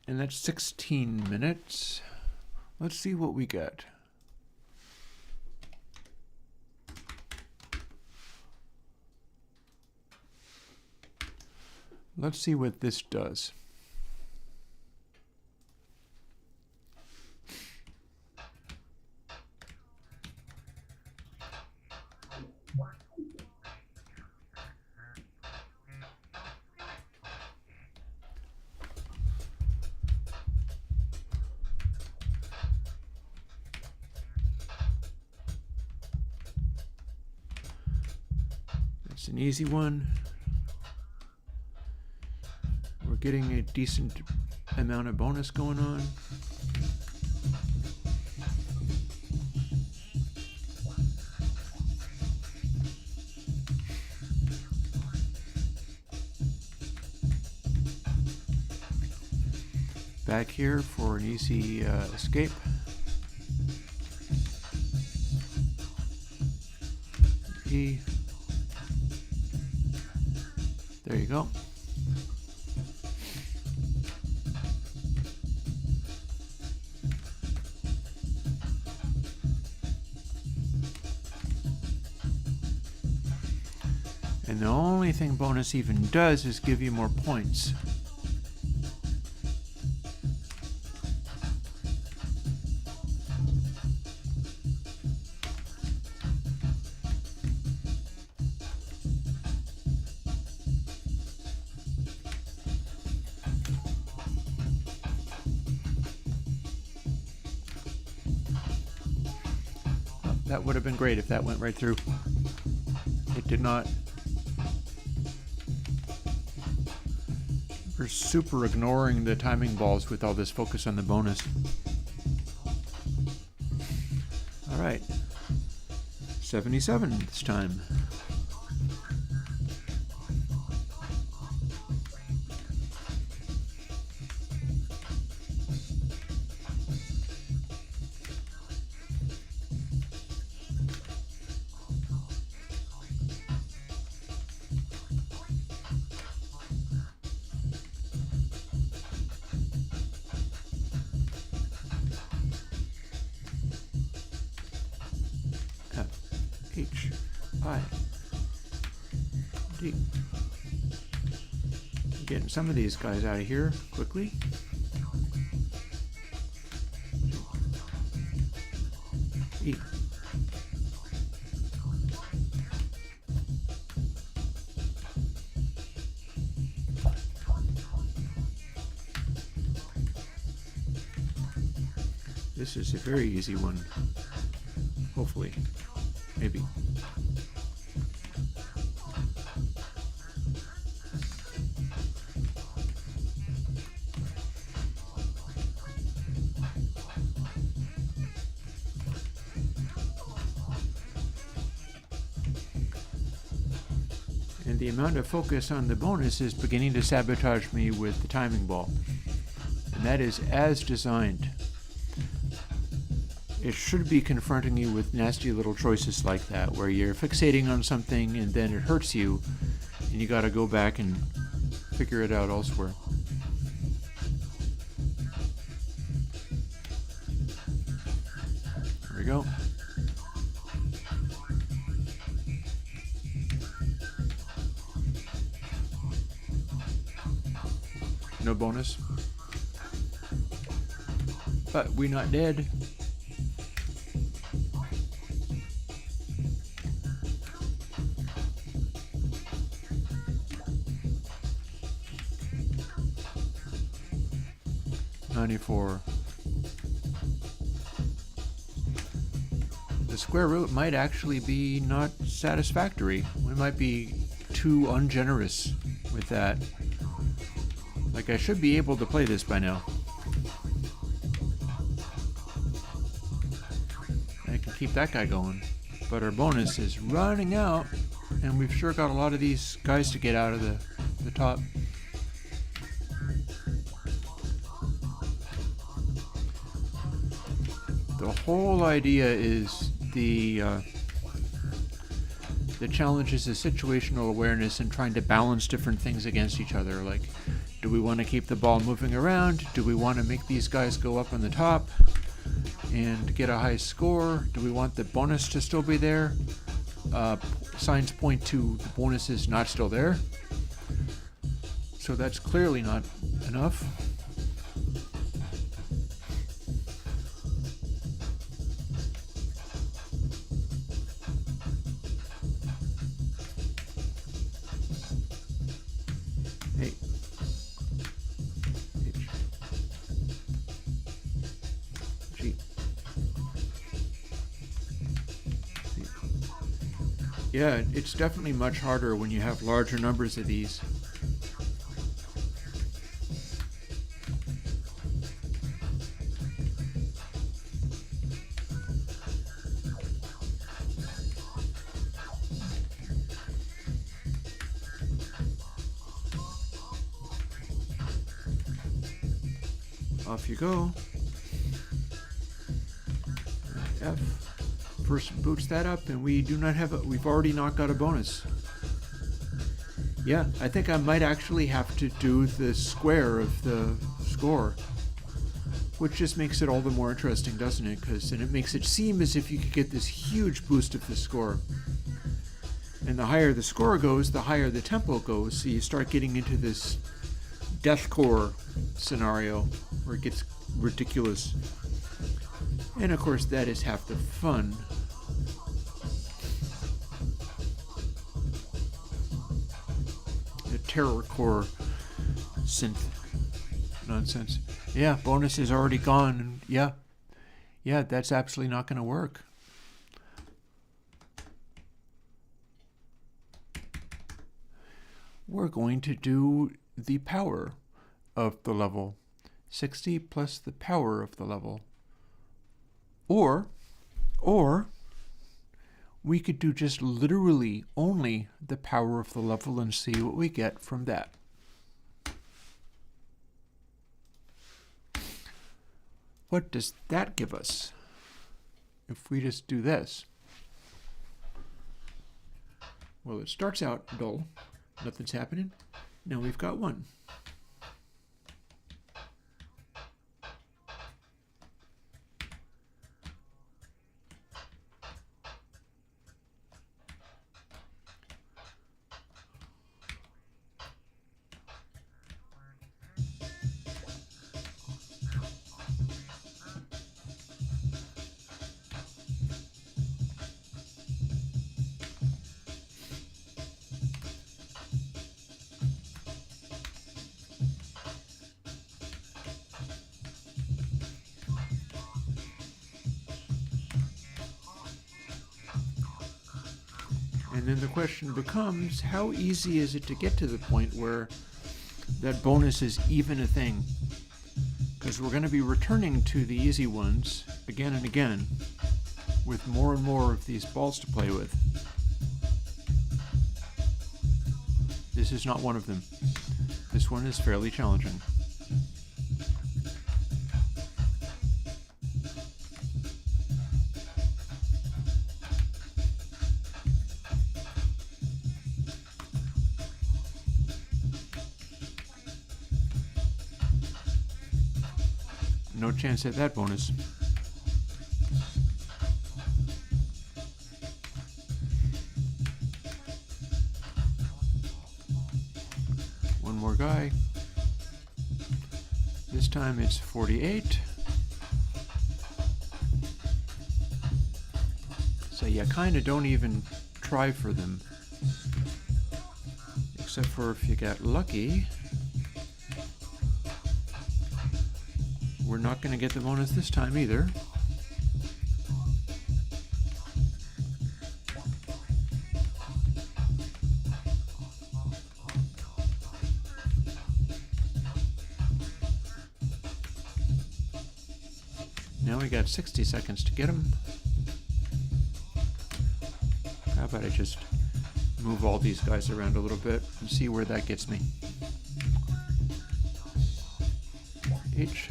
and that's 16 minutes. Let's see what we get. Let's see what this does. It's an easy one. We're getting a decent amount of bonus going on. Back here for an easy escape. E. There you go. And the only thing bonus even does is give you more points. That would have been great if that went right through. It did not. We're super ignoring the timing balls with all this focus on the bonus. All right, 77 this time. H, I, D. Getting some of these guys out of here quickly. E. This is a very easy one, hopefully. Maybe. And the amount of focus on the bonus is beginning to sabotage me with the timing ball. And that is as designed. It should be confronting you with nasty little choices like that, where you're fixating on something and then it hurts you, and you gotta go back and figure it out elsewhere. There we go. No bonus. But we not dead. $94. The square root might actually be not satisfactory. We might be too ungenerous with that. Like, I should be able to play this by now. I can keep that guy going. But our bonus is running out, and we've sure got a lot of these guys to get out of the top. The whole idea is the challenge is the situational awareness and trying to balance different things against each other. Like, do we want to keep the ball moving around? Do we want to make these guys go up on the top and get a high score? Do we want the bonus to still be there? Signs point to the bonus is not still there. So that's clearly not enough. Yeah, it's definitely much harder when you have larger numbers of these. Off you go. F. First boots that up, and we do not have we've already not got a bonus. Yeah, I think I might actually have to do the square of the score, which just makes it all the more interesting, doesn't it? Because then it makes it seem as if you could get this huge boost of the score. And the higher the score goes, the higher the tempo goes, so you start getting into this deathcore scenario where it gets ridiculous. And of course, that is half the fun. The terrorcore synth nonsense. Yeah, bonus is already gone. And yeah, that's absolutely not going to work. We're going to do the power of the level. 60 plus the power of the level. Or we could do just literally only the power of the level and see what we get from that. What does that give us if we just do this? Well, it starts out dull. Nothing's happening. Now we've got 1. And then the question becomes, how easy is it to get to the point where that bonus is even a thing? Because we're going to be returning to the easy ones again and again with more and more of these balls to play with. This is not one of them. This one is fairly challenging. No chance at that bonus. One more guy. This time it's 48. So you kind of don't even try for them. Except for if you get lucky. We're not going to get the bonus this time either. Now we got 60 seconds to get them. How about I just move all these guys around a little bit and see where that gets me. H.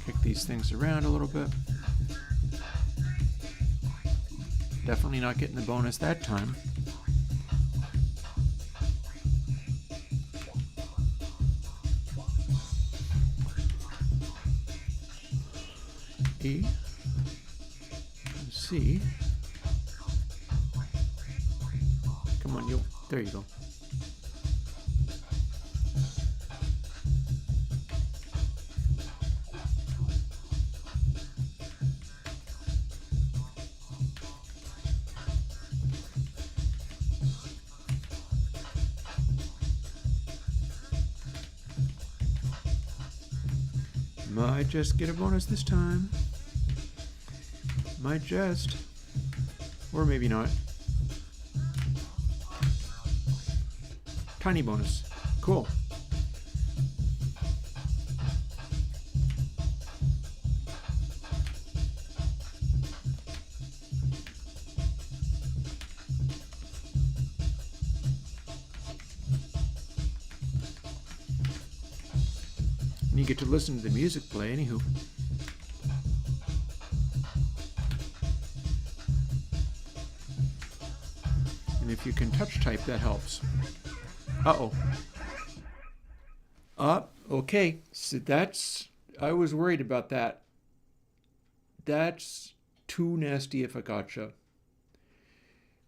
Kick these things around a little bit. Definitely not getting the bonus that time. E. C. Come on, you. There you go. Might just get a bonus this time. Might just. Or maybe not. Tiny bonus. Cool. And you get to listen to the music play, anywho. And if you can touch type, that helps. Uh-oh. Okay. So I was worried about that. That's too nasty if I gotcha.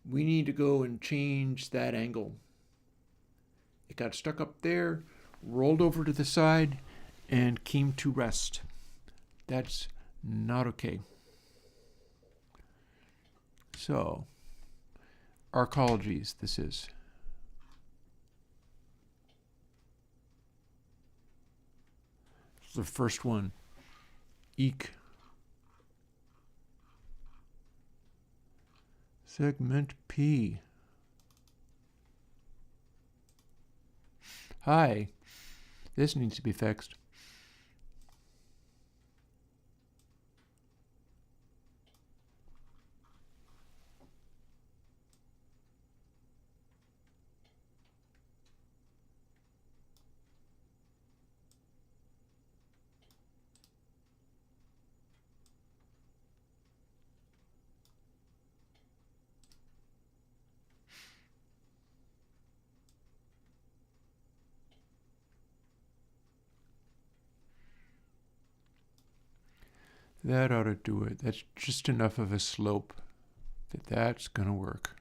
We need to go and change that angle. It got stuck up there, rolled over to the side, and came to rest. That's not okay. So, arcologies, this is. The first one. Eek. Segment P. Hi. This needs to be fixed. That ought to do it. That's just enough of a slope that that's going to work.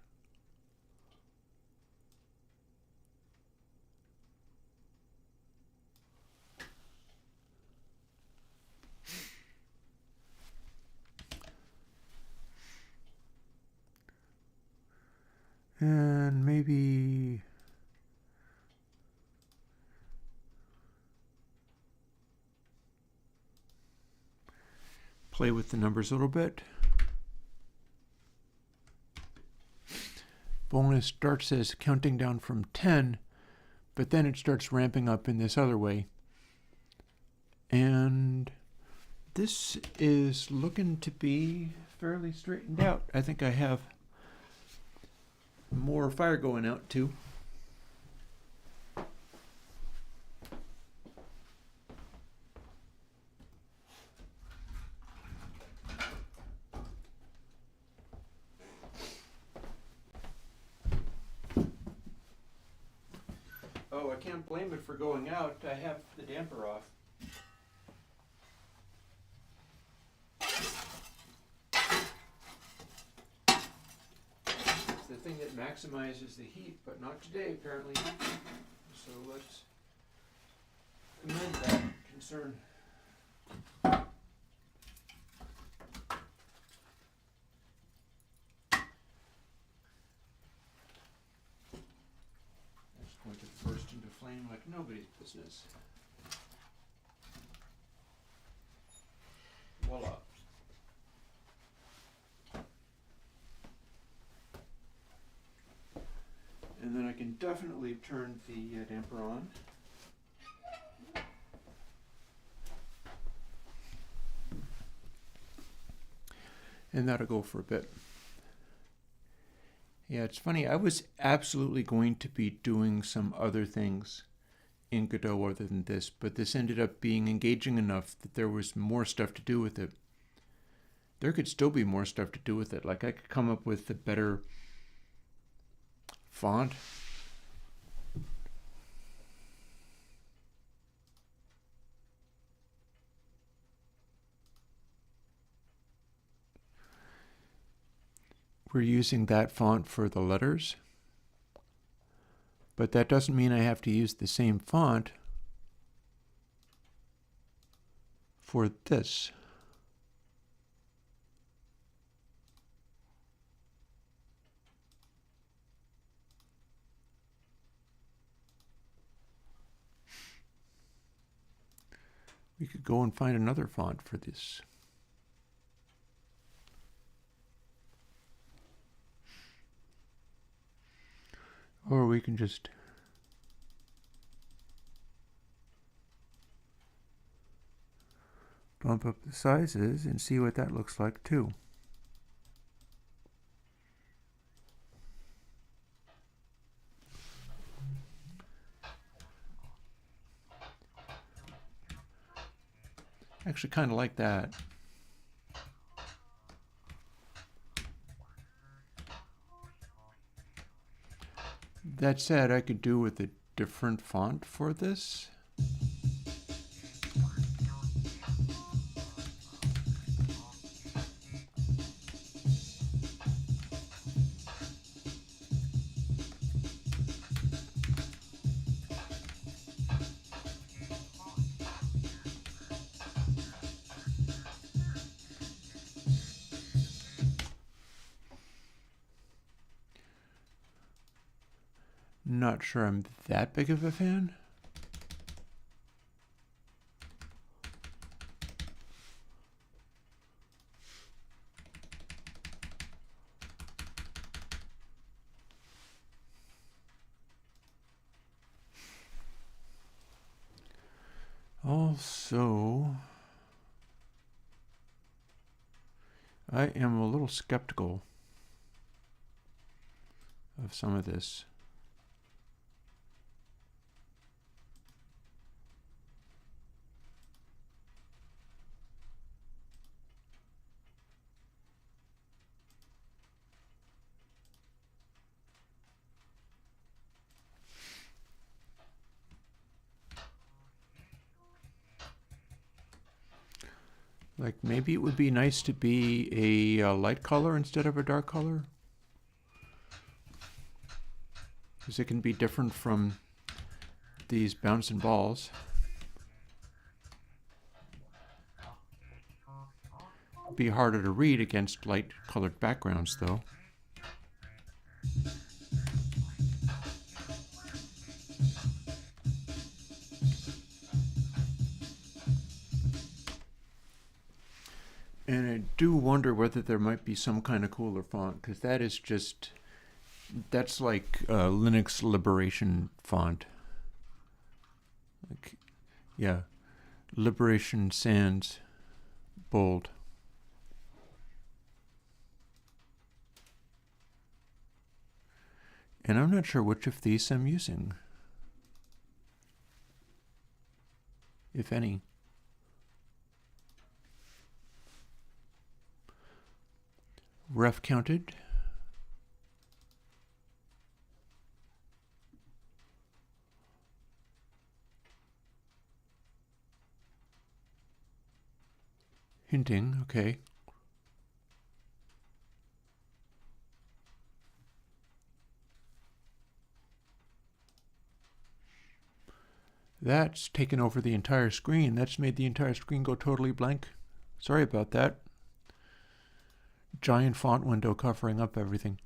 And maybe play with the numbers a little bit. Bonus starts as counting down from 10, but then it starts ramping up in this other way. And this is looking to be fairly straightened out. I think I have more fire going out too. Oh, I can't blame it for going out. I have the damper off. It's the thing that maximizes the heat, but not today apparently. So let's amend that concern. It's going to burst into flame like nobody's business. Voila. And then I can definitely turn the damper on. And that'll go for a bit. Yeah, it's funny. I was absolutely going to be doing some other things in Godot other than this, but this ended up being engaging enough that there was more stuff to do with it. There could still be more stuff to do with it. Like I could come up with a better font. We're using that font for the letters, but that doesn't mean I have to use the same font for this. We could go and find another font for this. Or we can just bump up the sizes and see what that looks like too. Actually kind of like that. That said, I could do with a different font for this. Not sure I'm that big of a fan. Also, I am a little skeptical of some of this. Like maybe it would be nice to be a light color instead of a dark color, because it can be different from these bouncing balls. Be harder to read against light colored backgrounds though. And I do wonder whether there might be some kind of cooler font, because that is just, that's like Linux Liberation font. Like, yeah, Liberation Sans bold. And I'm not sure which of these I'm using, if any. Ref counted. Hinting, okay. That's taken over the entire screen. That's made the entire screen go totally blank. Sorry about that. Giant font window covering up everything.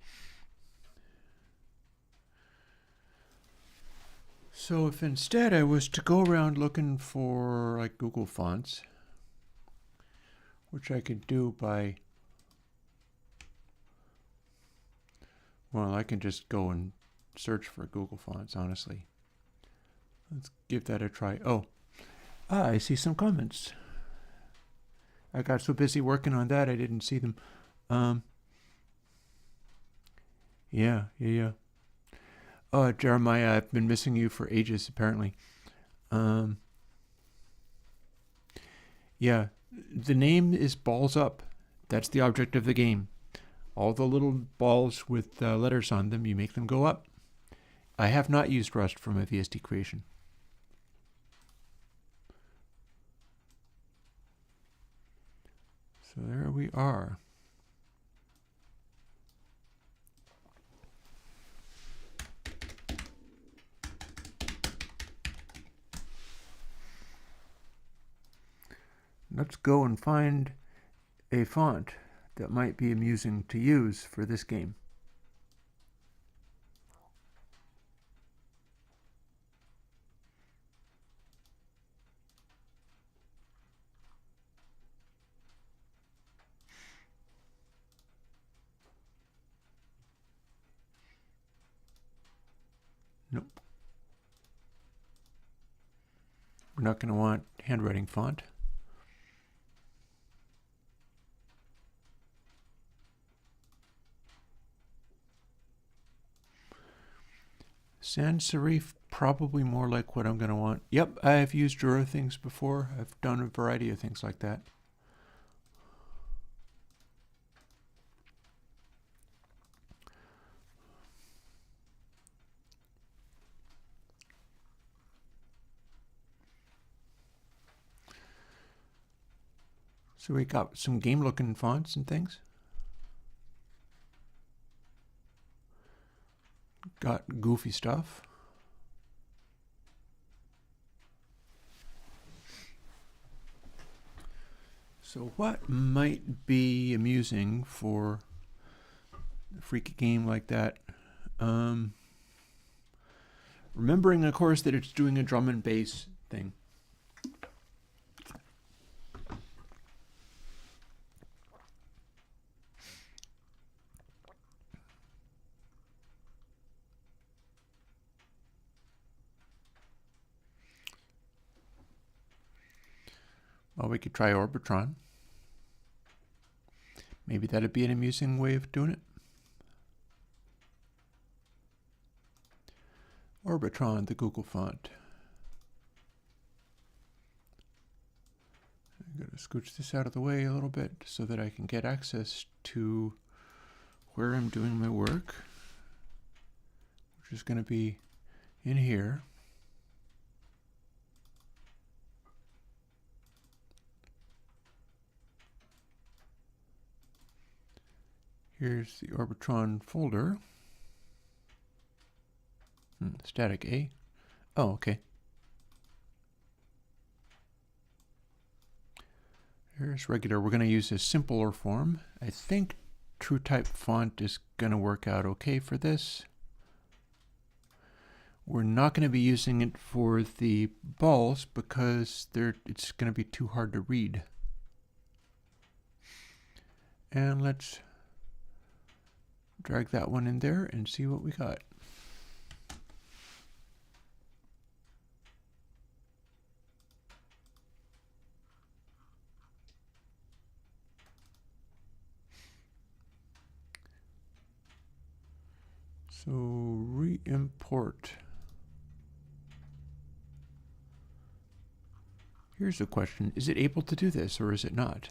So if instead I was to go around looking for like Google fonts, which I could do by, well, I can just go and search for Google fonts, honestly. Let's give that a try. Oh, I see some comments. I got so busy working on that I didn't see them. Yeah. Jeremiah, I've been missing you for ages, apparently. Yeah, the name is Balls Up. That's the object of the game. All the little balls with letters on them, you make them go up. I have not used Rust for my VST creation. So there we are. Let's go and find a font that might be amusing to use for this game. Nope. We're not going to want handwriting font. Sans serif, probably more like what I'm going to want. Yep, I've used Jura things before. I've done a variety of things like that. So we got some game-looking fonts and things. Got goofy stuff. So what might be amusing for a freaky game like that? Remembering, of course, that it's doing a drum and bass thing. Well, we could try Orbitron. Maybe that'd be an amusing way of doing it. Orbitron, the Google font. I'm going to scooch this out of the way a little bit so that I can get access to where I'm doing my work, which is going to be in here. Here's the Orbitron folder. Static A. Oh, okay. Here's regular. We're going to use a simpler form. I think TrueType font is going to work out okay for this. We're not going to be using it for the balls because it's going to be too hard to read. And let's drag that one in there and see what we got. So re-import. Here's the question. Is it able to do this or is it not?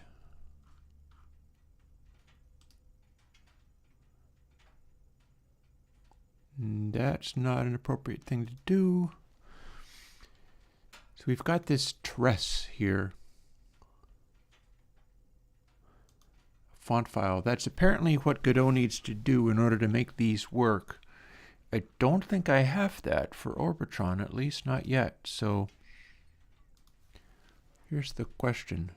That's not an appropriate thing to do. So we've got this tress here. Font file. That's apparently what Godot needs to do in order to make these work. I don't think I have that for Orbitron, at least not yet. So here's the question.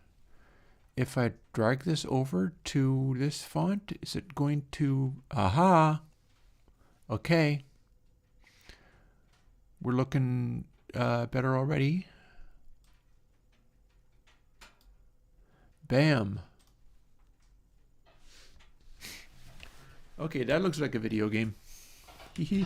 If I drag this over to this font, is it going to... Aha! Okay. We're looking better already. Bam! Okay, that looks like a video game. Hee.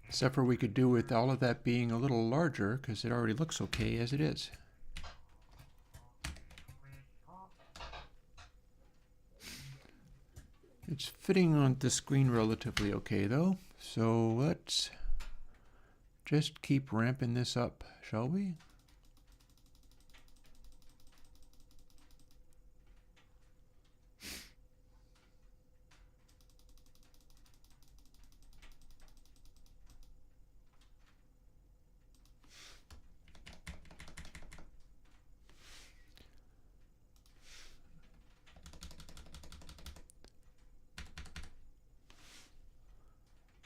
Except for we could do with all of that being a little larger, because it already looks okay as it is. It's fitting on the screen relatively okay though, so let's just keep ramping this up, shall we?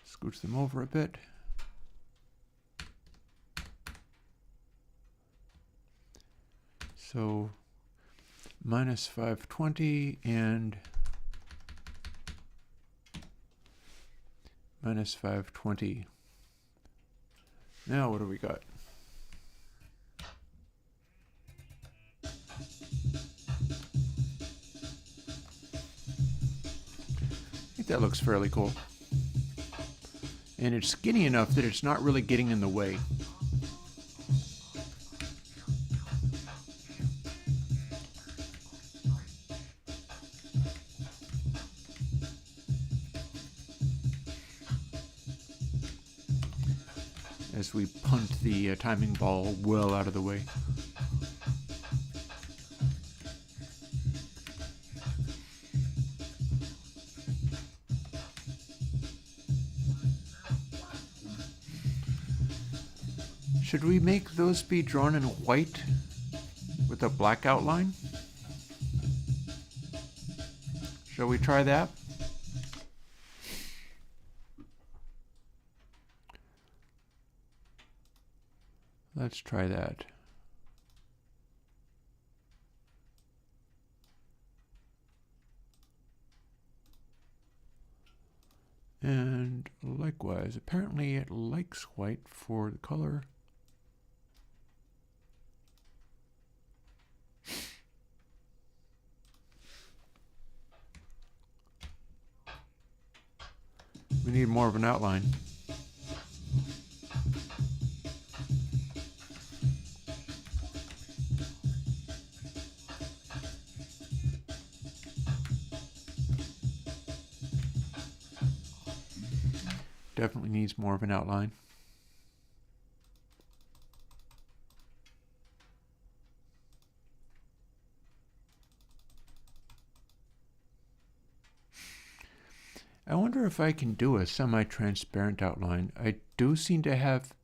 Scooch them over a bit. So minus 520 and minus 520. Now what do we got? I think that looks fairly cool. And it's skinny enough that it's not really getting in the way. As we punt the timing ball well out of the way. Should we make those be drawn in white with a black outline? Shall we try that? Let's try that. And likewise, apparently it likes white for the color. We need more of an outline. Definitely needs more of an outline. I wonder if I can do a semi-transparent outline. I do seem to have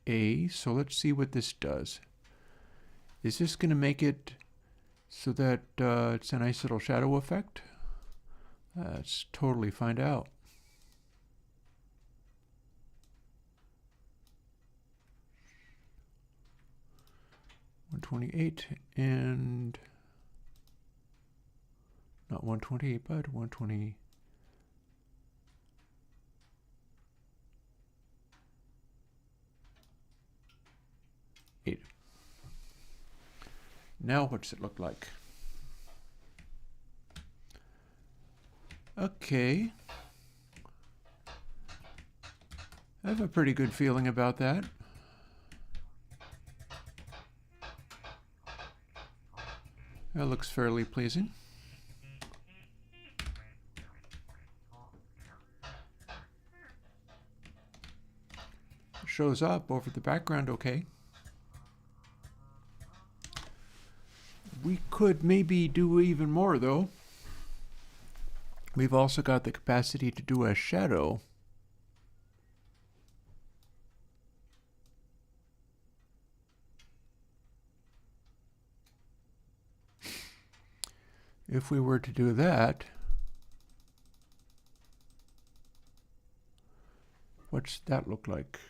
a, so let's see what this does. Is this going to make it so that it's a nice little shadow effect? Let's totally find out. .128 and not 128, but 120. Now what's it look like? Okay. I have a pretty good feeling about that. That looks fairly pleasing. Shows up over the background okay. We could maybe do even more though. We've also got the capacity to do a shadow. If we were to do that, what's that look like?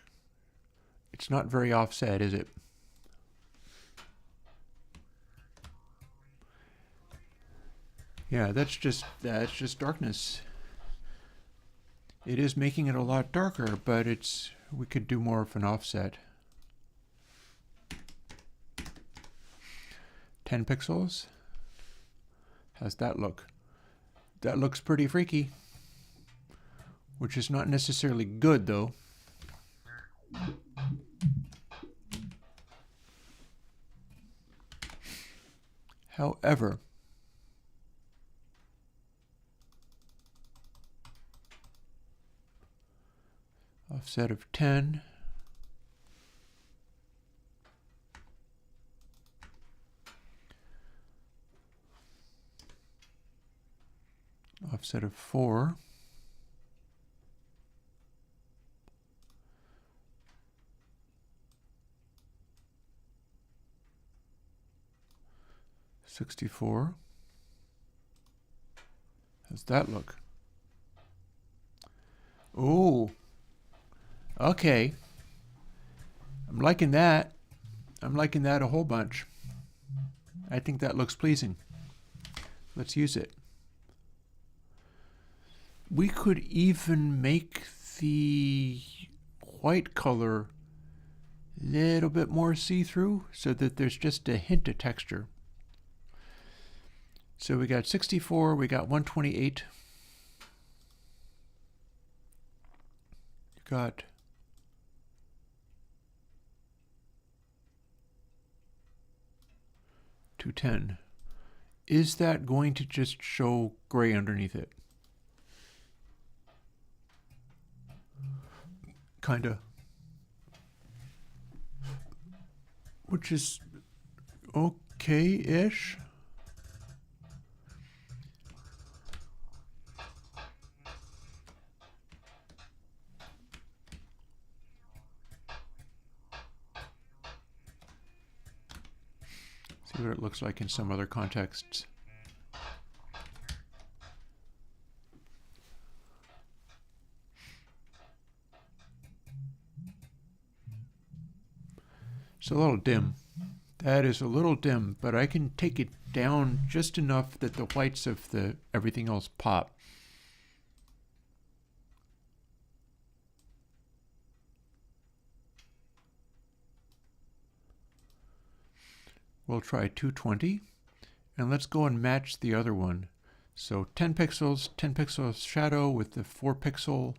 It's not very offset, is it? Yeah, that's just darkness. It is making it a lot darker, but we could do more of an offset. 10 pixels. How's that look? That looks pretty freaky, which is not necessarily good though. However, offset of 10. Offset of 4. $64. How's that look? Oh, okay. I'm liking that. I'm liking that a whole bunch. I think that looks pleasing. Let's use it. We could even make the white color a little bit more see-through so that there's just a hint of texture. So we got 64, we got 128. Got 210. Is that going to just show gray underneath it? Kinda. Which is okay-ish. See what it looks like in some other contexts. It's a little dim. That is a little dim, but I can take it down just enough that the whites of everything else pop. We'll try 220, and let's go and match the other one. So 10 pixels, 10 pixels shadow with the 4 pixel,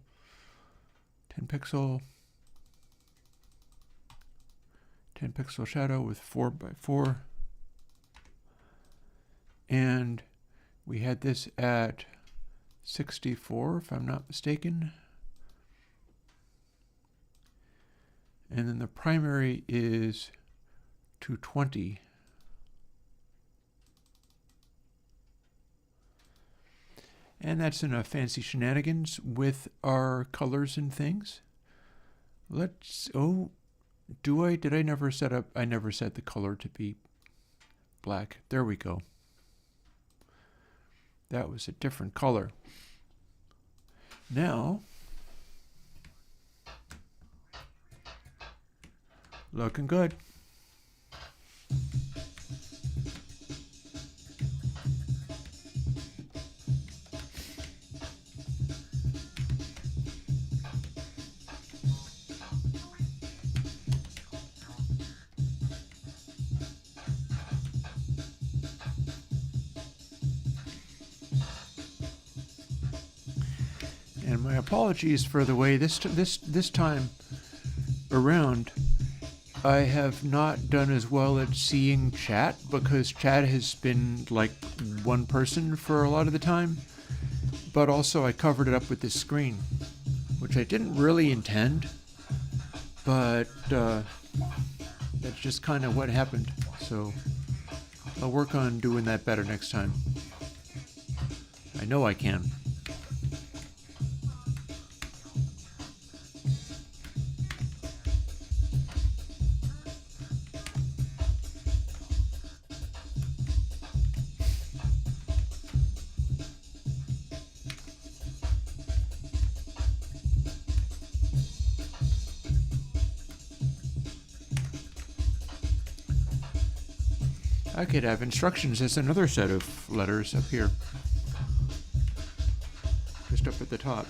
10 pixel, 10 pixel shadow with 4x4. And we had this at 64, if I'm not mistaken. And then the primary is 220. And that's enough fancy shenanigans with our colors and things. Let's, did I never set up, I never set the color to be black. There we go. That was a different color. Now, looking good. And my apologies for the way this time around, I have not done as well at seeing chat because chat has been like one person for a lot of the time, but also I covered it up with this screen, which I didn't really intend, but that's just kind of what happened. So I'll work on doing that better next time. I know I can. I could have instructions as another set of letters up here. Just up at the top.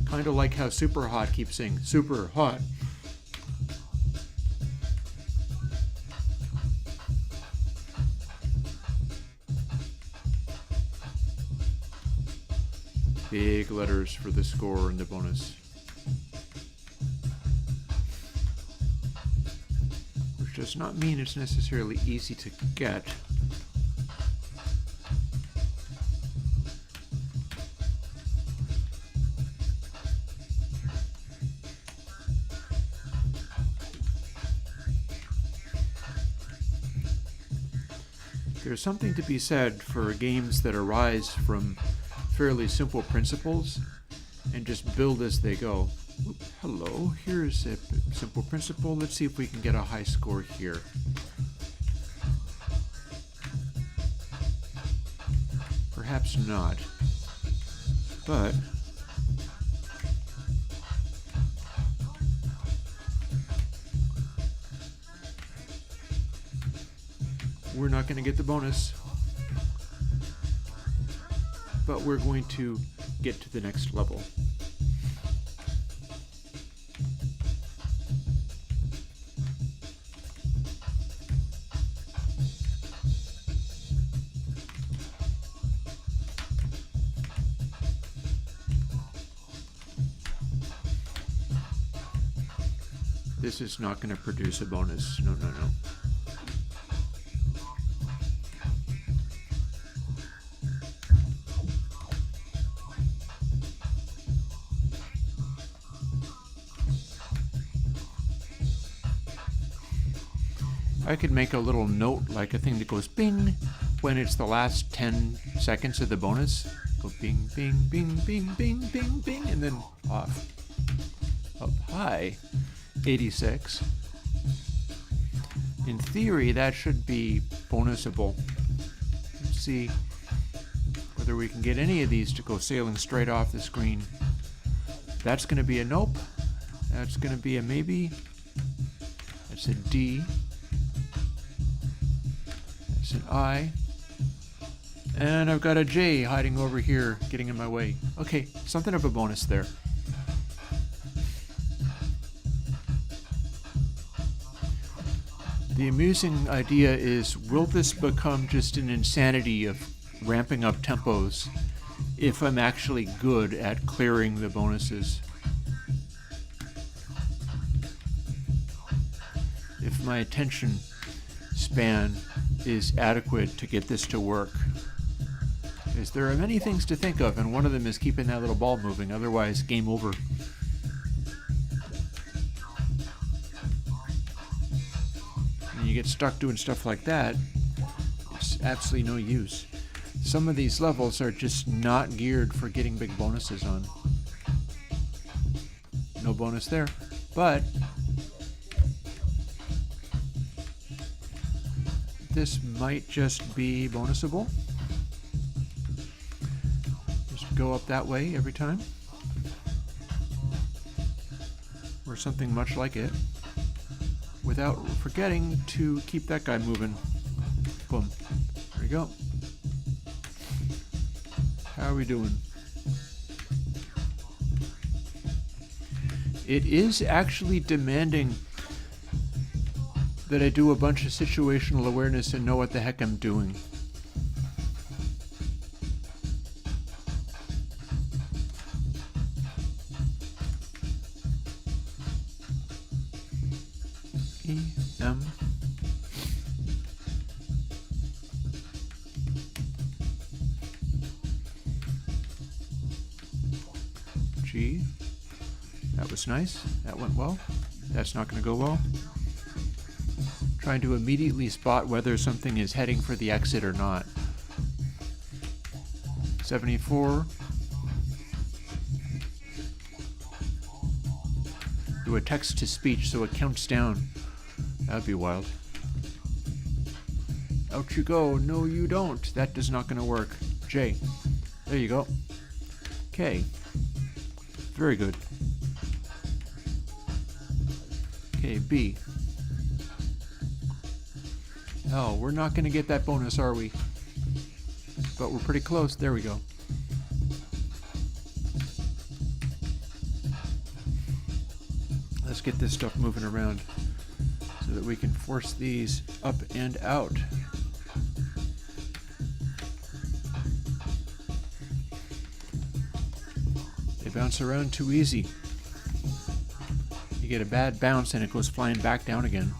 Kind of like how Super Hot keeps saying, super hot. Big letters for the score and the bonus. Does not mean it's necessarily easy to get. There's something to be said for games that arise from fairly simple principles and just build as they go. Hello, here's a simple principle. Let's see if we can get a high score here. Perhaps not, but we're not going to get the bonus, but we're going to get to the next level. This is not going to produce a bonus. No, no, no. I could make a little note, like a thing that goes bing when it's the last 10 seconds of the bonus. Go bing, bing, bing, bing, bing, bing, bing, and then off. Up high. 86. In theory, that should be bonusable. Let's see whether we can get any of these to go sailing straight off the screen. That's going to be a nope. That's going to be a maybe. That's a D. That's an I. And I've got a J hiding over here, getting in my way. Okay, something of a bonus there. The amusing idea is, will this become just an insanity of ramping up tempos if I'm actually good at clearing the bonuses? If my attention span is adequate to get this to work? Because there are many things to think of, and one of them is keeping that little ball moving, otherwise game over. You get stuck doing stuff like that, it's absolutely no use. Some of these levels are just not geared for getting big bonuses on. No bonus there, but this might just be bonusable. Just go up that way every time, or something much like it, without forgetting to keep that guy moving. Boom. There we go. How are we doing? It is actually demanding that I do a bunch of situational awareness and know what the heck I'm doing. E, M, G. That was nice. That went well. That's not going to go well. Trying to immediately spot whether something is heading for the exit or not. 74. Do a text to speech so it counts down. That'd be wild. Out you go. No, you don't. That is not going to work. J. There you go. K. Very good. Okay, B. L. We're not going to get that bonus, are we? But we're pretty close. There we go. Let's get this stuff moving around so that we can force these up and out. They bounce around too easy. You get a bad bounce and it goes flying back down again.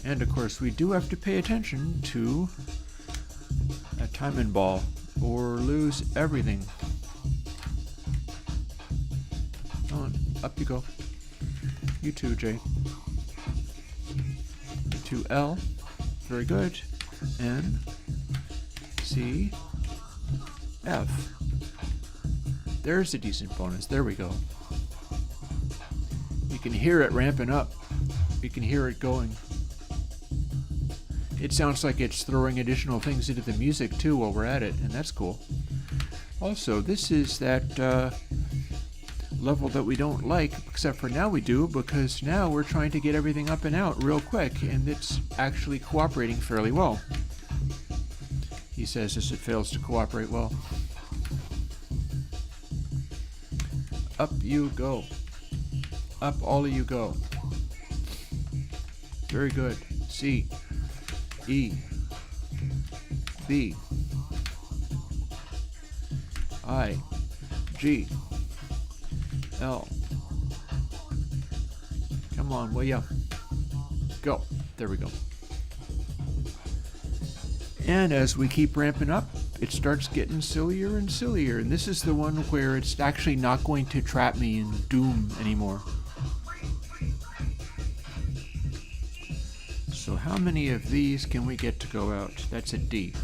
And of course we do have to pay attention to a timing ball or lose everything. Come on, up you go. You too, J. To L. Very good. N. C. F. There's a decent bonus. There we go. You can hear it ramping up. You can hear it going. It sounds like it's throwing additional things into the music too while we're at it, and that's cool. Also, this is that level that we don't like, except for now we do, because now we're trying to get everything up and out real quick, and it's actually cooperating fairly well. He says as it fails to cooperate well. Up you go. Up all of you go. Very good. C. E. B. I. G. L. Come on, will ya? Go. There we go. And as we keep ramping up, it starts getting sillier and sillier. And this is the one where it's actually not going to trap me in doom anymore. So how many of these can we get to go out? That's a D.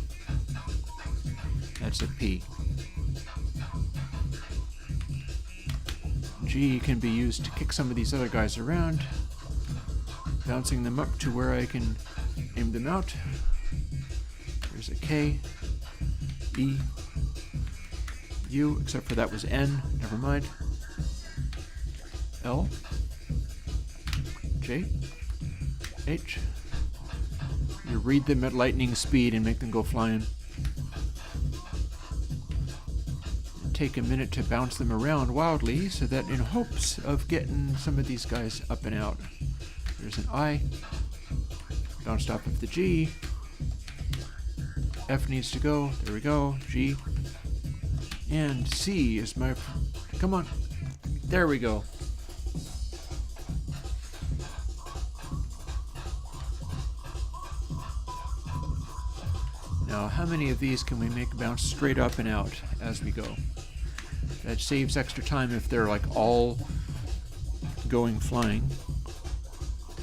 That's a P. G can be used to kick some of these other guys around, bouncing them up to where I can aim them out. There's a K, E, U, except for that was N, never mind. L, J, H. You read them at lightning speed and make them go flying. Take a minute to bounce them around wildly so that in hopes of getting some of these guys up and out. There's an I, bounced off of the G. F needs to go, there we go, G. And C is my, come on, there we go. Now, how many of these can we make bounce straight up and out as we go? That saves extra time if they're like all going flying.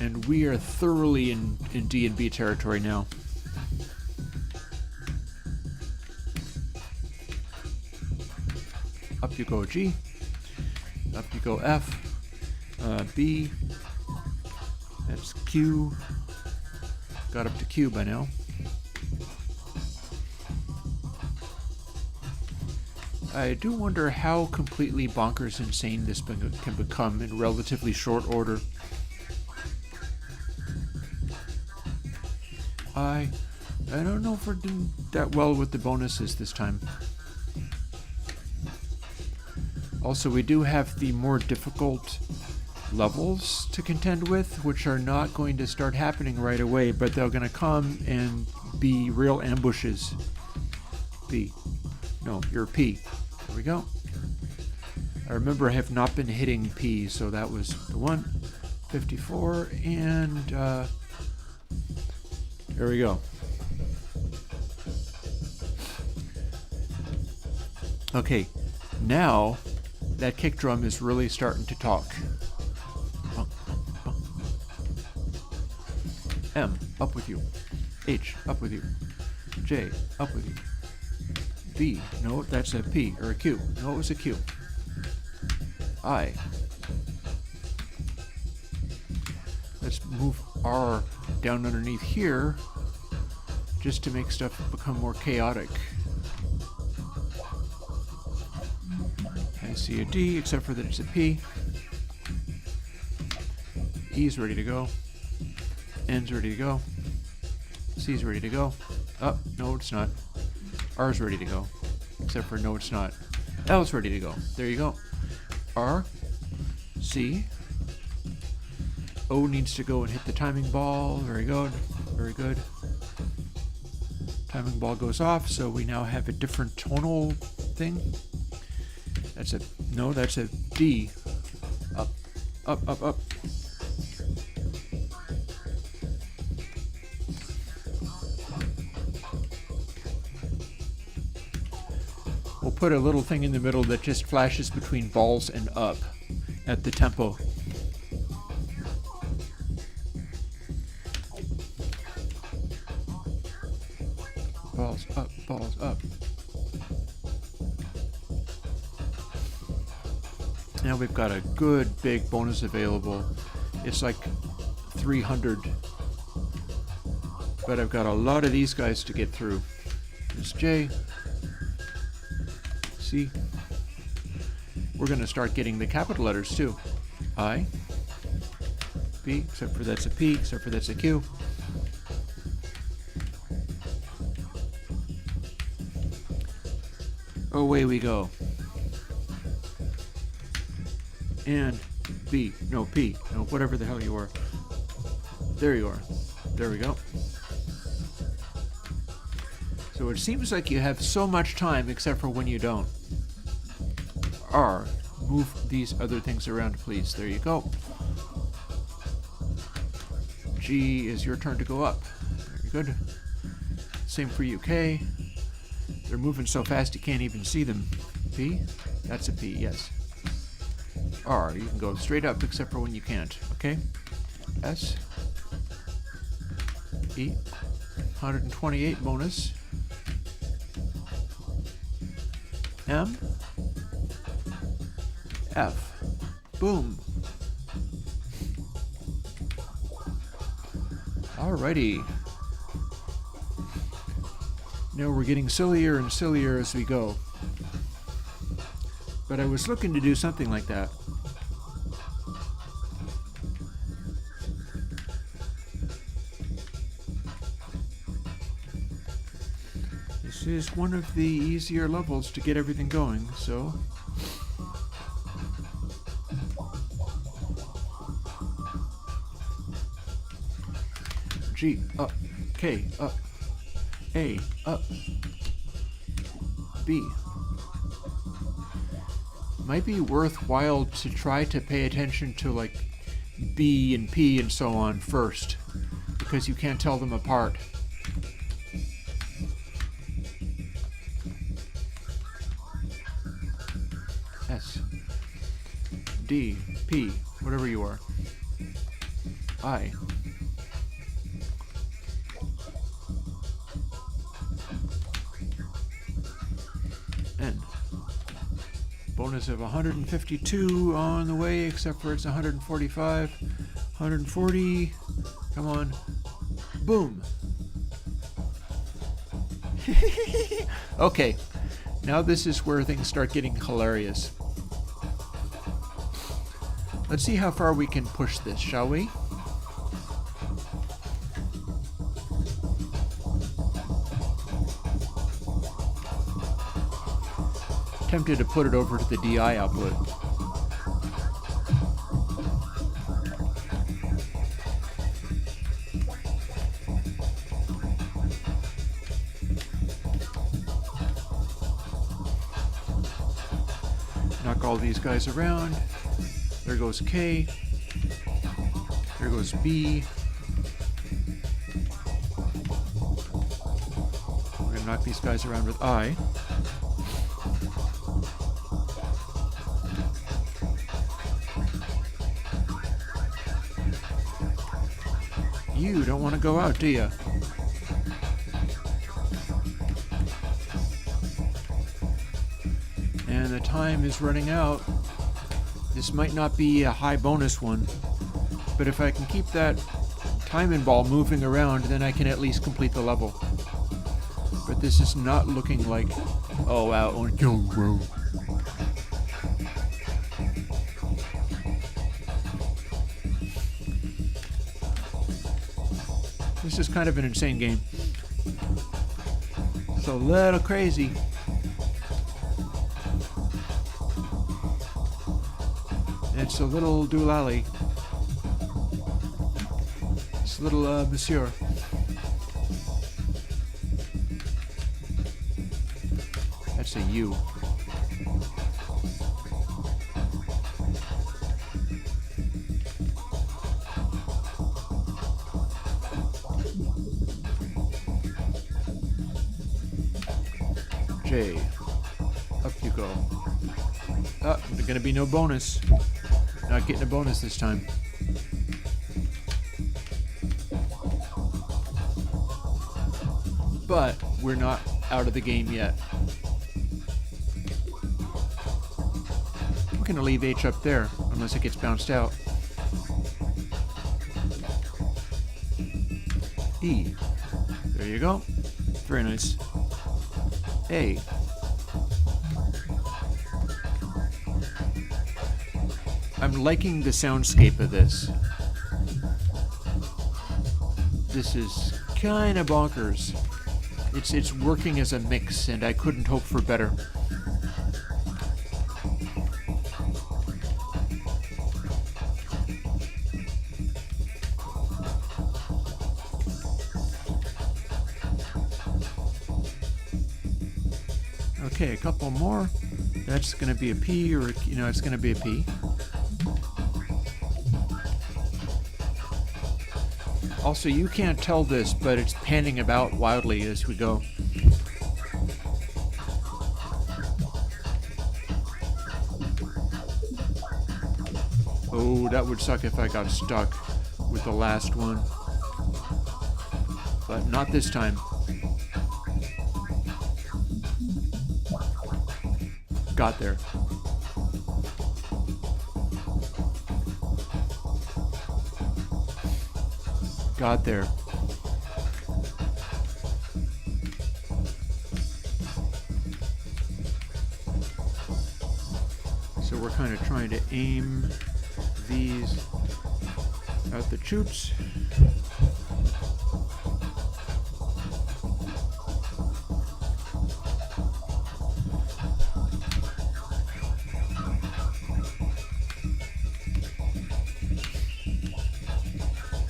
And we are thoroughly in D&B territory now. Up you go G, up you go F, B, that's Q, got up to Q by now. I do wonder how completely bonkers insane this can become in relatively short order. I don't know if we're doing that well with the bonuses this time. Also, we do have the more difficult levels to contend with, which are not going to start happening right away, but they're going to come and be real ambushes. B. No, you're P. There we go. I remember I have not been hitting P, so that was the one. 54, and there we go. Okay, now that kick drum is really starting to talk. M, up with you. H, up with you. J, up with you. B, no, that's a P, or a Q. No, it was a Q. I. Let's move R down underneath here just to make stuff become more chaotic. I see a D, except for that it's a P. E's ready to go. N's ready to go. C's ready to go. Oh, no, it's not. R's ready to go. Except for no, it's not. L's ready to go. There you go. R, C. O needs to go and hit the timing ball. Very good. Very good. Timing ball goes off, so we now have a different tonal thing. That's a, no, that's a D. Up, up, up, up. We'll put a little thing in the middle that just flashes between balls and up at the tempo. Balls up, balls up. Now we've got a good big bonus available. It's like 300. But I've got a lot of these guys to get through. There's J. C. We're going to start getting the capital letters too. I. B, except for that's a P, except for that's a Q. Away we go. And B, no P, no whatever the hell you are. There you are. There we go. So it seems like you have so much time except for when you don't. R, move these other things around, please. There you go. G is your turn to go up. Very good. Same for you, K. They're moving so fast you can't even see them. P, that's a P, yes. R, you can go straight up except for when you can't, okay? S, E, 128 bonus. M, F, boom. Alrighty. Now we're getting sillier and sillier as we go. But I was looking to do something like that. This is one of the easier levels to get everything going, so... G, up. K, up. A, up. B. Might be worthwhile to try to pay attention to like B and P and so on first, because you can't tell them apart. S, D, P, whatever you are. I. N. Bonus of 152 on the way, except for it's 145. 140. Come on. Boom. Okay. Now this is where things start getting hilarious. Let's see how far we can push this, shall we? Tempted to put it over to the DI output. Knock all these guys around. There goes K. Here goes B. We're going to knock these guys around with I. You don't want to go out, do you? And the time is running out. This might not be a high bonus one, but if I can keep that timing ball moving around, then I can at least complete the level. But this is not looking like... Oh, wow. Oh, no. This is kind of an insane game. It's a little crazy. It's a little doolally. It's a little monsieur. That's a U. J. Up you go. Oh, there's gonna be no bonus. Not getting a bonus this time. But we're not out of the game yet. I'm gonna leave H up there unless it gets bounced out. E. There you go. Very nice. A. I'm liking the soundscape of this. This is kind of bonkers. It's working as a mix, and I couldn't hope for better. Okay, a couple more. That's going to be a P, or, it's going to be a P. Also, you can't tell this, but it's panning about wildly as we go. Oh, that would suck if I got stuck with the last one. But not this time. Got there. Got there. So we're kind of trying to aim these at the chutes.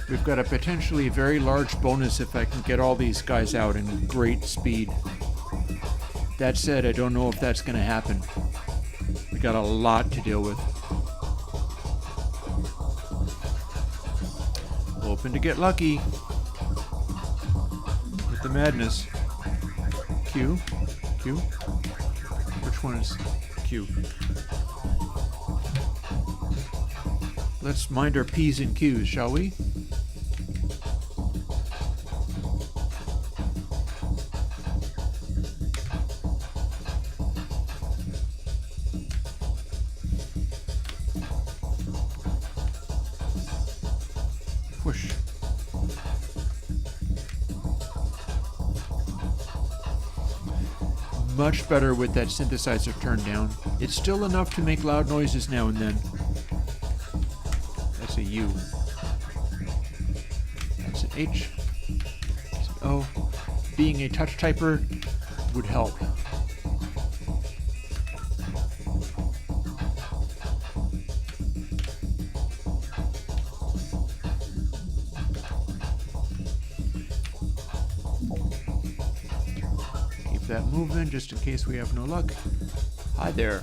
We've got a potentially very large bonus if I can get all these guys out in great speed. That said, I don't know if that's going to happen. We got a lot to deal with. Hoping to get lucky with the madness. Q. Q. Which one is Q? Let's mind our P's and Q's, shall we? Whoosh. Much better with that synthesizer turned down. It's still enough to make loud noises now and then. That's a U. That's an H. That's an O. Being a touch typer would help. That moving just in case we have no luck. Hi there.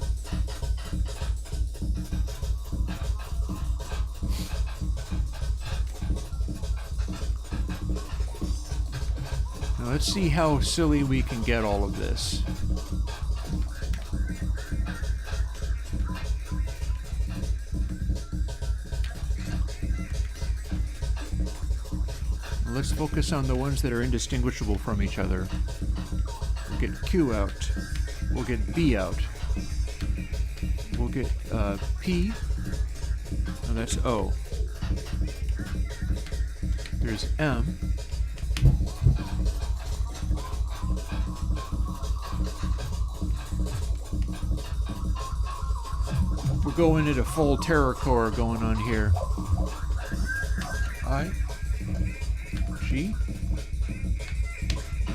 Now let's see how silly we can get all of this. Let's focus on the ones that are indistinguishable from each other. We'll get Q out. We'll get B out. We'll get P. No, that's O. There's M. We're going into full terror core going on here. I. G.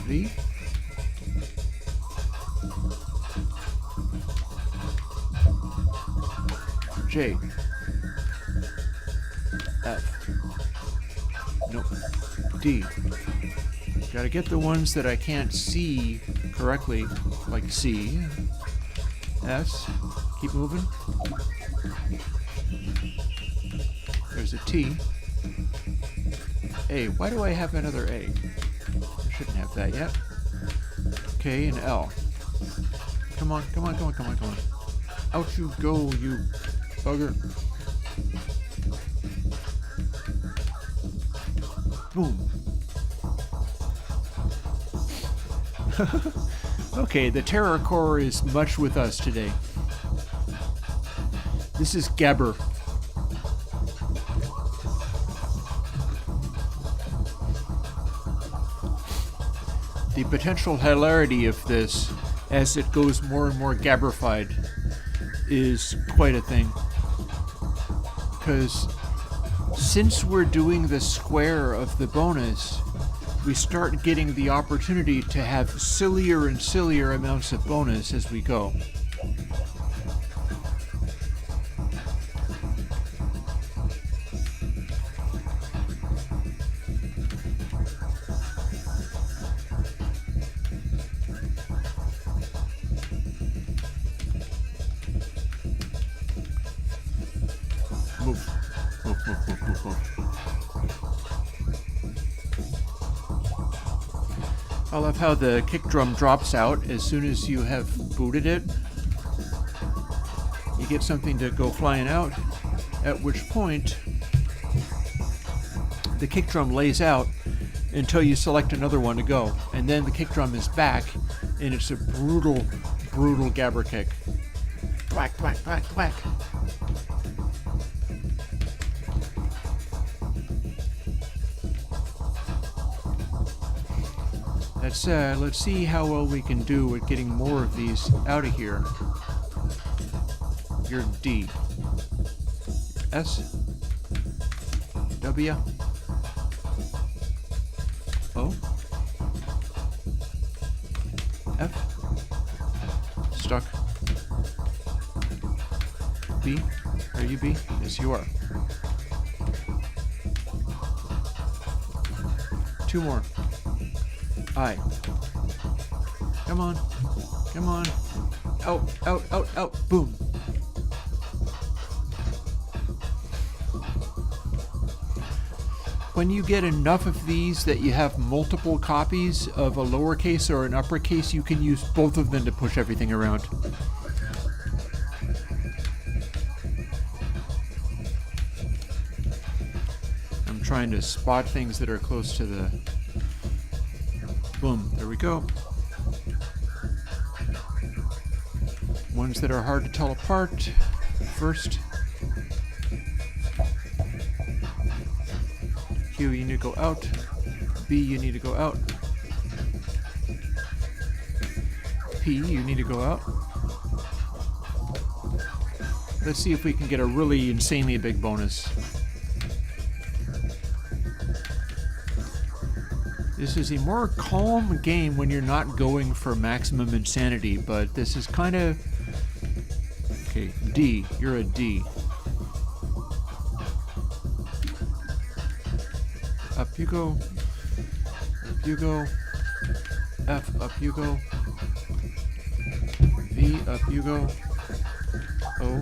V. J. F. Nope. D. Gotta get the ones that I can't see correctly, like C. S. Keep moving. There's a T. A. Why do I have another A? I shouldn't have that yet. K and L. Come on, come on, come on, come on, come on. Out you go, you bugger. Boom. Okay, the Terror Core is much with us today. This is Gabber. The potential hilarity of this, as it goes more and more Gabbrified, is quite a thing. Because since we're doing the square of the bonus, we start getting the opportunity to have sillier and sillier amounts of bonus as we go. Move. Move, move, move, move, move. I love how the kick drum drops out as soon as you have booted it. You get something to go flying out, at which point the kick drum lays out until you select another one to go. And then the kick drum is back, and it's a brutal, brutal gabber kick. Whack, whack, whack, whack. Let's see how well we can do at getting more of these out of here. You're D. S. W. O. F. Stuck. B. Are you B? Yes, you are. Two more. I. Come on. Come on. Out, out, out, out. Boom. When you get enough of these that you have multiple copies of a lowercase or an uppercase, you can use both of them to push everything around. I'm trying to spot things that are close to the... Boom, there we go. Ones that are hard to tell apart first. Q, you need to go out. B, you need to go out. P, you need to go out. Let's see if we can get a really insanely big bonus. This is a more calm game when you're not going for maximum insanity, but this is kind of... Okay, D. You're a D. Up you go. Up you go. F, up you go. V, up you go. O.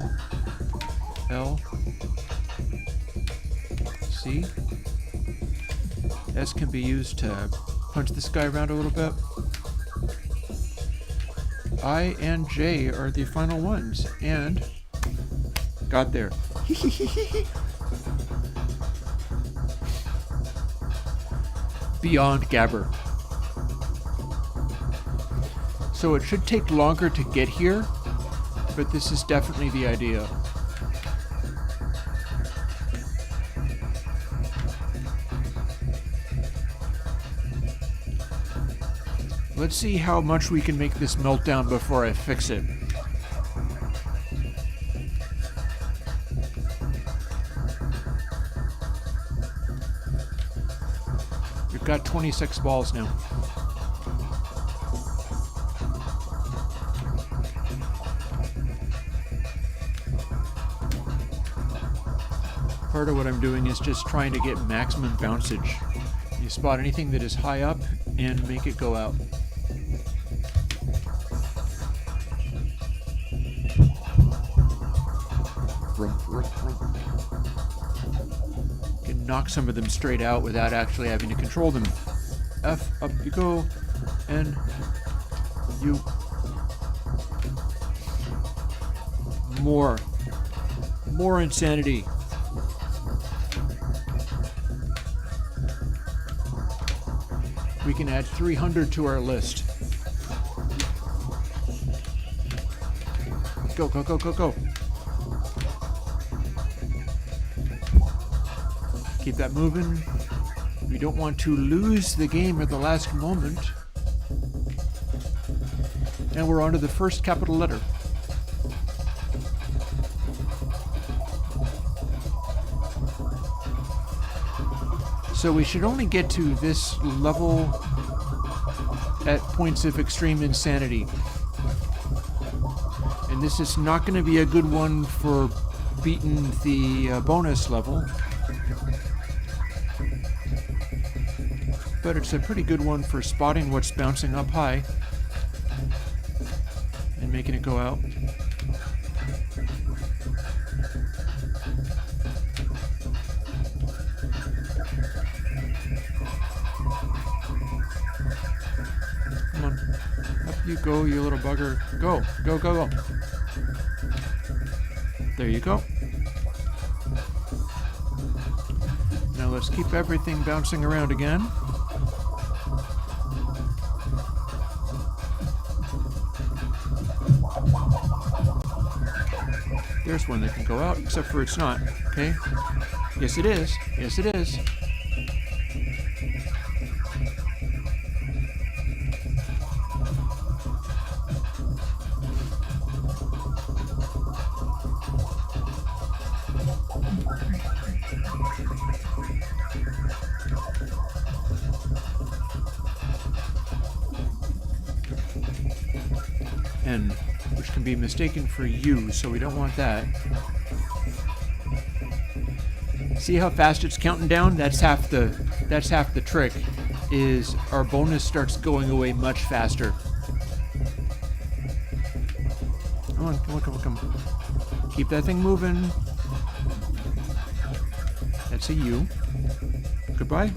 L. C. S can be used to punch this guy around a little bit. I and J are the final ones, and got there. Beyond Gabber. So it should take longer to get here, but this is definitely the idea. Let's see how much we can make this melt down before I fix it. We've got 26 balls now. Part of what I'm doing is just trying to get maximum bouncage. You spot anything that is high up and make it go out. You can knock some of them straight out without actually having to control them. F, up you go, and you. More insanity. We can add 300 to our list. Go, go, go, go, go. Keep that moving. We don't want to lose the game at the last moment. And we're on to the first capital letter. So we should only get to this level at points of extreme insanity. And this is not going to be a good one for beating the bonus level. But it's a pretty good one for spotting what's bouncing up high and making it go out. Come on. Up you go, you little bugger. Go, go, go, go. There you go. Now let's keep everything bouncing around again. There's one that can go out, except for it's not. Okay? Yes, it is. Yes, it is. N, which can be mistaken for U, so we don't want that. See how fast it's counting down? That's half the trick, is our bonus starts going away much faster. Come on, come on, come on, come on. Keep that thing moving. That's a U. Goodbye.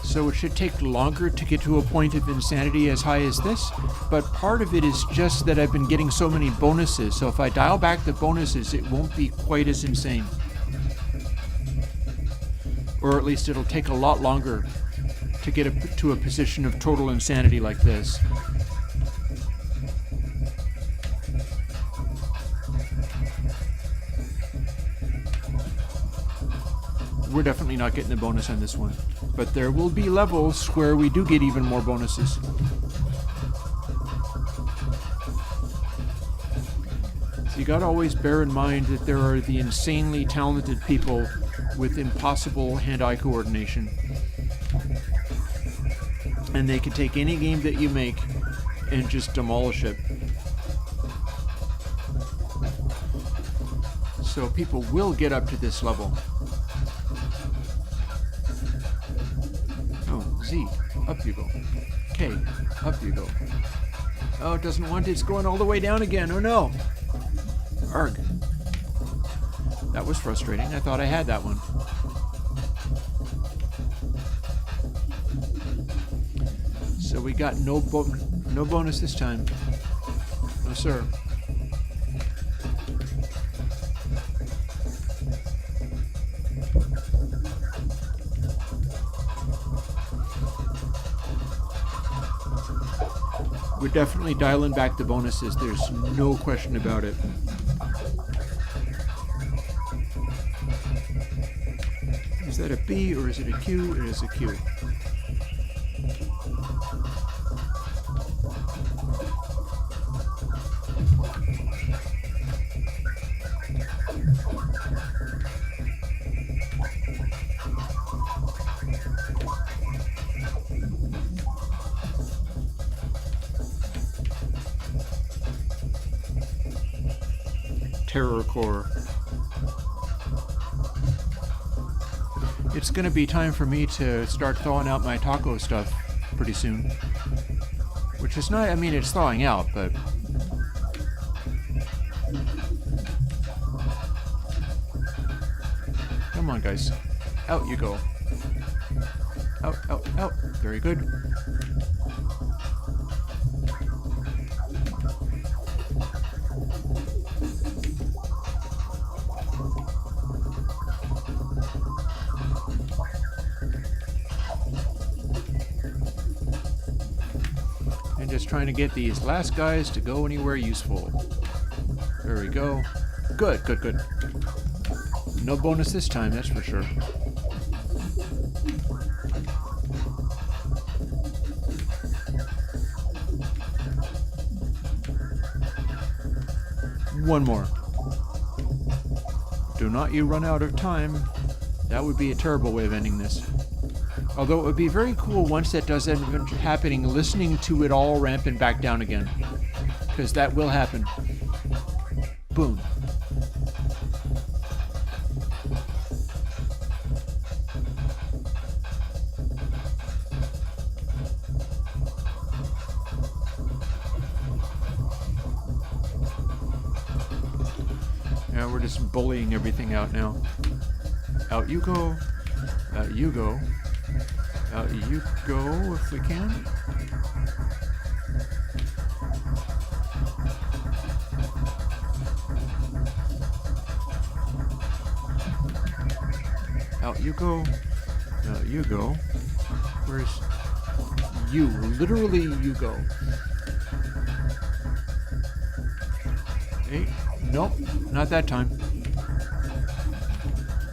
So it should take longer to get to a point of insanity as high as this, but part of it is just that I've been getting so many bonuses, so if I dial back the bonuses, it won't be quite as insane. Or at least it'll take a lot longer to get to a position of total insanity like this. We're definitely not getting the bonus on this one. But there will be levels where we do get even more bonuses. So you gotta always bear in mind that there are the insanely talented people with impossible hand-eye coordination. And they can take any game that you make and just demolish it. So people will get up to this level. Z, up you go. K, up you go. Oh, it doesn't want it. It's going all the way down again. Oh no. Arg. That was frustrating. I thought I had that one. So we got no bonus this time. No sir. We're definitely dialing back the bonuses. There's no question about it. Is that a B or is it a Q? It is a Q. Terror Core. It's gonna be time for me to start thawing out my taco stuff pretty soon. Which is not, I mean, it's thawing out, but... Come on, guys. Out you go. Out, out, out. Very good. Just trying to get these last guys to go anywhere useful. There we go. Good, good, good. No bonus this time, that's for sure. One more. Do not you run out of time. That would be a terrible way of ending this. Although it would be very cool once that does end up happening, listening to it all ramping back down again. Because that will happen. Boom. Yeah, we're just bullying everything out now. Out you go. Out you go. Out you go, if we can. Out you go. Out you go. Where's you? Literally, you go. Hey, nope, not that time.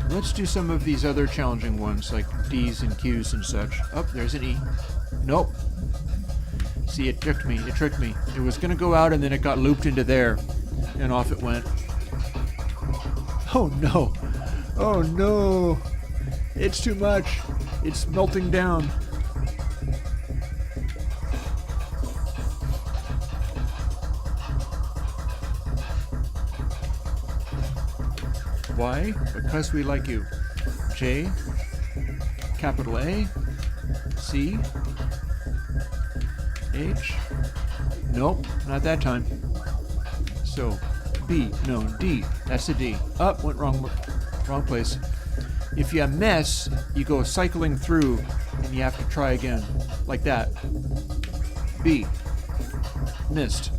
Let's do some of these other challenging ones, like D's and Q's and such. Oh, there's an E. Nope. See, it tricked me. It tricked me. It was going to go out, and then it got looped into there, and off it went. Oh, no. Oh, no. It's too much. It's melting down. Why? Because we like you. J, capital A, C, H. Nope, not that time. So, B, no, D. That's a D. Up, went wrong place. If you mess, you go cycling through, and you have to try again, like that. B, missed.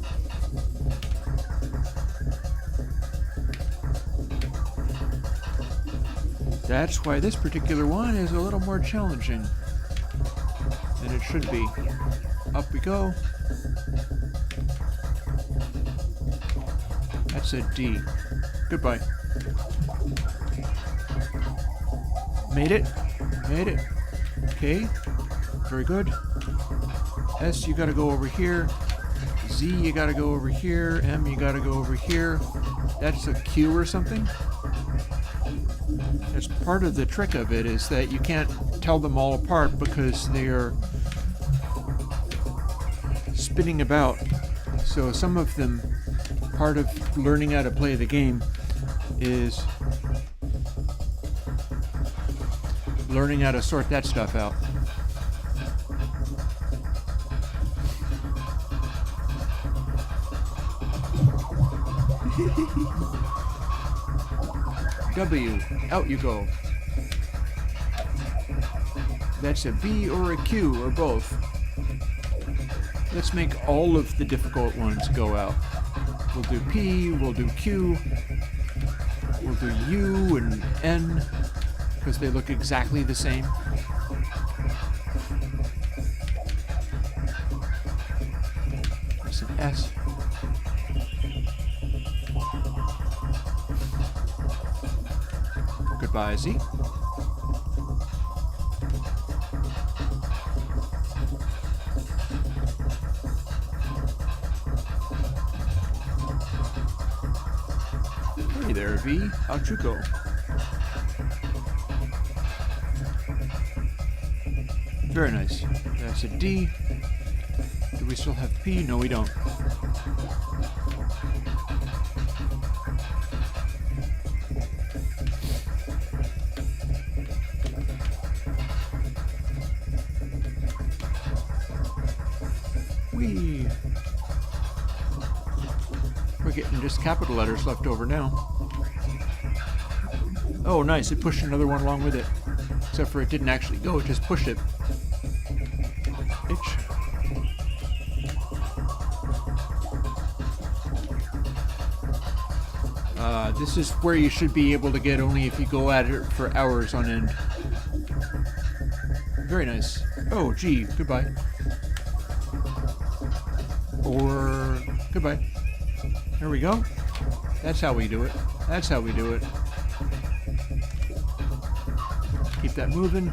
That's why this particular one is a little more challenging than it should be. Up we go. That's a D. Goodbye. Made it. Made it. Okay. Very good. S, you gotta go over here. Z, you gotta go over here. M, you gotta go over here. That's a Q or something? That's part of the trick of it, is that you can't tell them all apart because they are spinning about. So some of them, part of learning how to play the game is learning how to sort that stuff out. W, out you go. That's a V or a Q or both. Let's make all of the difficult ones go out. We'll do P, we'll do Q, we'll do U and N, because they look exactly the same. There's an S. Goodbye, Z. Hey there, V. Out you go. Very nice. That's a D. Do we still have P? No, we don't. Whee! We're getting just capital letters left over now. Oh, nice. It pushed another one along with it. Except for it didn't actually go, it just pushed it. H. This is where you should be able to get only if you go at it for hours on end. Very nice. Oh, G. Goodbye. Or goodbye. There we go. That's how we do it. That's how we do it. Keep that moving.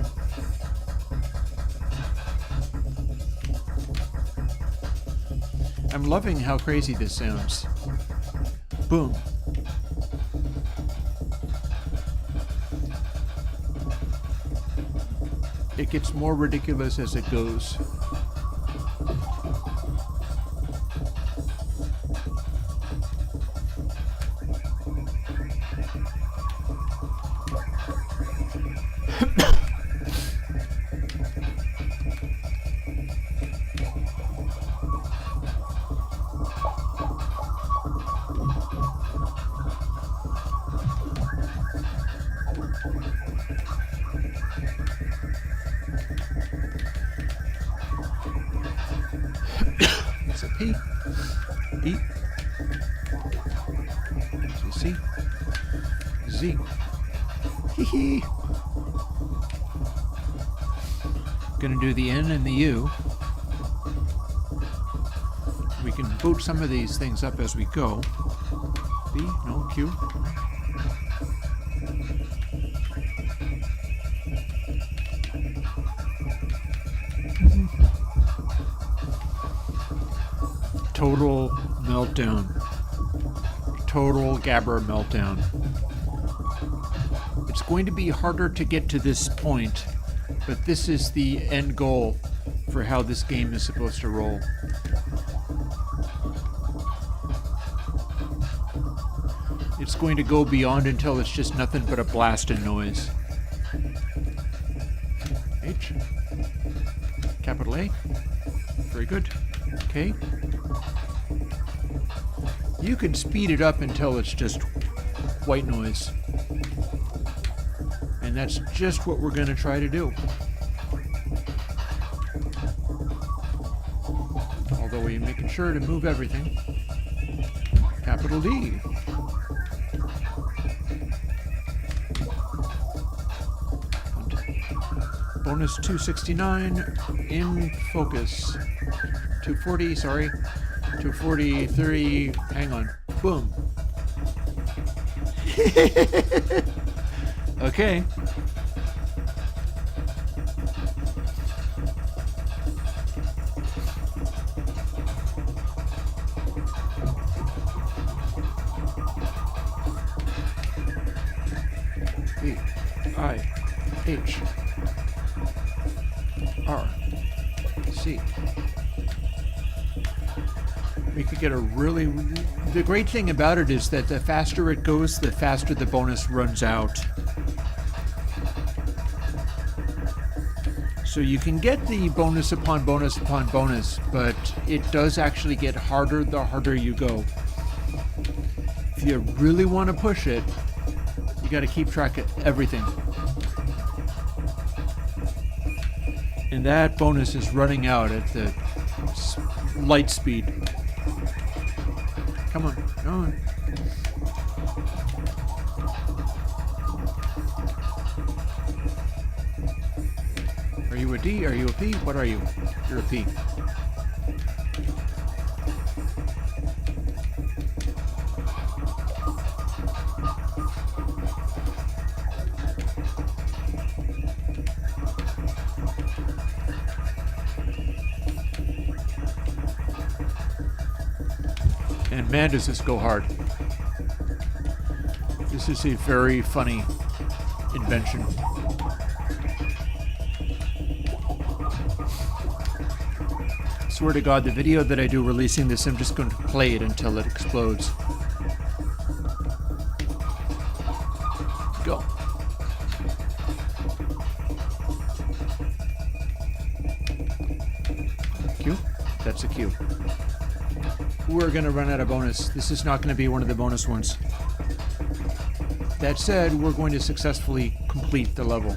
I'm loving how crazy this sounds. Boom. It gets more ridiculous as it goes. It's a P, E, C, Z. Hee hee. Gonna do the N and the U. We can boot some of these things up as we go. B, no, Q. Total meltdown. Total Gabber meltdown. It's going to be harder to get to this point, but this is the end goal for how this game is supposed to roll. It's going to go beyond until it's just nothing but a blast and noise. H. Capital A. Very good. K. You can speed it up until it's just white noise. And that's just what we're going to try to do. Although we're making sure to move everything. Capital D. Bonus 269 in focus. 240, sorry. 240, 30, hang on. Boom. Okay. B, I, H, R, C. We could get a really... The great thing about it is that the faster it goes, the faster the bonus runs out. So you can get the bonus upon bonus upon bonus, but it does actually get harder the harder you go. if you really want to push it, you got to keep track of everything. And that bonus is running out at the light speed. Come on, come on. Are you a D? Are you a P? What are you? You're a P. And man, does this go hard. This is a very funny invention. Swear to God, the video that I do releasing this, I'm just going to play it until it explodes. Go. Q? That's a Q. We're going to run out of bonus. This is not going to be one of the bonus ones. That said, we're going to successfully complete the level.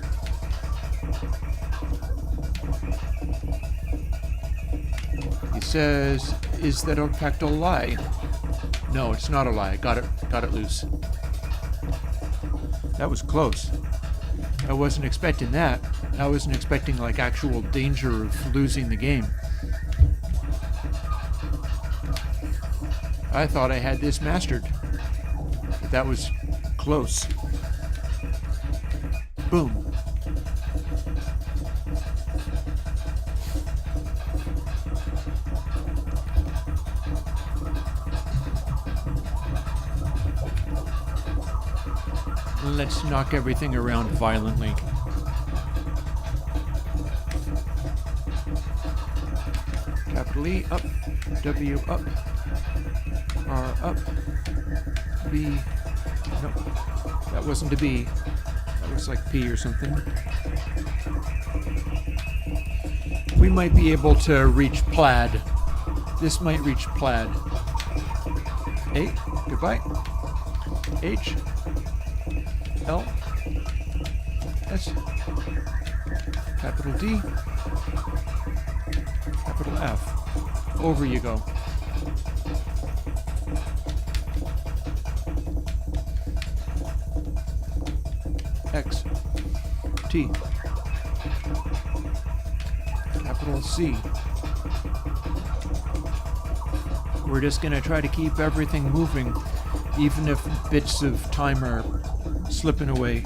He says, is that in fact a lie? No, it's not a lie. Got it loose. That was close. I wasn't expecting that. I wasn't expecting like actual danger of losing the game. I thought I had this mastered. But that was close. Boom. Let's knock everything around violently. Capital E, up. W, up. R, up. B. No, that wasn't a B. That was like P or something. We might be able to reach plaid. This might reach plaid. A, goodbye. H, L, S, capital D, capital F. Over you go. X, T, capital C. We're just going to try to keep everything moving, even if bits of time are slipping away.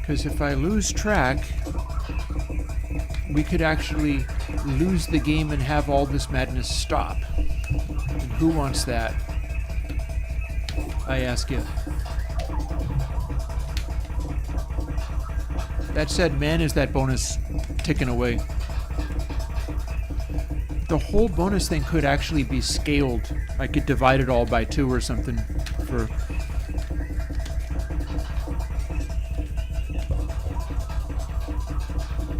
Because if I lose track, we could actually lose the game and have all this madness stop. And who wants that? I ask you. That said, man, is that bonus ticking away. The whole bonus thing could actually be scaled. I could divide it all by 2 or something for...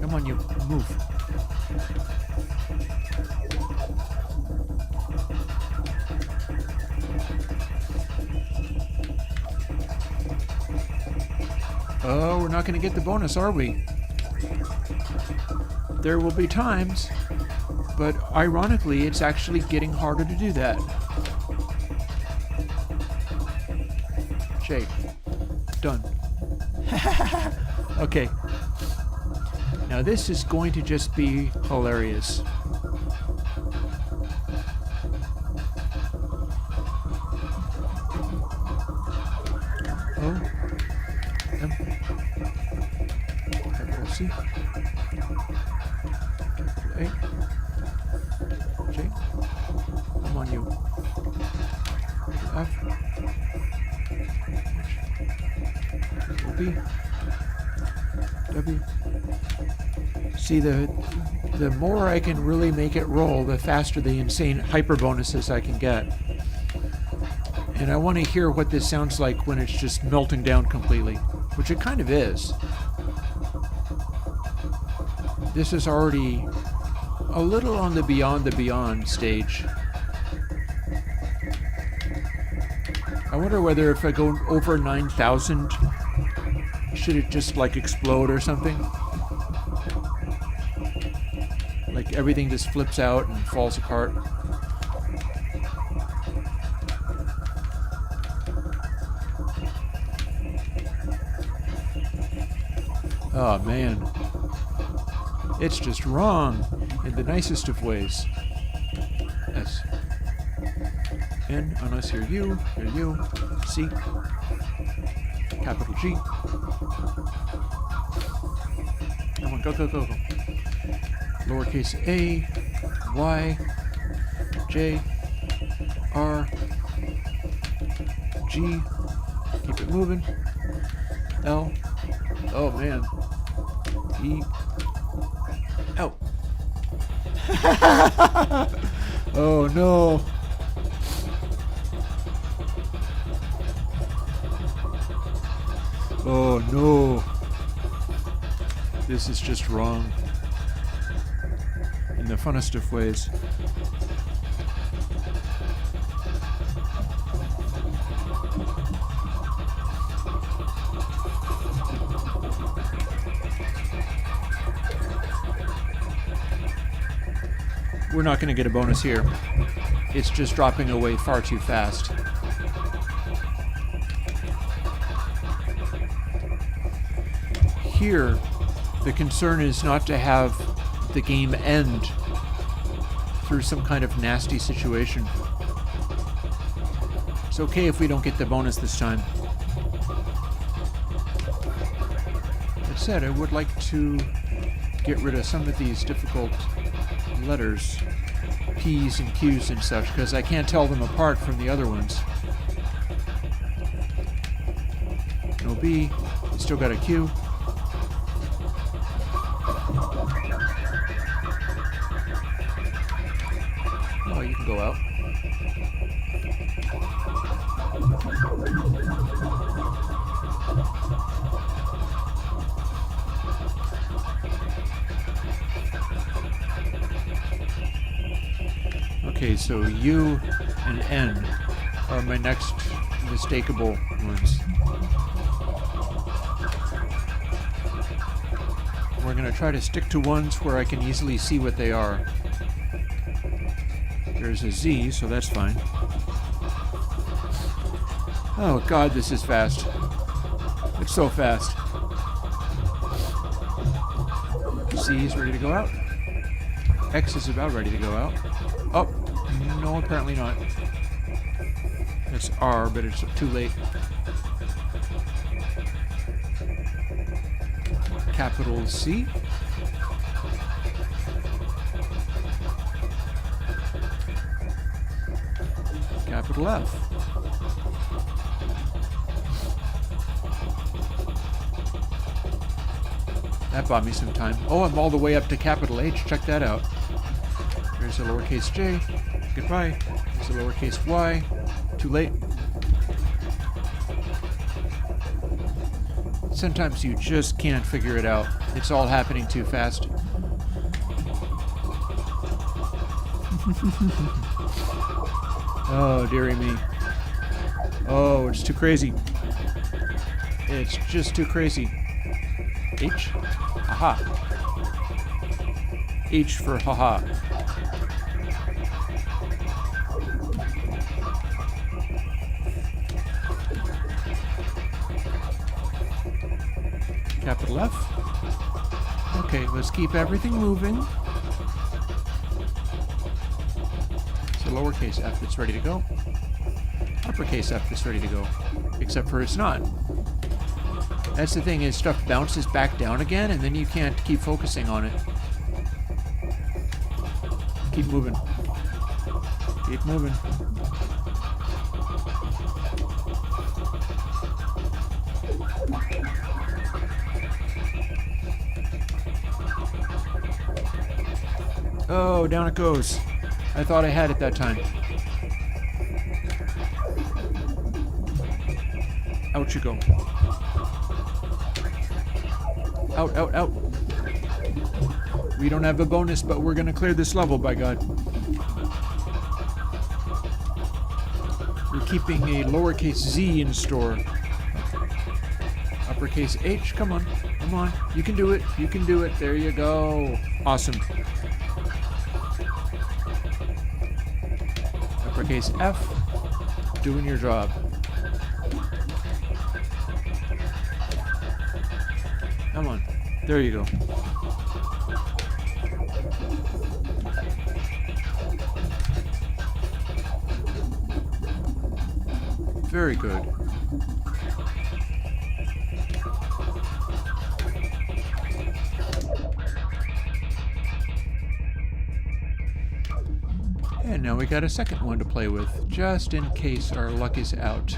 Come on, you move. Oh, we're not going to get the bonus, are we? There will be times, but ironically, it's actually getting harder to do that. J. Done. Okay. Now this is going to just be hilarious. O, M, capital C, capital A, J, come on you, F, capital B, W. See, the more I can really make it roll, the faster the insane hyper bonuses I can get. And I want to hear what this sounds like when it's just melting down completely, which it kind of is. This is already a little on the beyond stage. wonder whether if I go over 9,000, should it just like explode or something? Like everything just flips out and falls apart. Oh man. It's just wrong in the nicest of ways. S. N, unless you're U, C, capital G. Come on, go, go, go, go. Lowercase a, y, j, r, g. Keep it moving. L. Oh man. E. Ow. Oh no. Oh no. This is just wrong. In the funnest of ways. We're not going to get a bonus here. It's just dropping away far too fast. Here, the concern is not to have the game end through some kind of nasty situation. It's okay if we don't get the bonus this time. That said, I would like to get rid of some of these difficult letters, P's and Q's and such, because I can't tell them apart from the other ones. No B, you still got a Q. Oh, you can go out. Okay, so U and N are my next mistakable ones. We're going to try to stick to ones where I can easily see what they are. There's a Z, so that's fine. Oh god, this is fast. It's so fast. Z is ready to go out. X is about ready to go out. Oh, no, apparently not. It's R, but it's too late. Capital C. Capital F. That bought me some time. Oh, I'm all the way up to capital H. Check that out. There's a lowercase j. Goodbye. There's a lowercase y. Too late. Sometimes you just can't figure it out. It's all happening too fast. Oh, dearie me. Oh, it's too crazy. It's just too crazy. H? Haha. H for haha. Capital F. Okay, let's keep everything moving. So lowercase f that's ready to go. Uppercase F that's ready to go. Except for it's not. That's the thing, is stuff bounces back down again and then you can't keep focusing on it. Keep moving. Keep moving. Oh, down it goes. I thought I had it that time. Out you go. Out, out, out. We don't have a bonus, but we're gonna clear this level, by God. We're keeping a lowercase z in store. Uppercase H, come on, come on. You can do it, you can do it. There you go. Awesome. Uppercase F, doing your job. Come on, there you go. Very good. And now we got a second one to play with, just in case our luck is out.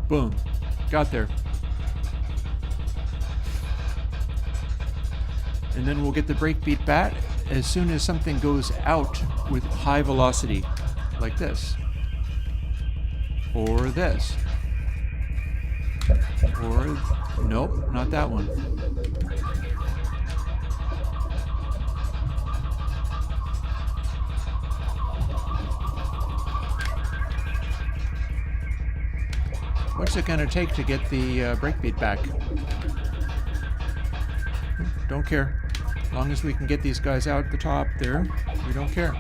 Boom. Got there. And then we'll get the breakbeat back as soon as something goes out with high velocity, like this. Or this. Or, nope, not that one. What's it going to take to get the breakbeat back? Don't care. As long as we can get these guys out the top there, we don't care.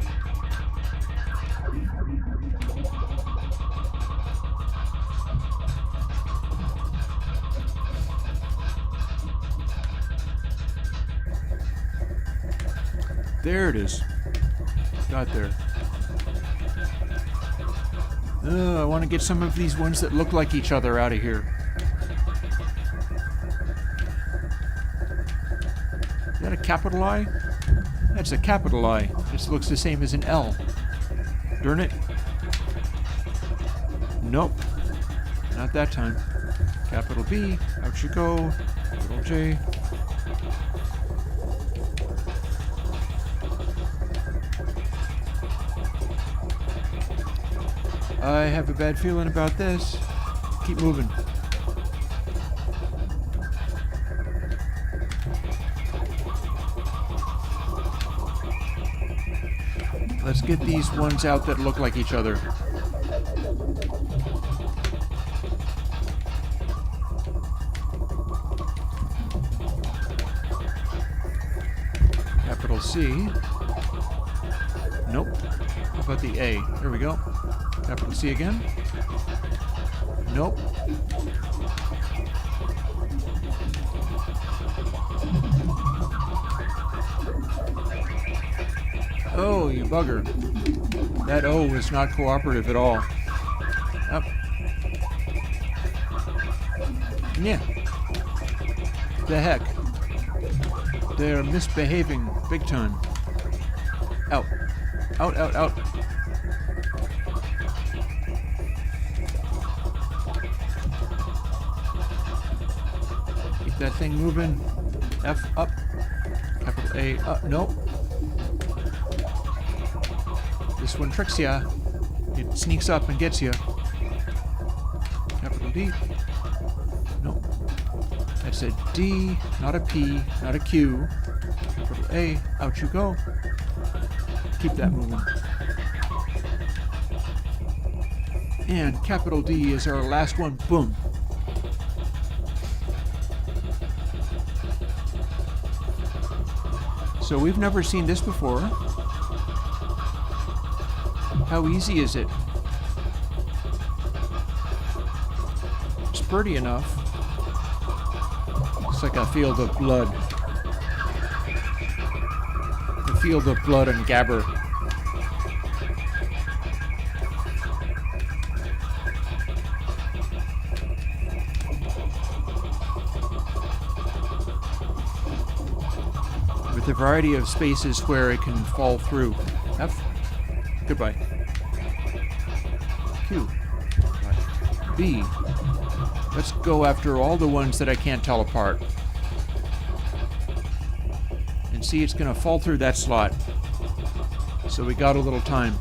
There it is. Got there. I want to get some of these ones that look like each other out of here. Is that a capital I? That's a capital I. This looks the same as an L. Darn it. Nope. Not that time. Capital B. Out you go. Capital J. I have a bad feeling about this. Keep moving. Let's get these ones out that look like each other. Capital C. Nope. How about the A? There we go. Capital C again. Nope. Oh, you bugger. That O is not cooperative at all. Up. Yeah. The heck. They're misbehaving big time. Out. Out, out, out. That thing moving. F up. Capital A up. Nope. This one tricks ya. It sneaks up and gets ya. Capital D. Nope. That's a D, not a P, not a Q. Capital A. Out you go. Keep that moving. And capital D is our last one. Boom. So we've never seen this before. How easy is it? It's pretty enough. It's like a field of blood. A field of blood and gabber. A variety of spaces where it can fall through. F. Goodbye. Q. B. Let's go after all the ones that I can't tell apart. And see, it's going to fall through that slot. So we got a little time.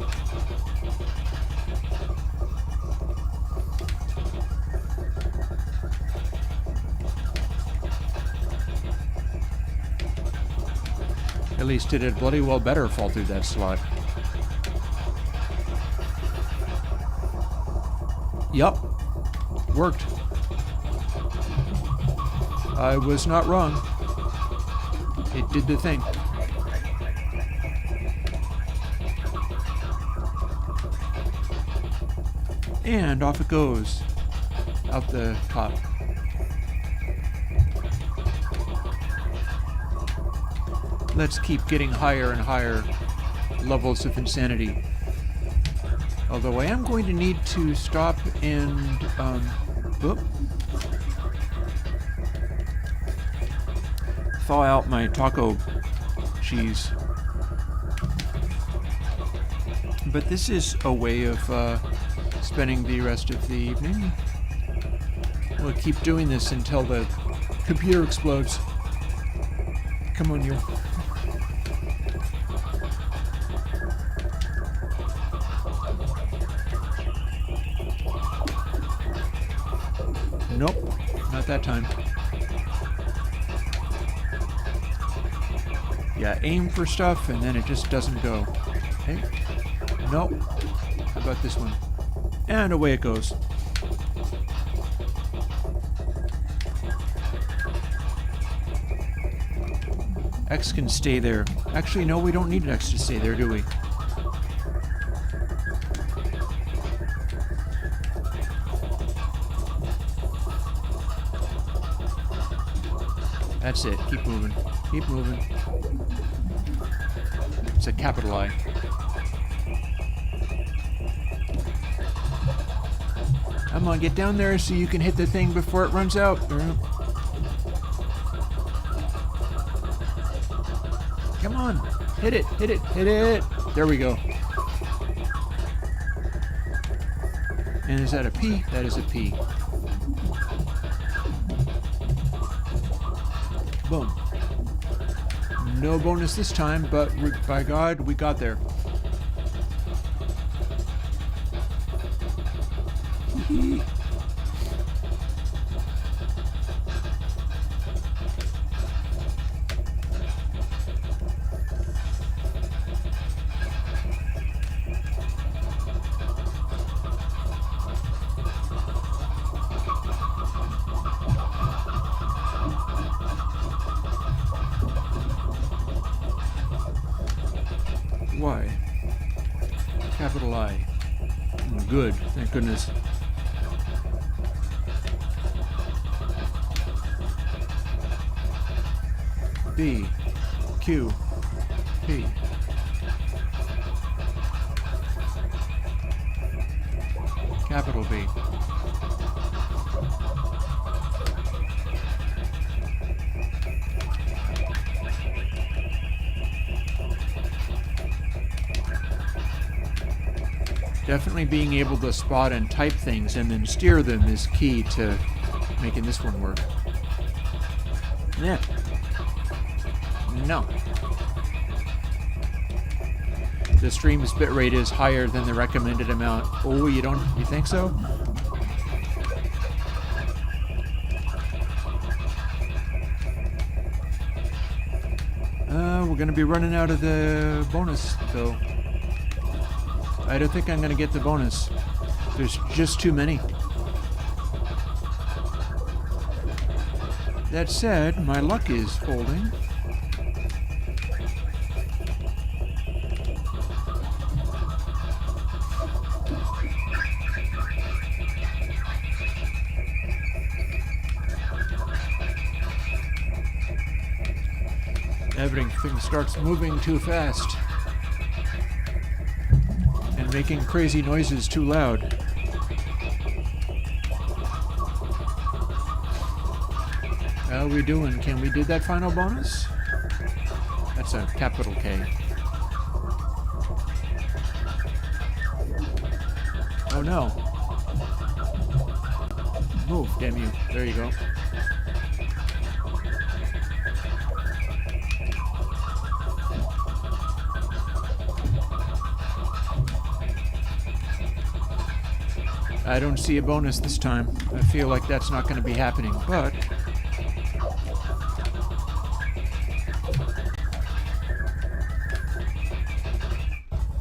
At least it had bloody well better fall through that slot. Yup. Worked. I was not wrong. It did the thing. And off it goes. Out the top. Let's keep getting higher and higher levels of insanity. Although I am going to need to stop and thaw out my taco cheese. But this is a way of spending the rest of the evening. We'll keep doing this until the computer explodes. Come on, you. Nope, not that time. Yeah, aim for stuff and then it just doesn't go. Hey, nope. How about this one? And away it goes. X can stay there. Actually, no, we don't need X to stay there, do we? That's it. Keep moving. Keep moving. It's a capital I. Come on, get down there so you can hit the thing before it runs out. Come on. Hit it. Hit it. Hit it. There we go. And is that a P? That is a P. Boom. No bonus this time, but by God, we got there. Y. Capital I. Good, thank goodness. B. Q. P. Capital B. Definitely being able to spot and type things and then steer them is key to making this one work. Yeah. No. The stream's bitrate is higher than the recommended amount. Oh, you think so? We're gonna be running out of the bonus, though. I don't think I'm gonna get the bonus. There's just too many. That said, my luck is holding. Everything starts moving too fast and making crazy noises too loud. How are we doing? Can we do that final bonus? That's a capital K. Oh no. Move, damn you. There you go. I don't see a bonus this time. I feel like that's not going to be happening, but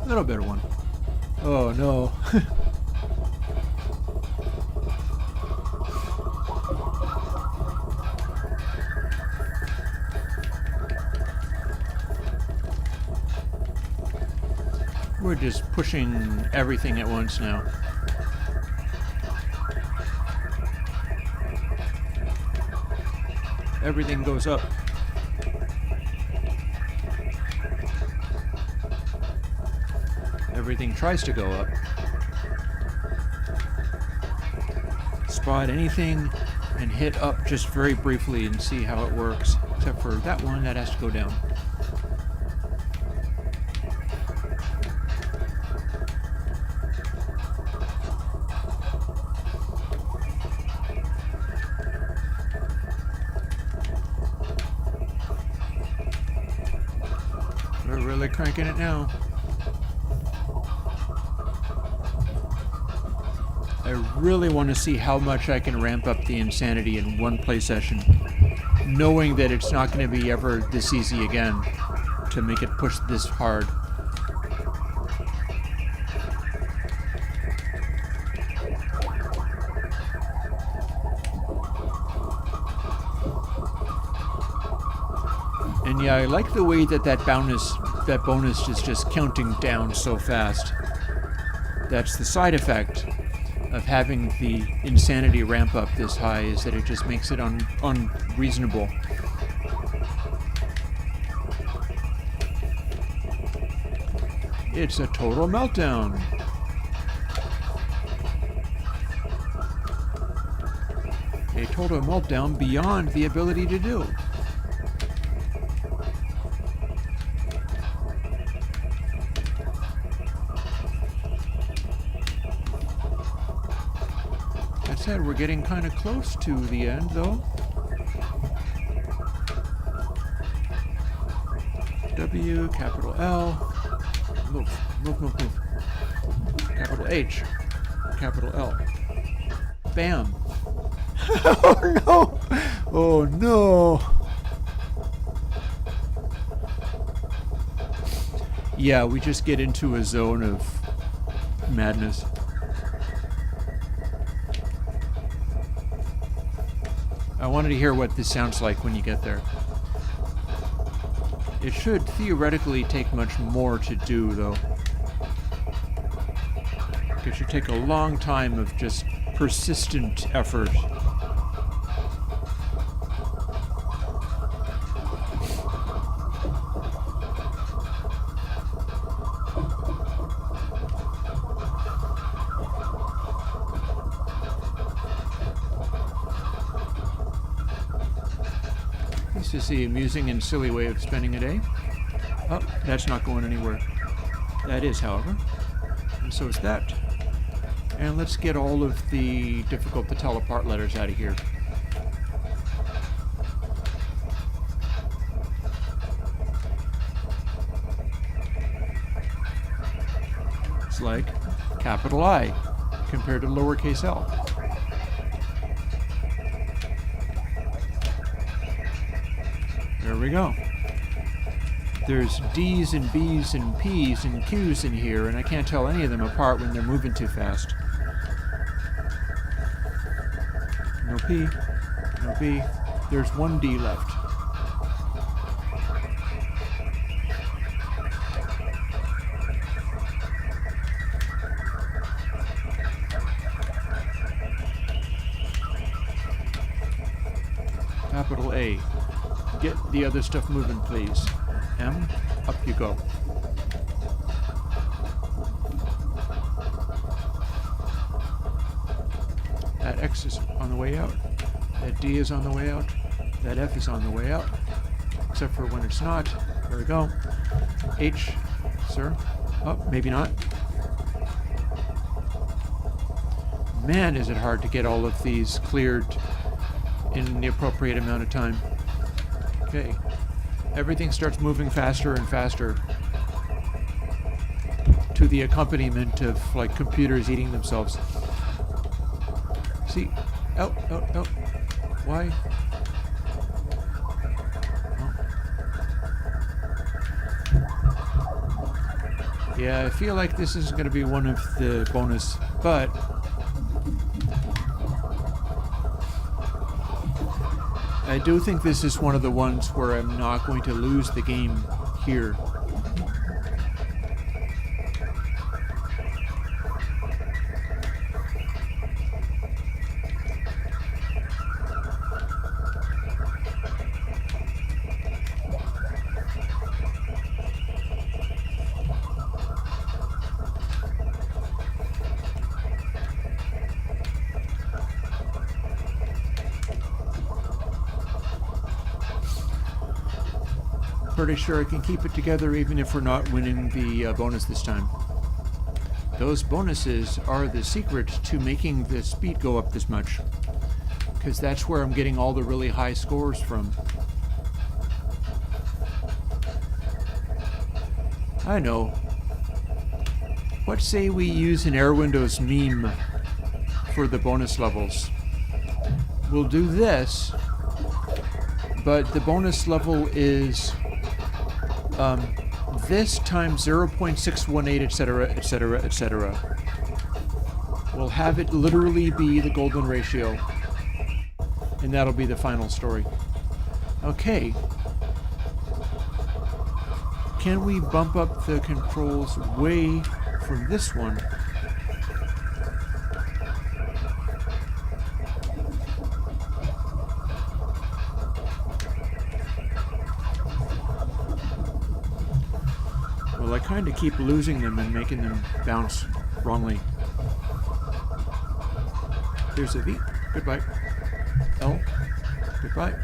A little better one. Oh no. We're just pushing everything at once now. Everything goes up. Everything tries to go up. Spot anything and hit up just very briefly and see how it works. Except for that one, that has to go down. We're really cranking it now. I really want to see how much I can ramp up the insanity in one play session, knowing that it's not going to be ever this easy again to make it push this hard. And yeah, I like the way that that bonus is just counting down so fast. That's the side effect of having the insanity ramp up this high, is that it just makes it unreasonable. It's a total meltdown. A total meltdown beyond the ability to do. Said we're getting kind of close to the end, though. W, capital L, move. Capital H, capital L. Bam. Oh no! Oh no! Yeah, we just get into a zone of madness. I wanted to hear what this sounds like when you get there. It should theoretically take much more to do, though. It should take a long time of just persistent effort. This is the amusing and silly way of spending a day. Oh, that's not going anywhere. That is, however. And so is that. And let's get all of the difficult to tell apart letters out of here. It's like capital I compared to lowercase l. There we go. There's D's and B's and P's and Q's in here, and I can't tell any of them apart when they're moving too fast. No P, no B. There's one D left. Capital A. Get the other stuff moving, please. M, up you go. That X is on the way out. That D is on the way out. That F is on the way out. Except for when it's not. There we go. H, sir. Oh, maybe not. Man, is it hard to get all of these cleared in the appropriate amount of time. Okay. Everything starts moving faster and faster to the accompaniment of, like, computers eating themselves. See? Out. Why? Oh. Yeah, I feel like this is going to be one of the bonus, but I do think this is one of the ones where I'm not going to lose the game here. Pretty sure I can keep it together even if we're not winning the bonus this time. Those bonuses are the secret to making the speed go up this much, because that's where I'm getting all the really high scores from. I know. What say we use an Airwindows meme for the bonus levels? We'll do this, but the bonus level is this times 0.618, etc., etc., etc. We'll have it literally be the golden ratio, and that'll be the final story. Okay. Can we bump up the controls way from this one? Well, I kind of keep losing them and making them bounce wrongly. There's a V. Goodbye. L. Goodbye.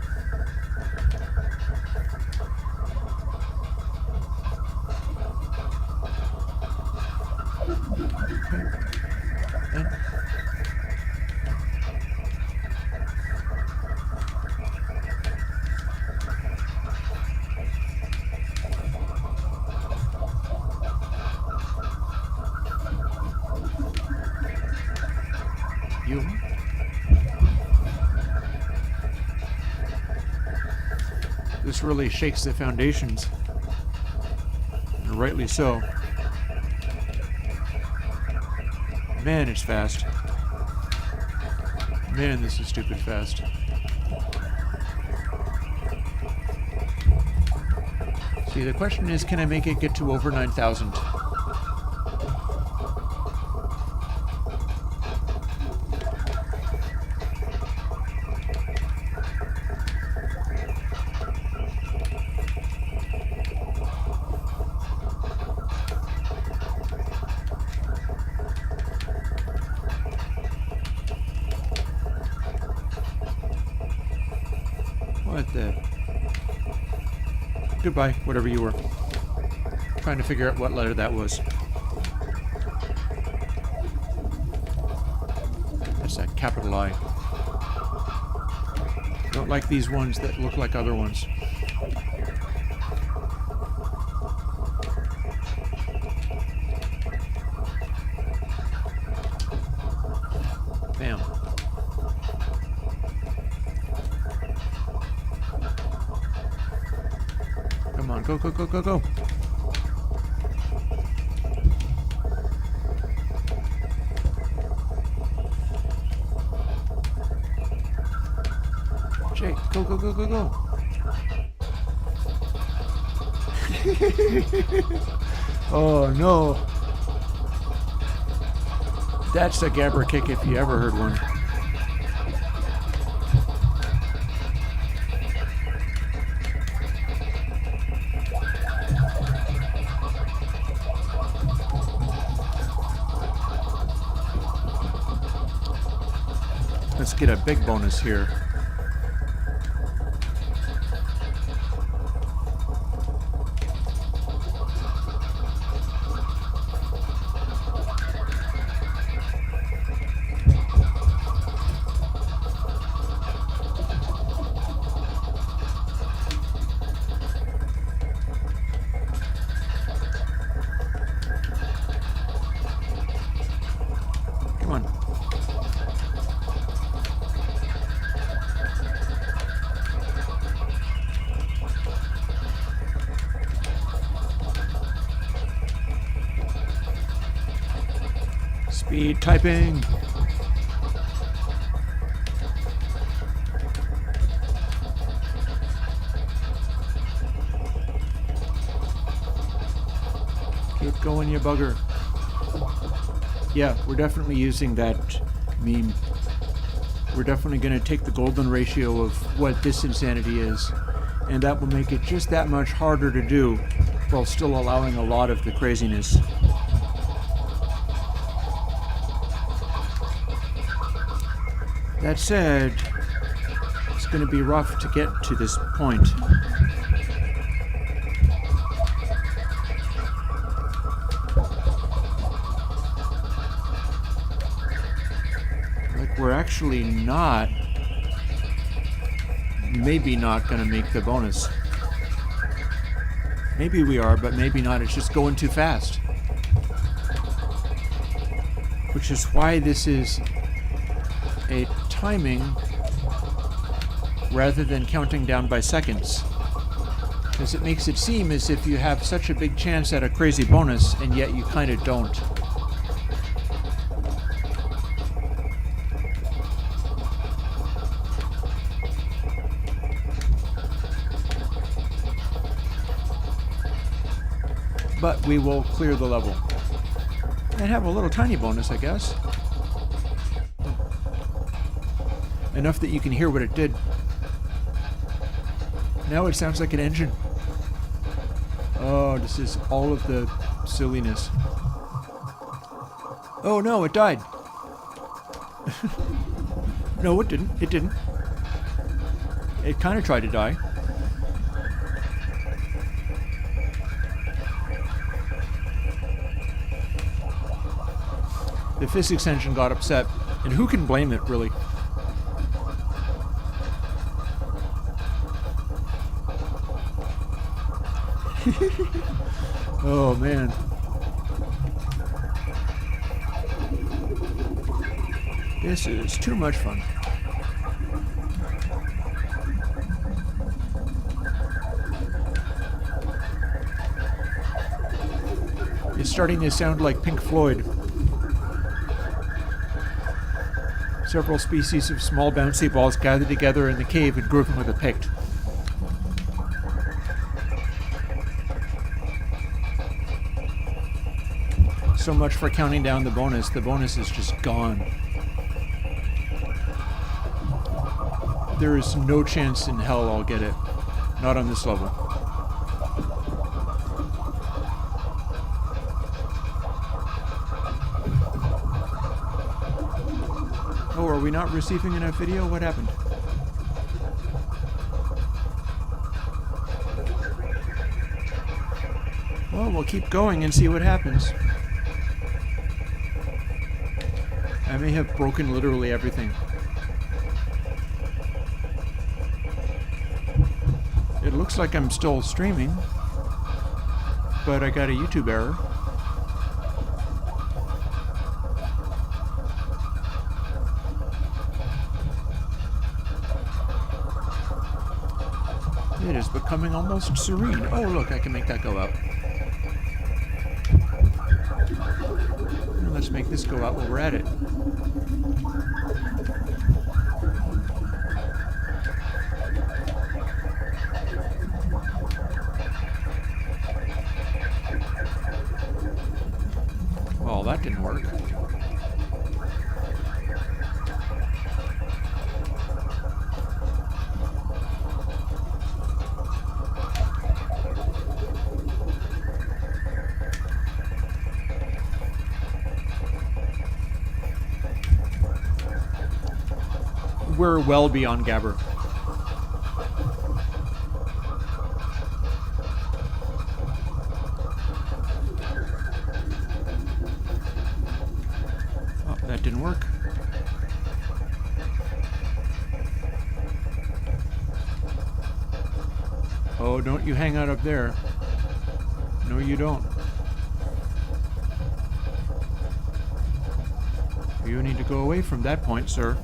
Okay. And you. This really shakes the foundations, and rightly so. Man, it's fast. Man, this is stupid fast. See, the question is, can I make it get to over 9,000? What the? Goodbye, whatever you were. Trying to figure out what letter that was. That's that capital I. Don't like these ones that look like other ones. Bam. Come on, go, go, go, go, go. Jake, go, go, go, go, go. Oh, no. That's a gabber kick if you ever heard one. Let's get a big bonus here. Come on. Speed typing. Keep going, you bugger. Yeah, we're definitely using that meme. We're definitely going to take the golden ratio of what this insanity is, and that will make it just that much harder to do while still allowing a lot of the craziness. That said, it's going to be rough to get to this point. Like, we're actually maybe not going to make the bonus. Maybe we are, but maybe not. It's just going too fast. Which is why this is a timing rather than counting down by seconds. Because it makes it seem as if you have such a big chance at a crazy bonus, and yet you kind of don't. But we will clear the level. And have a little tiny bonus, I guess. Enough that you can hear what it did. Now it sounds like an engine. Oh, this is all of the silliness. Oh no, it died. No, it didn't. It didn't. It kind of tried to die. The physics engine got upset, and who can blame it, really? Oh, man. This is too much fun. It's starting to sound like Pink Floyd. Several species of small bouncy balls gathered together in the cave and grouping with a pick. So much for counting down the bonus. The bonus is just gone. There is no chance in hell I'll get it. Not on this level. Oh, are we not receiving enough video? What happened? Well, we'll keep going and see what happens. I may have broken literally everything. It looks like I'm still streaming, but I got a YouTube error. It is becoming almost serene. Oh, look, I can make that go out. Let's make this go out while we're at it. Well, that didn't work. We're well beyond Gabber. Oh, that didn't work. Oh, don't you hang out up there. No, you don't. You need to go away from that point, sir.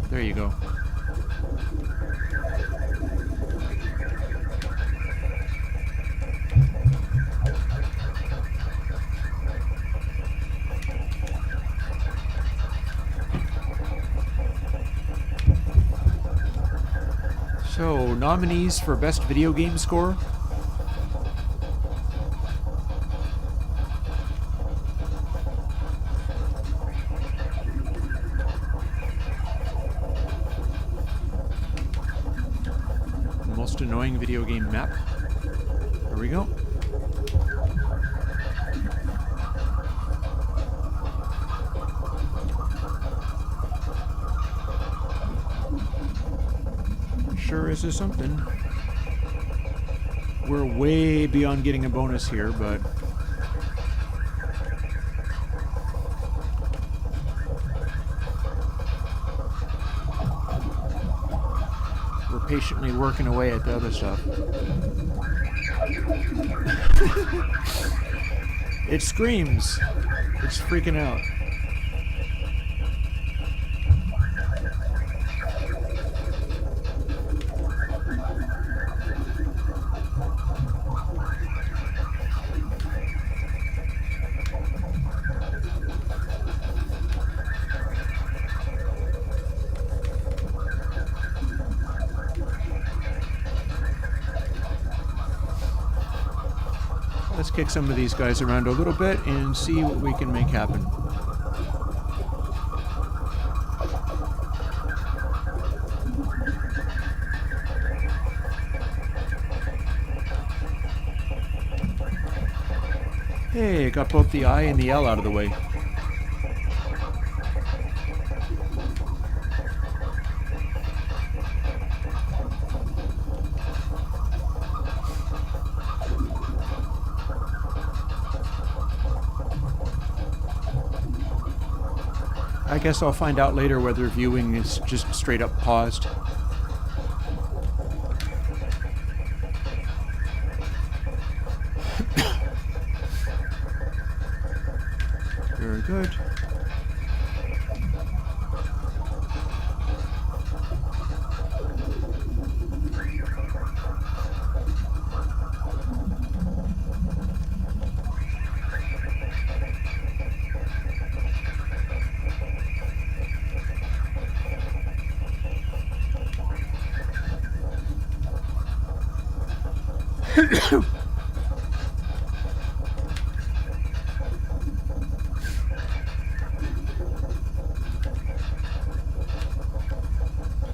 There you go. So, nominees for Best Video Game Score. Most annoying video game map. Here we go. Sure is something. We're way beyond getting a bonus here, but we're patiently working away at the other stuff. It screams. It's freaking out. Let's kick some of these guys around a little bit and see what we can make happen. Hey, got both the I and the L out of the way. I guess I'll find out later whether viewing is just straight up paused. Very good.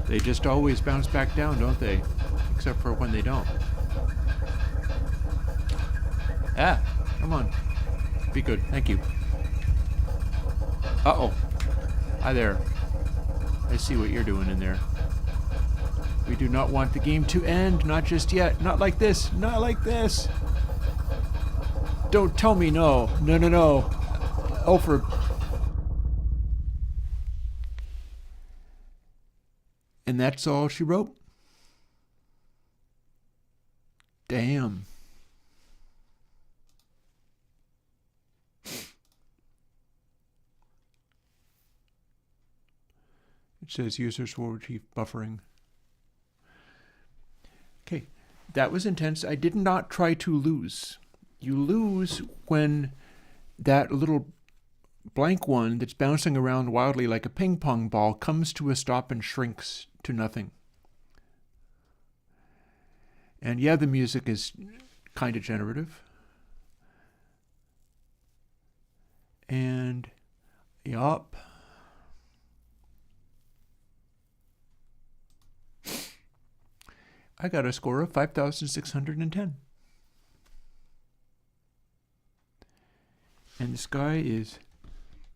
They just always bounce back down, don't they? Except for when they don't. Ah, come on. Be good, thank you. Uh-oh. Hi there. I see what you're doing in there. We do not want the game to end, not just yet. Not like this, not like this. Don't tell me no. No, no, no. Alfred. And that's all she wrote? Damn. It says users will retrieve buffering. Okay, that was intense. I did not try to lose. You lose when that little blank one that's bouncing around wildly like a ping pong ball comes to a stop and shrinks to nothing. And yeah, the music is kind of generative. And yup. I got a score of 5,610. And this guy is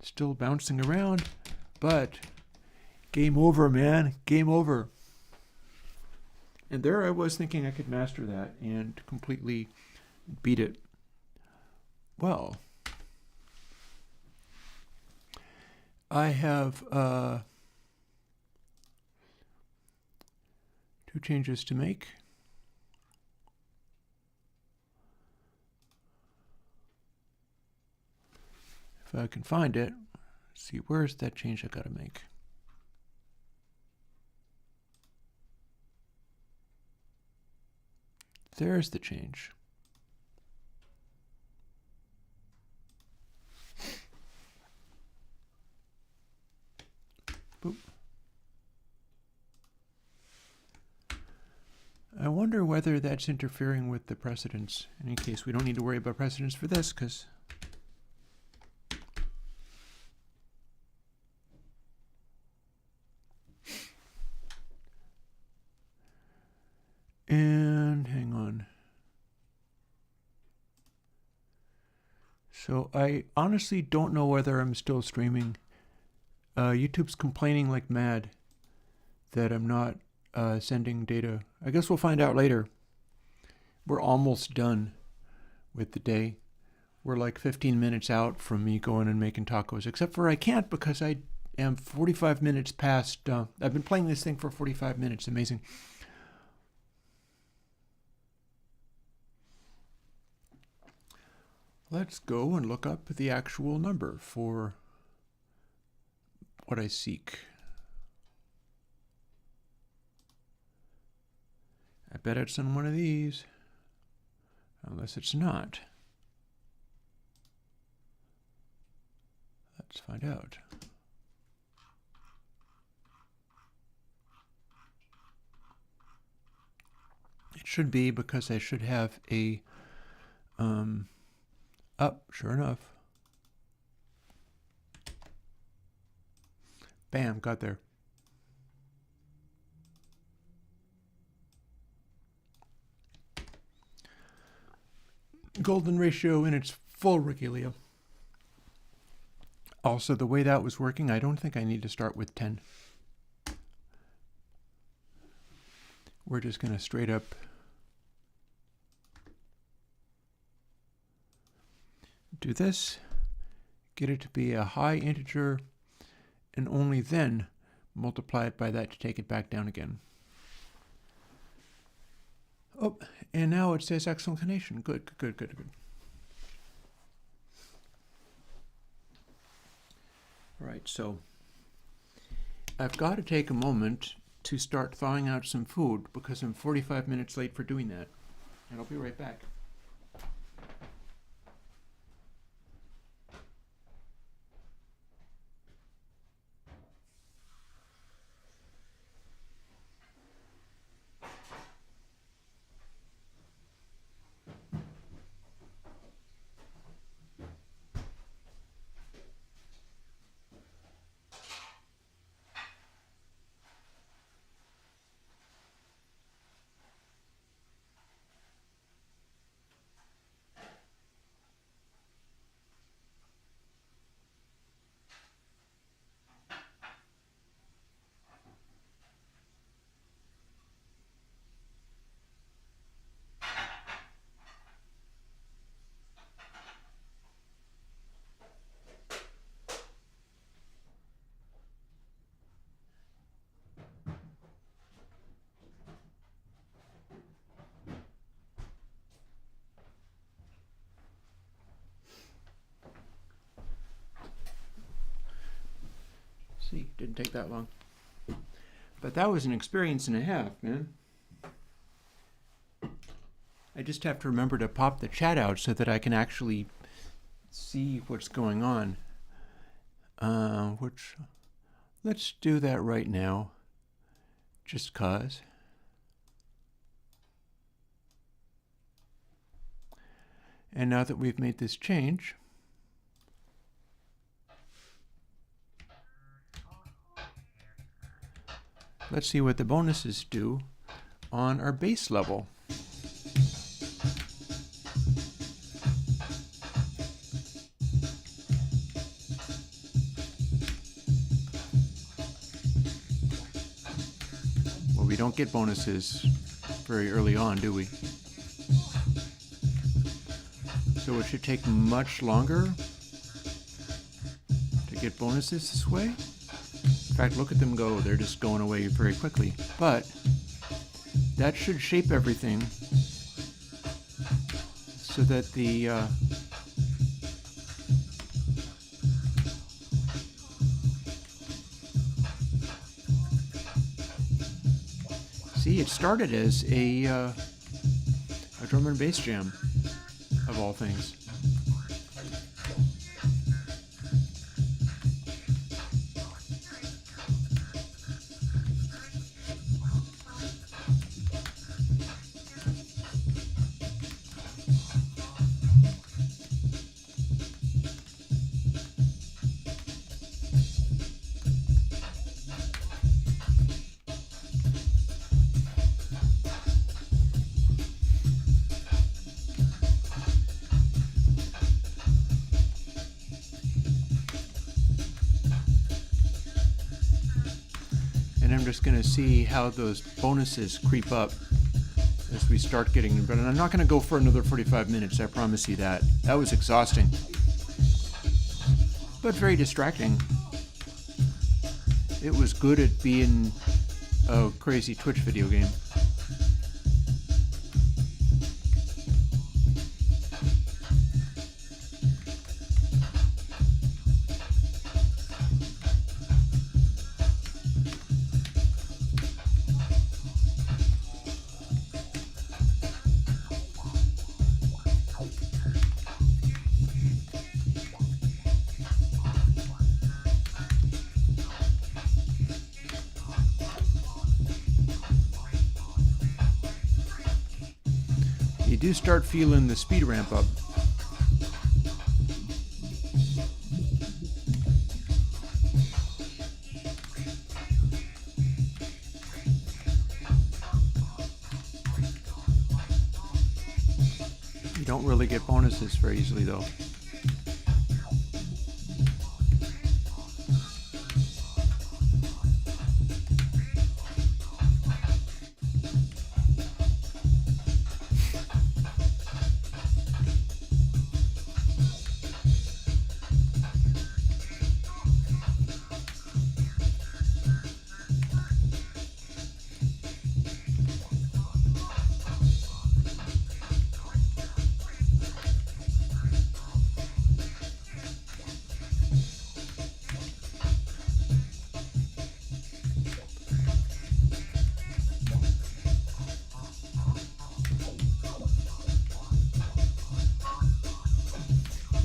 still bouncing around, but game over, man. Game over. And there I was thinking I could master that and completely beat it. Well, I have two changes to make. If I can find it, see, where's that change I gotta make? There's the change. Boop. I wonder whether that's interfering with the precedence. In any case, we don't need to worry about precedence for this, because and hang on. So I honestly don't know whether I'm still streaming. YouTube's complaining like mad that I'm not sending data. I guess we'll find out later. We're almost done with the day. We're like 15 minutes out from me going and making tacos, except for I can't because I am 45 minutes past. I've been playing this thing for 45 minutes. Amazing. Let's go and look up the actual number for what I seek. I bet it's on one of these, unless it's not. Let's find out. It should be, because I should have a sure enough. Bam, got there. Golden ratio in its full regalia. Also, the way that was working, I don't think I need to start with 10. We're just going to straight up do this, get it to be a high integer, and only then multiply it by that to take it back down again. Oh, and now it says exclamation. Good. All right, so I've got to take a moment to start thawing out some food because I'm 45 minutes late for doing that. And I'll be right back. See, didn't take that long. But that was an experience and a half, man. I just have to remember to pop the chat out so that I can actually see what's going on. Let's do that right now, just 'cause. And now that we've made this change, let's see what the bonuses do on our base level. Well, we don't get bonuses very early on, do we? So it should take much longer to get bonuses this way. In fact, look at them go. They're just going away very quickly. But that should shape everything so that the see, it started as a drum and bass jam, of all things. just going to see how those bonuses creep up as we start getting, but I'm not going to go for another 45 minutes, I promise you that. That was exhausting, but very distracting. It was good at being a crazy Twitch video game. You do start feeling the speed ramp up. You don't really get bonuses very easily though.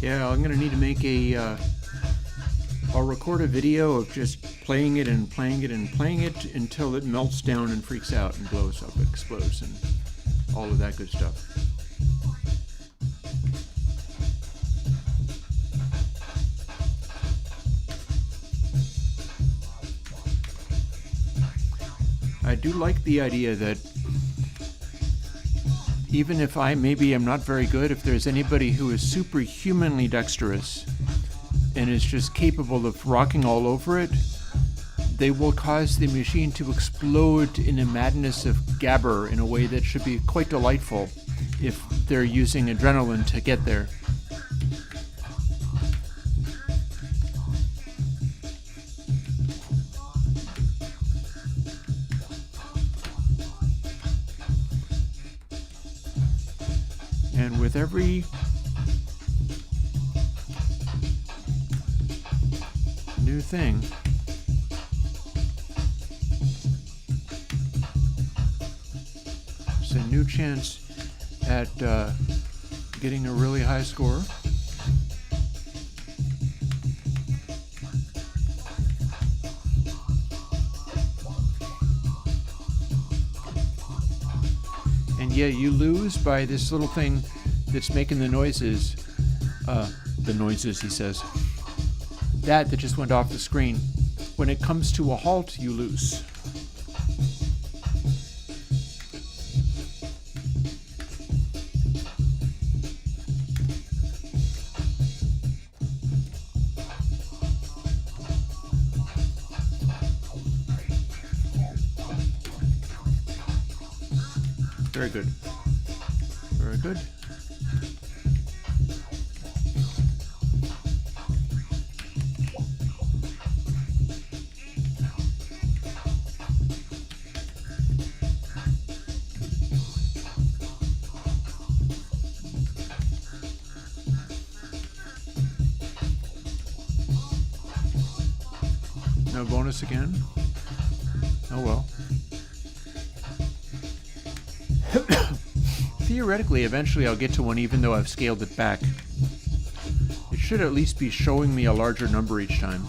Yeah, I'm gonna need to make I'll record a video of just playing it and playing it and playing it until it melts down and freaks out and blows up, explodes, and all of that good stuff. I do like the idea that even if maybe I'm not very good, if there's anybody who is superhumanly dexterous and is just capable of rocking all over it, they will cause the machine to explode in a madness of gabber in a way that should be quite delightful if they're using adrenaline to get there. And with every new thing, it's a new chance at getting a really high score. And yeah, you lose by this little thing that's making the noises. The noises, he says. That just went off the screen. When it comes to a halt, you lose. Very good. Very good. No bonus again? Oh well. Theoretically, eventually I'll get to one even though I've scaled it back. It should at least be showing me a larger number each time.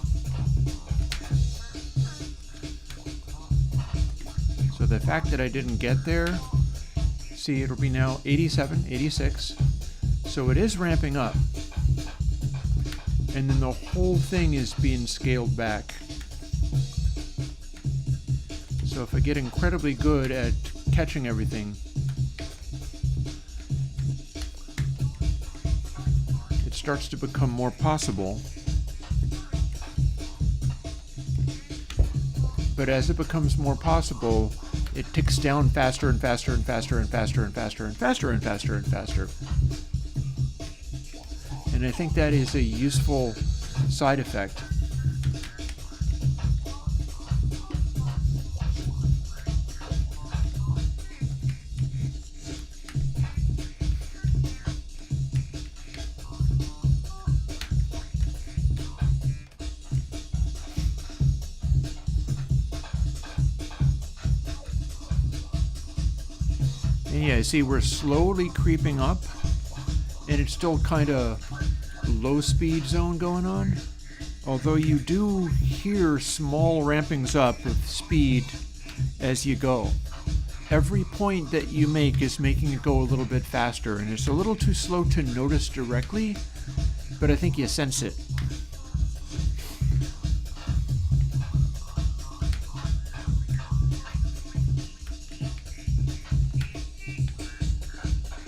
So the fact that I didn't get there, see, it'll be now 87, 86. So it is ramping up. And then the whole thing is being scaled back. So if I get incredibly good at catching everything, it starts to become more possible. but as it becomes more possible, it ticks down faster and faster and faster and faster and faster and faster and faster and faster. And I think that is a useful side effect. And yeah, see, we're slowly creeping up, and it's still kind of low speed zone going on. Although you do hear small rampings up of speed as you go. Every point that you make is making it go a little bit faster, and it's a little too slow to notice directly, but I think you sense it.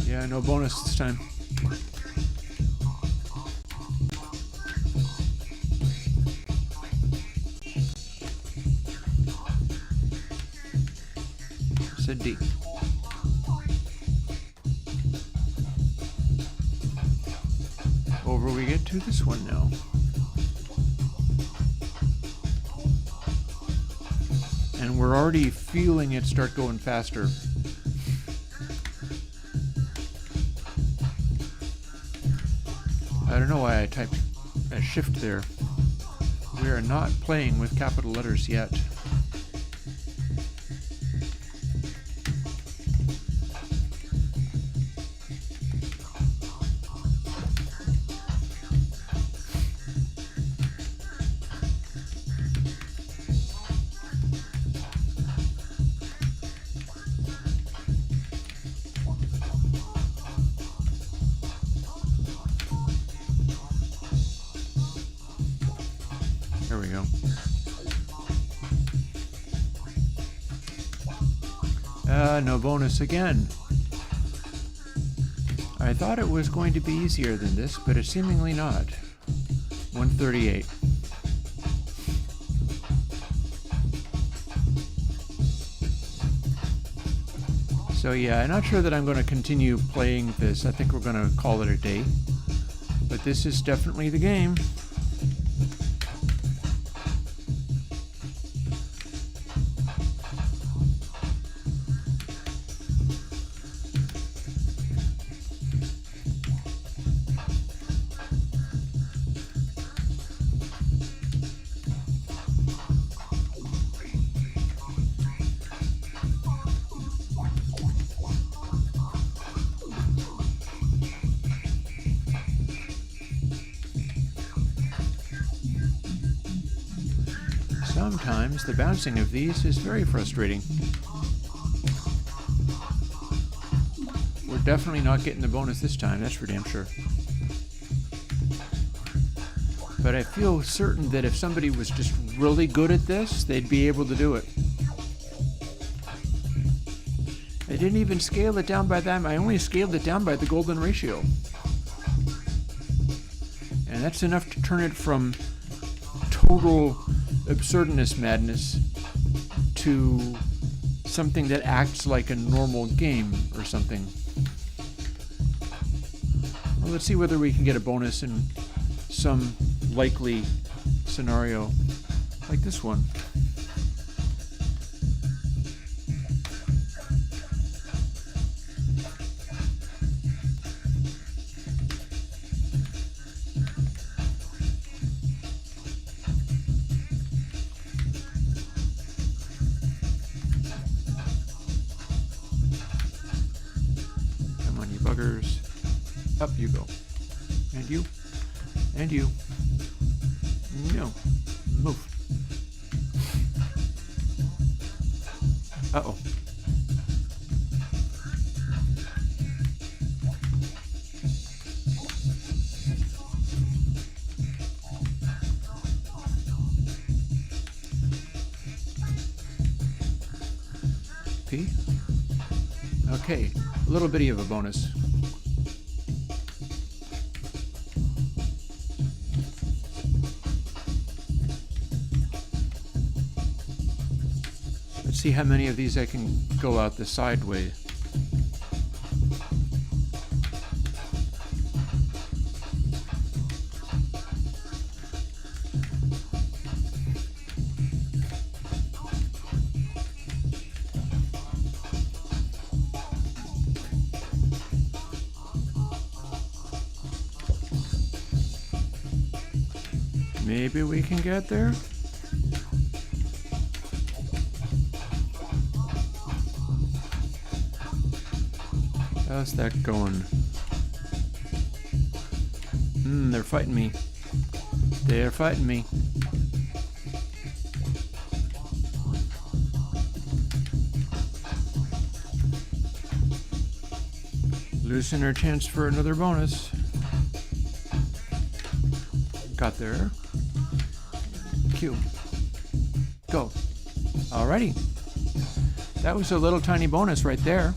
Yeah, no bonus this time. Said D. Over we get to this one now. And we're already feeling it start going faster. I don't know why I typed a shift there. We are not playing with capital letters yet. There we go. No bonus again. I thought it was going to be easier than this, but it's seemingly not. 138. So yeah, I'm not sure that I'm going to continue playing this. I think we're going to call it a day. But this is definitely the game. Sometimes the bouncing of these is very frustrating. We're definitely not getting the bonus this time, that's for damn sure. But I feel certain that if somebody was just really good at this, they'd be able to do it. I didn't even scale it down by that. I only scaled it down by the golden ratio. And that's enough to turn it from total absurdness madness to something that acts like a normal game or something. Well, let's see whether we can get a bonus in some likely scenario like this one. Buggers. Up you go. And you. And you. No. Move. Uh-oh. P. Okay. A little bitty of a bonus. see how many of these I can go out the side way. Maybe we can get there. How's that going? They're fighting me. They're fighting me. Losing our chance for another bonus. Got there. Q. Go. Alrighty. That was a little tiny bonus right there.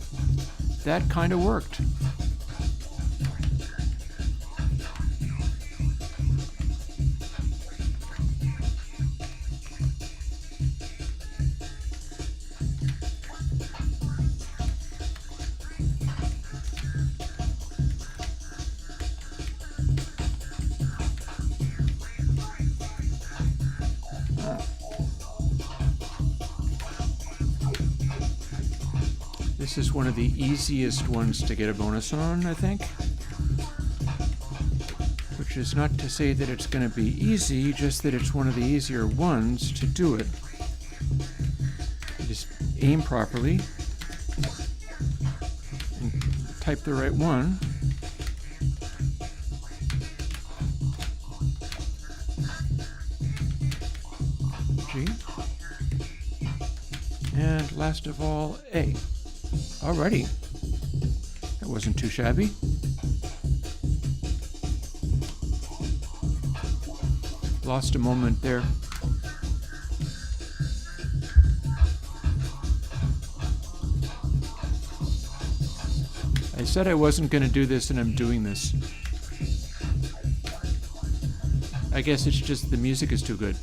That kind of worked. This is one of the easiest ones to get a bonus on, I think. Which is not to say that it's going to be easy, just that it's one of the easier ones to do it. You just aim properly and type the right one. G. And last of all, A. Alrighty. That wasn't too shabby. Lost a moment there. I said I wasn't going to do this and I'm doing this. I guess it's just the music is too good.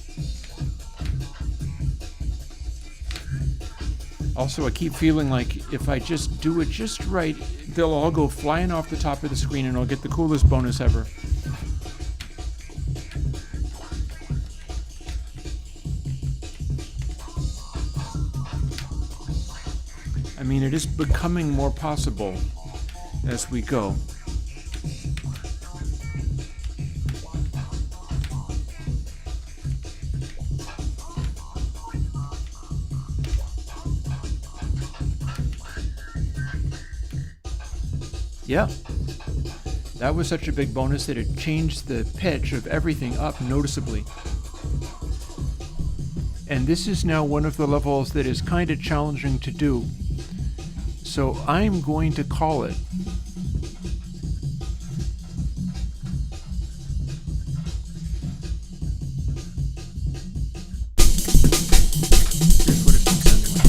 Also, I keep feeling like if I just do it just right, they'll all go flying off the top of the screen and I'll get the coolest bonus ever. I mean, it is becoming more possible as we go. Yeah, that was such a big bonus that it changed the pitch of everything up noticeably. And this is now one of the levels that is kind of challenging to do. So I'm going to call it. Here's what it's sounding like.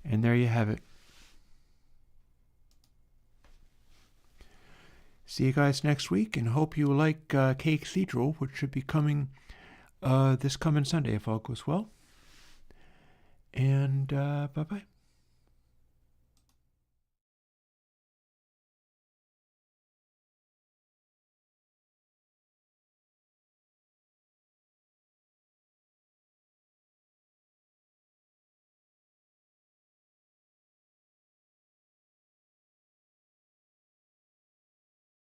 And there you have it. See you guys next week, and hope you like K Cathedral, which should be coming this coming Sunday if all goes well. And bye-bye.